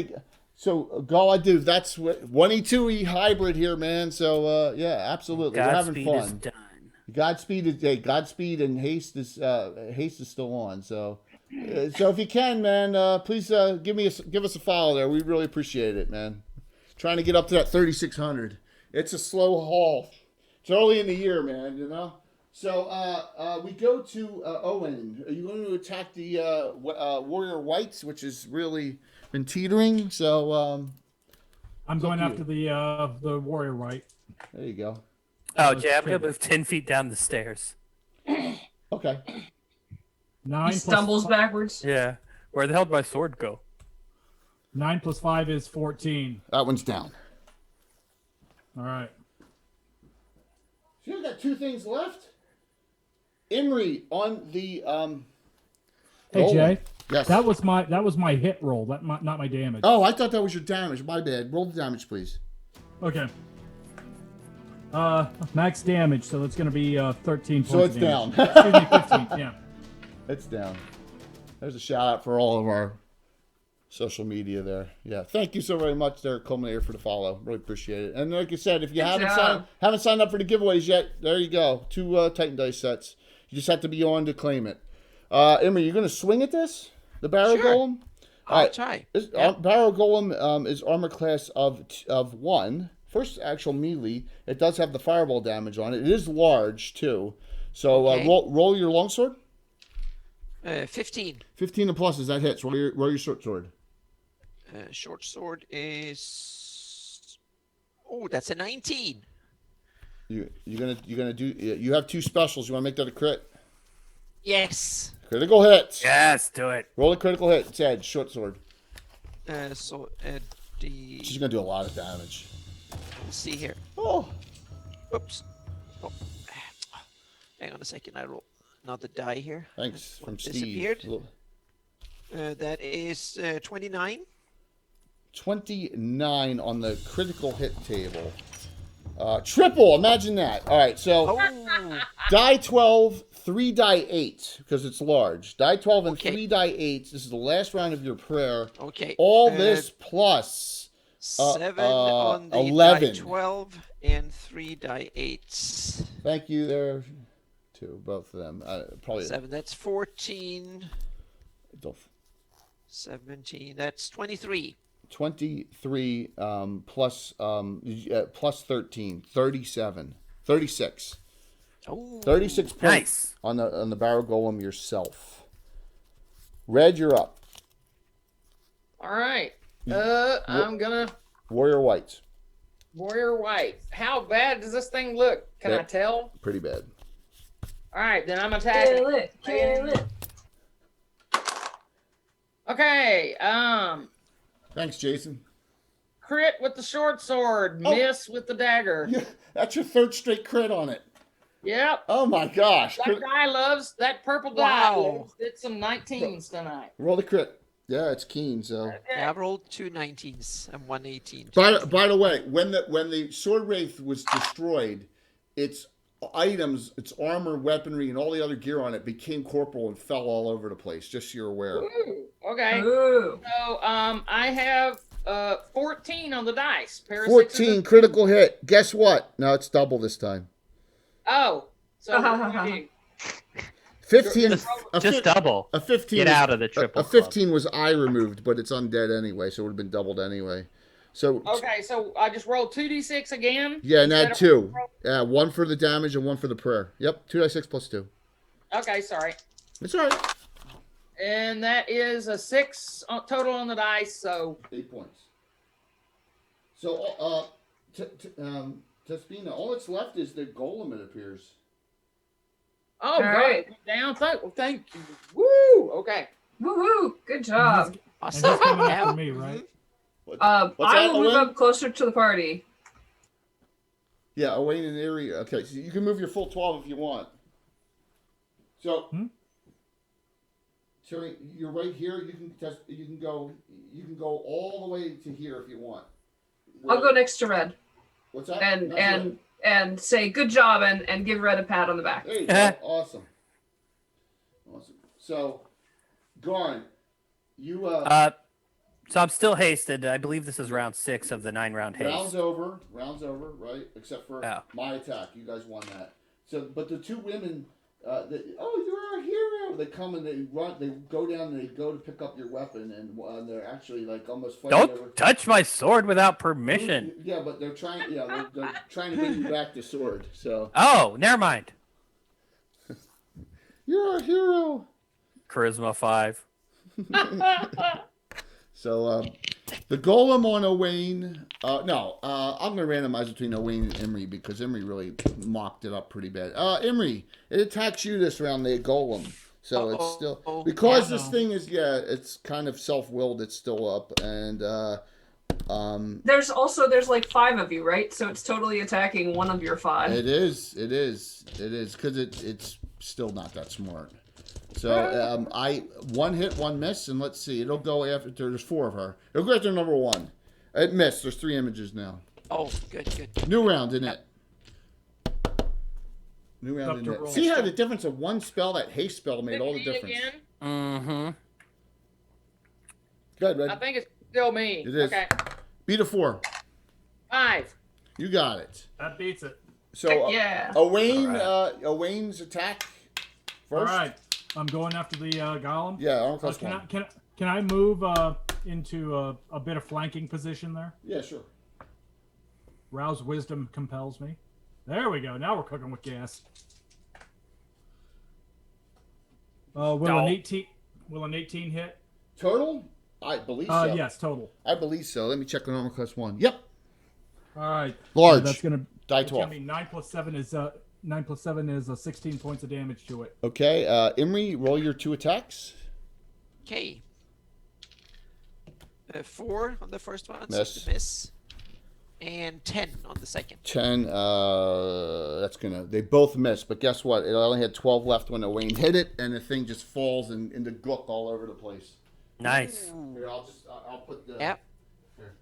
So God, dude, that's what 1E2E hybrid here, man. So yeah, absolutely, we're having Godspeed is fun. done. Godspeed and haste is still on. So if you can, man, please give us a follow there. We really appreciate it, man. Trying to get up to that 3,600. It's a slow haul. It's early in the year, man. You know. So we go to Owen. Are you going to attack the Warrior Whites, which has really been teetering? So I'm going up to after the warrior, right? there you go. Oh, Jay, I'm going to move 10 feet down the stairs. Okay. 9 He plus stumbles fi- backwards. Yeah. Where the hell did my sword go? 9 plus 5 is 14. That one's down. All right. So you got 2 things left? Imri on the Hey golem. Jay, Yes. that was my hit roll. Not my damage. Oh, I thought that was your damage. My bad. Roll the damage, please. Okay. Max damage, so it's gonna be 13 points. So it's of down. damage. Excuse me, 15. Yeah. It's down. There's a shout out for all of our social media there. Yeah, thank you so very much there, Culminator, for the follow. Really appreciate it. And like I said, if you haven't signed up for the giveaways yet, there you go. 2 Titan dice sets. You just have to be on to claim it. Imri, you going to swing at this? The Barrow Golem? I'll try. Barrow Golem is armor class of 1. First actual melee. It does have the fireball damage on it. It is large too. So roll your longsword. 15. 15 and plus, is that hits? Roll your short sword. Short sword is. Oh, that's a 19. You're gonna do. You have 2 specials. You want to make that a crit? Yes. Critical hits. Yes, do it. Roll a critical hit. It's edge. Short sword. So She's gonna do a lot of damage. let's see here. Oh. Oops. Oh. Hang on a second. I roll another die here. Thanks from Steve. Disappeared. That is 29. 29 on the critical hit table. Triple. Imagine that. All right. So Oh. die 12, 3 die 8 because it's large. Die 12 and 3 die 8. This is the last round of your prayer. Okay. All this plus 7 on the 11. die 12 and 3 die 8. Thank you there to both of them. Probably 7. That's 14. don't- 17. That's 23. 23 plus 13, 37, 36. Oh. 36 points Nice. on the Barrow Golem yourself. Red, you're up. All right. I'm gonna Warrior White. Warrior White. How bad does this thing look? Can I Yeah. tell? Pretty bad. All right, then I'm attacking. Kill it. Okay. Thanks, Jason. Crit with the short sword. Oh. Miss with the dagger. Yeah, that's your 3rd straight crit on it. Yep. Oh my gosh. That guy loves that purple die. Wow. Did some 19s tonight. Roll the crit. Yeah, it's keen, so. Yeah, I've rolled 2 19s and 1 18. By the way, when the sword wraith was destroyed, its items, its armor, weaponry, and all the other gear on it became corporal and fell all over the place. Just so you're aware. Ooh, okay. Ooh. So I have 14 on the dice. Pair of 14 sixes. critical hit. Guess what? No, it's double this time. Oh. So 15. Just double. A 15. Get was- out of the triple A 15 was eye removed, but it's undead anyway, so it would have been doubled anyway. So okay, so I just rolled 2d6 again. yeah, and instead add of- 2. Yeah, 1 for the damage and 1 for the prayer. Yep, 2d6 plus 2. Okay, sorry. It's all right. And that is a 6 total on the dice. So 8 points. So, Tespina, all that's left is the golem, it appears. oh, good. right. Down. Thank you. Woo. Okay. Woo woo. Good job. And Awesome. he's coming Yeah. after me, right? What's I that, will move Owen? up closer to the party. Yeah, Owain and Erie. Okay, so you can move your full 12 if you want. So, Terry, you're right here. You can go all the way to here if you want. I'll go next to Red What's that? and That's and right. and say good job and give Red a pat on the back. There you go. Awesome. So, Garn, you So I'm still hasted. I believe this is round 6 of the 9-round haste. rounds over, right? Except for Oh. my attack. You guys won that. So, but the 2 women, you're a hero. They come and they run. They go down and they go to pick up your weapon, and they're actually like almost fighting over. Don't touch my sword without permission. Yeah, but they're trying. Yeah, they're trying to bring you back the sword. So Oh, never mind. you're a hero. Charisma 5. So the golem on Owain. I'm going to randomize between Owain and Imri because Imri really mocked it up pretty bad. Imri, it attacks you this round, the golem. So it's still because this thing is it's kind of self-willed. It's still up, and There's like 5 of you, right? So it's totally attacking one of your 5. it is because it's still not that smart. So I one hit, one miss, and let's see. It'll go after. There's 4 of her. It'll go after number 1. It missed. There's 3 images now. Oh, good. New round in it. New round Up in to it. roll. See how the difference of one spell, that haste spell, made all the Me difference. again? Mm-hmm. Good, I Red. think it's still me. It is. Okay. Beat a 4. 5. You got it. That beats it. So Yeah. Owain's attack first. All right. I'm going after the golem. Yeah, armor Uh, class can, 1. I, can I move into a bit of flanking position there? Yeah, sure. Rouse wisdom compels me. There we go. Now we're cooking with gas. Will an 18 hit? Total? I believe so. Yes, total. I believe so. Let me check on armor class 1. Yep. All right. Large. That's gonna Die It's gonna 12. be 9 plus 7 is 16 points of damage to it. Okay, Imri, roll your 2 attacks. Okay. 4 on the first one, so Miss. it's a miss. And 10 on the second. 10, they both missed, but guess what? It only had 12 left when Owain hit it, and the thing just falls into gook all over the place. Nice. Here, I'll put the... Yep. Here.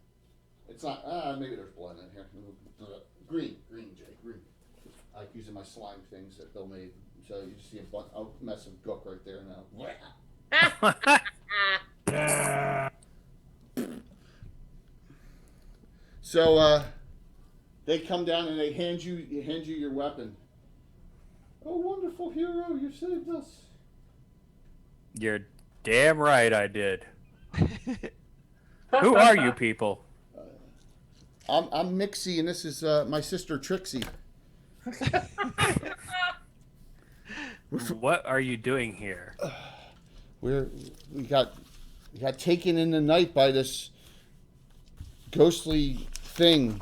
It's not, maybe there's blood in here. Green, Jay, green. I like using my slime things that Bill made. So you see a mess of gook right there now. Yeah. So they come down and they hand you your weapon. Oh, wonderful hero, you saved us. You're damn right I did. Who are you people? I'm Mixie, and this is my sister Trixie. What are you doing here? We got taken in the night by this ghostly thing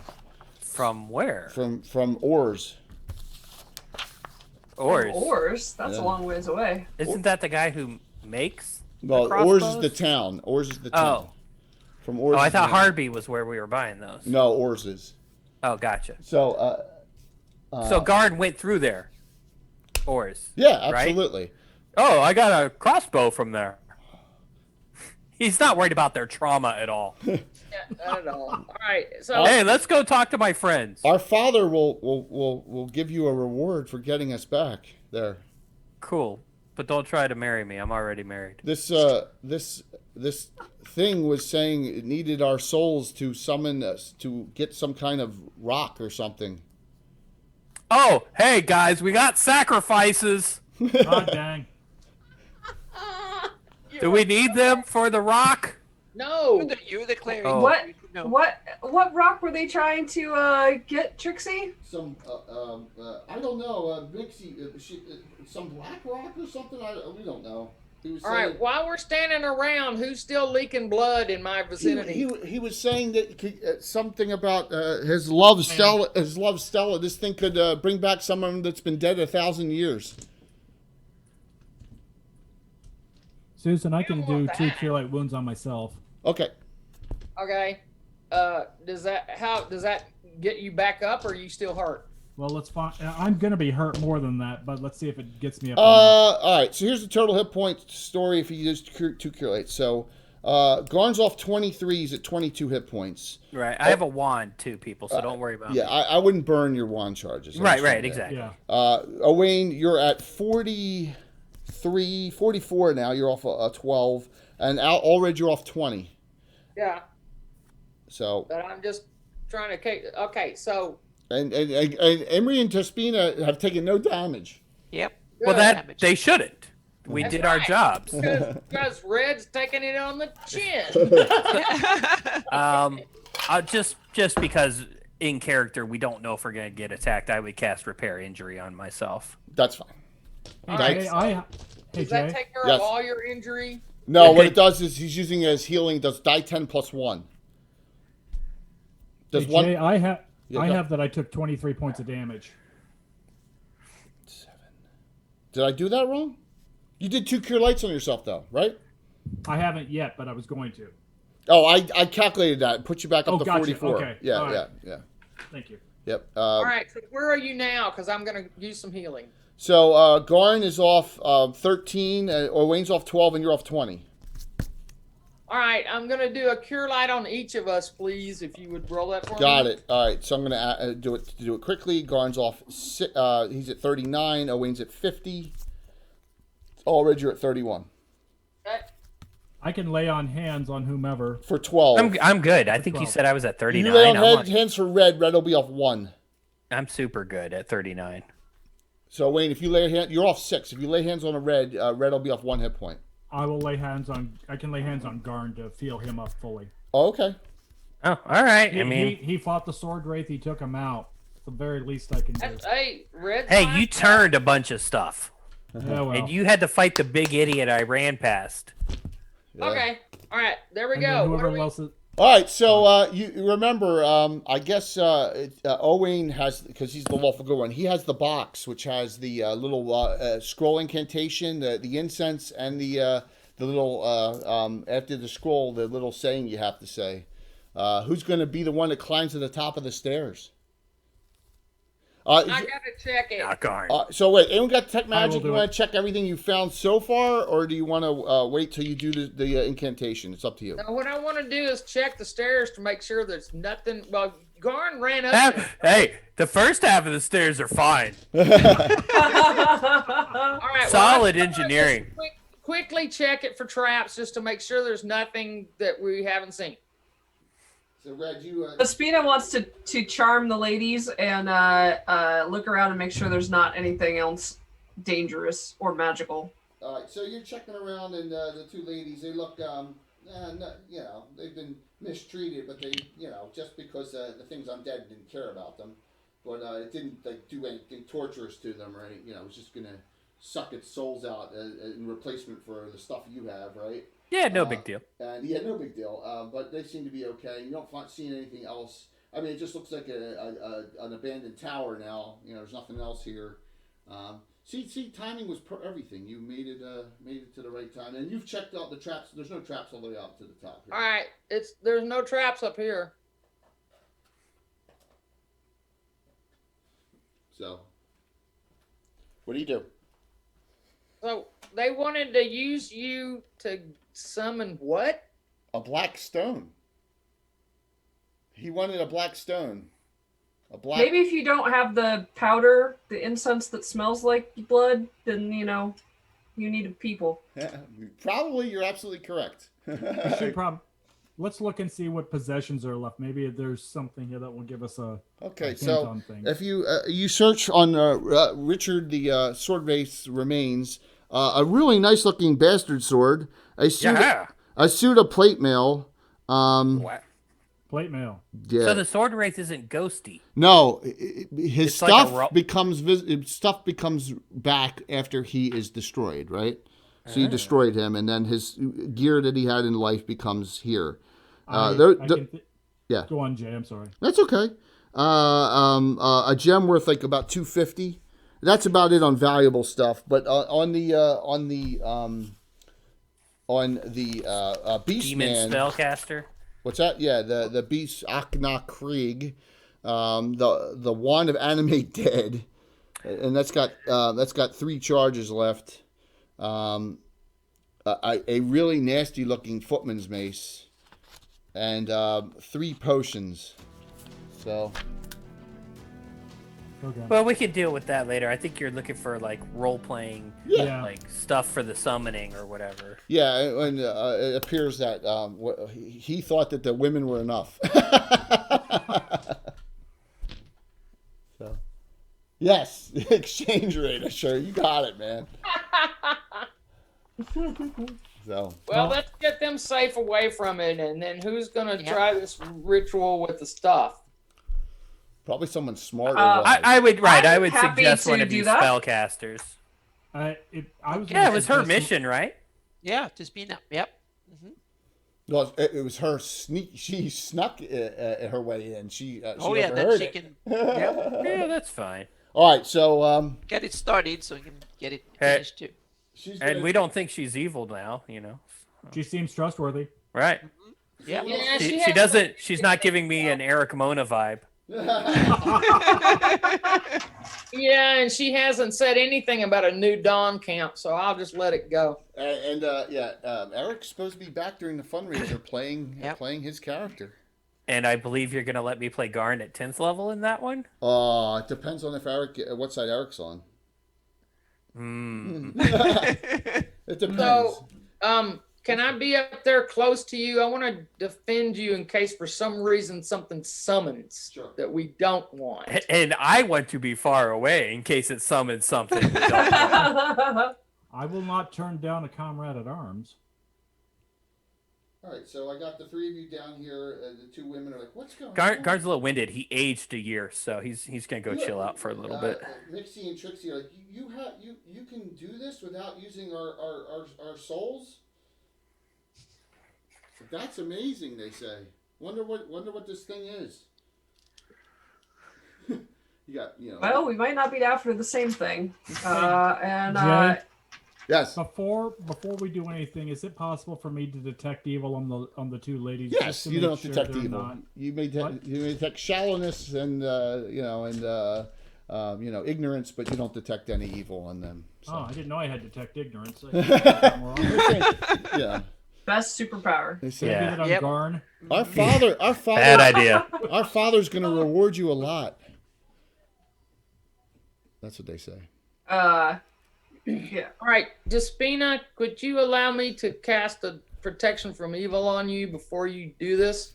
From where? from Oars. Oars. Oars? That's Yeah. a long ways away. Isn't that the guy who makes? Well, the Oars is crossbows? the town. Oars is the town. Oh. From Oars. Oh, I is the thought town. Hardby was where we were buying those. No, Oars is. Oh, gotcha. So. So Guard went through there. Oars. Yeah, right? absolutely. Oh, I got a crossbow from there. He's not worried about their trauma at all. Yeah, not at all. All right. So Hey, let's go talk to my friends. Our father will give you a reward for getting us back there. Cool. But don't try to marry me. I'm already married. This thing was saying it needed our souls to summon us to get some kind of rock or something. Oh, hey guys, we got sacrifices. God dang. Do we need them for the rock? no. You're the cleric. Oh. What? No. What rock were they trying to get, Trixie? Some I don't know, Mixie, some black rock or something. We don't know. He was All saying, right. While we're standing around, who's still leaking blood in my vicinity? he was saying that something about his love Stella. His love Stella. This thing could bring back someone that's been dead 1,000 years. Susan, I can don't do want 2 that. cure light wounds on myself. Okay. Okay. Does that get you back up, or are you still hurt? Well, let's find. I'm gonna be hurt more than that, but let's see if it gets me up. All right. So here's the total hit point story if you use 2 cure lights. So Garn's off 23. He's at 22 hit points. Right. I have a wand too, people, so don't worry about Yeah, me. I wouldn't burn your wand charges. I Right, understand right, that. exactly. Yeah. Owain, you're at 43, 44 now. You're off 12. And Ulrich, you're off 20. Yeah. So, But I'm just trying to. Okay. So. and Emery and Tespina have taken no damage. Yep. Well, good. that they shouldn't. We That's did our right. jobs. Because Red's taking it on the chin. Just because in character we don't know if we're gonna get attacked, I would cast Repair Injury on myself. That's fine. Hey, Thanks. Jay, hey, Does that Jay. take care Yes. of all your injury? No, what Okay. it does is he's using it as healing. Does die 10 plus 1. Does Hey, one. Jay, I have. Yeah, I go. have that I took 23 points of damage. Did I do that wrong? You did 2 cure lights on yourself, though, right? I haven't yet, but I was going to. Oh, I calculated that and put you back up Oh, to gotcha. 44. Okay. Yeah, All right. yeah. Thank you. Yep. All right. So where are you now? Because I'm going to use some healing. So Garn is off 13, or Wayne's off 12, and you're off 20. All right, I'm gonna do a cure light on each of us, please. If you would roll that for me. Got it. All right, so I'm gonna do it quickly. Garn's off. He's at 39. Wayne's at 50. Red, you're at 31 Okay. I can lay on hands on whomever. for 12. I'm good. I think you 12. said I was at You 39. lay on I'm, hands for Red. Red will be off 1. I'm super good at 39. So Wayne, if you lay you're off 6. If you lay hands on a Red, Red will be off 1 hit point. I will lay hands on. I can lay hands on Garn to feel him up fully. Oh, okay. Oh, all right. He, I mean, he fought the sword wraith. He took him out. It's the very least I can do. Hey, Red. hey, you turned a bunch of stuff, Yeah, well. and you had to fight the big idiot I ran past. Yeah. Okay. All right. There we and then go. What whoever are we- else is, All right, so you remember, I guess Owain has, because he's the lawful good one, he has the box, which has the little scroll incantation, the incense, and the little, after the scroll, the little saying you have to say. Who's going to be the one that climbs to the top of the stairs? I gotta check it. Knock on. So wait, anyone got tech I magic? will do You want it. to check everything you found so far, or do you want to wait till you do the incantation? It's up to you. Now, what I want to do is check the stairs to make sure there's nothing. Well, Garn ran up. there. Hey, the first half of the stairs are fine. All right. Solid well, engineering. Quickly check it for traps just to make sure there's nothing that we haven't seen. So Red, you. Spina wants to charm the ladies and look around and make sure there's not anything else dangerous or magical. All right, so you're checking around, and the two ladies, they look, they've been mistreated, but they, just because the thing's undead didn't care about them, but it didn't do anything torturous to them, right? It was just gonna suck its souls out in replacement for the stuff you have, right? Yeah, no big deal. And no big deal. But they seem to be okay. You don't see anything else. I mean, it just looks like an abandoned tower now. There's nothing else here. See, timing was everything. You made it to the right time, and you've checked out the traps. There's no traps all the way up to the top here. All right. There's no traps up here. So, what do you do? So they wanted to use you to summon what? A black stone. He wanted a black stone. A black. Maybe if you don't have the powder, the incense that smells like blood, then you need a people. Probably, you're absolutely correct. we should let's look and see what possessions are left. Maybe there's something here that will give us a hint so on things. if you search on Richard the Sword Base remains, a really nice looking bastard sword, a suit of plate mail. What? Plate mail. Yeah. So the sword wraith isn't ghosty. No, his It's like stuff a becomes back after he is destroyed, right? So you destroyed him, and then his gear that he had in life becomes here. Yeah. Go on, Jay. I'm sorry. That's okay. A gem worth like about $250. That's about it on valuable stuff. But on the Beast Demon Man, spellcaster. what's that? Yeah, the Beast Akna Krieg, the Wand of Animate Dead, and that's got 3 charges left. A really nasty looking footman's mace, and 3 potions. So. Okay. Well, we could deal with that later. I think you're looking for like role playing, Yeah. like stuff for the summoning or whatever. Yeah, and it appears that he thought that the women were enough. So, yes, exchange rate. Sure, you got it, man. So, Well, let's get them safe away from it, and then who's gonna try this ritual with the stuff? probably someone smarter. I would I'm happy suggest to one of do you that. spellcasters. Yeah, it was her mission, right? Yeah, to spin up. Yep. Well, it was her sneak. She snuck her way in. She Then overheard she it. can yep, Yeah, that's fine. All right, so get it started so we can get it Hey. finished too. she's And gonna- we don't think she's evil now, She seems trustworthy. right? Yeah. Yeah, She has doesn't. She's not giving me an Eric Mona vibe. Yeah, and she hasn't said anything about a new Dawn camp, so I'll just let it go. Eric's supposed to be back during the fundraiser playing Yep. playing his character. And I believe you're gonna let me play Garn at 10th level in that one. It depends on if Eric, what side Eric's on. It depends. So, can I be up there close to you? I want to defend you in case for some reason something summons Sure. that we don't want. And I want to be far away in case it summons something. we don't want. I will not turn down a comrade at arms. All right, so I got the three of you down here. The two women are like, "What's going on?" Garn's a little winded. He aged a year, so he's gonna go chill out for a little bit. Mixie and Trixie are like, you can do this without using our souls. That's amazing, they say. Wonder what this thing is. You got, Well, we might not be after the same thing. Jay, yes. before we do anything, is it possible for me to detect evil on the two ladies? Yes, just to you make don't sure detect they're evil. not- You may detect shallowness and ignorance, but you don't detect any evil on them. So. Oh, I didn't know I had detect ignorance. Yeah. Best superpower. They say Yeah. Get it on Yep. Garn. our father, Bad idea. our father's going to reward you a lot. That's what they say. Yeah. All right, Despina, could you allow me to cast a protection from evil on you before you do this?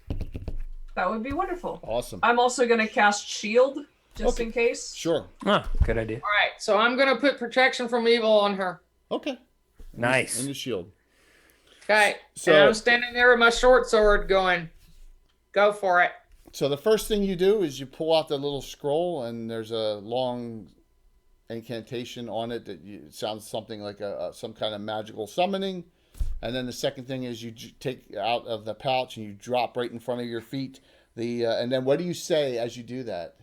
That would be wonderful. Awesome. I'm also going to cast shield just in case. Sure. Oh, good idea. All right, so I'm going to put protection from evil on her. Okay. Nice. And the shield. Okay, So- and I'm standing there with my short sword going, go for it. So the first thing you do is you pull out the little scroll, and there's a long incantation on it that it sounds something like some kind of magical summoning. And then the second thing is you take out of the pouch and you drop right in front of your feet. And then what do you say as you do that?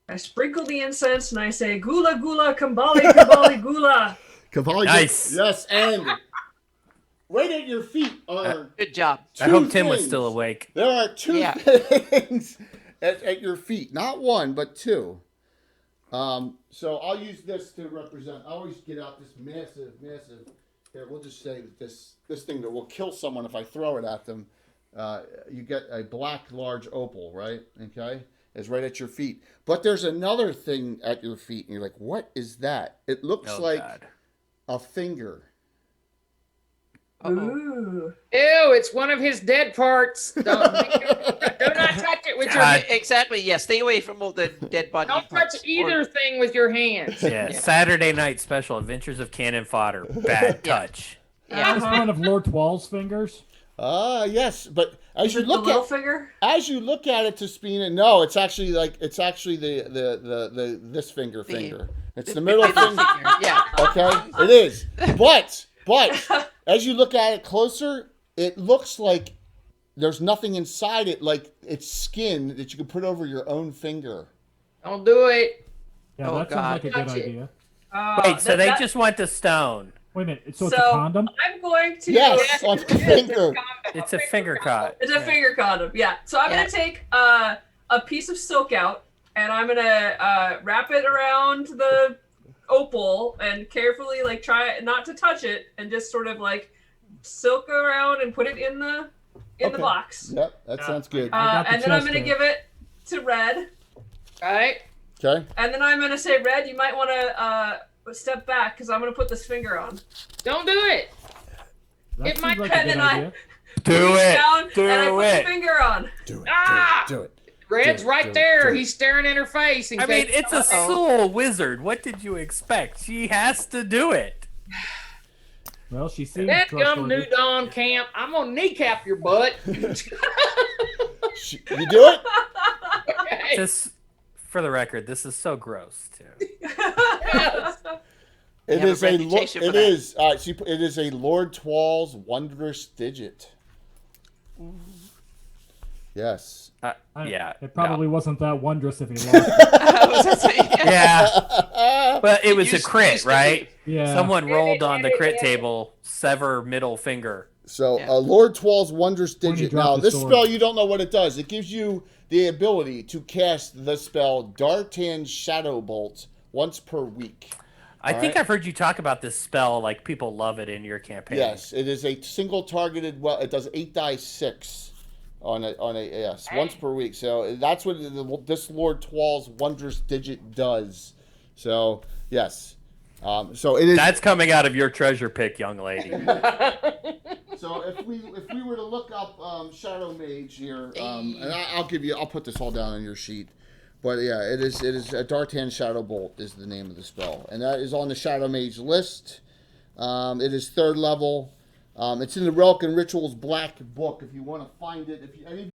I sprinkle the incense and I say, Gula Gula Kambali Kambali Gula. Cavalli. Nice. Yes, and right at your feet are Good job. I hope two Tim was things. still awake. There are two Yeah. things at your feet. Not one, but two. So I'll use this to represent. I always get out this massive. Here, we'll just say that this thing that will kill someone if I throw it at them. You get a black large opal, right? Okay, it's right at your feet. But there's another thing at your feet, and you're like, "What is that?" It looks Oh, like God. a finger. Ooh. Ew, it's one of his dead parts. Do not touch it with your God. hand. Exactly. Yeah. Stay away from all the dead body Don't parts. touch either thing with your hands. Yeah, Saturday night special, Adventures of Canon Fodder. Bad touch. Yeah. It's one of Lord Twal's fingers. Yes, but as Is you it the look little at finger? as you look at it, Tespina, no, it's actually the this finger. It's the middle finger. Yeah. Okay, it is. But as you look at it closer, it looks like there's nothing inside it, like it's skin that you can put over your own finger. Don't do it. Yeah, Oh, that God. sounds like a good Touch it. idea. Wait, so they just want the stone. Wait a minute. So it's So- a condom? I'm going to. Yes, on the finger. It's a finger cut. It's a finger condom. Yeah. So I'm Yeah. gonna take a piece of silk out and I'm gonna wrap it around the opal and carefully try not to touch it and just sort of silk around and put it in the Okay. box. Yep, that sounds good. I got the And then I'm chest gonna there. give it to Red. All right. Okay. And then I'm gonna say, Red, you might want to step back because I'm gonna put this finger on. Don't do it. That It seems might like pen a good and I- idea. Do Reach it. down Do and I put it. the finger on. Do it. Ah! Do it. Red's Do it, right do it, there. do it. He's staring in her face. In I mean, case- it's a soul wizard. What did you expect? She has to do it. Well, she seems That gum New trustworthy. Dawn camp. I'm gonna kneecap your butt. You do it? Okay. Just for the record, this is so gross too. It have a is a reputation for it that. is it is a Lord Twal's wondrous digit. Yes. Yeah. It probably wasn't that wondrous if he lost. I was gonna say, Yeah. But it was a Used- crit, used to right? Yeah. Someone rolled on the crit table, sever middle finger. So, Yeah. Lord Twal's Wondrous When you Digit. drop Now, the this sword. spell, you don't know what it does. It gives you the ability to cast the spell Dartan Shadow Bolt once per week. I All think right. I've heard you talk about this spell. Like people love it in your campaign. Yes, it is a single targeted. Well, it does 8 die 6 on a yes once per week. So that's what this Lord Twal's Wondrous Digit does. So yes, so it is. That's coming out of your treasure pick, young lady. So if we were to look up Shadow Mage here, and I'll put this all down on your sheet. But yeah, it is a Dartan Shadow Bolt is the name of the spell, and that is on the Shadow Mage list. It is 3rd level. It's in the Relic and Rituals Black Book. If you want to find it, if any of